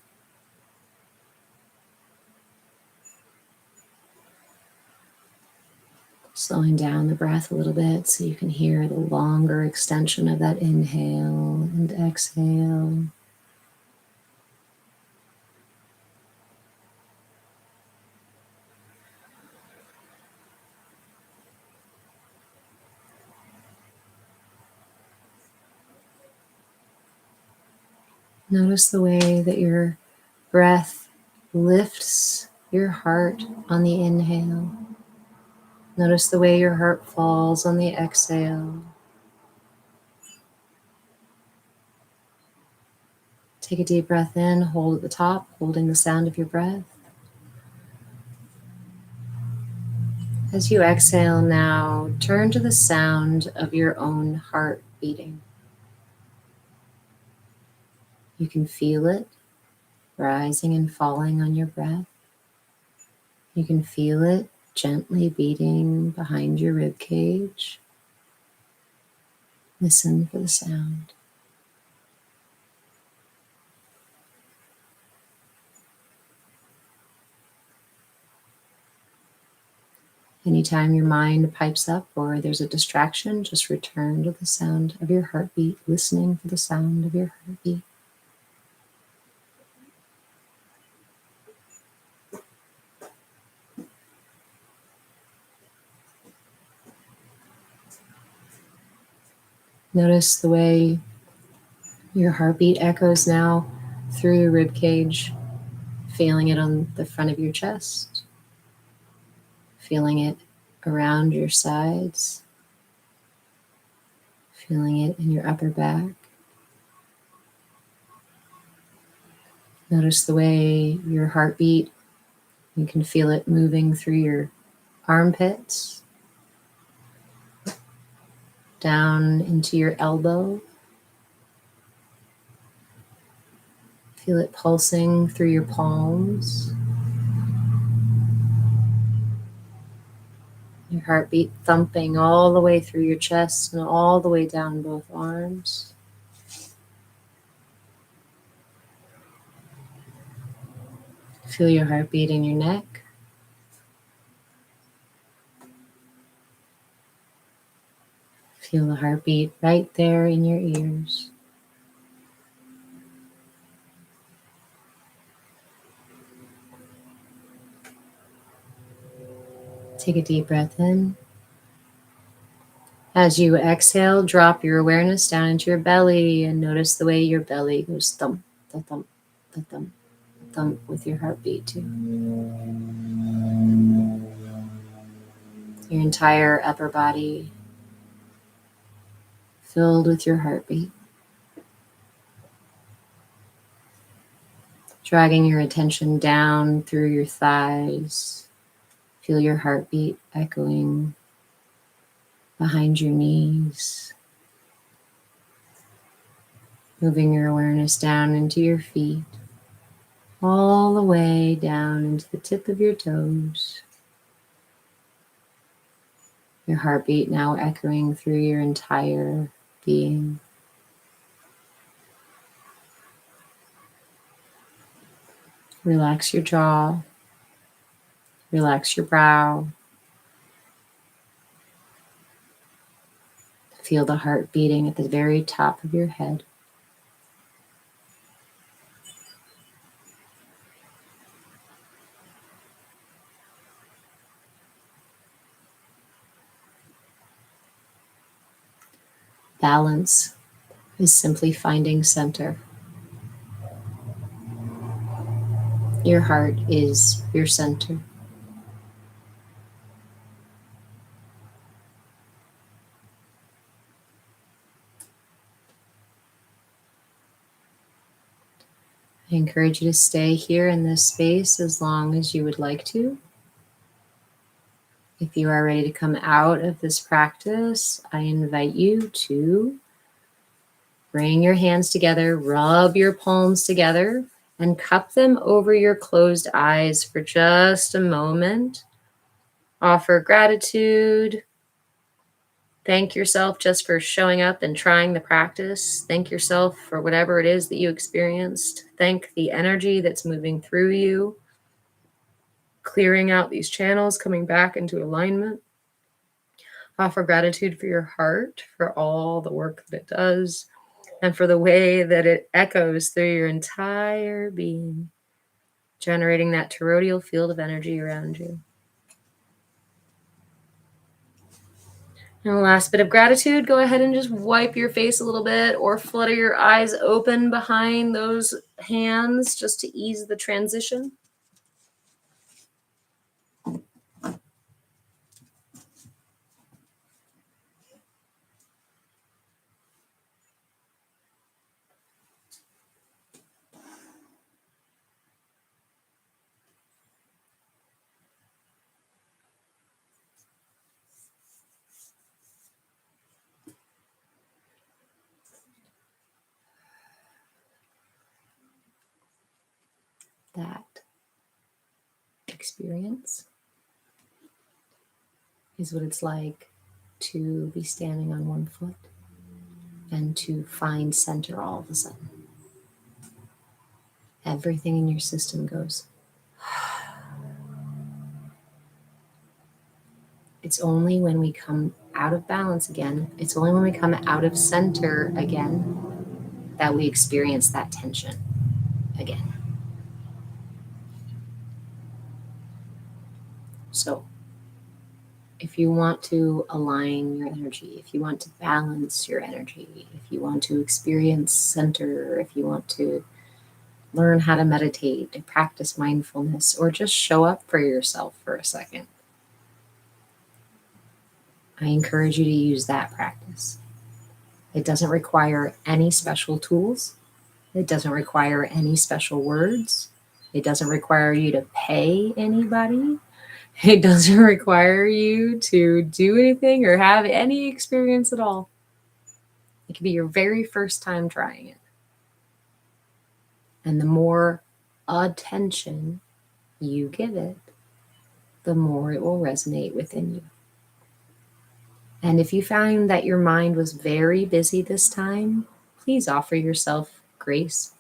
Slowing down the breath a little bit so you can hear the longer extension of that inhale and exhale. Notice the way that your breath lifts your heart on the inhale. Notice the way your heart falls on the exhale. Take a deep breath in, hold at the top, holding the sound of your breath. As you exhale now, turn to the sound of your own heart beating. You can feel it rising and falling on your breath. You can feel it gently beating behind your rib cage. Listen for the sound. Anytime your mind pipes up or there's a distraction, just return to the sound of your heartbeat, listening for the sound of your heartbeat. Notice the way your heartbeat echoes now through your rib cage, feeling it on the front of your chest, feeling it around your sides, feeling it in your upper back. Notice the way your heartbeat, you can feel it moving through your armpits, down into your elbow. Feel it pulsing through your palms. Your heartbeat thumping all the way through your chest and all the way down both arms. Feel your heartbeat in your neck. Feel the heartbeat right there in your ears. Take a deep breath in. As you exhale, drop your awareness down into your belly and notice the way your belly goes thump, da thump, da thump, da thump with your heartbeat too. Your entire upper body filled with your heartbeat. Dragging your attention down through your thighs. Feel your heartbeat echoing behind your knees. Moving your awareness down into your feet, all the way down into the tip of your toes. Your heartbeat now echoing through your entire being. Relax your jaw. Relax your brow. Feel the heart beating at the very top of your head. Balance is simply finding center. Your heart is your center. I encourage you to stay here in this space as long as you would like to. If you are ready to come out of this practice, I invite you to bring your hands together, rub your palms together, and cup them over your closed eyes for just a moment. Offer gratitude. Thank yourself just for showing up and trying the practice. Thank yourself for whatever it is that you experienced. Thank the energy that's moving through you, clearing out these channels, coming back into alignment. Offer gratitude for your heart, for all the work that it does, and for the way that it echoes through your entire being, generating that toroidal field of energy around you. And the last bit of gratitude, go ahead and just wipe your face a little bit or flutter your eyes open behind those hands just to ease the transition. that experience is what it's like to be standing on one foot and to find center all of a sudden. Everything in your system goes. It's only when we come out of balance again, it's only when we come out of center again that we experience that tension again. So, if you want to align your energy, if you want to balance your energy, if you want to experience center, if you want to learn how to meditate and practice mindfulness, or just show up for yourself for a second, I encourage you to use that practice. It doesn't require any special tools. It doesn't require any special words. It doesn't require you to pay anybody. It doesn't require you to do anything or have any experience at all. It could be your very first time trying it. And the more attention you give it, the more it will resonate within you. And if you find that your mind was very busy this time, please offer yourself grace.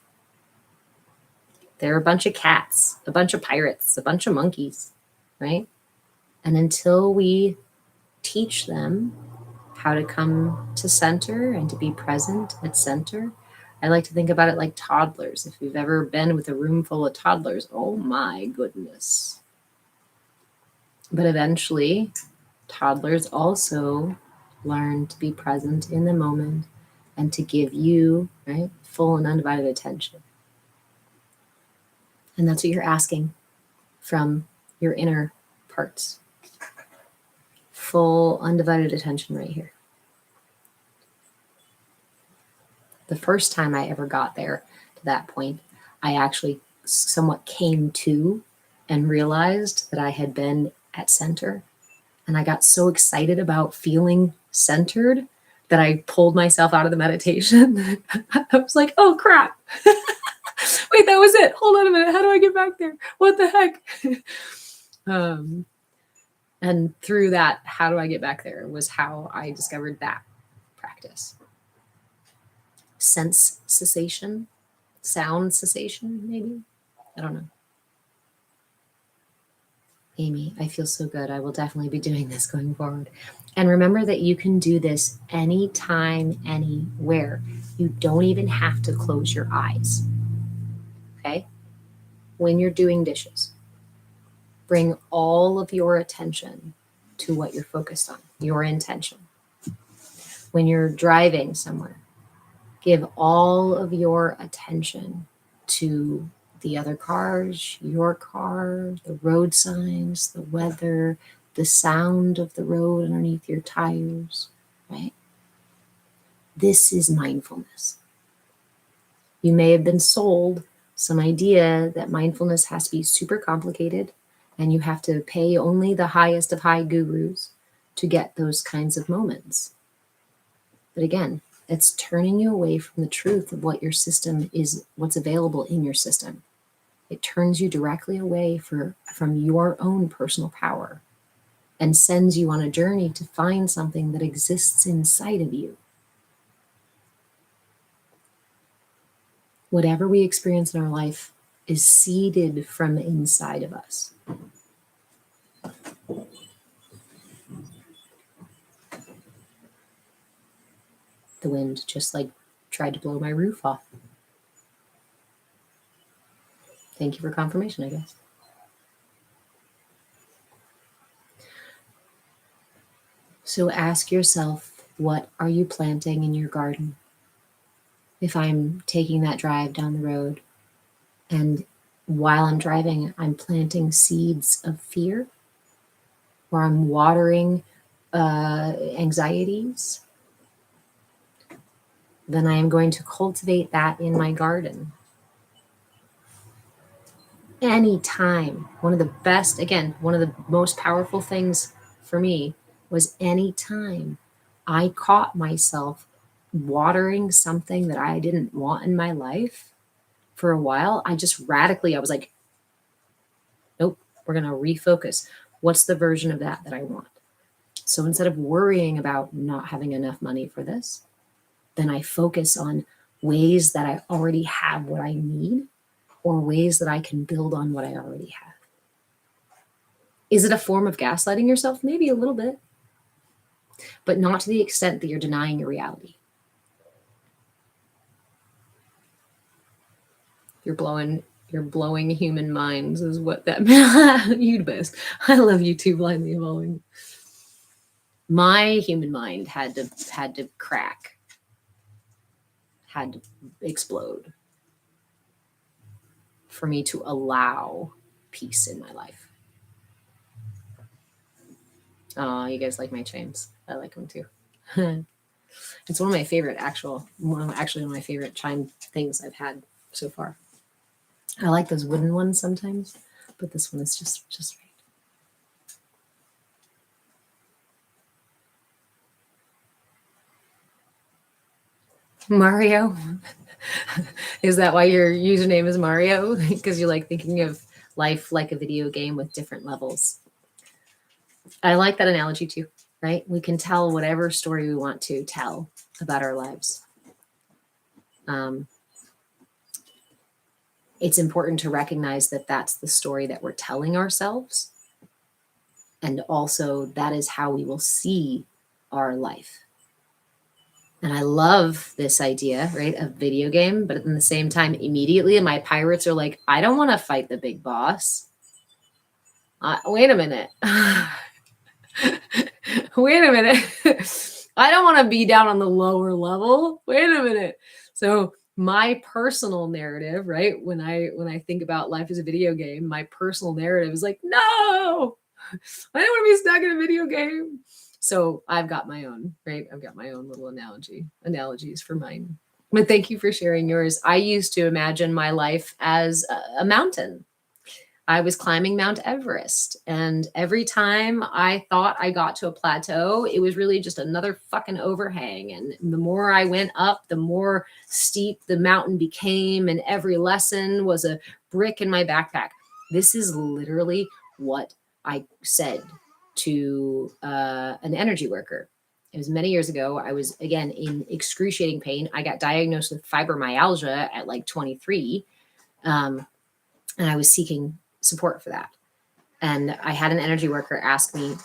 There are a bunch of cats, a bunch of pirates, a bunch of monkeys, right? And until we teach them how to come to center and to be present at center, I like to think about it like toddlers. If you've ever been with a room full of toddlers, oh my goodness. But eventually, toddlers also learn to be present in the moment and to give you, right, full and undivided attention. And that's what you're asking from your inner parts. Full, undivided attention right here. The first time I ever got there to that point, I actually somewhat came to and realized that I had been at center. And I got so excited about feeling centered that I pulled myself out of the meditation. I was like, oh crap. Wait, that was it. Hold on a minute. How do I get back there? What the heck? And through that, how do I get back there was how I discovered that practice. Sense cessation, sound cessation, maybe. I don't know. Amy, I feel so good. I will definitely be doing this going forward. And remember that you can do this anytime, anywhere. You don't even have to close your eyes. Okay? When you're doing dishes, bring all of your attention to what you're focused on, your intention. When you're driving somewhere, give all of your attention to the other cars, your car, the road signs, the weather, the sound of the road underneath your tires, right? This is mindfulness. You may have been sold some idea that mindfulness has to be super complicated and you have to pay only the highest of high gurus to get those kinds of moments. But again, it's turning you away from the truth of what your system is, what's available in your system. It turns you directly away from your own personal power and sends you on a journey to find something that exists inside of you. Whatever we experience in our life is seeded from inside of us. The wind just tried to blow my roof off. Thank you for confirmation, I guess. So ask yourself, what are you planting in your garden? If I'm taking that drive down the road and while I'm driving, I'm planting seeds of fear, or I'm watering anxieties, then I am going to cultivate that in my garden. Anytime, one of the most powerful things for me was anytime I caught myself watering something that I didn't want in my life for a while, I was like, We're going to refocus. What's the version of that I want? So instead of worrying about not having enough money for this, then I focus on ways that I already have what I need, or ways that I can build on what I already have. Is it a form of gaslighting yourself? Maybe a little bit, but not to the extent that you're denying your reality. You're blowing human minds is what that meant. You'd best. I love you too, blindly evolving. My human mind had to crack, had to explode for me to allow peace in my life. Oh, you guys like my chimes. I like them too. It's one of my favorite one of my favorite chime things I've had so far. I like those wooden ones sometimes, but this one is just right. Mario? Is that why your username is Mario? Because you like thinking of life like a video game with different levels. I like that analogy too, right? We can tell whatever story we want to tell about our lives. It's important to recognize that that's the story that we're telling ourselves. And also that is how we will see our life. And I love this idea, right, of video game, but at the same time, immediately my pirates are like, I don't want to fight the big boss. Wait a minute. Wait a minute. I don't want to be down on the lower level. Wait a minute. So my personal narrative, right, when I think about life as a video game, my personal narrative is like, no, I don't want to be stuck in a video game. So I've got my own, right? I've got my own little analogies for mine. But thank you for sharing yours. I used to imagine my life as a mountain. I was climbing Mount Everest, and every time I thought I got to a plateau, it was really just another fucking overhang. And the more I went up, the more steep the mountain became, and every lesson was a brick in my backpack. This is literally what I said to an energy worker. It was many years ago. I was, again, in excruciating pain. I got diagnosed with fibromyalgia at like 23, and I was seeking support for that. And I had an energy worker ask me,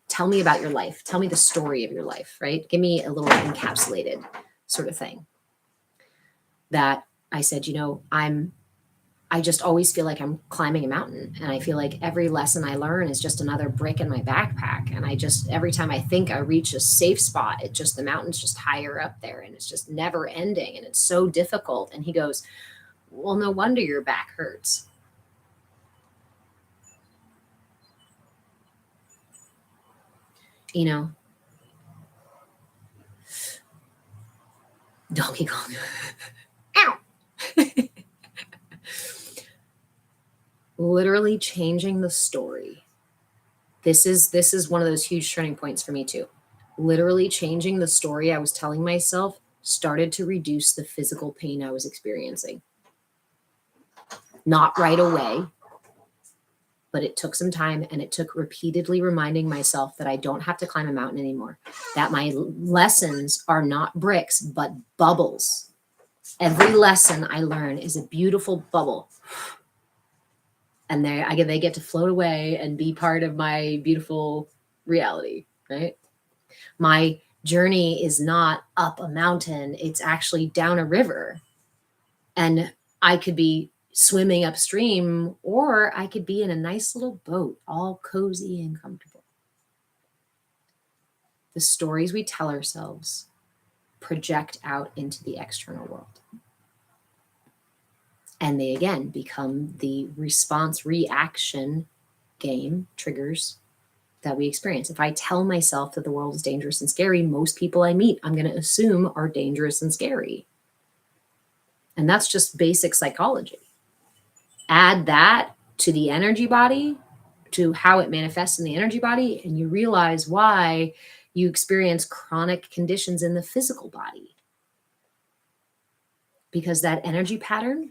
tell me about your life. Tell me the story of your life, right? Give me a little encapsulated sort of thing. That I said, I just always feel like I'm climbing a mountain, and I feel like every lesson I learn is just another brick in my backpack. And every time I think I reach a safe spot, the mountain's just higher up there, and it's just never ending, and it's so difficult. And he goes, well, no wonder your back hurts. Donkey Kong. Ow! Literally changing the story. This is one of those huge turning points for me too. Literally changing the story I was telling myself started to reduce the physical pain I was experiencing. Not right away, but it took some time, and it took repeatedly reminding myself that I don't have to climb a mountain anymore, that my lessons are not bricks, but bubbles. Every lesson I learn is a beautiful bubble. And they get to float away and be part of my beautiful reality, right? My journey is not up a mountain. It's actually down a river. And I could be swimming upstream, or I could be in a nice little boat, all cozy and comfortable. The stories we tell ourselves project out into the external world. And they, again, become the response-reaction game triggers that we experience. If I tell myself that the world is dangerous and scary, most people I meet, I'm going to assume are dangerous and scary. And that's just basic psychology. Add that to the energy body, to how it manifests in the energy body, and you realize why you experience chronic conditions in the physical body. Because that energy pattern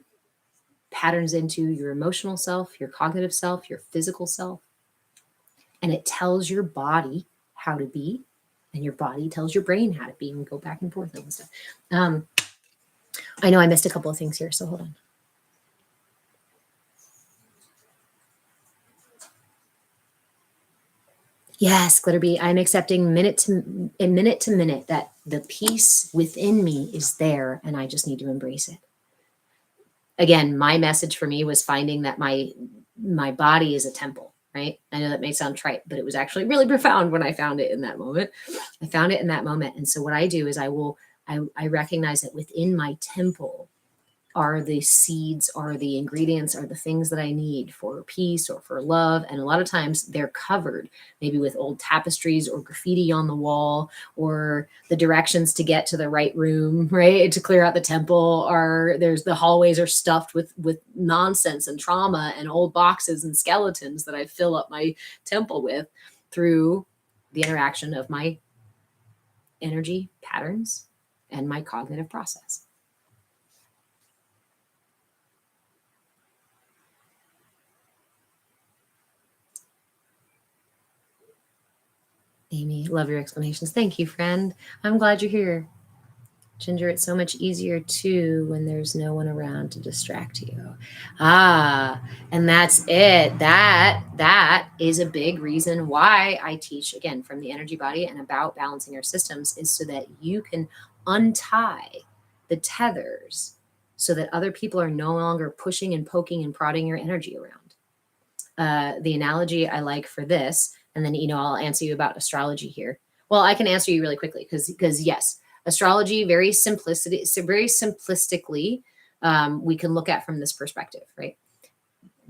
patterns into your emotional self, your cognitive self, your physical self. And it tells your body how to be, and your body tells your brain how to be, and go back and forth and stuff. I know I missed a couple of things here, so hold on. Yes, Glitterbee, I'm accepting minute to minute that the peace within me is there, and I just need to embrace it. Again, my message for me was finding that my body is a temple, right? I know that may sound trite, but it was actually really profound when I found it in that moment. I found it in that moment. And so what I do is I recognize that within my temple are the seeds, are the ingredients, are the things that I need for peace or for love. And a lot of times they're covered maybe with old tapestries or graffiti on the wall, or the directions to get to the right room, right? To clear out the temple, or there's the hallways are stuffed with nonsense and trauma and old boxes and skeletons that I fill up my temple with through the interaction of my energy patterns and my cognitive process. Amy, love your explanations. Thank you, friend. I'm glad you're here. Ginger, it's so much easier too when there's no one around to distract you. And that's it. That is a big reason why I teach, again, from the energy body and about balancing our systems, is so that you can untie the tethers so that other people are no longer pushing and poking and prodding your energy around. The analogy I like for this, and then, I'll answer you about astrology here. Well, I can answer you really quickly because yes, astrology, very simplistically, we can look at from this perspective, right?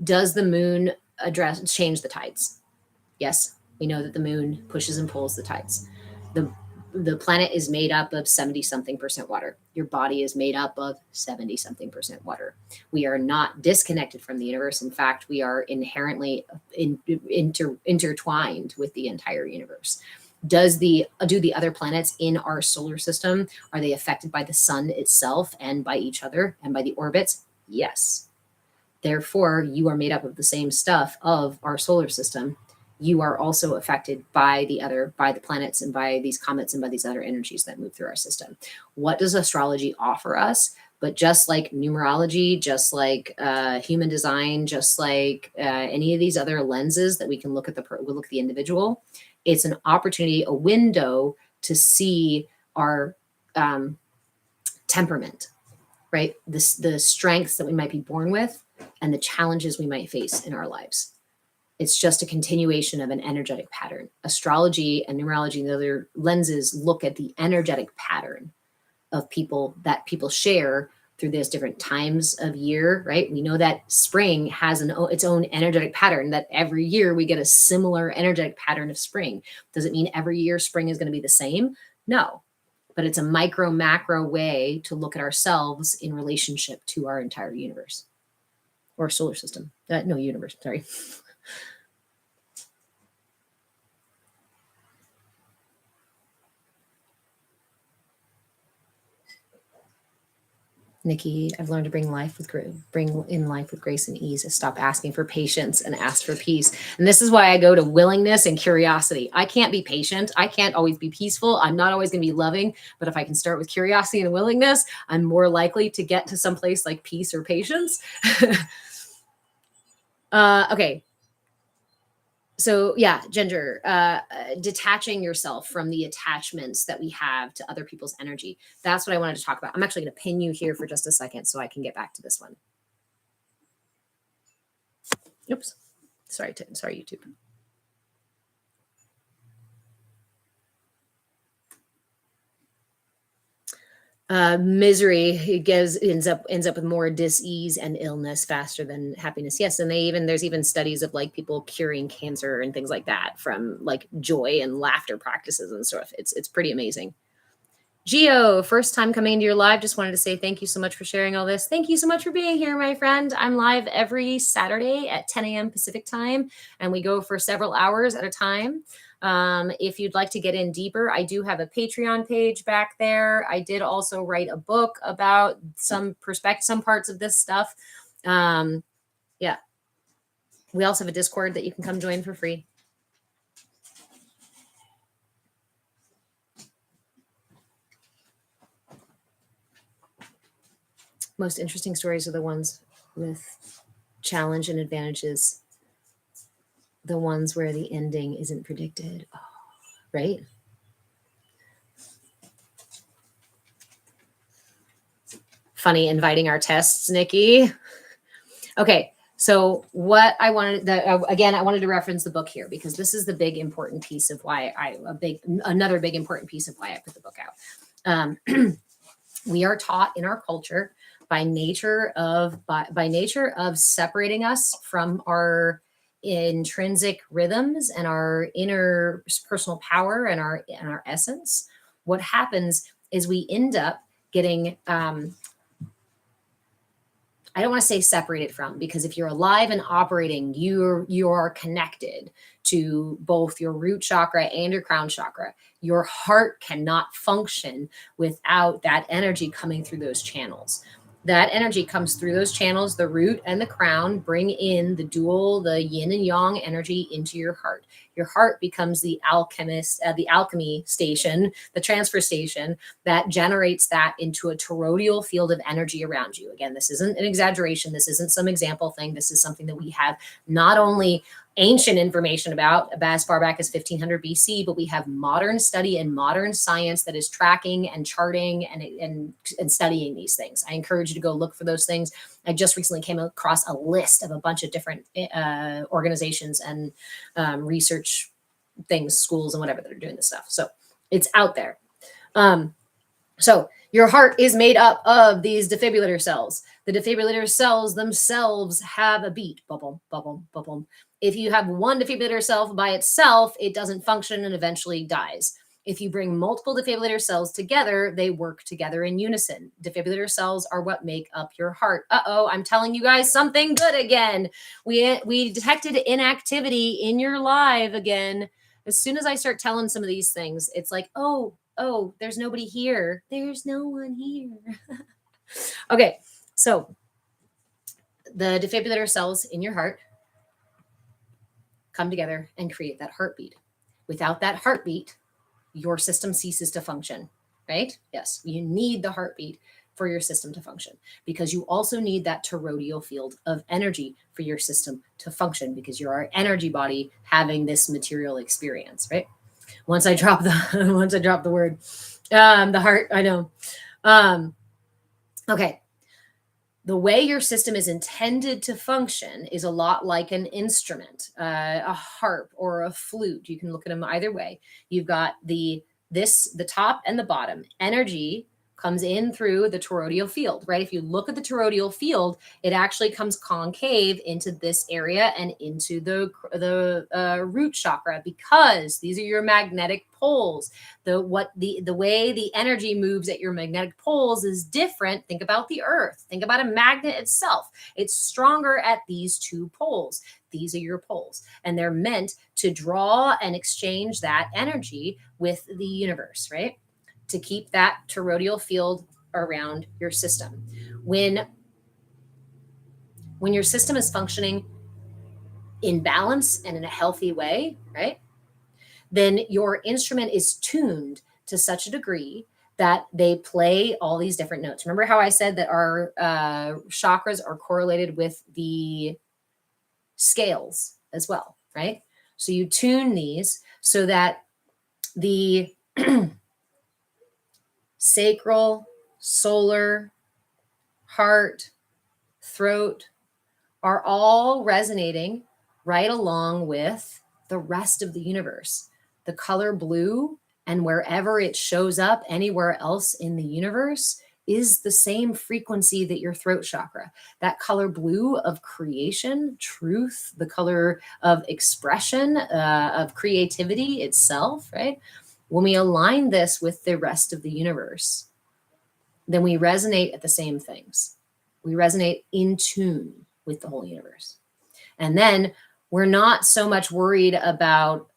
Does the moon change the tides? Yes, we know that the moon pushes and pulls the tides. The planet is made up of 70-something% water. Your body is made up of 70-something% water. We are not disconnected from the universe. In fact, we are inherently intertwined with the entire universe. Do the other planets in our solar system, are they affected by the sun itself and by each other and by the orbits? Yes. Therefore, you are made up of the same stuff of our solar system. You are also affected by the planets and by these comets and by these other energies that move through our system. What does astrology offer us? But just like numerology, just like human design, just like any of these other lenses that we can look at the individual, it's an opportunity, a window to see our temperament, right? The strengths that we might be born with and the challenges we might face in our lives. It's just a continuation of an energetic pattern. Astrology and numerology and the other lenses look at the energetic pattern of people that people share through those different times of year, right? We know that spring has its own energetic pattern, that every year we get a similar energetic pattern of spring. Does it mean every year spring is going to be the same? No, but it's a micro macro way to look at ourselves in relationship to our entire universe or solar system. Universe, sorry. Nikki, I've learned to bring in life with grace and ease. Stop asking for patience and ask for peace. And this is why I go to willingness and curiosity. I can't be patient. I can't always be peaceful. I'm not always going to be loving. But if I can start with curiosity and willingness, I'm more likely to get to some place like peace or patience. Okay. So yeah, Ginger, detaching yourself from the attachments that we have to other people's energy. That's what I wanted to talk about. I'm actually going to pin you here for just a second so I can get back to this one. Oops. Sorry, YouTube. Misery ends up with more dis-ease and illness faster than happiness. Yes, and there's even studies of like people curing cancer and things like that from like joy and laughter practices and stuff. It's pretty amazing. Gio, first time coming into your live, just wanted to say thank you so much for sharing all this. Thank you so much for being here, my friend. I'm live every Saturday at 10 a.m. Pacific time, and we go for several hours at a time. If you'd like to get in deeper, I do have a Patreon page back there. I did also write a book about some parts of this stuff. Yeah. We also have a Discord that you can come join for free. Most interesting stories are the ones with challenge and advantages, the ones where the ending isn't predicted. Oh, right? Funny inviting our tests, Nikki. Okay, so what I wanted, again, I wanted to reference the book here because this is the big important piece of why another big important piece of why I put the book out. We are taught in our culture by nature of separating us from our intrinsic rhythms and our inner personal power and our essence. What happens is we end up getting I don't want to say separated from, because if you're alive and operating, you're connected to both your root chakra and your crown chakra. Your heart cannot function without that energy coming through those channels. That energy comes through those channels. The root and the crown bring in the dual, the yin and yang energy into your heart. Your heart becomes the alchemy station, the transfer station that generates that into a toroidal field of energy around you. Again, this isn't an exaggeration. This isn't some example thing. This is something that we have not only ancient information about as far back as 1500 BC, but we have modern study and modern science that is tracking and charting and studying these things. I encourage you to go look for those things. I just recently came across a list of a bunch of different organizations and research things, schools and whatever that are doing this stuff. So it's out there. So your heart is made up of these defibrillator cells. The defibrillator cells themselves have a beat. Bubble, bubble, bubble. If you have one defibrillator cell by itself, it doesn't function and eventually dies. If you bring multiple defibrillator cells together, they work together in unison. Defibrillator cells are what make up your heart. Uh-oh, I'm telling you guys something good again. We detected inactivity in your live again. As soon as I start telling some of these things, it's like, oh, there's nobody here. There's no one here. Okay, so the defibrillator cells in your heart come together and create that heartbeat. Without that heartbeat, your system ceases to function, right? Yes, you need the heartbeat for your system to function, because you also need that toroidal field of energy for your system to function, because you're our energy body having this material experience, right? Once I drop the word, the heart, I know. Okay. The way your system is intended to function is a lot like an instrument, a harp or a flute. You can look at them either way. You've got the top and the bottom. Energy comes in through the toroidal field, right? If you look at the toroidal field, it actually comes concave into this area and into the root chakra, because these are your magnetic poles. The way the energy moves at your magnetic poles is different. Think about the earth. Think about a magnet itself. It's stronger at these two poles. These are your poles, and they're meant to draw and exchange that energy with the universe, right? To keep that toroidal field around your system. When your system is functioning in balance and in a healthy way, right, then your instrument is tuned to such a degree that they play all these different notes. Remember how I said that our chakras are correlated with the scales as well, right? So you tune these so that the sacral, solar, heart, throat are all resonating right along with the rest of the universe. The color blue, and wherever it shows up anywhere else in the universe, is the same frequency that your throat chakra. That color blue of creation, truth, the color of expression, of creativity itself, right? When we align this with the rest of the universe, then we resonate at the same things. We resonate in tune with the whole universe. And then we're not so much worried about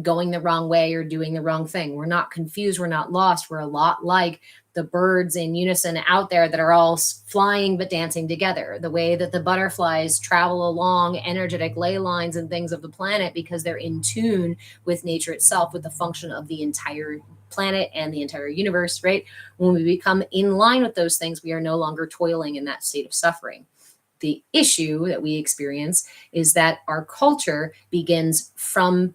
going the wrong way or doing the wrong thing. We're not confused. We're not lost. We're a lot like the birds in unison out there that are all flying but dancing together, the way that the butterflies travel along energetic ley lines and things of the planet because they're in tune with nature itself, with the function of the entire planet and the entire universe, right? When we become in line with those things, we are no longer toiling in that state of suffering. The issue that we experience is that our culture begins from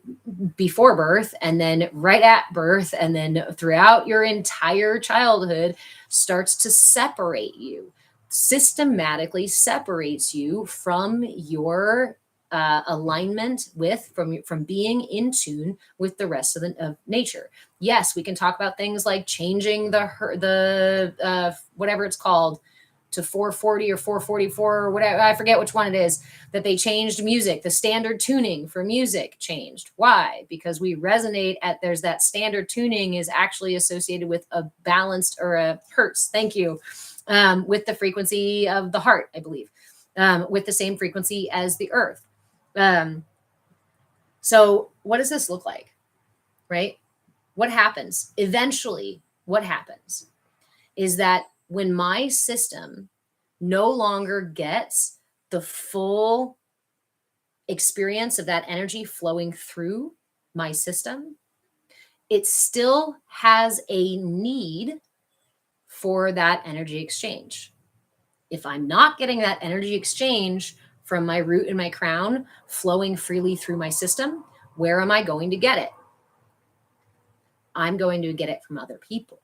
before birth and then right at birth and then throughout your entire childhood starts to separate you, systematically separates you from your alignment with from being in tune with the rest of nature. Yes, we can talk about things like changing the whatever it's called to 440 or 444 or whatever, I forget which one it is, that they changed music. The standard tuning for music changed. Why? Because we resonate at, there's that standard tuning is actually associated with a balanced or a hertz, thank you, with the frequency of the heart, I believe, with the same frequency as the earth. So what does this look like, right? What happens? Eventually, what happens is that when my system no longer gets the full experience of that energy flowing through my system, it still has a need for that energy exchange. If I'm not getting that energy exchange from my root and my crown flowing freely through my system, where am I going to get it? I'm going to get it from other people.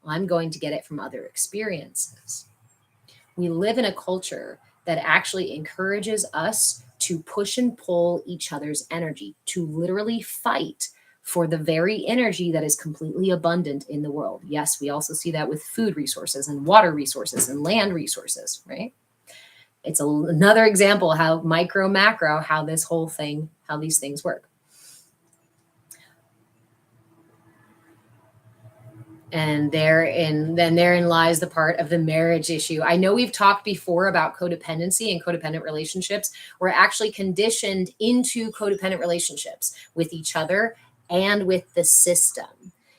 I'm going to get it from other experiences. We live in a culture that actually encourages us to push and pull each other's energy, to literally fight for the very energy that is completely abundant in the world. Yes, we also see that with food resources and water resources and land resources, right? It's another example how micro, macro, how this whole thing, how these things work. And therein lies the part of the marriage issue. I know we've talked before about codependency and codependent relationships. We're actually conditioned into codependent relationships with each other and with the system.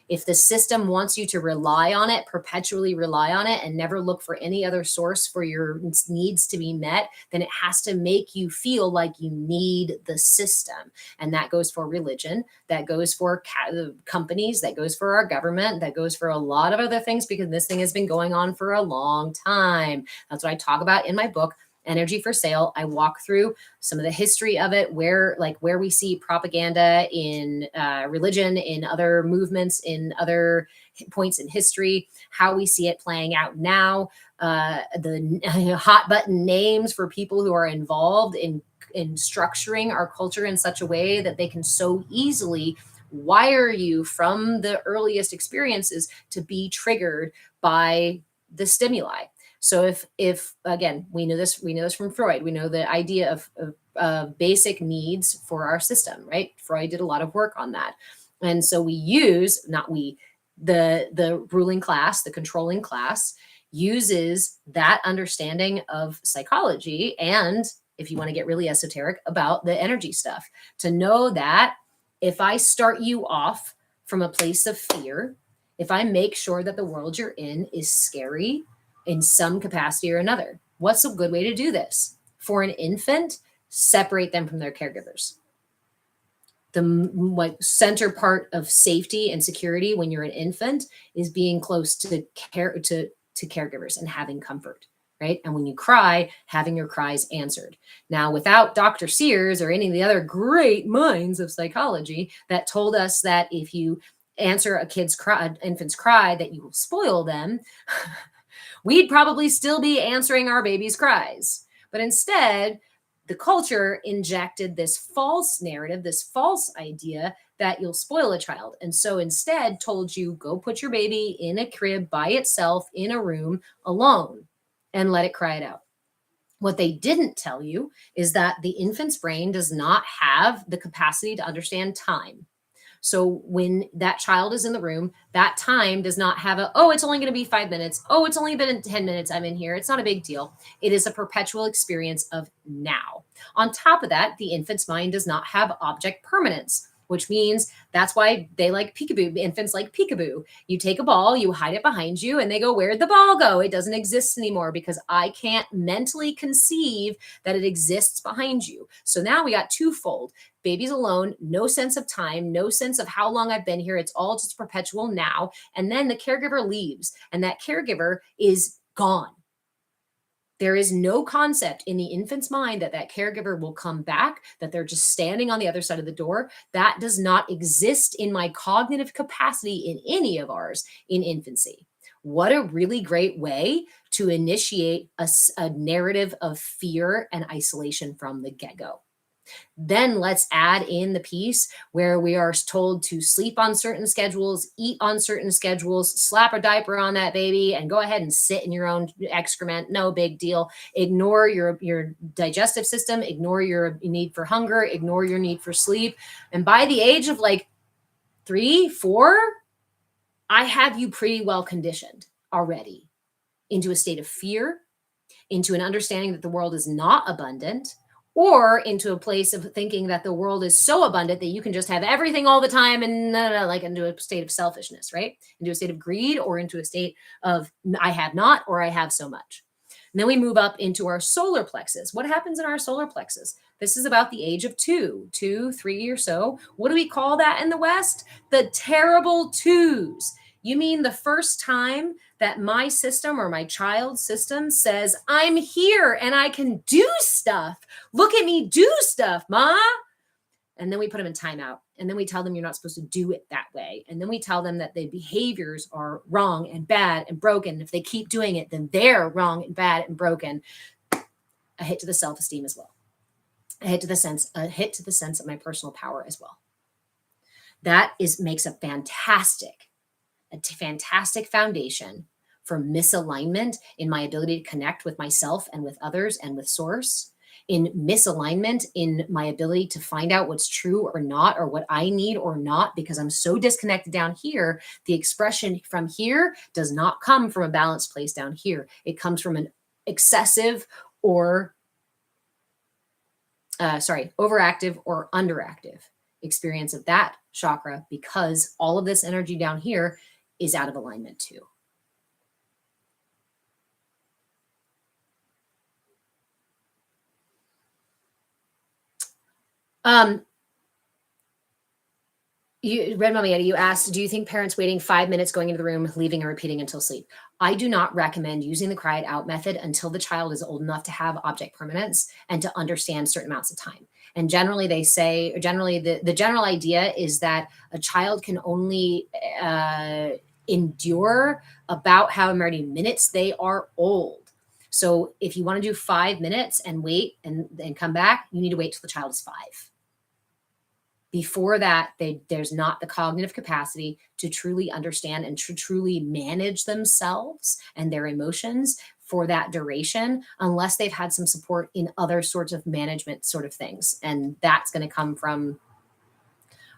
If the system wants you to rely on it, perpetually rely on it, and never look for any other source for your needs to be met, then it has to make you feel like you need the system. And that goes for religion, that goes for companies, that goes for our government, that goes for a lot of other things, because this thing has been going on for a long time. That's what I talk about in my book, Energy for Sale. I walk through some of the history of it, where we see propaganda in religion, in other movements, in other points in history, how we see it playing out now, the hot button names for people who are involved in structuring our culture in such a way that they can so easily wire you from the earliest experiences to be triggered by the stimuli. So if again, we know this from Freud, we know the idea of basic needs for our system, right? Freud did a lot of work on that. And so the ruling class, the controlling class, uses that understanding of psychology, and if you want to get really esoteric, about the energy stuff, to know that if I start you off from a place of fear, if I make sure that the world you're in is scary in some capacity or another, what's a good way to do this? For an infant, separate them from their caregivers. The center part of safety and security when you're an infant is being close to caregivers and having comfort, right? And when you cry, having your cries answered. Now, without Dr. Sears or any of the other great minds of psychology that told us that if you answer an infant's cry, that you will spoil them, we'd probably still be answering our baby's cries. But instead, the culture injected this false narrative, this false idea that you'll spoil a child. And so instead told you, go put your baby in a crib by itself in a room alone and let it cry it out. What they didn't tell you is that the infant's brain does not have the capacity to understand time. So when that child is in the room, that time does not have it's only going to be 5 minutes. Oh, it's only been 10 minutes. I'm in here. It's not a big deal. It is a perpetual experience of now. On top of that, the infant's mind does not have object permanence. which means that's why they like peekaboo. Infants like peekaboo. You take a ball, you hide it behind you, and they go, where'd the ball go? It doesn't exist anymore because I can't mentally conceive that it exists behind you. So now we got twofold. Baby's alone, no sense of time, no sense of how long I've been here. It's all just perpetual now. And then the caregiver leaves, and that caregiver is gone. There is no concept in the infant's mind that that caregiver will come back, that they're just standing on the other side of the door. That does not exist in my cognitive capacity in any of ours in infancy. What a really great way to initiate a narrative of fear and isolation from the get-go. Then let's add in the piece where we are told to sleep on certain schedules, eat on certain schedules, slap a diaper on that baby, and go ahead and sit in your own excrement. No big deal. Ignore your digestive system, ignore your need for hunger, ignore your need for sleep. And by the age of like 3, 4, I have you pretty well conditioned already into a state of fear, into an understanding that the world is not abundant, or into a place of thinking that the world is so abundant that you can just have everything all the time and like into a state of selfishness, right? Into a state of greed, or into a state of I have not, or I have so much. And then we move up into our solar plexus. What happens in our solar plexus? This is about the age of 2, 3 or so. What do we call that in the West? The terrible twos. You mean the first time that my system or my child's system says, I'm here and I can do stuff. Look at me do stuff, Ma. And then we put them in timeout. And then we tell them you're not supposed to do it that way. And then we tell them that the behaviors are wrong and bad and broken. If they keep doing it, then they're wrong and bad and broken. A hit to the self-esteem as well. A hit to the sense of my personal power as well. That makes a fantastic foundation for misalignment in my ability to connect with myself and with others and with source, in misalignment in my ability to find out what's true or not, or what I need or not, because I'm so disconnected down here. The expression from here does not come from a balanced place down here. It comes from an excessive or overactive or underactive experience of that chakra, because all of this energy down here is out of alignment too. Red Mommy Eddie, you asked, do you think parents waiting 5 minutes going into the room, leaving and repeating until sleep? I do not recommend using the cry it out method until the child is old enough to have object permanence and to understand certain amounts of time. And generally they say, or generally the general idea is that a child can only endure about how many minutes they are old. So if you want to do 5 minutes and wait and come back, you need to wait till the child is 5. Before that, there's not the cognitive capacity to truly understand and to truly manage themselves and their emotions for that duration, unless they've had some support in other sorts of management sort of things. And that's going to come from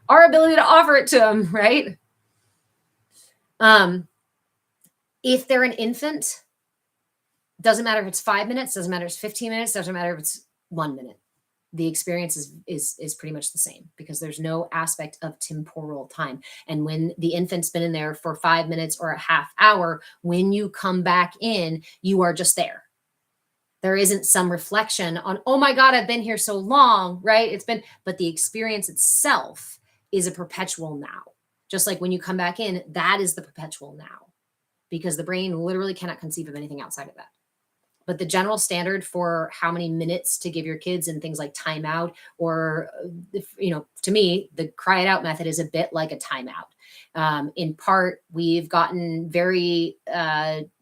our ability to offer it to them, right? If they're an infant, doesn't matter if it's 5 minutes, doesn't matter if it's 15 minutes, doesn't matter if it's 1 minute. The experience is pretty much the same, because there's no aspect of temporal time. And when the infant's been in there for 5 minutes or a half hour, when you come back in, you are just there. There isn't some reflection on, oh my God, I've been here so long, right? But the experience itself is a perpetual now. Just like when you come back in, that is the perpetual now, because the brain literally cannot conceive of anything outside of that. But the general standard for how many minutes to give your kids and things like timeout, or, to me, the cry it out method is a bit like a timeout. In part, we've gotten very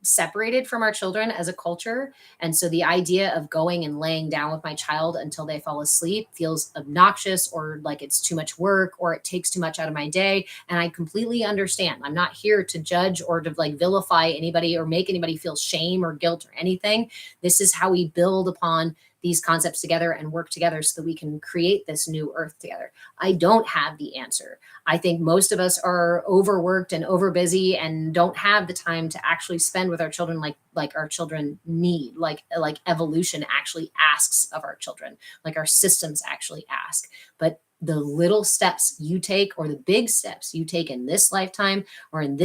separated from our children as a culture. And so the idea of going and laying down with my child until they fall asleep feels obnoxious, or like it's too much work, or it takes too much out of my day. And I completely understand. I'm not here to judge or to like vilify anybody or make anybody feel shame or guilt or anything. This is how we build upon these concepts together and work together so that we can create this new earth together. I don't have the answer. I think most of us are overworked and overbusy and don't have the time to actually spend with our children like our children need, like evolution actually asks of our children, like our systems actually ask. But the little steps you take or the big steps you take in this lifetime or in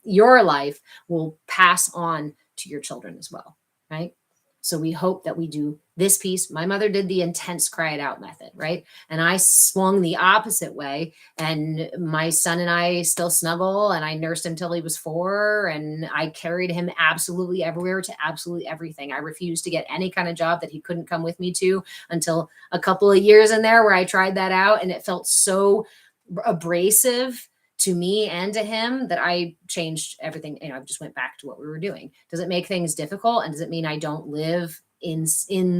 your life will pass on to your children as well, right? So we hope that we do this piece. My mother did the intense cry it out method, right? And I swung the opposite way. And my son and I still snuggle, and I nursed him till he was 4, and I carried him absolutely everywhere to absolutely everything. I refused to get any kind of job that he couldn't come with me to until a couple of years in there where I tried that out, and it felt so abrasive to me and to him that I changed everything. I just went back to what we were doing. Does it make things difficult? And does it mean I don't live in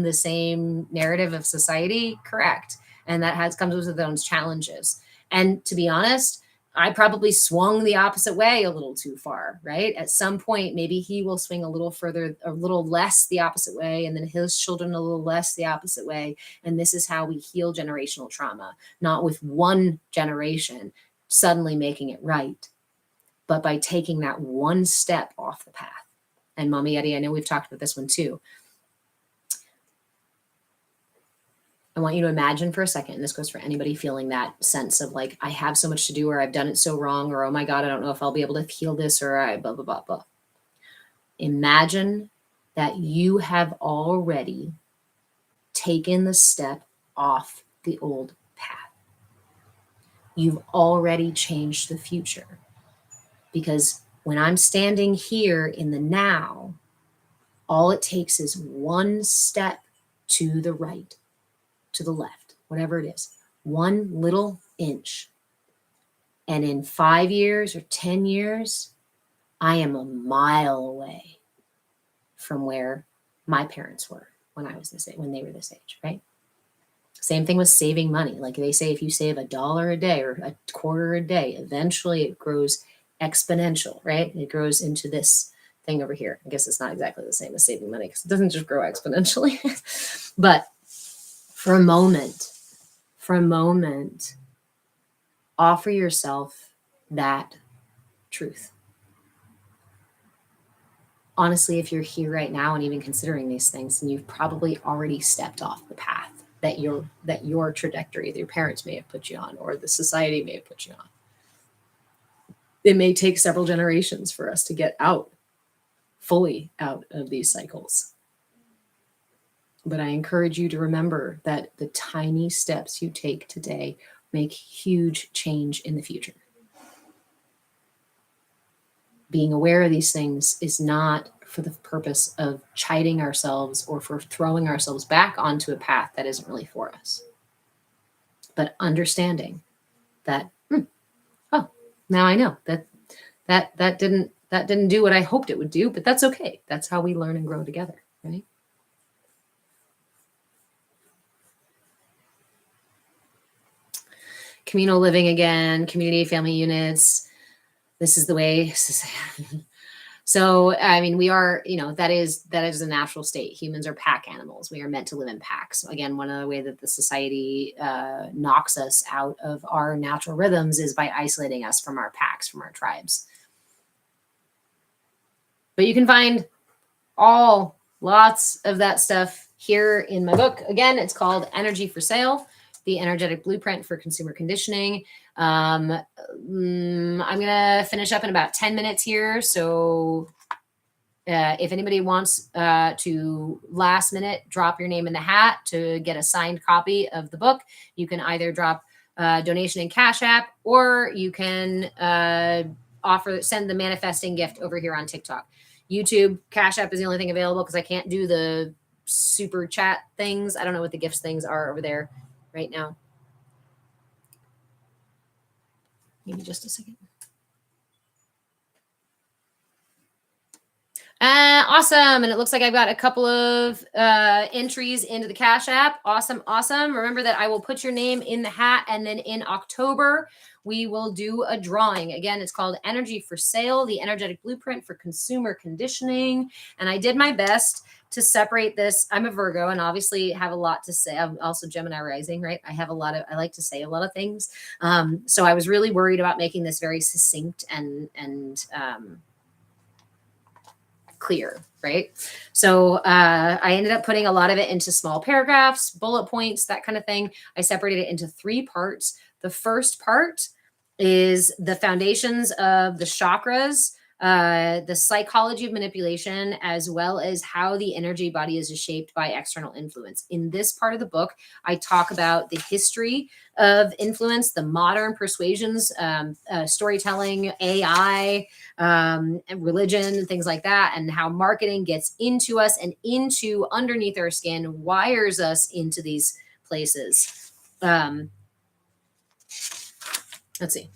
the same narrative of society? Correct. And that comes with its own challenges. And to be honest, I probably swung the opposite way a little too far, right? At some point, maybe he will swing a little further, a little less the opposite way, and then his children a little less the opposite way. And this is how we heal generational trauma, not with one generation suddenly making it right, but by taking that one step off the path. And Mommy Eddie, I know we've talked about this one too. I want you to imagine for a second, and this goes for anybody feeling that sense of like, I have so much to do, or I've done it so wrong, or oh my God, I don't know if I'll be able to heal this, or I blah, blah, blah, blah. Imagine that you have already taken the step off the old path. You've already changed the future. Because when I'm standing here in the now, all it takes is one step to the right, to the left, whatever it is, one little inch. And in 5 years or 10 years, I am a mile away from where my parents were when they were this age, right? Same thing with saving money. Like they say, if you save $1 a day or a quarter a day, eventually it grows exponential, right? It grows into this thing over here. I guess it's not exactly the same as saving money because it doesn't just grow exponentially. But for a moment, offer yourself that truth. Honestly, if you're here right now and even considering these things, then you've probably already stepped off the path that your trajectory that your parents may have put you on, or the society may have put you on. It may take several generations for us to get fully out of these cycles. But I encourage you to remember that the tiny steps you take today make huge change in the future. Being aware of these things is not for the purpose of chiding ourselves or for throwing ourselves back onto a path that isn't really for us. But understanding that, now I know that didn't do what I hoped it would do, but that's okay. That's how we learn and grow together, right? Communal living again, community, family units. This is the way. So, I mean, we are, that is a natural state. Humans are pack animals. We are meant to live in packs. Again, one of the way that the society knocks us out of our natural rhythms is by isolating us from our packs, from our tribes. But you can find lots of that stuff here in my book. Again, it's called Energy for Sale, The Energetic Blueprint for Consumer Conditioning. I'm going to finish up in about 10 minutes here. So if anybody wants to last minute drop your name in the hat to get a signed copy of the book, you can either drop a donation in Cash App, or you can send the manifesting gift over here on TikTok. YouTube, Cash App is the only thing available because I can't do the super chat things. I don't know what the gifts things are over there right now. Maybe just a second. Awesome. And it looks like I've got a couple of entries into the Cash App. Awesome. Remember that I will put your name in the hat, and then in October, we will do a drawing. Again, it's called Energy for Sale, The Energetic Blueprint for Consumer Conditioning. And I did my best to separate this. I'm a Virgo and obviously have a lot to say. I'm also Gemini rising, right? I like to say a lot of things. So I was really worried about making this very succinct and clear, right? So I ended up putting a lot of it into small paragraphs, bullet points, that kind of thing. I separated it into 3 parts. The first part is the foundations of the chakras, the psychology of manipulation, as well as how the energy body is shaped by external influence. In this part of the book, I talk about the history of influence, the modern persuasions, storytelling, AI, and religion, and things like that, and how marketing gets into us and into underneath our skin, wires us into these places. Let's see.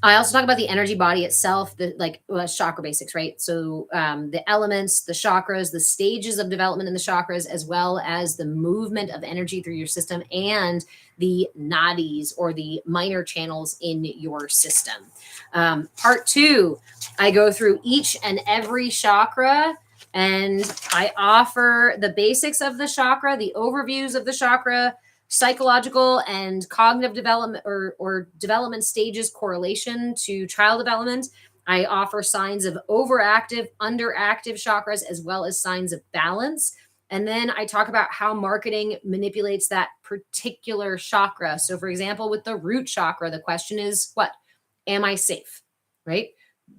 I also talk about the energy body itself, chakra basics, right? So the elements, the chakras, the stages of development in the chakras, as well as the movement of energy through your system and the nadis, or the minor channels in your system. Part 2, I go through each and every chakra, and I offer the basics of the chakra, the overviews of the chakra, psychological and cognitive development, or development stages correlation to child development. I offer signs of overactive, underactive chakras, as well as signs of balance. And then I talk about how marketing manipulates that particular chakra. So, for example, with the root chakra, the question is, what? Am I safe? Right?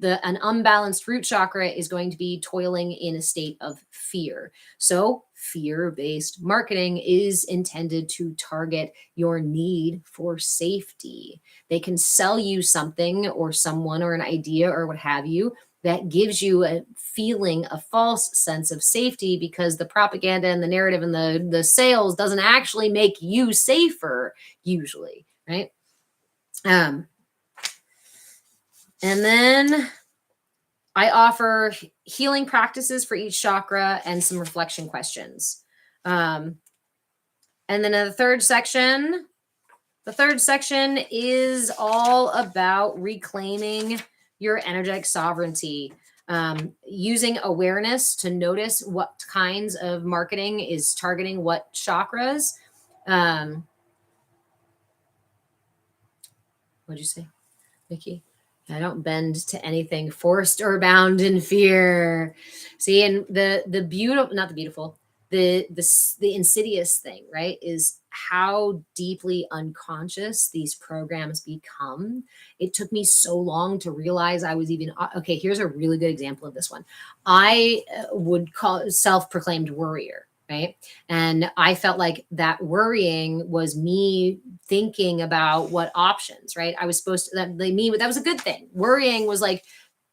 An unbalanced root chakra is going to be toiling in a state of fear. So fear-based marketing is intended to target your need for safety. They can sell you something or someone or an idea or what have you that gives you a feeling, a false sense of safety, because the propaganda and the narrative and the sales doesn't actually make you safer usually, right? And then I offer healing practices for each chakra and some reflection questions. And then in the third section is all about reclaiming your energetic sovereignty, using awareness to notice what kinds of marketing is targeting what chakras. What'd you say, Vicky? I don't bend to anything forced or bound in fear. See, and the beautiful, not the beautiful, the insidious thing, right, is how deeply unconscious these programs become. It took me so long to realize I was even okay. Here's a really good example of this one. I would call self-proclaimed worrier, right? And I felt like that worrying was me thinking about what options, right? I was supposed to, that was a good thing. Worrying was like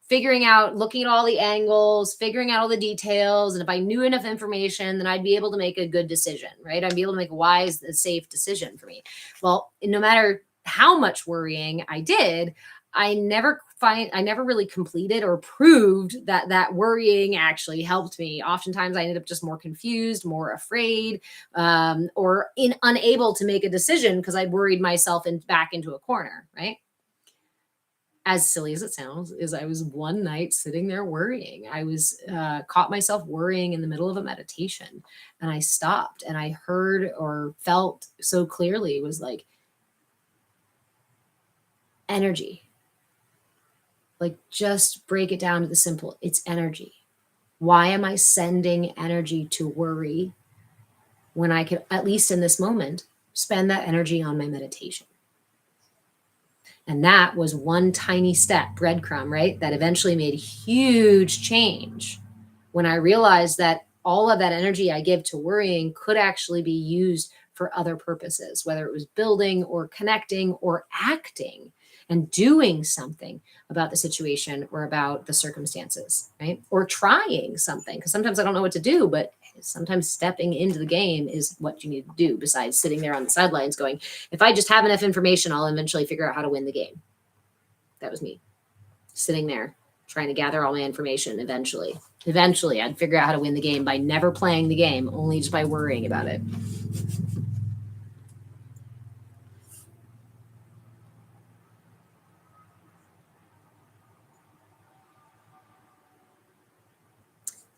figuring out, looking at all the angles, figuring out all the details. And if I knew enough information, then I'd be able to make a good decision, right? I'd be able to make a wise, safe decision for me. Well, no matter how much worrying I did, I never really completed or proved that worrying actually helped me. Oftentimes I ended up just more confused, more afraid, or unable to make a decision because I worried myself back into a corner, right? As silly as it sounds, is I was one night sitting there worrying. I was caught myself worrying in the middle of a meditation, and I stopped and I heard or felt so clearly, it was like energy. Like, just break it down to the simple. It's energy. Why am I sending energy to worry when I could, at least in this moment, spend that energy on my meditation? And that was one tiny step, breadcrumb, right? That eventually made a huge change when I realized that all of that energy I give to worrying could actually be used for other purposes, whether it was building or connecting or acting and doing something about the situation or about the circumstances, right? Or trying something, because sometimes I don't know what to do, but sometimes stepping into the game is what you need to do, besides sitting there on the sidelines going, if I just have enough information, I'll eventually figure out how to win the game. That was me sitting there trying to gather all my information. Eventually I'd figure out how to win the game by never playing the game, only just by worrying about it.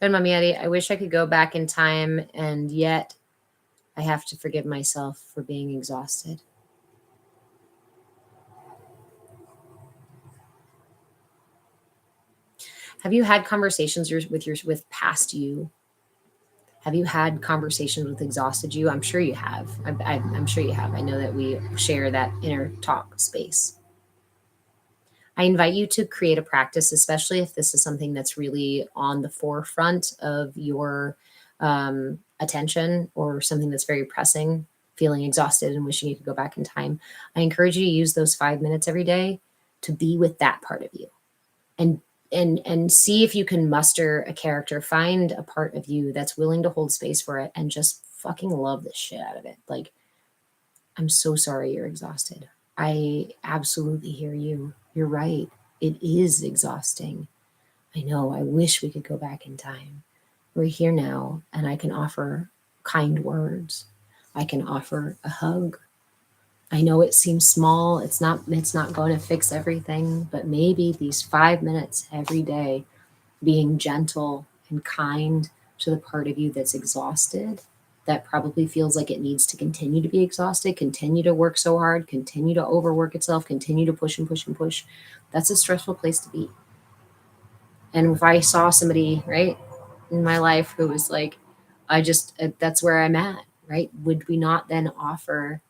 But Mami Eddie, I wish I could go back in time, and yet I have to forgive myself for being exhausted. Have you had conversations with past you? Have you had conversations with exhausted you? I'm sure you have. I'm sure you have. I know that we share that inner talk space. I invite you to create a practice, especially if this is something that's really on the forefront of your attention, or something that's very pressing, feeling exhausted and wishing you could go back in time. I encourage you to use those 5 minutes every day to be with that part of you, and see if you can muster a character, find a part of you that's willing to hold space for it and just fucking love the shit out of it. Like, I'm so sorry you're exhausted. I absolutely hear you. You're right. It is exhausting. I know. I wish we could go back in time. We're here now, and I can offer kind words. I can offer a hug. I know it seems small. It's not going to fix everything, but maybe these 5 minutes every day, being gentle and kind to the part of you that's exhausted, that probably feels like it needs to continue to be exhausted, continue to work so hard, continue to overwork itself, continue to push and push and push. That's a stressful place to be. And if I saw somebody, right, in my life who was like, that's where I'm at, right? Would we not then offer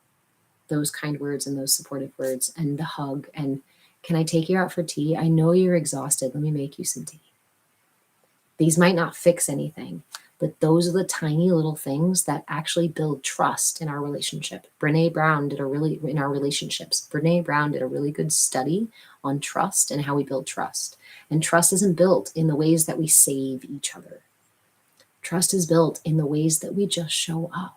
those kind words and those supportive words and the hug? And can I take you out for tea? I know you're exhausted. Let me make you some tea. These might not fix anything, but those are the tiny little things that actually build trust in our relationship. Brene Brown did Brene Brown did a really good study on trust and how we build trust. And trust isn't built in the ways that we save each other. Trust is built in the ways that we just show up.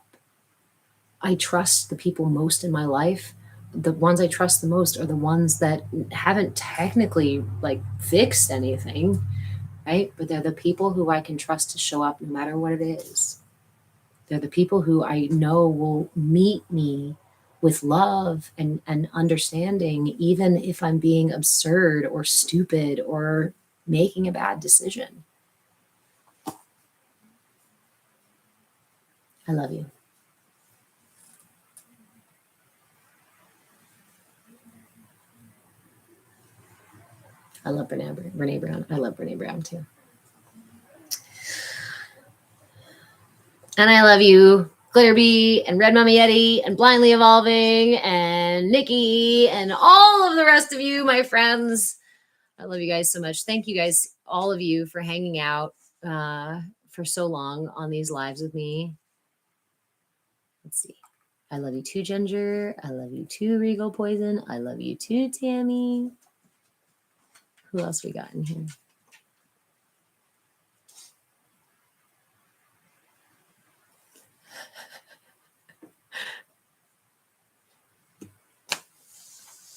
I trust the people most in my life. The ones I trust the most are the ones that haven't technically fixed anything, right? But they're the people who I can trust to show up no matter what it is. They're the people who I know will meet me with love and understanding, even if I'm being absurd or stupid or making a bad decision. I love you. I love Brene Brown. I love Brene Brown too. And I love you, Glitterbee and Red Mama Yeti and Blindly Evolving and Nikki and all of the rest of you, my friends. I love you guys so much. Thank you guys, all of you, for hanging out for so long on these lives with me. Let's see. I love you too, Ginger. I love you too, Regal Poison. I love you too, Tammy. Who else we got in here?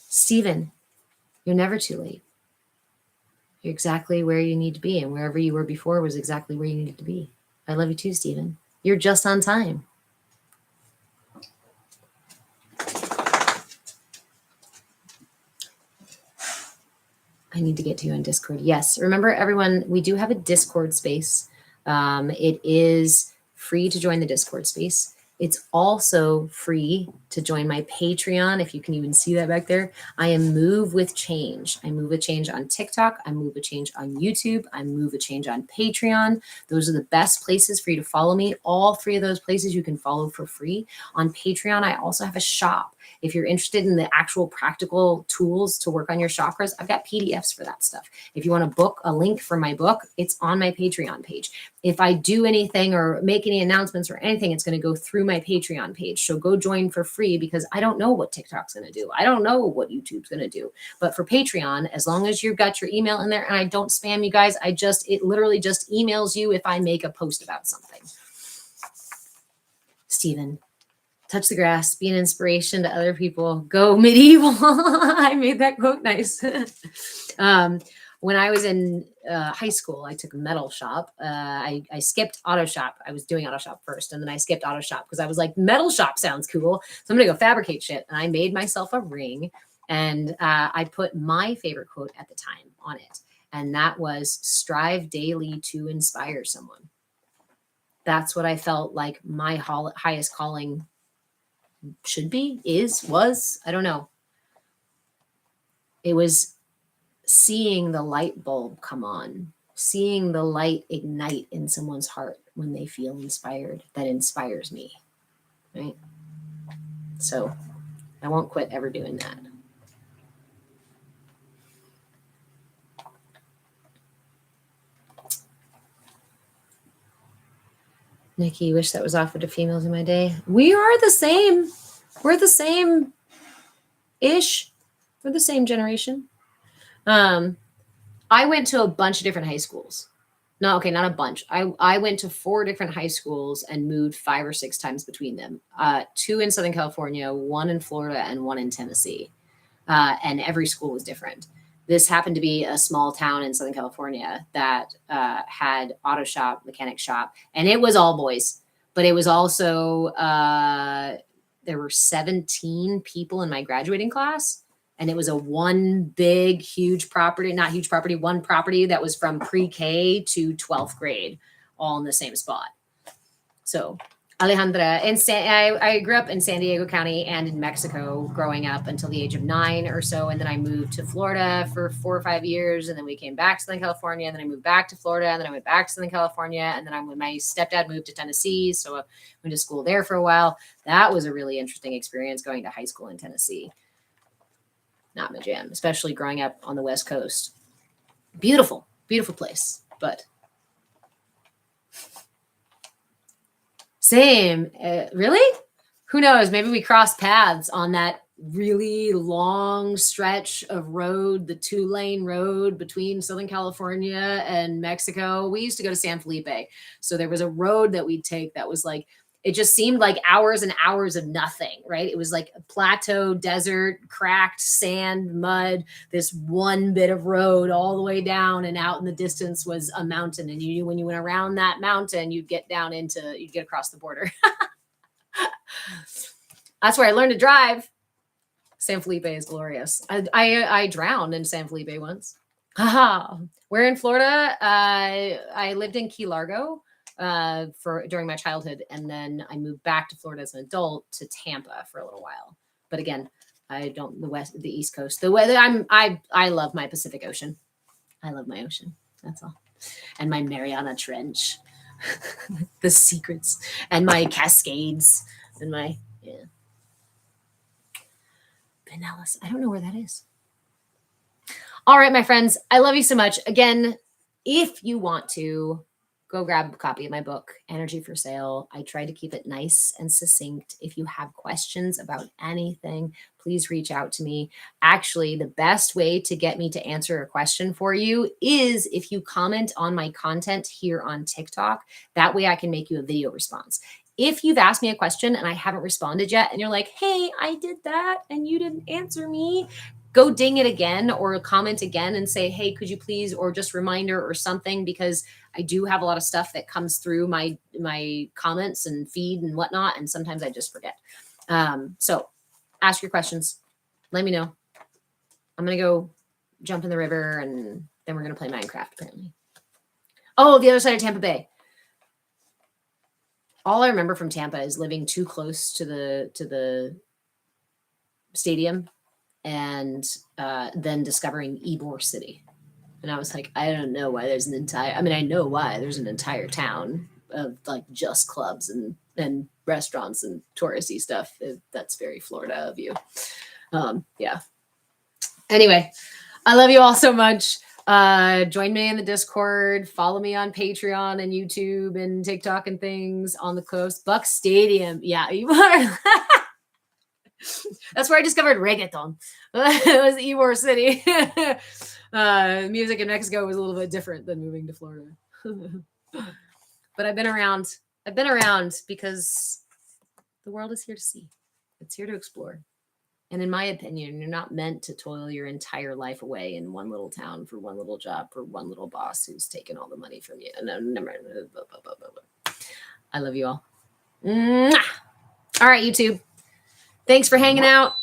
Steven, you're never too late. You're exactly where you need to be, and wherever you were before was exactly where you needed to be. I love you too, Steven. You're just on time. I need to get to you on Discord. Yes. Remember, everyone, we do have a Discord space. It is free to join the Discord space. It's also free to join my Patreon, if you can even see that back there. I am Move with Change. I move with change on TikTok. I move with change on YouTube. I move with change on Patreon. Those are the best places for you to follow me. All three of those places you can follow for free. On Patreon, I also have a shop. If you're interested in the actual practical tools to work on your chakras, I've got PDFs for that stuff. If you want to book a link for my book, it's on my Patreon page. If I do anything or make any announcements or anything, it's going to go through my Patreon page. So go join for free, because I don't know what TikTok's going to do. I don't know what YouTube's going to do. But for Patreon, as long as you've got your email in there, and I don't spam you guys, it literally just emails you if I make a post about something. Steven. Touch the grass, be an inspiration to other people, go medieval. I made that quote nice. When I was in high school, I took metal shop. I skipped auto shop. I was doing auto shop first, and then I skipped auto shop because I was like, metal shop sounds cool. So I'm going to go fabricate shit. And I made myself a ring, and I put my favorite quote at the time on it. And that was, strive daily to inspire someone. That's what I felt like my highest calling should be, was, I don't know. It was seeing the light bulb come on seeing the light ignite in someone's heart when they feel inspired, that inspires me, right? So I won't quit ever doing that. Nikki, wish that was offered to females in my day. We are the same. We're the same ish. We're the same generation. I went to a bunch of different high schools. No, okay, not a bunch. I went to 4 different high schools and moved 5 or 6 times between them. 2 in Southern California, 1 in Florida, and 1 in Tennessee. And every school was different. This happened to be a small town in Southern California that had auto shop, mechanic shop, and it was all boys. But it was also, there were 17 people in my graduating class. And it was a one big, huge property, not huge property, one property that was from pre-K to 12th grade, all in the same spot. So Alejandra, I grew up in San Diego County and in Mexico growing up until the age of 9 or so. And then I moved to Florida for 4 or 5 years. And then we came back to Southern California. And then I moved back to Florida. And then I went back to Southern California. And then when my stepdad moved to Tennessee. So I went to school there for a while. That was a really interesting experience going to high school in Tennessee. Not my jam, especially growing up on the West Coast. Beautiful, beautiful place, but same. Really? Who knows? Maybe we crossed paths on that really long stretch of road, the 2-lane road between Southern California and Mexico. We used to go to San Felipe. So there was a road that we'd take that was like, it just seemed like hours and hours of nothing, right? It was like a plateau, desert, cracked sand, mud, this one bit of road all the way down, and out in the distance was a mountain. And you, when you went around that mountain, you'd get across the border. That's where I learned to drive. San Felipe is glorious. I drowned in San Felipe once. Where in Florida? I lived in Key Largo during my childhood, and then I moved back to Florida as an adult to Tampa for a little while. But again, I don't the East Coast. The weather I love my Pacific Ocean. I love my ocean. That's all. And my Mariana Trench, the secrets, and my Cascades, and my Pinellas. I don't know where that is. All right, my friends, I love you so much. Again, if you want to, go grab a copy of my book, Energy for Sale. I try to keep it nice and succinct. If you have questions about anything, please reach out to me. Actually, the best way to get me to answer a question for you is if you comment on my content here on TikTok. That way I can make you a video response. If you've asked me a question and I haven't responded yet, and you're like, hey, I did that and you didn't answer me, go ding it again or comment again and say, hey, could you please, or just reminder or something, because I do have a lot of stuff that comes through my comments and feed and whatnot. And sometimes I just forget. So ask your questions. Let me know. I'm going to go jump in the river and then we're going to play Minecraft apparently. Oh, the other side of Tampa Bay. All I remember from Tampa is living too close to the stadium and then discovering Ybor City. And I was like, I don't know why there's I know why there's an entire town of like just clubs and restaurants and touristy stuff. That's very Florida of you. Yeah. Anyway, I love you all so much. Join me in the Discord, follow me on Patreon and YouTube and TikTok and things on the coast. Buck Stadium. Yeah, you are. That's where I discovered reggaeton. It was Ybor City. Music in Mexico was a little bit different than moving to Florida. But I've been around because the world is here to see. It's here to explore. And in my opinion, you're not meant to toil your entire life away in one little town for one little job for one little boss who's taken all the money from you. No, never. I love you all. Mwah! All right, YouTube. Thanks for hanging out.